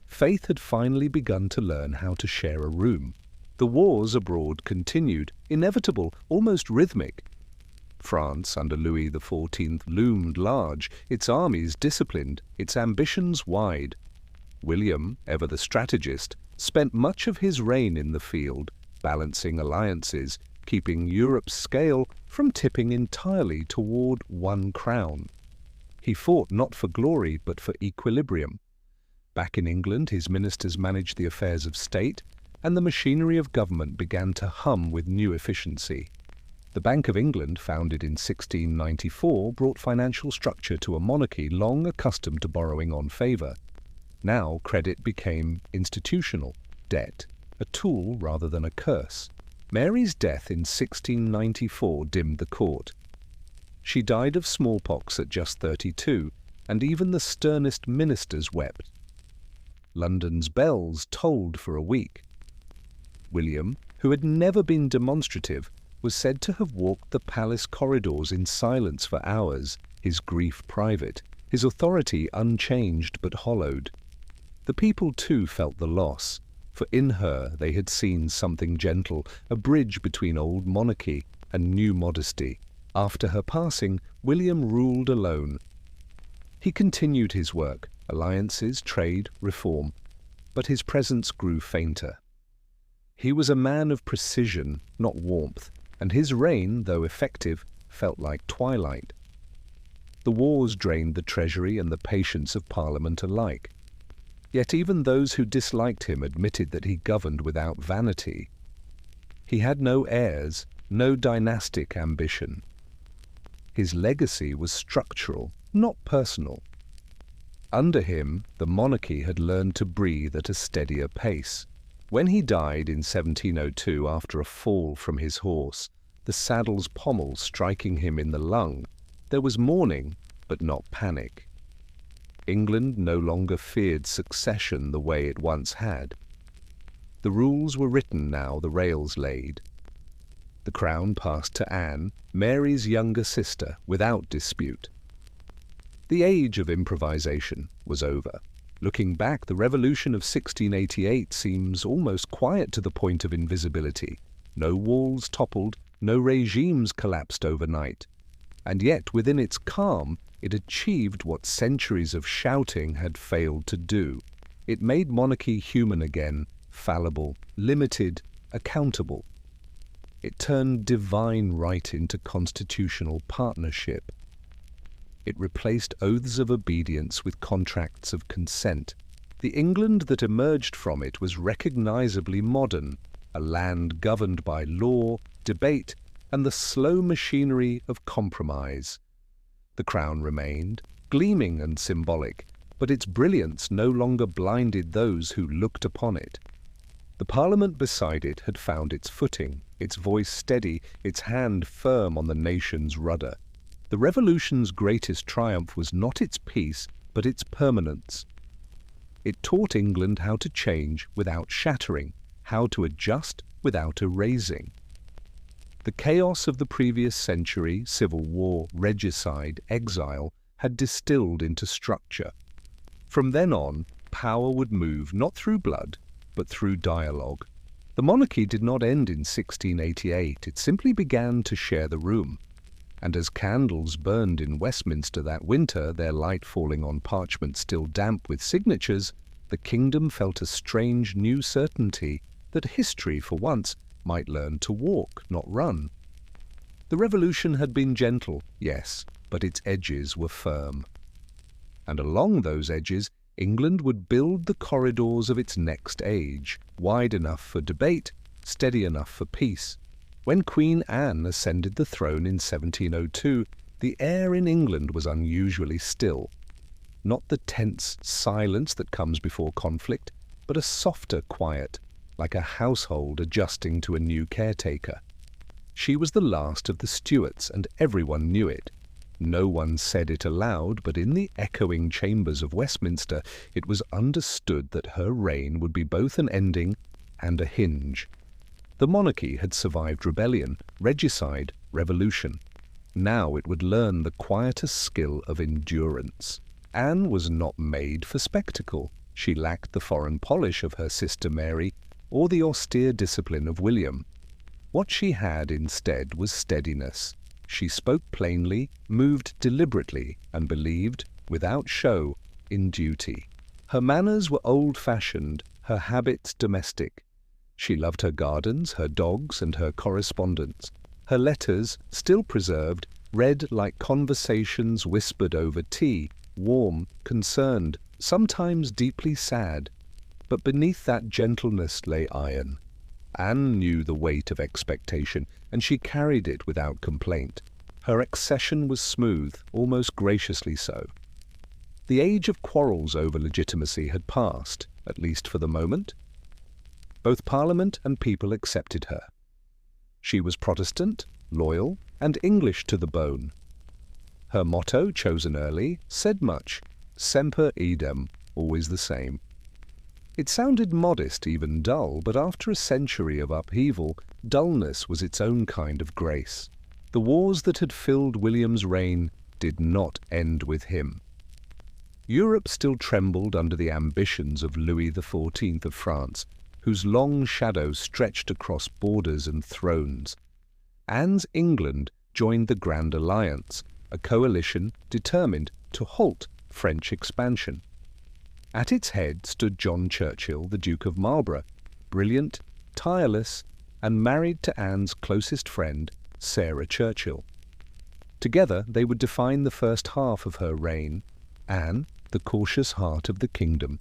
Faith had finally begun to learn how to share a room. The wars abroad continued, inevitable, almost rhythmic. France under Louis XIV loomed large, its armies disciplined, its ambitions wide. William, ever the strategist, spent much of his reign in the field, balancing alliances, keeping Europe's scale from tipping entirely toward one crown. He fought not for glory, but for equilibrium. Back in England, his ministers managed the affairs of state, and the machinery of government began to hum with new efficiency. The Bank of England, founded in 1694, brought financial structure to a monarchy long accustomed to borrowing on favour. Now credit became institutional, debt, a tool rather than a curse. Mary's death in 1694 dimmed the court. She died of smallpox at just 32, and even the sternest ministers wept. London's bells tolled for a week. William, who had never been demonstrative, was said to have walked the palace corridors in silence for hours, his grief private, his authority unchanged but hollowed. The people too felt the loss, for in her they had seen something gentle, a bridge between old monarchy and new modesty. After her passing, William ruled alone. He continued his work, alliances, trade, reform, but his presence grew fainter. He was a man of precision, not warmth, and his reign, though effective, felt like twilight. The wars drained the treasury and the patience of Parliament alike. Yet even those who disliked him admitted that he governed without vanity. He had no heirs, no dynastic ambition. His legacy was structural, not personal. Under him, the monarchy had learned to breathe at a steadier pace. When he died in 1702 after a fall from his horse, the saddle's pommel striking him in the lung, there was mourning, but not panic. England no longer feared succession the way it once had. The rules were written now, the rails laid. The crown passed to Anne, Mary's younger sister, without dispute. The age of improvisation was over. Looking back, the revolution of 1688 seems almost quiet to the point of invisibility. No walls toppled, no regimes collapsed overnight. And yet, within its calm, it achieved what centuries of shouting had failed to do. It made monarchy human again, fallible, limited, accountable. It turned divine right into constitutional partnership. It replaced oaths of obedience with contracts of consent. The England that emerged from it was recognizably modern, a land governed by law, debate, and the slow machinery of compromise. The crown remained, gleaming and symbolic, but its brilliance no longer blinded those who looked upon it. The Parliament beside it had found its footing, its voice steady, its hand firm on the nation's rudder. The Revolution's greatest triumph was not its peace, but its permanence. It taught England how to change without shattering, how to adjust without erasing. The chaos of the previous century, civil war, regicide, exile, had distilled into structure. From then on, power would move not through blood, but through dialogue. The monarchy did not end in 1688, it simply began to share the room. And as candles burned in Westminster that winter, their light falling on parchment still damp with signatures, the kingdom felt a strange new certainty that history, for once, might learn to walk, not run. The revolution had been gentle, yes, but its edges were firm. And along those edges, England would build the corridors of its next age, wide enough for debate, steady enough for peace. When Queen Anne ascended the throne in 1702, the air in England was unusually still. Not the tense silence that comes before conflict, but a softer quiet, like a household adjusting to a new caretaker. She was the last of the Stuarts, and everyone knew it. No one said it aloud, but in the echoing chambers of Westminster it was understood that her reign would be both an ending and a hinge. The monarchy had survived rebellion, regicide, revolution. Now it would learn the quieter skill of endurance. Anne was not made for spectacle. She lacked the foreign polish of her sister Mary, or the austere discipline of William. What she had instead was steadiness. She spoke plainly, moved deliberately, and believed, without show, in duty. Her manners were old-fashioned, her habits domestic. She loved her gardens, her dogs, and her correspondence. Her letters, still preserved, read like conversations whispered over tea, warm, concerned, sometimes deeply sad. But beneath that gentleness lay iron. Anne knew the weight of expectation, and she carried it without complaint. Her accession was smooth, almost graciously so. The age of quarrels over legitimacy had passed, at least for the moment. Both Parliament and people accepted her. She was Protestant, loyal, and English to the bone. Her motto, chosen early, said much: semper idem, always the same. It sounded modest, even dull, but after a century of upheaval, dullness was its own kind of grace. The wars that had filled William's reign did not end with him. Europe still trembled under the ambitions of Louis XIV of France, whose long shadow stretched across borders and thrones. Anne's England joined the Grand Alliance, a coalition determined to halt French expansion. At its head stood John Churchill, the Duke of Marlborough, brilliant, tireless, and married to Anne's closest friend, Sarah Churchill. Together they would define the first half of her reign: Anne, the cautious heart of the kingdom;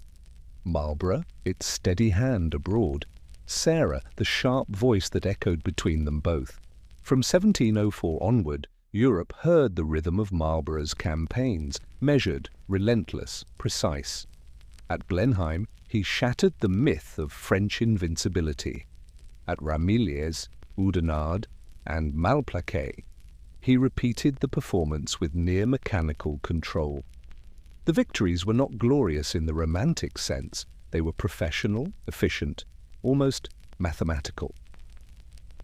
Marlborough, its steady hand abroad; Sarah, the sharp voice that echoed between them both. From 1704 onward, Europe heard the rhythm of Marlborough's campaigns, measured, relentless, precise. At Blenheim, he shattered the myth of French invincibility. At Ramillies, Oudenarde, and Malplaquet, he repeated the performance with near-mechanical control. The victories were not glorious in the romantic sense. They were professional, efficient, almost mathematical.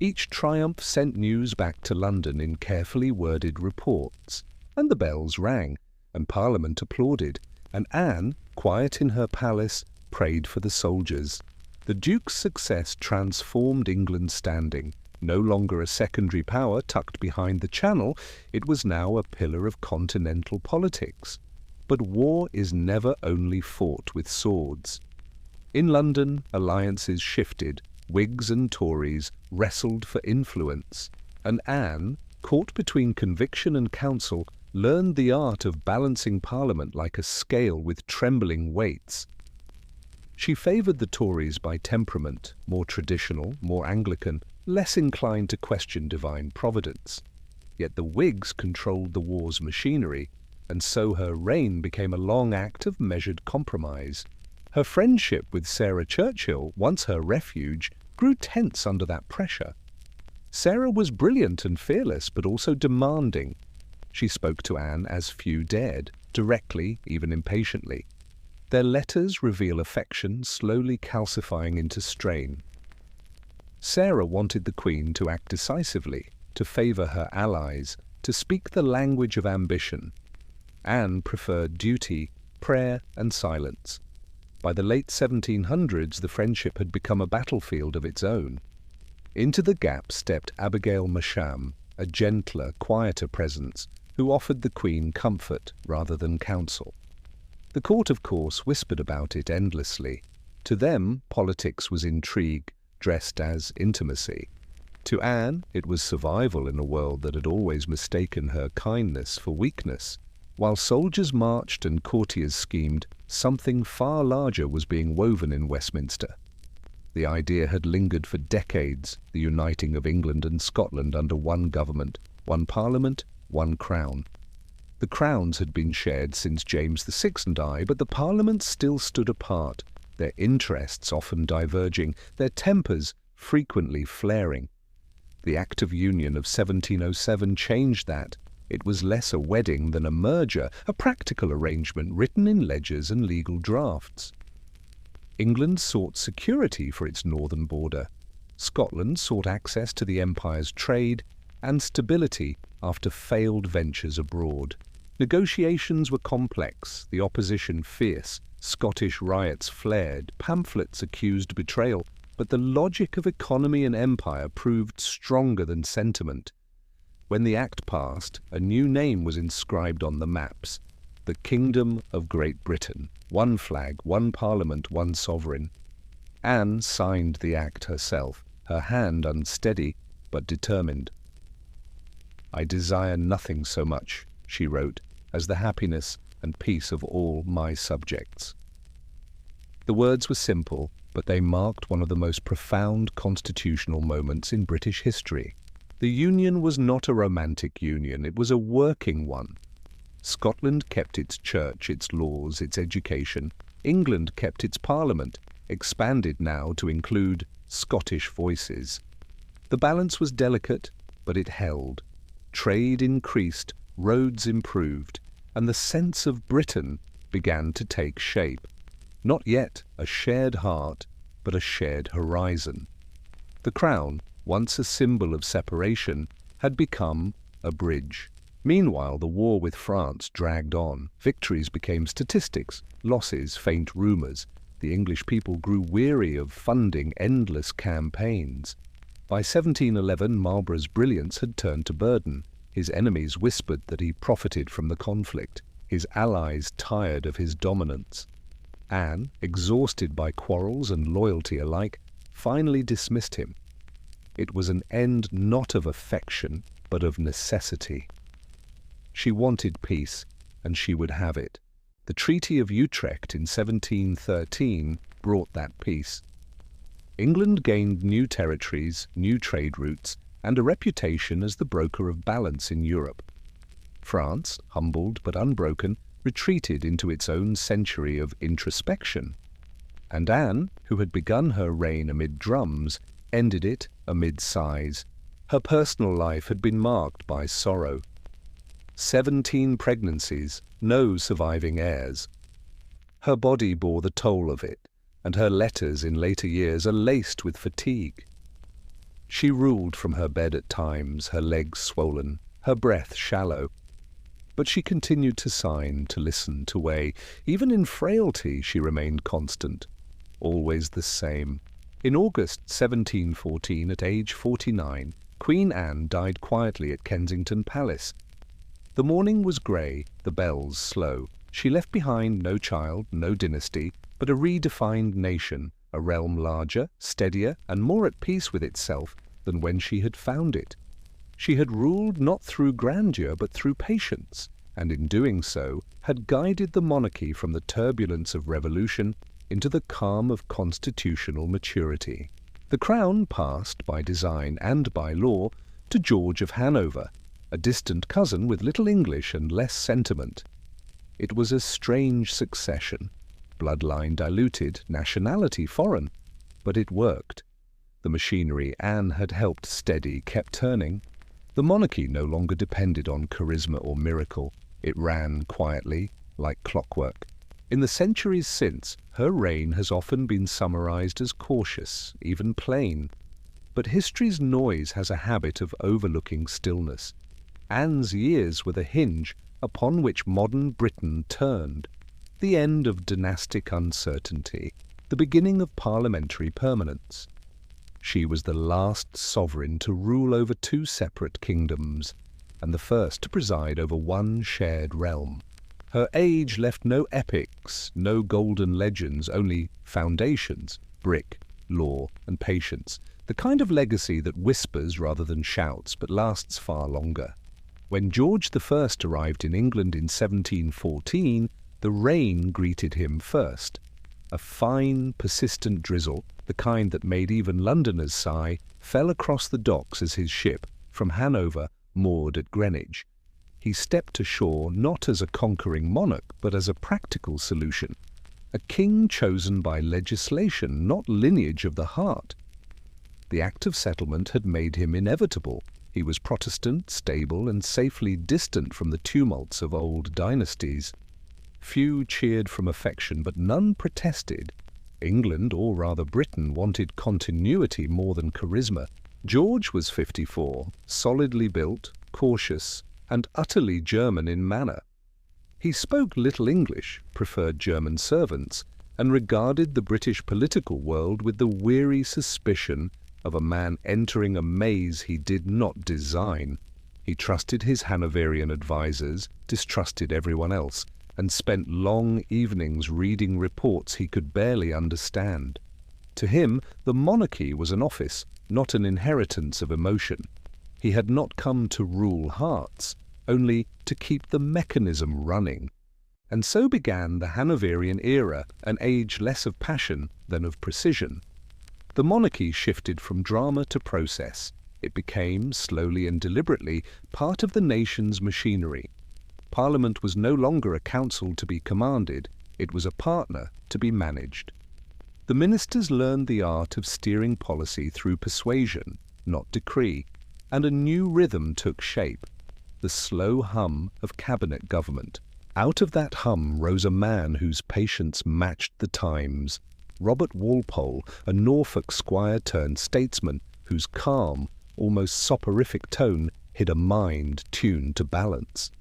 Each triumph sent news back to London in carefully worded reports, and the bells rang, and Parliament applauded, and Anne, quiet in her palace, prayed for the soldiers. The Duke's success transformed England's standing. No longer a secondary power tucked behind the Channel, it was now a pillar of continental politics. But war is never only fought with swords. In London, alliances shifted. Whigs and Tories wrestled for influence, and Anne, caught between conviction and counsel, learned the art of balancing Parliament like a scale with trembling weights. She favoured the Tories by temperament, more traditional, more Anglican, less inclined to question divine providence. Yet the Whigs controlled the war's machinery, and so her reign became a long act of measured compromise. Her friendship with Sarah Churchill, once her refuge, grew tense under that pressure. Sarah was brilliant and fearless, but also demanding. She spoke to Anne as few dared, directly, even impatiently. Their letters reveal affection slowly calcifying into strain. Sarah wanted the Queen to act decisively, to favour her allies, to speak the language of ambition. Anne preferred duty, prayer, and silence. By the late 1700s, the friendship had become a battlefield of its own. Into the gap stepped Abigail Masham, a gentler, quieter presence, who offered the Queen comfort rather than counsel. The court, of course, whispered about it endlessly. To them, politics was intrigue, dressed as intimacy. To Anne, it was survival in a world that had always mistaken her kindness for weakness. While soldiers marched and courtiers schemed, something far larger was being woven in Westminster. The idea had lingered for decades, the uniting of England and Scotland under one government, one parliament, one crown. The crowns had been shared since James VI died, but the parliaments still stood apart, their interests often diverging, their tempers frequently flaring. The Act of Union of 1707 changed that. It was less a wedding than a merger, a practical arrangement written in ledgers and legal drafts. England sought security for its northern border. Scotland sought access to the Empire's trade and stability after failed ventures abroad. Negotiations were complex, the opposition fierce, Scottish riots flared, pamphlets accused betrayal, but the logic of economy and empire proved stronger than sentiment. When the Act passed, a new name was inscribed on the maps: the Kingdom of Great Britain. One flag, one parliament, one sovereign. Anne signed the act herself, her hand unsteady but determined. "I desire nothing so much," she wrote, "as the happiness and peace of all my subjects." The words were simple, but they marked one of the most profound constitutional moments in British history. The union was not a romantic union, it was a working one. Scotland kept its church, its laws, its education. England kept its parliament, expanded now to include Scottish voices. The balance was delicate, but it held. Trade increased, roads improved, and the sense of Britain began to take shape. Not yet a shared heart, but a shared horizon. The crown, once a symbol of separation, had become a bridge. Meanwhile, the war with France dragged on. Victories became statistics, losses faint rumours. The English people grew weary of funding endless campaigns. By 1711, Marlborough's brilliance had turned to burden. His enemies whispered that he profited from the conflict. His allies tired of his dominance. Anne, exhausted by quarrels and loyalty alike, finally dismissed him. It was an end not of affection, but of necessity. She wanted peace, and she would have it. The Treaty of Utrecht in 1713 brought that peace. England gained new territories, new trade routes, and a reputation as the broker of balance in Europe. France, humbled but unbroken, retreated into its own century of introspection. And Anne, who had begun her reign amid drums, ended it amid sighs. Her personal life had been marked by sorrow. 17 pregnancies, no surviving heirs. Her body bore the toll of it, and her letters in later years are laced with fatigue. She ruled from her bed at times, her legs swollen, her breath shallow. But she continued to sign, to listen, to weigh. Even in frailty she remained constant, always the same. In August 1714, at age 49, Queen Anne died quietly at Kensington Palace. The morning was grey, the bells slow. She left behind no child, no dynasty, but a redefined nation, a realm larger, steadier, and more at peace with itself than when she had found it. She had ruled not through grandeur, but through patience, and in doing so had guided the monarchy from the turbulence of revolution into the calm of constitutional maturity. The crown passed, by design and by law, to George of Hanover, a distant cousin with little English and less sentiment. It was a strange succession, bloodline diluted, nationality foreign, but it worked. The machinery Anne had helped steady kept turning. The monarchy no longer depended on charisma or miracle. It ran quietly, like clockwork. In the centuries since, her reign has often been summarized as cautious, even plain. But history's noise has a habit of overlooking stillness. Anne's years were the hinge upon which modern Britain turned. The end of dynastic uncertainty, the beginning of parliamentary permanence. She was the last sovereign to rule over 2 separate kingdoms, and the first to preside over one shared realm. Her age left no epics, no golden legends, only foundations, brick, law, and patience, the kind of legacy that whispers rather than shouts, but lasts far longer. When George I arrived in England in 1714, the rain greeted him first. A fine, persistent drizzle, the kind that made even Londoners sigh, fell across the docks as his ship, from Hanover, moored at Greenwich. He stepped ashore not as a conquering monarch, but as a practical solution. A king chosen by legislation, not lineage of the heart. The Act of Settlement had made him inevitable. He was Protestant, stable, and safely distant from the tumults of old dynasties. Few cheered from affection, but none protested. England, or rather Britain, wanted continuity more than charisma. George was 54, solidly built, cautious, and utterly German in manner. He spoke little English, preferred German servants, and regarded the British political world with the weary suspicion of a man entering a maze he did not design. He trusted his Hanoverian advisers, distrusted everyone else, and spent long evenings reading reports he could barely understand. To him, the monarchy was an office, not an inheritance of emotion. He had not come to rule hearts, only to keep the mechanism running. And so began the Hanoverian era, an age less of passion than of precision. The monarchy shifted from drama to process. It became, slowly and deliberately, part of the nation's machinery. Parliament was no longer a council to be commanded, it was a partner to be managed. The ministers learned the art of steering policy through persuasion, not decree, and a new rhythm took shape, the slow hum of cabinet government. Out of that hum rose a man whose patience matched the times, Robert Walpole, a Norfolk squire turned statesman whose calm, almost soporific tone hid a mind tuned to balance.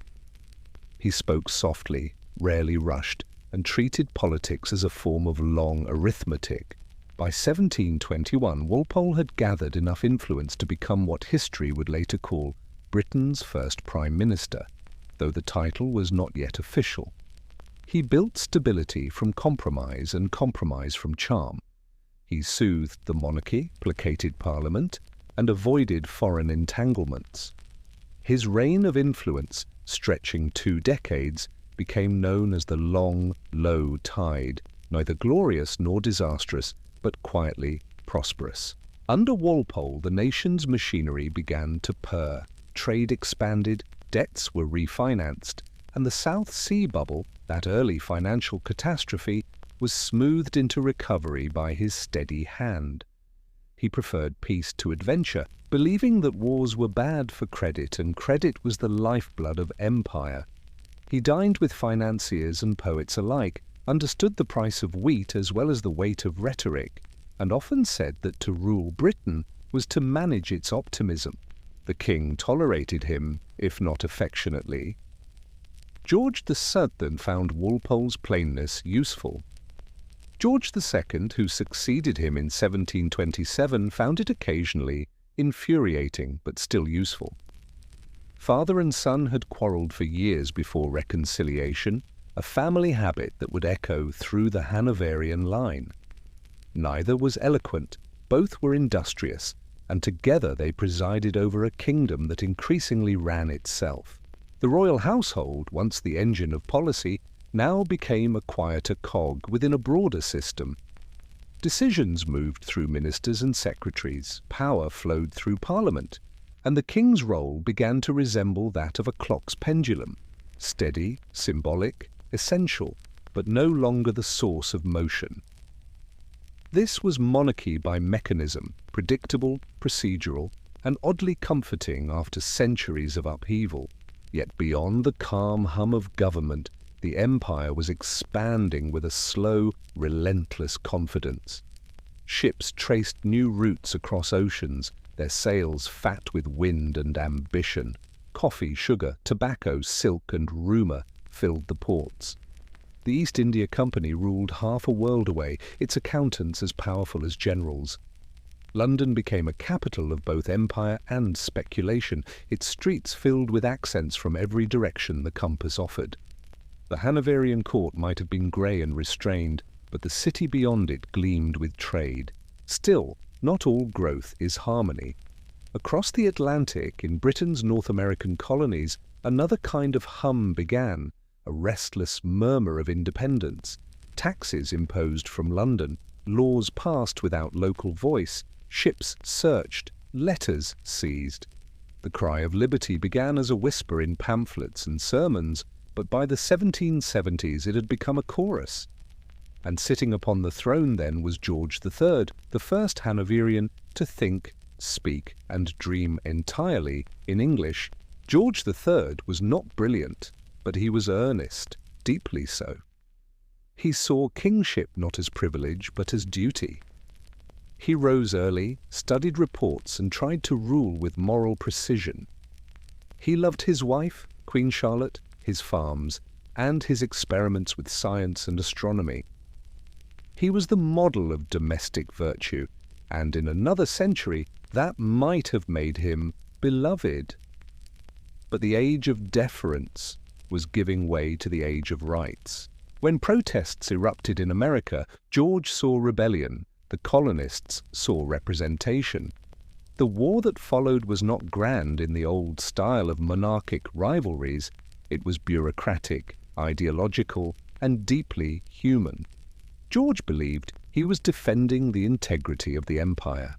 He spoke softly, rarely rushed, and treated politics as a form of long arithmetic. By 1721, Walpole had gathered enough influence to become what history would later call Britain's first Prime Minister, though the title was not yet official. He built stability from compromise and compromise from charm. He soothed the monarchy, placated Parliament, and avoided foreign entanglements. His reign of influence, stretching 2 decades, became known as the long, low tide, neither glorious nor disastrous, but quietly prosperous. Under Walpole, the nation's machinery began to purr. Trade expanded, debts were refinanced, and the South Sea bubble, that early financial catastrophe, was smoothed into recovery by his steady hand. He preferred peace to adventure, believing that wars were bad for credit and credit was the lifeblood of empire. He dined with financiers and poets alike, understood the price of wheat as well as the weight of rhetoric, and often said that to rule Britain was to manage its optimism. The king tolerated him, if not affectionately. George II found Walpole's plainness useful. George II, who succeeded him in 1727, found it occasionally infuriating but still useful. Father and son had quarrelled for years before reconciliation, a family habit that would echo through the Hanoverian line. Neither was eloquent, both were industrious, and together they presided over a kingdom that increasingly ran itself. The royal household, once the engine of policy, now became a quieter cog within a broader system. Decisions moved through ministers and secretaries, power flowed through Parliament, and the king's role began to resemble that of a clock's pendulum, steady, symbolic, essential, but no longer the source of motion. This was monarchy by mechanism, predictable, procedural, and oddly comforting after centuries of upheaval. Yet beyond the calm hum of government, the empire was expanding with a slow, relentless confidence. Ships traced new routes across oceans, their sails fat with wind and ambition. Coffee, sugar, tobacco, silk, and rumour filled the ports. The East India Company ruled half a world away, its accountants as powerful as generals. London became a capital of both empire and speculation, its streets filled with accents from every direction the compass offered. The Hanoverian court might have been grey and restrained, but the city beyond it gleamed with trade. Still, not all growth is harmony. Across the Atlantic, in Britain's North American colonies, another kind of hum began, a restless murmur of independence. Taxes imposed from London, laws passed without local voice, ships searched, letters seized. The cry of liberty began as a whisper in pamphlets and sermons, but by the 1770s it had become a chorus. And sitting upon the throne then was George III, the first Hanoverian to think, speak, and dream entirely in English. George III was not brilliant, but he was earnest, deeply so. He saw kingship not as privilege, but as duty. He rose early, studied reports, and tried to rule with moral precision. He loved his wife, Queen Charlotte, his farms, and his experiments with science and astronomy. He was the model of domestic virtue, and in another century that might have made him beloved. But the age of deference was giving way to the age of rights. When protests erupted in America, George saw rebellion, The colonists saw representation. The war that followed was not grand in the old style of monarchic rivalries. It was bureaucratic, ideological, and deeply human. George believed he was defending the integrity of the empire.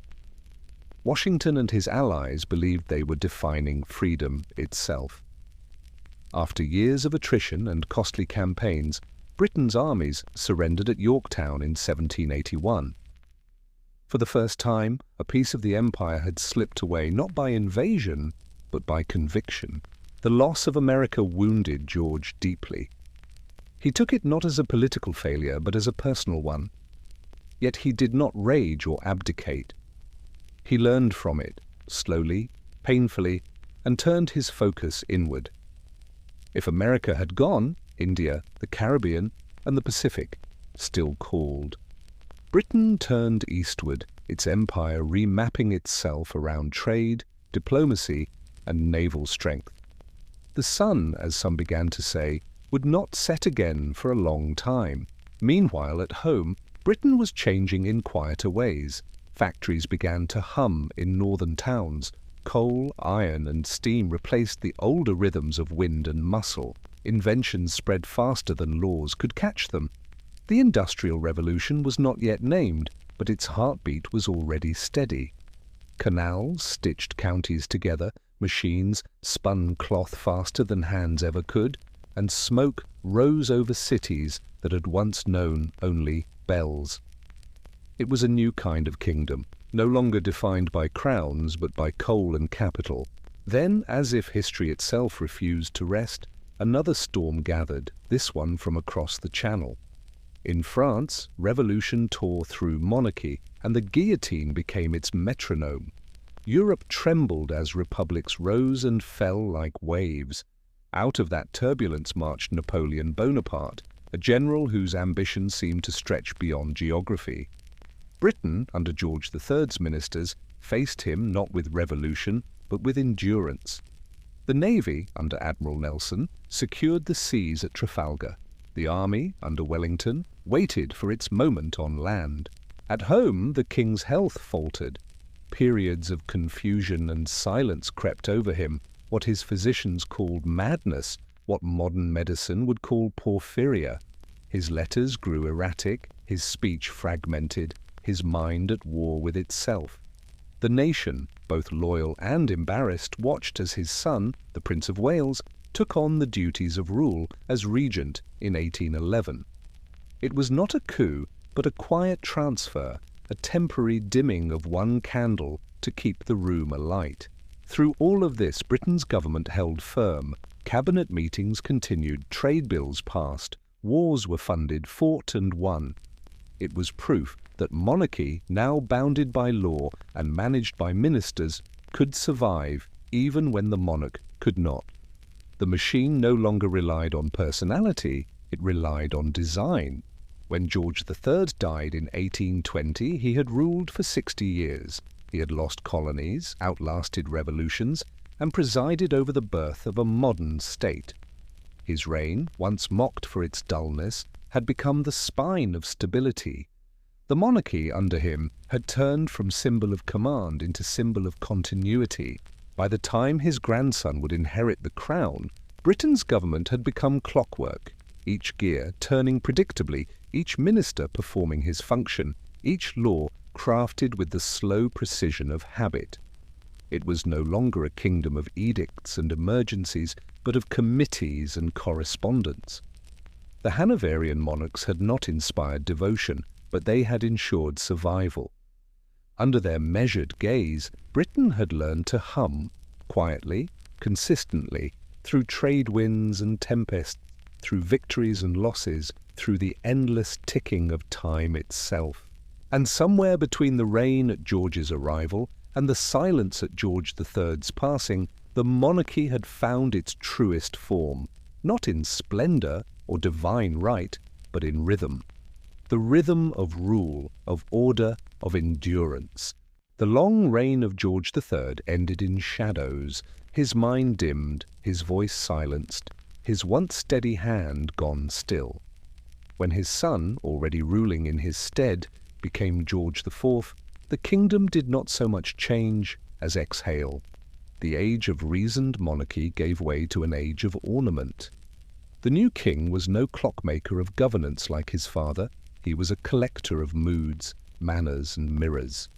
Washington and his allies believed they were defining freedom itself. After years of attrition and costly campaigns, Britain's armies surrendered at Yorktown in 1781. For the first time, a piece of the empire had slipped away not by invasion, but by conviction. The loss of America wounded George deeply. He took it not as a political failure, but as a personal one. Yet he did not rage or abdicate. He learned from it, slowly, painfully, and turned his focus inward. If America had gone, India, the Caribbean, and the Pacific still called. Britain turned eastward, its empire remapping itself around trade, diplomacy, and naval strength. The sun, as some began to say, would not set again for a long time. Meanwhile, at home, Britain was changing in quieter ways. Factories began to hum in northern towns. Coal, iron, and steam replaced the older rhythms of wind and muscle. Inventions spread faster than laws could catch them. The Industrial Revolution was not yet named, but its heartbeat was already steady. Canals stitched counties together, machines spun cloth faster than hands ever could, and smoke rose over cities that had once known only bells. It was a new kind of kingdom, no longer defined by crowns but by coal and capital. Then, as if history itself refused to rest, another storm gathered, this one from across the Channel. In France, revolution tore through monarchy, and the guillotine became its metronome. Europe trembled as republics rose and fell like waves. Out of that turbulence marched Napoleon Bonaparte, a general whose ambition seemed to stretch beyond geography. Britain, under George III's ministers, faced him not with revolution, but with endurance. The Navy, under Admiral Nelson, secured the seas at Trafalgar. The army, under Wellington, waited for its moment on land. At home, the king's health faltered. Periods of confusion and silence crept over him, what his physicians called madness, what modern medicine would call porphyria. His letters grew erratic, his speech fragmented, his mind at war with itself. The nation, both loyal and embarrassed, watched as his son, the Prince of Wales, took on the duties of rule as regent in 1811. It was not a coup, but a quiet transfer, a temporary dimming of one candle to keep the room alight. Through all of this, Britain's government held firm. Cabinet meetings continued, trade bills passed, wars were funded, fought and won. It was proof that monarchy, now bounded by law and managed by ministers, could survive even when the monarch could not. The machine no longer relied on personality, it relied on design. When George III died in 1820, he had ruled for 60 years. He had lost colonies, outlasted revolutions, and presided over the birth of a modern state. His reign, once mocked for its dullness, had become the spine of stability. The monarchy under him had turned from symbol of command into symbol of continuity. By the time his grandson would inherit the crown, Britain's government had become clockwork, each gear turning predictably, each minister performing his function, each law crafted with the slow precision of habit. It was no longer a kingdom of edicts and emergencies, but of committees and correspondence. The Hanoverian monarchs had not inspired devotion, but they had ensured survival. Under their measured gaze, Britain had learned to hum, quietly, consistently, through trade winds and tempests, through victories and losses, through the endless ticking of time itself. And somewhere between the reign at George's arrival and the silence at George III's passing, the monarchy had found its truest form, not in splendor or divine right, but in rhythm. The rhythm of rule, of order, of endurance. The long reign of George III ended in shadows, his mind dimmed, his voice silenced, his once steady hand gone still. When his son, already ruling in his stead, became George IV, the kingdom did not so much change as exhale. The age of reasoned monarchy gave way to an age of ornament. The new king was no clockmaker of governance like his father. He was a collector of moods, manners, and mirrors.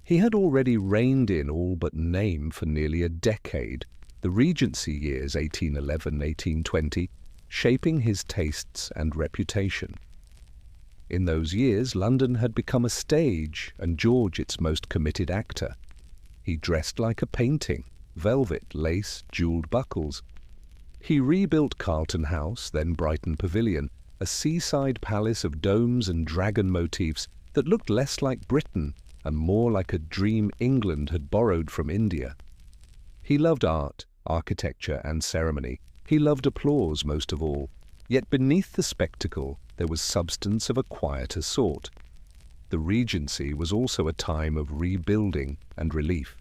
He had already reigned in all but name for nearly a decade, the Regency years 1811–1820, shaping his tastes and reputation. In those years, London had become a stage, and George its most committed actor. He dressed like a painting, velvet, lace, jewelled buckles. He rebuilt Carlton House, then Brighton Pavilion, a seaside palace of domes and dragon motifs that looked less like Britain and more like a dream England had borrowed from India. He loved art, architecture, and ceremony. He loved applause most of all. Yet beneath the spectacle there was substance of a quieter sort. The Regency was also a time of rebuilding and relief.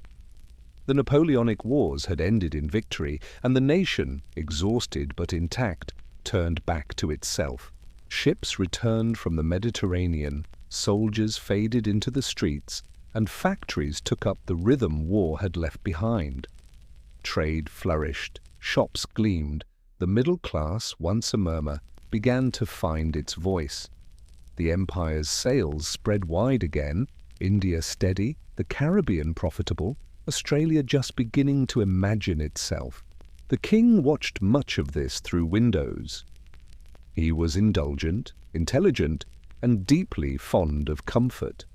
The Napoleonic Wars had ended in victory, and the nation, exhausted but intact, turned back to itself. Ships returned from the Mediterranean, soldiers faded into the streets, and factories took up the rhythm war had left behind. Trade flourished, shops gleamed, the middle class, once a murmur, began to find its voice. The empire's sails spread wide again, India steady, the Caribbean profitable, Australia just beginning to imagine itself. The king watched much of this through windows. He was indulgent, intelligent, and deeply fond of comfort.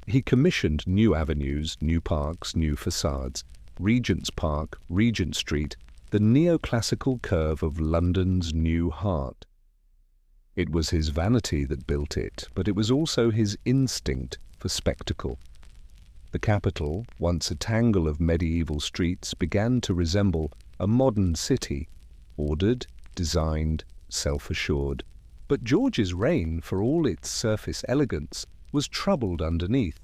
He commissioned new avenues, new parks, new facades, Regent's Park, Regent Street, the neoclassical curve of London's new heart. It was his vanity that built it, but it was also his instinct for spectacle. The capital, once a tangle of medieval streets, began to resemble a modern city, ordered, designed, self-assured. But George's reign, for all its surface elegance, was troubled underneath.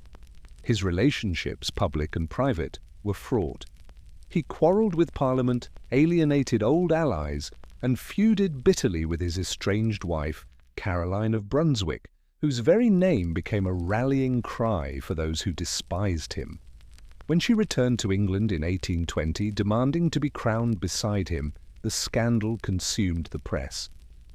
His relationships, public and private, were fraught. He quarrelled with Parliament, alienated old allies, and feuded bitterly with his estranged wife, Caroline of Brunswick, whose very name became a rallying cry for those who despised him. When she returned to England in 1820, demanding to be crowned beside him, the scandal consumed the press.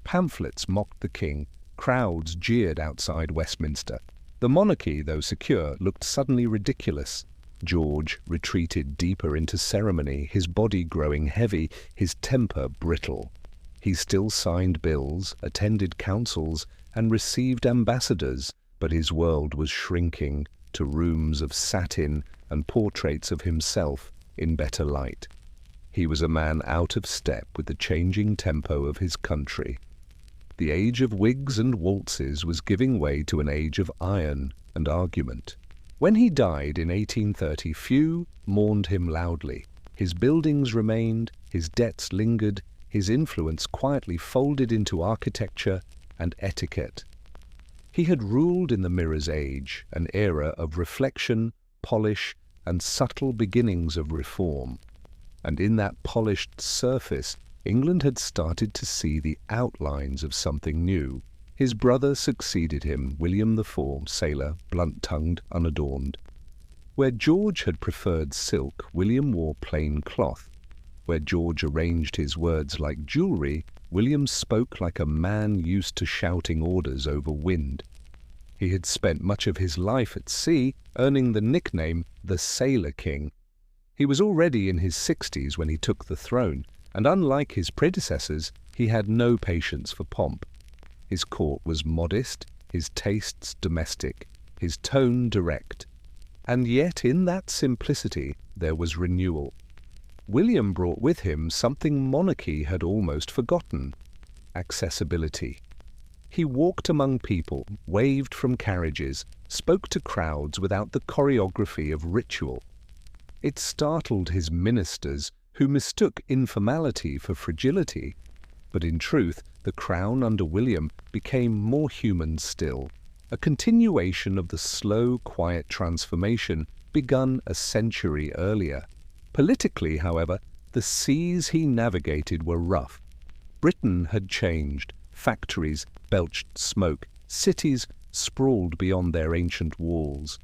Pamphlets mocked the king, crowds jeered outside Westminster. The monarchy, though secure, looked suddenly ridiculous. George retreated deeper into ceremony, his body growing heavy, his temper brittle. He still signed bills, attended councils, and received ambassadors, but his world was shrinking to rooms of satin and portraits of himself in better light. He was a man out of step with the changing tempo of his country. The age of wigs and waltzes was giving way to an age of iron and argument. When he died in 1830, few mourned him loudly. His buildings remained, his debts lingered, his influence quietly folded into architecture and etiquette. He had ruled in the Mirror's Age, an era of reflection, polish, and subtle beginnings of reform. And in that polished surface, England had started to see the outlines of something new. His brother succeeded him, William IV, sailor, blunt-tongued, unadorned. Where George had preferred silk, William wore plain cloth. Where George arranged his words like jewellery, William spoke like a man used to shouting orders over wind. He had spent much of his life at sea, earning the nickname the Sailor King. He was already in his 60s when he took the throne, and unlike his predecessors, he had no patience for pomp. His court was modest, his tastes domestic, his tone direct. And yet in that simplicity there was renewal. William brought with him something monarchy had almost forgotten: accessibility. He walked among people, waved from carriages, spoke to crowds without the choreography of ritual. It startled his ministers, who mistook informality for fragility. But in truth, the crown under William became more human still, a continuation of the slow, quiet transformation begun a century earlier. Politically, however, the seas he navigated were rough. Britain had changed. Factories belched smoke. Cities sprawled beyond their ancient walls.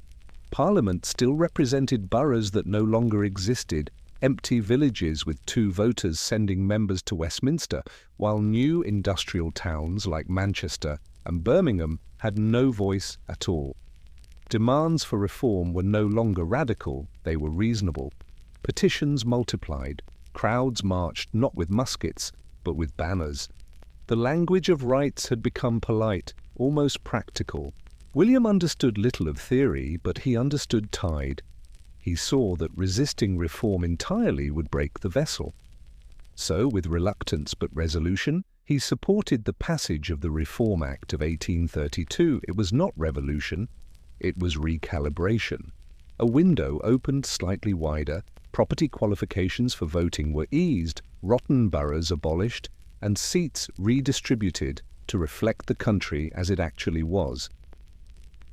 Parliament still represented boroughs that no longer existed, empty villages with 2 voters sending members to Westminster, while new industrial towns like Manchester and Birmingham had no voice at all. Demands for reform were no longer radical, they were reasonable. Petitions multiplied, crowds marched not with muskets, but with banners. The language of rights had become polite, almost practical. William understood little of theory, but he understood tide. He saw that resisting reform entirely would break the vessel. So, with reluctance but resolution, he supported the passage of the Reform Act of 1832. It was not revolution, it was recalibration. A window opened slightly wider, property qualifications for voting were eased, rotten boroughs abolished, and seats redistributed to reflect the country as it actually was.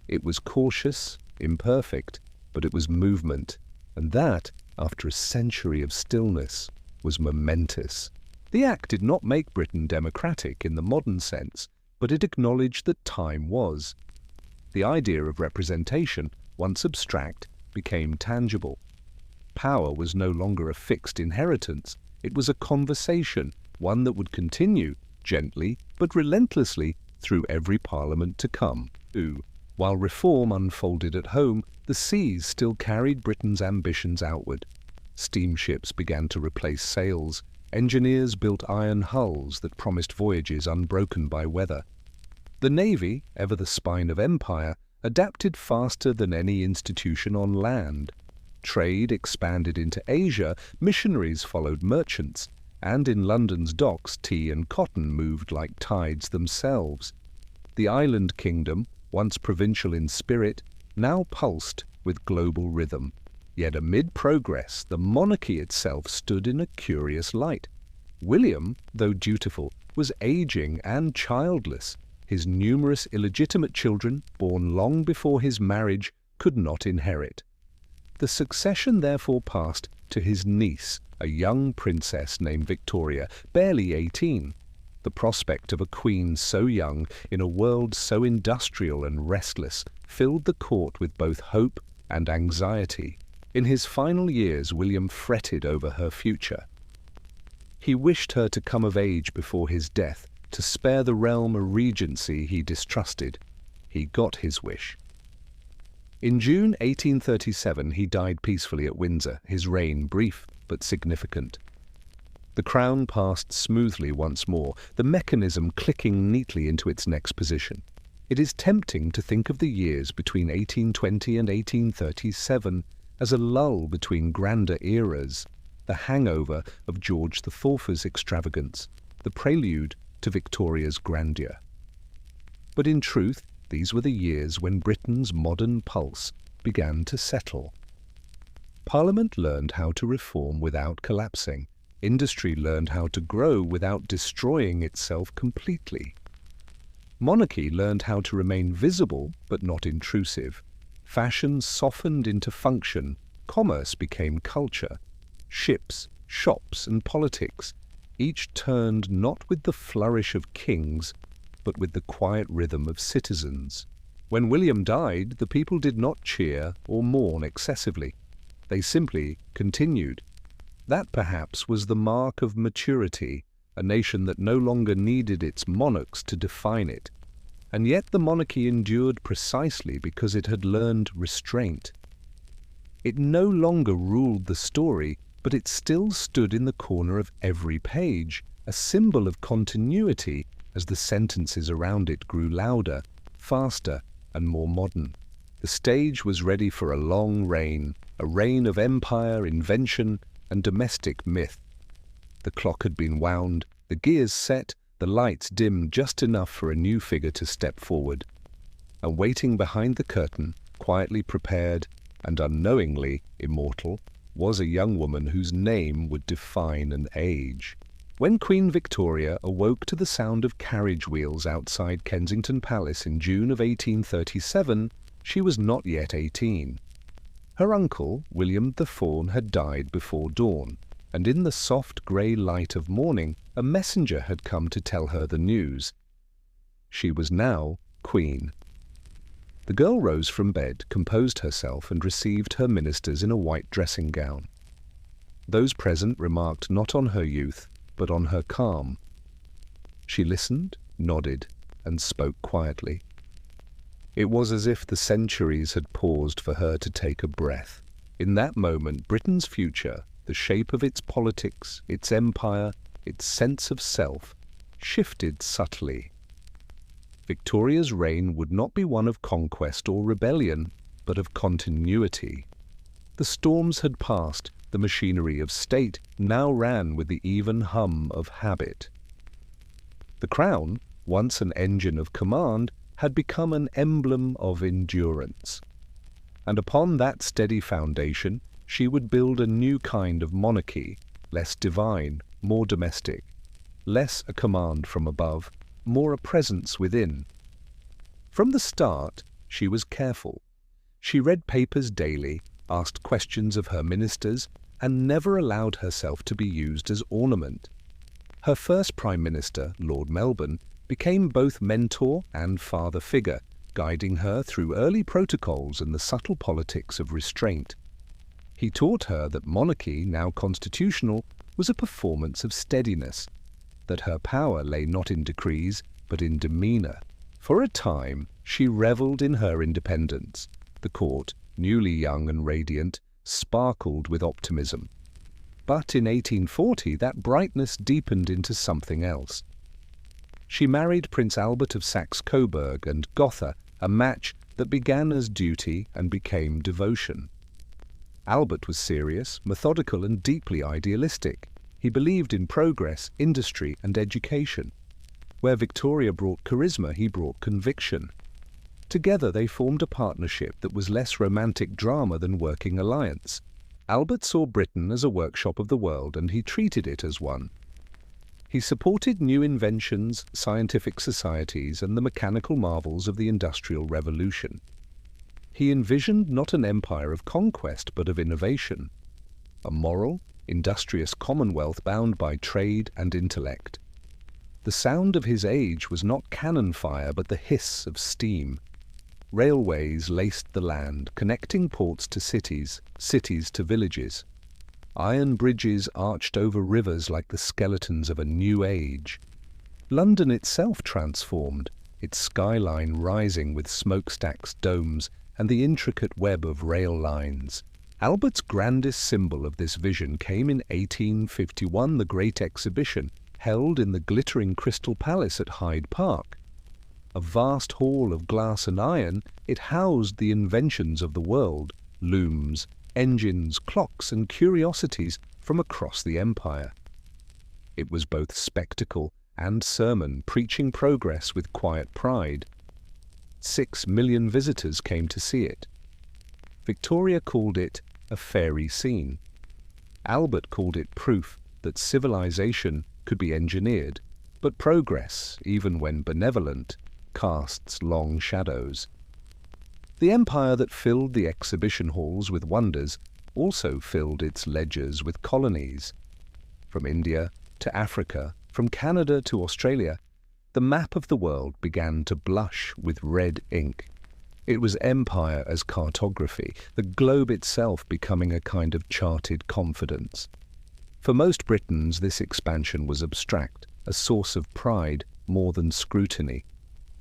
It was cautious, imperfect, but it was movement, and that, after a century of stillness, was momentous. The Act did not make Britain democratic in the modern sense, but it acknowledged that time was. The idea of representation, once abstract, became tangible. Power was no longer a fixed inheritance, it was a conversation, one that would continue, gently but relentlessly, through every parliament to come. While reform unfolded at home, the seas still carried Britain's ambitions outward. Steamships began to replace sails, engineers built iron hulls that promised voyages unbroken by weather. The Navy, ever the spine of empire, adapted faster than any institution on land. Trade expanded into Asia, missionaries followed merchants, and in London's docks tea and cotton moved like tides themselves. The island kingdom, once provincial in spirit, now pulsed with global rhythm. Yet amid progress, the monarchy itself stood in a curious light. William, though dutiful, was aging and childless. His numerous illegitimate children, born long before his marriage, could not inherit. The succession therefore passed to his niece, a young princess named Victoria, barely 18. The prospect of a queen so young, in a world so industrial and restless, filled the court with both hope and anxiety. In his final years, William fretted over her future. He wished her to come of age before his death, to spare the realm a regency he distrusted. He got his wish. In June 1837 he died peacefully at Windsor, his reign brief but significant. The crown passed smoothly once more, the mechanism clicking neatly into its next position. It is tempting to think of the years between 1820 and 1837 as a lull between grander eras, the hangover of George IV's extravagance, the prelude to Victoria's grandeur. But in truth, these were the years when Britain's modern pulse began to settle. Parliament learned how to reform without collapsing. Industry learned how to grow without destroying itself completely. Monarchy learned how to remain visible but not intrusive. Fashion softened into function. Commerce became culture. Ships, shops, and politics each turned not with the flourish of kings, but with the quiet rhythm of citizens. When William died, the people did not cheer or mourn excessively. They simply continued. That perhaps was the mark of maturity, a nation that no longer needed its monarchs to define it. And yet the monarchy endured precisely because it had learned restraint. It no longer ruled the story, but it still stood in the corner of every page, a symbol of continuity as the sentences around it grew louder, faster, and more modern. The stage was ready for a long reign, a reign of empire, invention, and domestic myth. The clock had been wound, the gears set, the lights dimmed just enough for a new figure to step forward. And waiting behind the curtain, quietly prepared and unknowingly immortal, was a young woman whose name would define an age. When Queen Victoria awoke to the sound of carriage wheels outside Kensington Palace in June of 1837, she was not yet 18. Her uncle, William the Fawn, had died before dawn, and in the soft grey light of morning a messenger had come to tell her the news. She was now Queen. The girl rose from bed, composed herself, and received her ministers in a white dressing gown. Those present remarked not on her youth, but on her calm. She listened, nodded, and spoke quietly. It was as if the centuries had paused for her to take a breath. In that moment, Britain's future, the shape of its politics, its empire, its sense of self, shifted subtly. Victoria's reign would not be one of conquest or rebellion, but of continuity. The storms had passed, the machinery of state now ran with the even hum of habit. The crown, once an engine of command, had become an emblem of endurance. And upon that steady foundation, she would build a new kind of monarchy, less divine, more domestic, less a command from above, more a presence within. From the start, she was careful. She read papers daily, asked questions of her ministers, and never allowed herself to be used as ornament. Her first Prime Minister, Lord Melbourne, became both mentor and father figure, guiding her through early protocols and the subtle politics of restraint. He taught her that monarchy, now constitutional, was a performance of steadiness, that her power lay not in decrees, but in demeanour. For a time, she revelled in her independence. The court, newly young and radiant, sparkled with optimism. But in 1840, that brightness deepened into something else. She married Prince Albert of Saxe-Coburg and Gotha, a match that began as duty and became devotion. Albert was serious, methodical, and deeply idealistic. He believed in progress, industry, and education. Where Victoria brought charisma, he brought conviction. Together they formed a partnership that was less romantic drama than working alliance. Albert saw Britain as a workshop of the world, and he treated it as one. He supported new inventions, scientific societies, and the mechanical marvels of the Industrial Revolution. He envisioned not an empire of conquest, but of innovation, a moral, industrious commonwealth bound by trade and intellect. The sound of his age was not cannon fire, but the hiss of steam. Railways laced the land, connecting ports to cities, cities to villages. Iron bridges arched over rivers like the skeletons of a new age. London itself transformed, its skyline rising with smokestacks, domes, and the intricate web of rail lines. Albert's grandest symbol of this vision came in 1851, the Great Exhibition, held in the glittering Crystal Palace at Hyde Park. A vast hall of glass and iron, it housed the inventions of the world, looms, engines, clocks, and curiosities from across the empire. It was both spectacle and sermon, preaching progress with quiet pride. 6 million visitors came to see it. Victoria called it a fairy scene. Albert called it proof that civilization could be engineered, but progress, even when benevolent, casts long shadows. The empire that filled the exhibition halls with wonders also filled its ledgers with colonies. From India to Africa, from Canada to Australia, the map of the world began to blush with red ink. It was empire as cartography, the globe itself becoming a kind of charted confidence. For most Britons, this expansion was abstract, a source of pride more than scrutiny.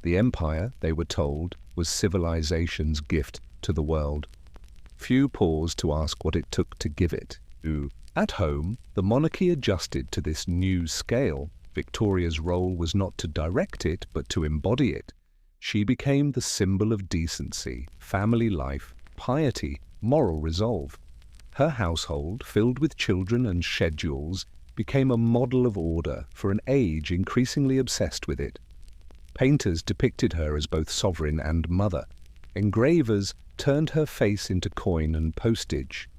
The empire, they were told, was civilization's gift to the world. Few paused to ask what it took to give it. At home, the monarchy adjusted to this new scale. Victoria's role was not to direct it, but to embody it. She became the symbol of decency, family life, piety, moral resolve. Her household, filled with children and schedules, became a model of order for an age increasingly obsessed with it. Painters depicted her as both sovereign and mother. Engravers turned her face into coin and postage.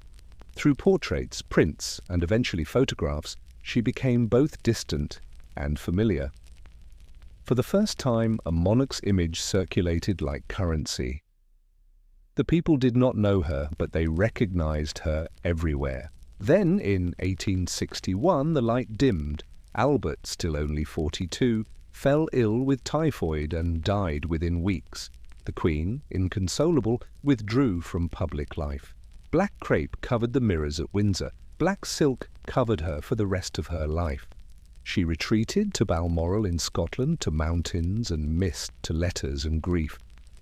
Through portraits, prints, and eventually photographs, she became both distant and familiar. For the first time, a monarch's image circulated like currency. The people did not know her, but they recognized her everywhere. Then, in 1861, the light dimmed. Albert, still only 42, fell ill with typhoid and died within weeks. The Queen, inconsolable, withdrew from public life. Black crape covered the mirrors at Windsor. Black silk covered her for the rest of her life. She retreated to Balmoral in Scotland, to mountains and mist, to letters and grief.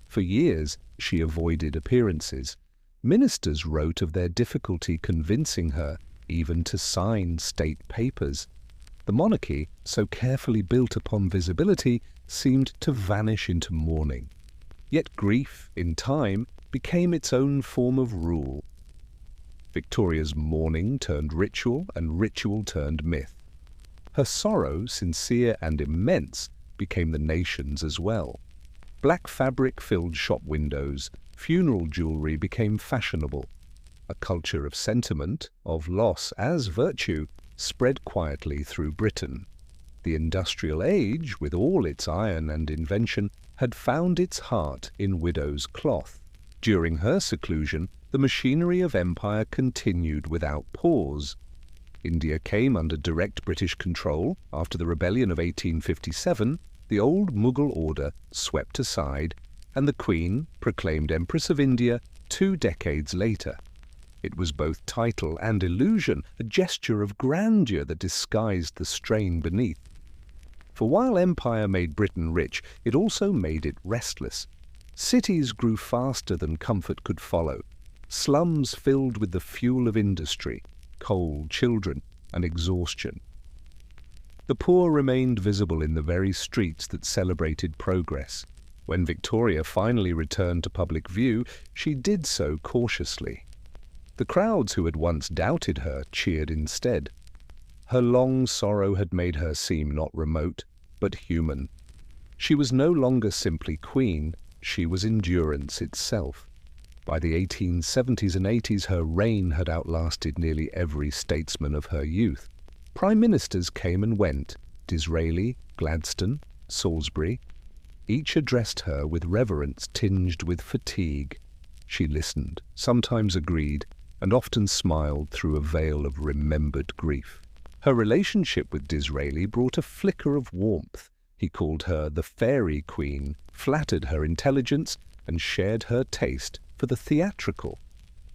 For years she avoided appearances. Ministers wrote of their difficulty convincing her even to sign state papers. The monarchy, so carefully built upon visibility, seemed to vanish into mourning. Yet grief, in time, became its own form of rule. Victoria's mourning turned ritual, and ritual turned myth. Her sorrow, sincere and immense, became the nation's as well. Black fabric filled shop windows, funeral jewellery became fashionable. A culture of sentiment, of loss as virtue, spread quietly through Britain. The industrial age, with all its iron and invention, had found its heart in widow's cloth. During her seclusion, the machinery of empire continued without pause. India came under direct British control. After the rebellion of 1857, the old Mughal order swept aside, and the Queen proclaimed Empress of India 2 decades later. It was both title and illusion, a gesture of grandeur that disguised the strain beneath. For while empire made Britain rich, it also made it restless. Cities grew faster than comfort could follow. Slums filled with the fuel of industry, coal, children, and exhaustion. The poor remained visible in the very streets that celebrated progress. When Victoria finally returned to public view, she did so cautiously. The crowds who had once doubted her cheered instead. Her long sorrow had made her seem not remote, but human. She was no longer simply queen, she was endurance itself. By the 1870s and 80s, her reign had outlasted nearly every statesman of her youth. Prime ministers came and went, Disraeli, Gladstone, Salisbury. Each addressed her with reverence tinged with fatigue. She listened, sometimes agreed, and often smiled through a veil of remembered grief. Her relationship with Disraeli brought a flicker of warmth. He called her the fairy queen, flattered her intelligence, and shared her taste for the theatrical.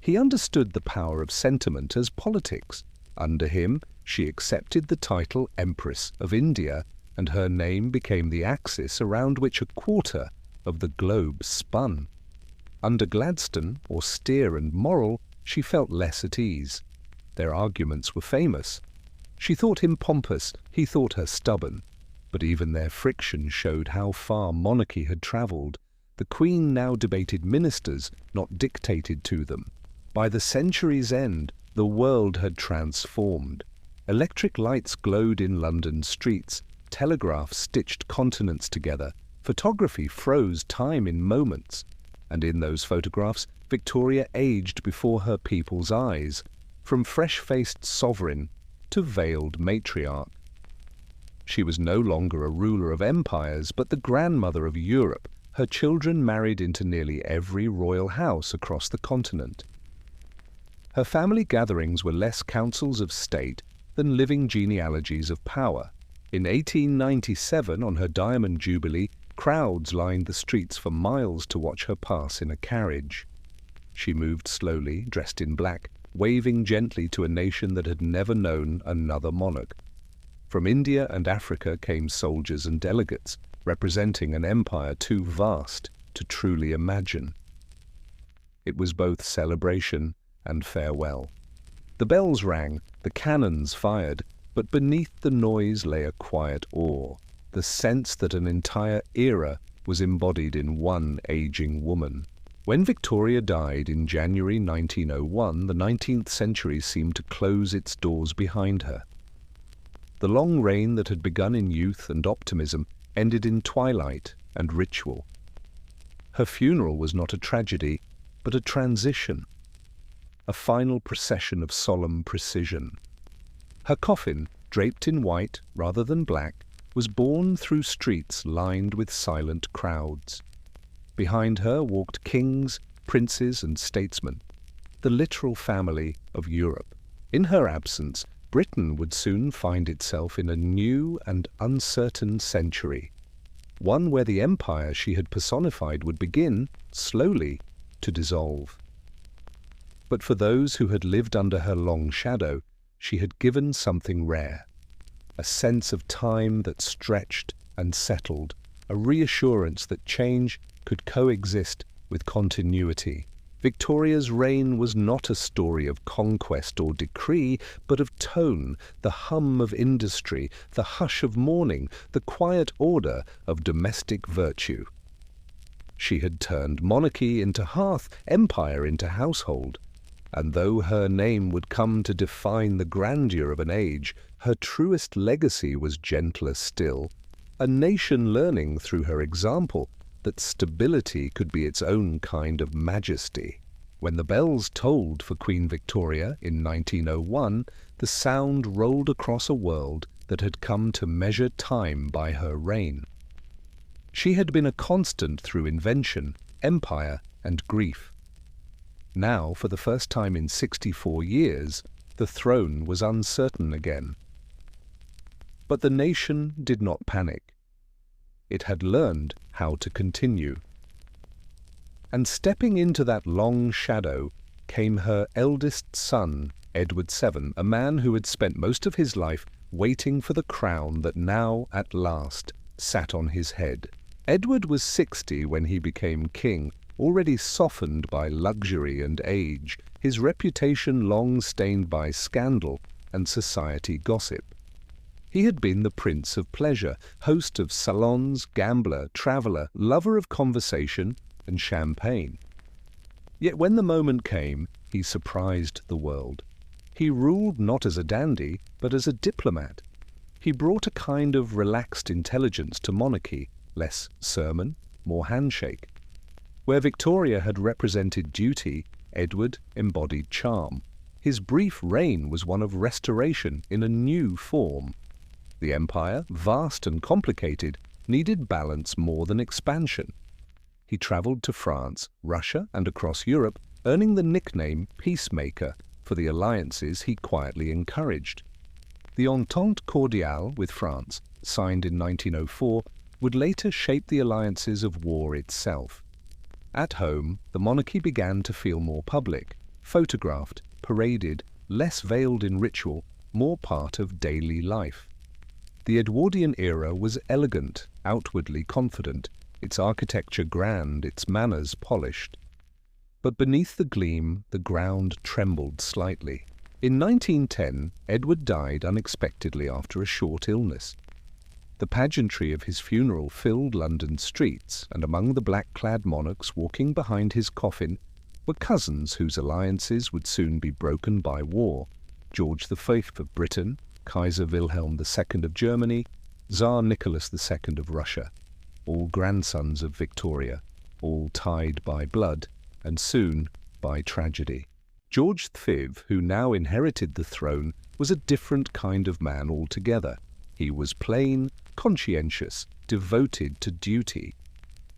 He understood the power of sentiment as politics. Under him, she accepted the title Empress of India, and her name became the axis around which a quarter of the globe spun. Under Gladstone, austere and moral, she felt less at ease. Their arguments were famous. She thought him pompous, he thought her stubborn. But even their friction showed how far monarchy had travelled. The Queen now debated ministers, not dictated to them. By the century's end, the world had transformed. Electric lights glowed in London streets, telegraph stitched continents together, photography froze time in moments. And in those photographs, Victoria aged before her people's eyes, from fresh-faced sovereign to veiled matriarch. She was no longer a ruler of empires, but the grandmother of Europe. Her children married into nearly every royal house across the continent. Her family gatherings were less councils of state than living genealogies of power. In 1897, on her Diamond Jubilee, crowds lined the streets for miles to watch her pass in a carriage. She moved slowly, dressed in black, waving gently to a nation that had never known another monarch. From India and Africa came soldiers and delegates, representing an empire too vast to truly imagine. It was both celebration and farewell. The bells rang, the cannons fired, but beneath the noise lay a quiet awe, the sense that an entire era was embodied in one aging woman. When Victoria died in January 1901, the 19th century seemed to close its doors behind her. The long reign that had begun in youth and optimism ended in twilight and ritual. Her funeral was not a tragedy, but a transition, a final procession of solemn precision. Her coffin, draped in white rather than black, was borne through streets lined with silent crowds. Behind her walked kings, princes, and statesmen, the literal family of Europe. In her absence, Britain would soon find itself in a new and uncertain century. one where the empire she had personified would begin, slowly, to dissolve. But for those who had lived under her long shadow, she had given something rare. A sense of time that stretched and settled, a reassurance that change could coexist with continuity. Victoria's reign was not a story of conquest or decree, but of tone, the hum of industry, the hush of mourning, the quiet order of domestic virtue. She had turned monarchy into hearth, empire into household. And though her name would come to define the grandeur of an age, her truest legacy was gentler still, a nation learning through her example that stability could be its own kind of majesty. When the bells tolled for Queen Victoria in 1901, the sound rolled across a world that had come to measure time by her reign. She had been a constant through invention, empire, and grief. Now, for the first time in 64 years, the throne was uncertain again. But the nation did not panic. It had learned how to continue. And stepping into that long shadow came her eldest son, Edward VII, a man who had spent most of his life waiting for the crown that now, at last, sat on his head. Edward was 60 when he became king, already softened by luxury and age, his reputation long stained by scandal and society gossip. He had been the prince of pleasure, host of salons, gambler, traveller, lover of conversation and champagne. Yet when the moment came, he surprised the world. He ruled not as a dandy, but as a diplomat. He brought a kind of relaxed intelligence to monarchy, less sermon, more handshake. Where Victoria had represented duty, Edward embodied charm. His brief reign was one of restoration in a new form. The empire, vast and complicated, needed balance more than expansion. He travelled to France, Russia, and across Europe, earning the nickname Peacemaker for the alliances he quietly encouraged. The Entente Cordiale with France, signed in 1904, would later shape the alliances of war itself. At home, the monarchy began to feel more public, photographed, paraded, less veiled in ritual, more part of daily life. The Edwardian era was elegant, outwardly confident, its architecture grand, its manners polished. But beneath the gleam, the ground trembled slightly. In 1910, Edward died unexpectedly after a short illness. The pageantry of his funeral filled London streets, and among the black-clad monarchs walking behind his coffin were cousins whose alliances would soon be broken by war: George V of Britain, Kaiser Wilhelm II of Germany, Tsar Nicholas II of Russia, all grandsons of Victoria, all tied by blood, and soon by tragedy. George V, who now inherited the throne, was a different kind of man altogether. He was plain, conscientious, devoted to duty.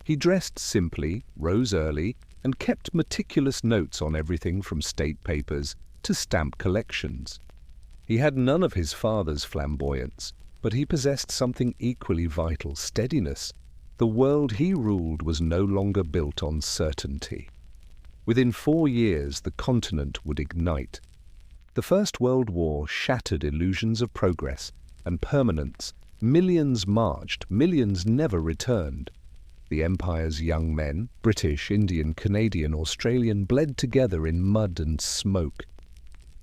He dressed simply, rose early, and kept meticulous notes on everything from state papers to stamp collections. He had none of his father's flamboyance, but he possessed something equally vital: steadiness. The world he ruled was no longer built on certainty. Within 4 years, the continent would ignite. The First World War shattered illusions of progress and permanence. Millions marched, millions never returned. The empire's young men, British, Indian, Canadian, Australian, bled together in mud and smoke.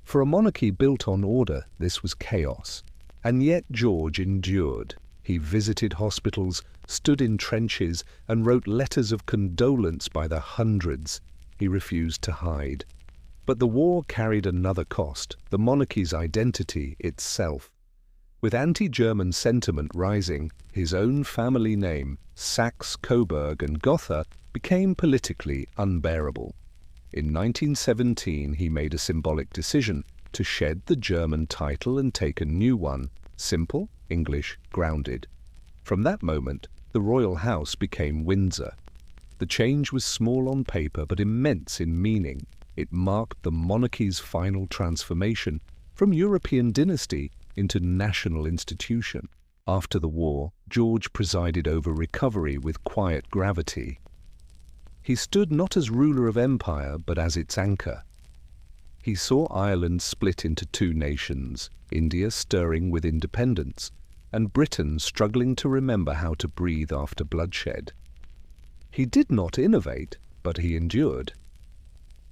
For a monarchy built on order, this was chaos. And yet George endured. He visited hospitals, stood in trenches, and wrote letters of condolence by the hundreds. He refused to hide. But the war carried another cost: the monarchy's identity itself. With anti-German sentiment rising, his own family name, Saxe, Coburg, and Gotha, became politically unbearable. In 1917, he made a symbolic decision to shed the German title and take a new one: simple, English, grounded. From that moment, the royal house became Windsor. The change was small on paper but immense in meaning. It marked the monarchy's final transformation from European dynasty into national institution. After the war, George presided over recovery with quiet gravity. He stood not as ruler of empire, but as its anchor. He saw Ireland split into two nations, India stirring with independence, and Britain struggling to remember how to breathe after bloodshed. He did not innovate, but he endured.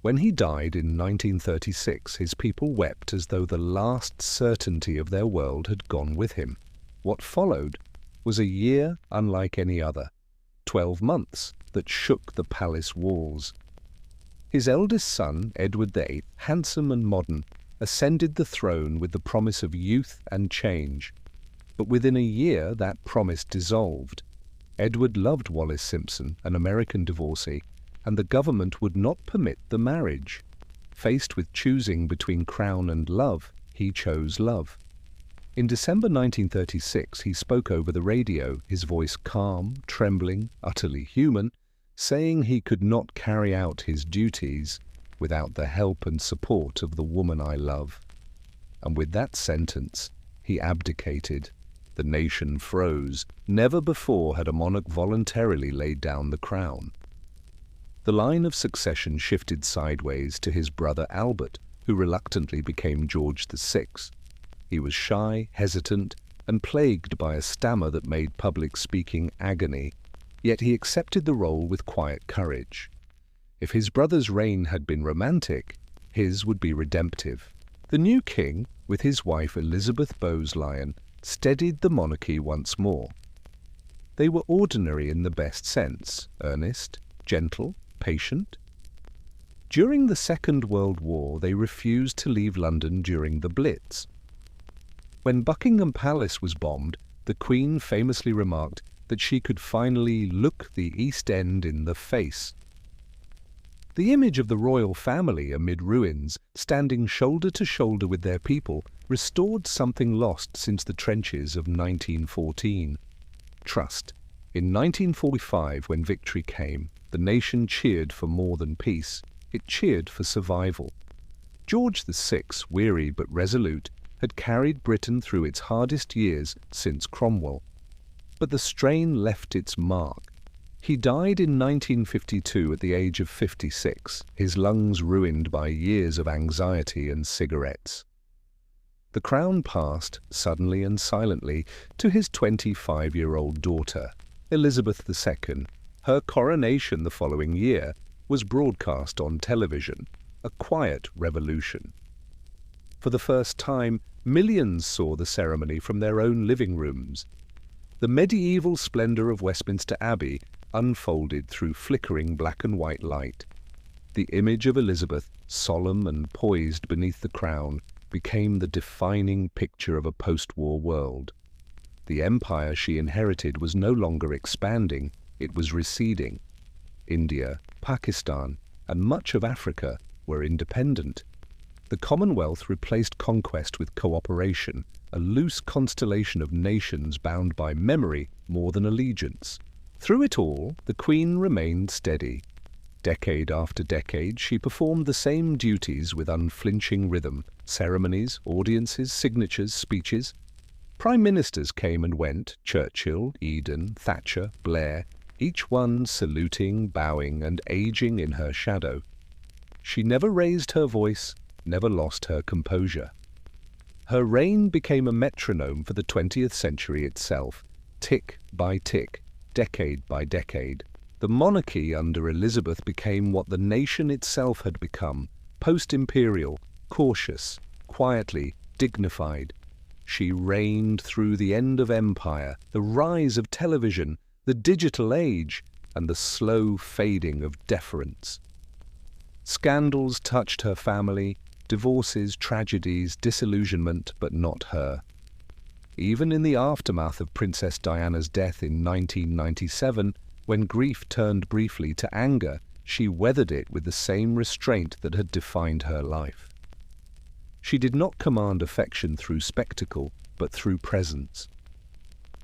When he died in 1936, his people wept as though the last certainty of their world had gone with him. What followed was a year unlike any other, 12 months that shook the palace walls. His eldest son, Edward VIII, handsome and modern, ascended the throne with the promise of youth and change. But within a year that promise dissolved. Edward loved Wallis Simpson, an American divorcee, and the government would not permit the marriage. Faced with choosing between crown and love, he chose love. In December 1936, he spoke over the radio, his voice calm, trembling, utterly human, saying he could not carry out his duties without the help and support of the woman I love. And with that sentence, he abdicated. The nation froze. Never before had a monarch voluntarily laid down the crown. The line of succession shifted sideways to his brother Albert, who reluctantly became George VI. He was shy, hesitant, and plagued by a stammer that made public speaking agony, yet he accepted the role with quiet courage. If his brother's reign had been romantic, his would be redemptive. The new king, with his wife Elizabeth Bowes-Lyon, steadied the monarchy once more. They were ordinary in the best sense, earnest, gentle, patient. During the Second World War, they refused to leave London during the Blitz. When Buckingham Palace was bombed, the Queen famously remarked that she could finally look the East End in the face. The image of the royal family amid ruins, standing shoulder to shoulder with their people, restored something lost since the trenches of 1914. Trust. In 1945, when victory came, the nation cheered for more than peace. It cheered for survival. George VI, weary but resolute, had carried Britain through its hardest years since Cromwell. But the strain left its mark. He died in 1952 at the age of 56, his lungs ruined by years of anxiety and cigarettes. The crown passed, suddenly and silently, to his 25-year-old daughter, Elizabeth II. Her coronation the following year was broadcast on television, a quiet revolution. For the first time, millions saw the ceremony from their own living rooms. The medieval splendor of Westminster Abbey unfolded through flickering black and white light. The image of Elizabeth, solemn and poised beneath the crown, became the defining picture of a post-war world. The empire she inherited was no longer expanding, it was receding. India, Pakistan, and much of Africa were independent. The Commonwealth replaced conquest with cooperation, a loose constellation of nations bound by memory more than allegiance. Through it all, the Queen remained steady. Decade after decade, she performed the same duties with unflinching rhythm: ceremonies, audiences, signatures, speeches. Prime ministers came and went: Churchill, Eden, Thatcher, Blair, each one saluting, bowing, and aging in her shadow. She never raised her voice, never lost her composure. Her reign became a metronome for the 20th century itself, tick by tick, decade by decade. The monarchy under Elizabeth became what the nation itself had become: post-imperial, cautious, quietly dignified. She reigned through the end of empire, the rise of television, the digital age, and the slow fading of deference. Scandals touched her family, divorces, tragedies, disillusionment, but not her. Even in the aftermath of Princess Diana's death in 1997, when grief turned briefly to anger, she weathered it with the same restraint that had defined her life. She did not command affection through spectacle, but through presence.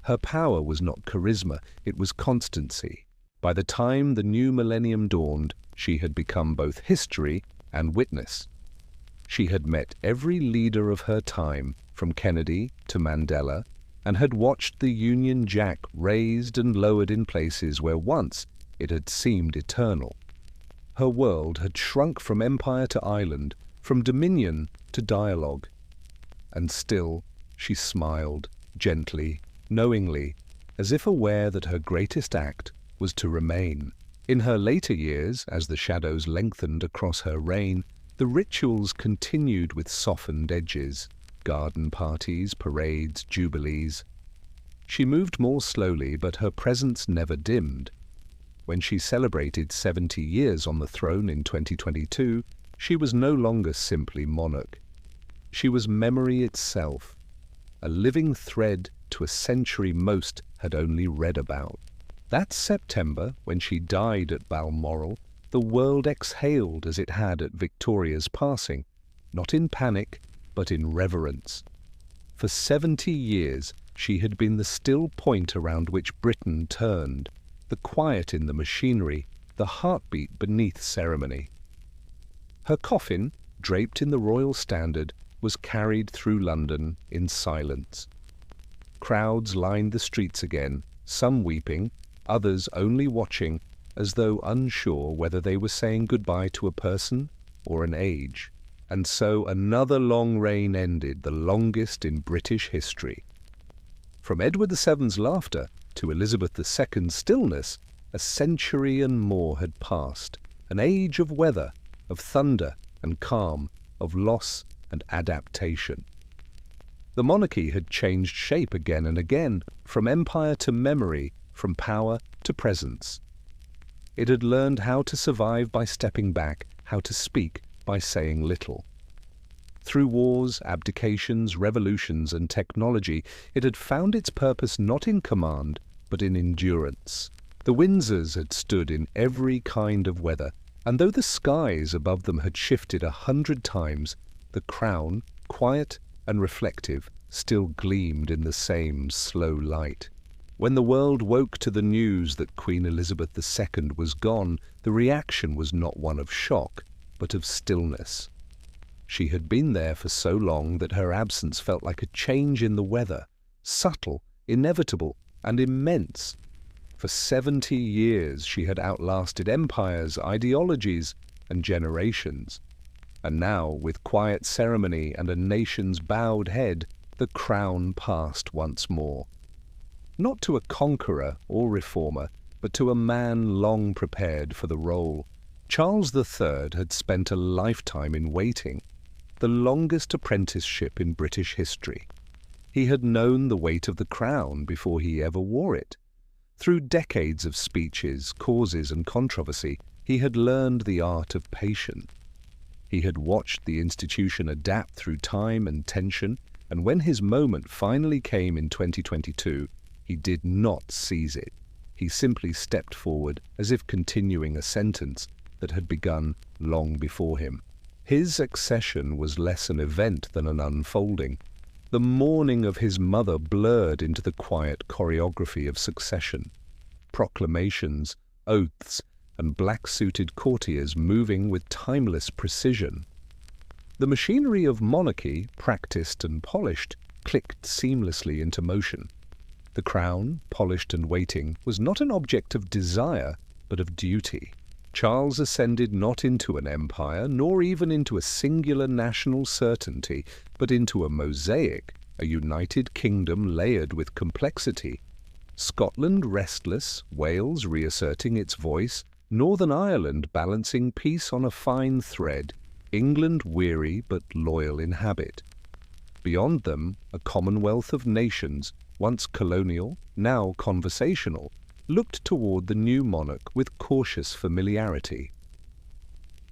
Her power was not charisma, it was constancy. By the time the new millennium dawned, she had become both history and witness. She had met every leader of her time, from Kennedy to Mandela, and had watched the Union Jack raised and lowered in places where once it had seemed eternal. Her world had shrunk from empire to island, from dominion to dialogue. And still she smiled, gently, knowingly, as if aware that her greatest act was to remain. In her later years, as the shadows lengthened across her reign, the rituals continued with softened edges, garden parties, parades, jubilees. She moved more slowly, but her presence never dimmed. When she celebrated 70 years on the throne in 2022, she was no longer simply monarch. She was memory itself, a living thread to a century most had only read about. That September, when she died at Balmoral, the world exhaled as it had at Victoria's passing, not in panic, but in reverence. For 70 years, she had been the still point around which Britain turned, the quiet in the machinery, the heartbeat beneath ceremony. Her coffin, draped in the royal standard, was carried through London in silence. Crowds lined the streets again, some weeping, others only watching, as though unsure whether they were saying goodbye to a person or an age. And so another long reign ended, the longest in British history. From Edward VII's laughter to Elizabeth II's stillness, a century and more had passed, an age of weather, of thunder and calm, of loss and adaptation. The monarchy had changed shape again and again, from empire to memory, from power to presence. It had learned how to survive by stepping back, how to speak by saying little. Through wars, abdications, revolutions, and technology, it had found its purpose not in command, but in endurance. The Windsors had stood in every kind of weather, and though the skies above them had shifted 100 times, the crown, quiet and reflective, still gleamed in the same slow light. When the world woke to the news that Queen Elizabeth II was gone, the reaction was not one of shock, but of stillness. She had been there for so long that her absence felt like a change in the weather, subtle, inevitable, and immense. For 70 years she had outlasted empires, ideologies, and generations. And now, with quiet ceremony and a nation's bowed head, the crown passed once more. Not to a conqueror or reformer, but to a man long prepared for the role. Charles III had spent a lifetime in waiting, the longest apprenticeship in British history. He had known the weight of the crown before he ever wore it. Through decades of speeches, causes, and controversy, he had learned the art of patience. He had watched the institution adapt through time and tension, and when his moment finally came in 2022, he did not seize it. He simply stepped forward as if continuing a sentence that had begun long before him. His accession was less an event than an unfolding. The mourning of his mother blurred into the quiet choreography of succession. Proclamations, oaths, and black-suited courtiers moving with timeless precision. The machinery of monarchy, practiced and polished, clicked seamlessly into motion. The crown, polished and waiting, was not an object of desire, but of duty. Charles ascended not into an empire, nor even into a singular national certainty, but into a mosaic, a united kingdom layered with complexity. Scotland restless, Wales reasserting its voice, Northern Ireland balancing peace on a fine thread, England weary but loyal in habit. Beyond them, a commonwealth of nations, once colonial, now conversational, looked toward the new monarch with cautious familiarity.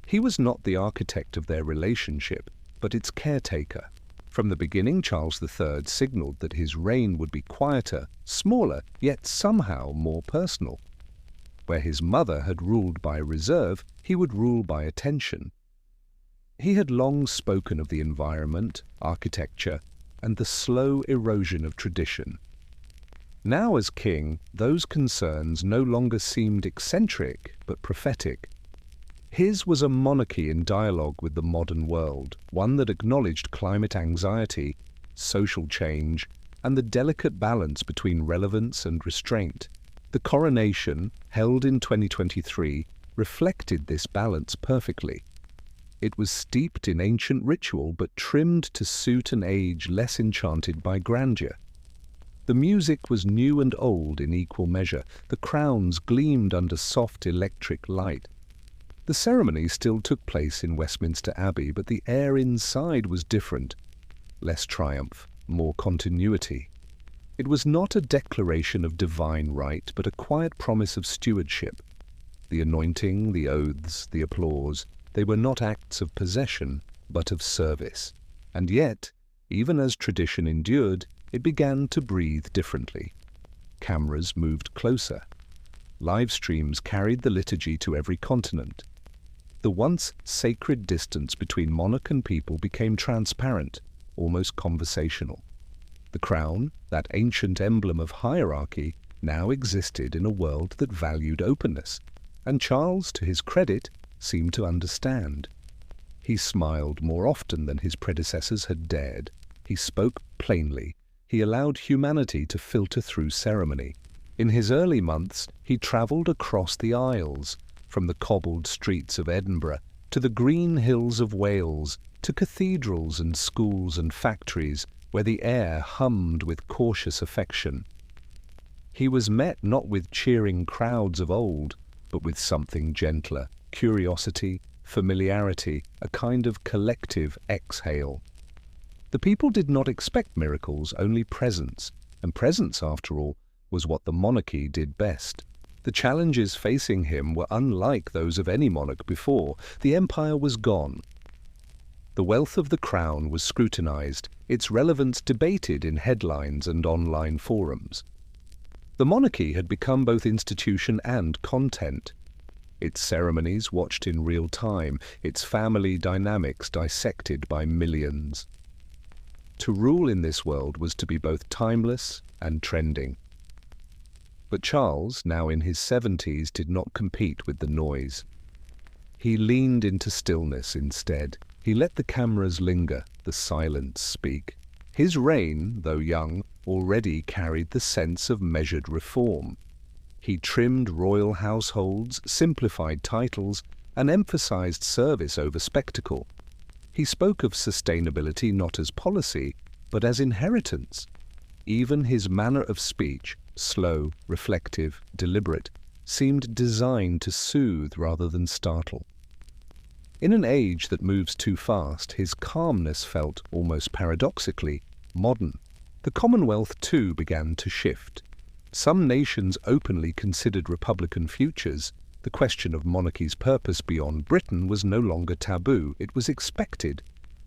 He was not the architect of their relationship, but its caretaker. From the beginning, Charles III signaled that his reign would be quieter, smaller, yet somehow more personal. Where his mother had ruled by reserve, he would rule by attention. He had long spoken of the environment, architecture, and the slow erosion of tradition. Now as king, those concerns no longer seemed eccentric, but prophetic. His was a monarchy in dialogue with the modern world, one that acknowledged climate anxiety, social change, and the delicate balance between relevance and restraint. The coronation, held in 2023, reflected this balance perfectly. It was steeped in ancient ritual but trimmed to suit an age less enchanted by grandeur. The music was new and old in equal measure. The crowns gleamed under soft electric light. The ceremony still took place in Westminster Abbey, but the air inside was different. Less triumph, more continuity. It was not a declaration of divine right, but a quiet promise of stewardship. The anointing, the oaths, the applause, they were not acts of possession, but of service. And yet, even as tradition endured, it began to breathe differently. Cameras moved closer. Live streams carried the liturgy to every continent. The once sacred distance between monarch and people became transparent, almost conversational. The crown, that ancient emblem of hierarchy, now existed in a world that valued openness, and Charles, to his credit, seemed to understand. He smiled more often than his predecessors had dared. He spoke plainly. He allowed humanity to filter through ceremony. In his early months, he travelled across the Isles, from the cobbled streets of Edinburgh to the green hills of Wales, to cathedrals and schools and factories where the air hummed with cautious affection. He was met not with cheering crowds of old, but with something gentler, curiosity, familiarity, a kind of collective exhale. The people did not expect miracles, only presence, and presence, after all, was what the monarchy did best. The challenges facing him were unlike those of any monarch before. The empire was gone. The wealth of the crown was scrutinized, its relevance debated in headlines and online forums. The monarchy had become both institution and content. Its ceremonies watched in real time, its family dynamics dissected by millions. To rule in this world was to be both timeless and trending. But Charles, now in his 70s, did not compete with the noise. He leaned into stillness instead. He let the cameras linger, the silence speak. His reign, though young, already carried the sense of measured reform. He trimmed royal households, simplified titles, and emphasized service over spectacle. He spoke of sustainability not as policy, but as inheritance. Even his manner of speech, slow, reflective, deliberate, seemed designed to soothe rather than startle. In an age that moves too fast, his calmness felt, almost paradoxically, modern. The Commonwealth, too, began to shift. Some nations openly considered republican futures. The question of monarchy's purpose beyond Britain was no longer taboo. It was expected,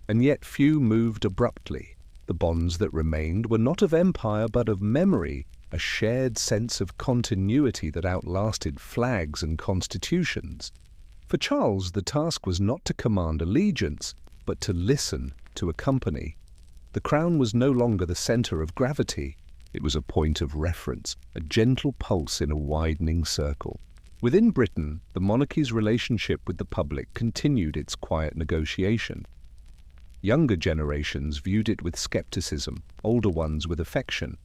and yet few moved abruptly. The bonds that remained were not of empire but of memory, a shared sense of continuity that outlasted flags and constitutions. For Charles, the task was not to command allegiance, but to listen, to accompany. The crown was no longer the center of gravity. It was a point of reference, a gentle pulse in a widening circle. Within Britain, the monarchy's relationship with the public continued its quiet negotiation. Younger generations viewed it with skepticism, older ones with affection.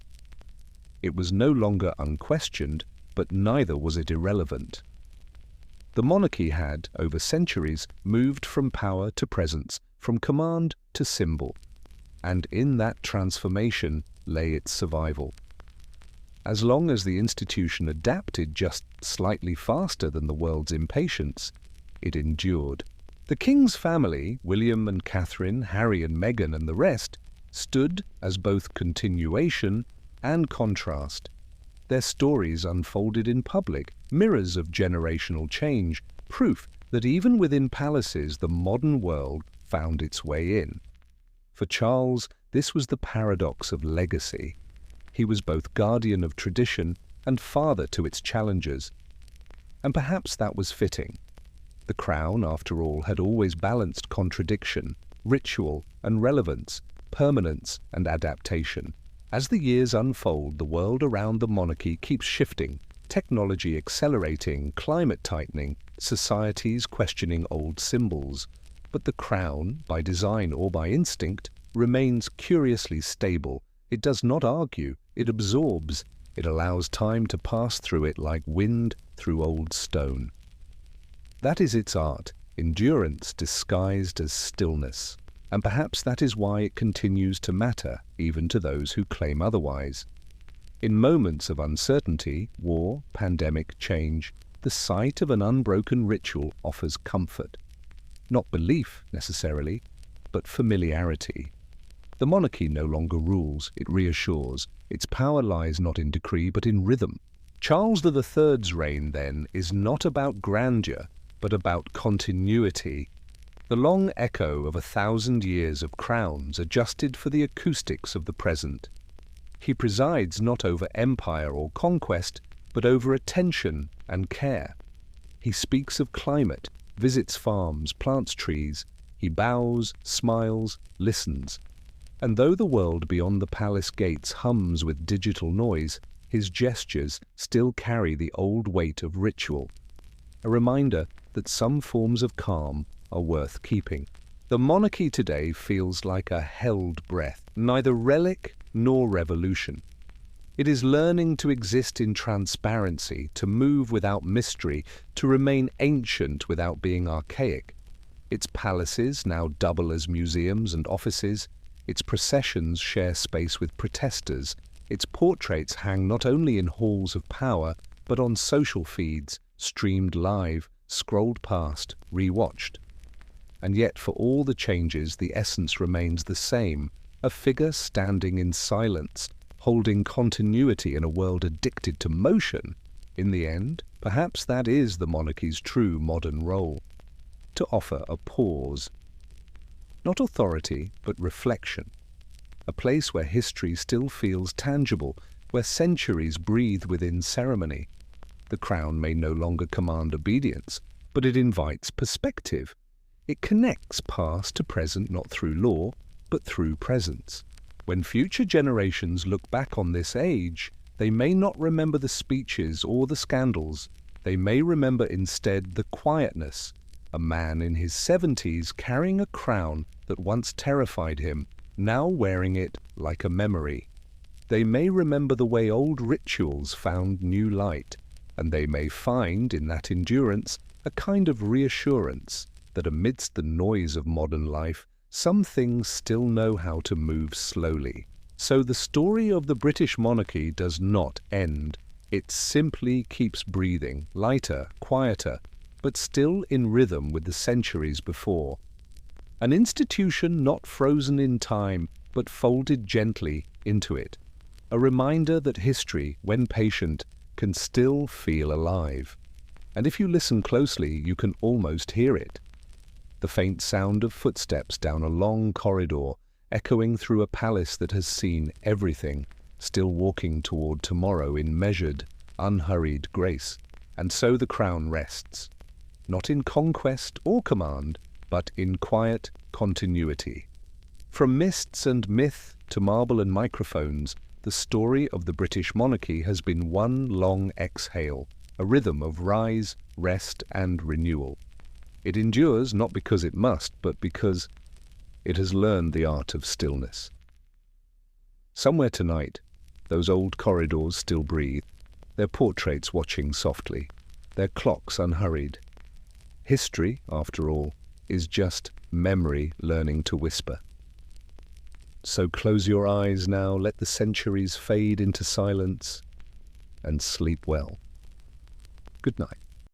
It was no longer unquestioned, but neither was it irrelevant. The monarchy had, over centuries, moved from power to presence, from command to symbol. And in that transformation lay its survival. As long as the institution adapted just slightly faster than the world's impatience, it endured. The king's family, William and Catherine, Harry and Meghan and the rest, stood as both continuation and contrast. Their stories unfolded in public, mirrors of generational change, proof that even within palaces the modern world found its way in. For Charles, this was the paradox of legacy. He was both guardian of tradition and father to its challengers. And perhaps that was fitting. The crown, after all, had always balanced contradiction, ritual and relevance, permanence and adaptation. As the years unfold, the world around the monarchy keeps shifting, technology accelerating, climate tightening, societies questioning old symbols. But the crown, by design or by instinct, remains curiously stable, It does not argue, it absorbs. It allows time to pass through it like wind through old stone. That is its art, endurance disguised as stillness. And perhaps that is why it continues to matter, even to those who claim otherwise. In moments of uncertainty, war, pandemic, change, the sight of an unbroken ritual offers comfort. Not belief, necessarily, but familiarity. The monarchy no longer rules, it reassures. Its power lies not in decree, but in rhythm. Charles III's reign, then, is not about grandeur, but about continuity. The long echo of 1,000 years of crowns adjusted for the acoustics of the present. He presides not over empire or conquest, but over attention and care. He speaks of climate, visits farms, plants trees. He bows, smiles, listens. And though the world beyond the palace gates hums with digital noise, his gestures still carry the old weight of ritual, a reminder that some forms of calm are worth keeping. The monarchy today feels like a held breath, neither relic nor revolution. It is learning to exist in transparency, to move without mystery, to remain ancient without being archaic. Its palaces now double as museums and offices. Its processions share space with protesters. Its portraits hang not only in halls of power, but on social feeds, streamed live, scrolled past, rewatched. And yet, for all the changes, the essence remains the same, a figure standing in silence, holding continuity in a world addicted to motion. In the end, perhaps that is the monarchy's true modern role, to offer a pause. Not authority, but reflection. A place where history still feels tangible, where centuries breathe within ceremony. The crown may no longer command obedience, but it invites perspective. It connects past to present not through law, but through presence. When future generations look back on this age, they may not remember the speeches or the scandals. They may remember instead the quietness, a man in his 70s carrying a crown that once terrified him, now wearing it like a memory. They may remember the way old rituals found new light, and they may find in that endurance a kind of reassurance that amidst the noise of modern life, some things still know how to move slowly. So the story of the British monarchy does not end. It simply keeps breathing, lighter, quieter, but still in rhythm with the centuries before. An institution not frozen in time, but folded gently into it. A reminder that history, when patient, can still feel alive. And if you listen closely, you can almost hear it. The faint sound of footsteps down a long corridor, echoing through a palace that has seen everything, still walking toward tomorrow in measured, unhurried grace. And so the crown rests, not in conquest or command, but in quiet continuity. From mists and myth to marble and microphones, the story of the British monarchy has been one long exhale, a rhythm of rise, rest, and renewal. It endures not because it must, but because it has learned the art of stillness. Somewhere tonight, those old corridors still breathe, their portraits watching softly, their clocks unhurried. History, after all, is just memory learning to whisper. So close your eyes now, let the centuries fade into silence, and sleep well. Good night.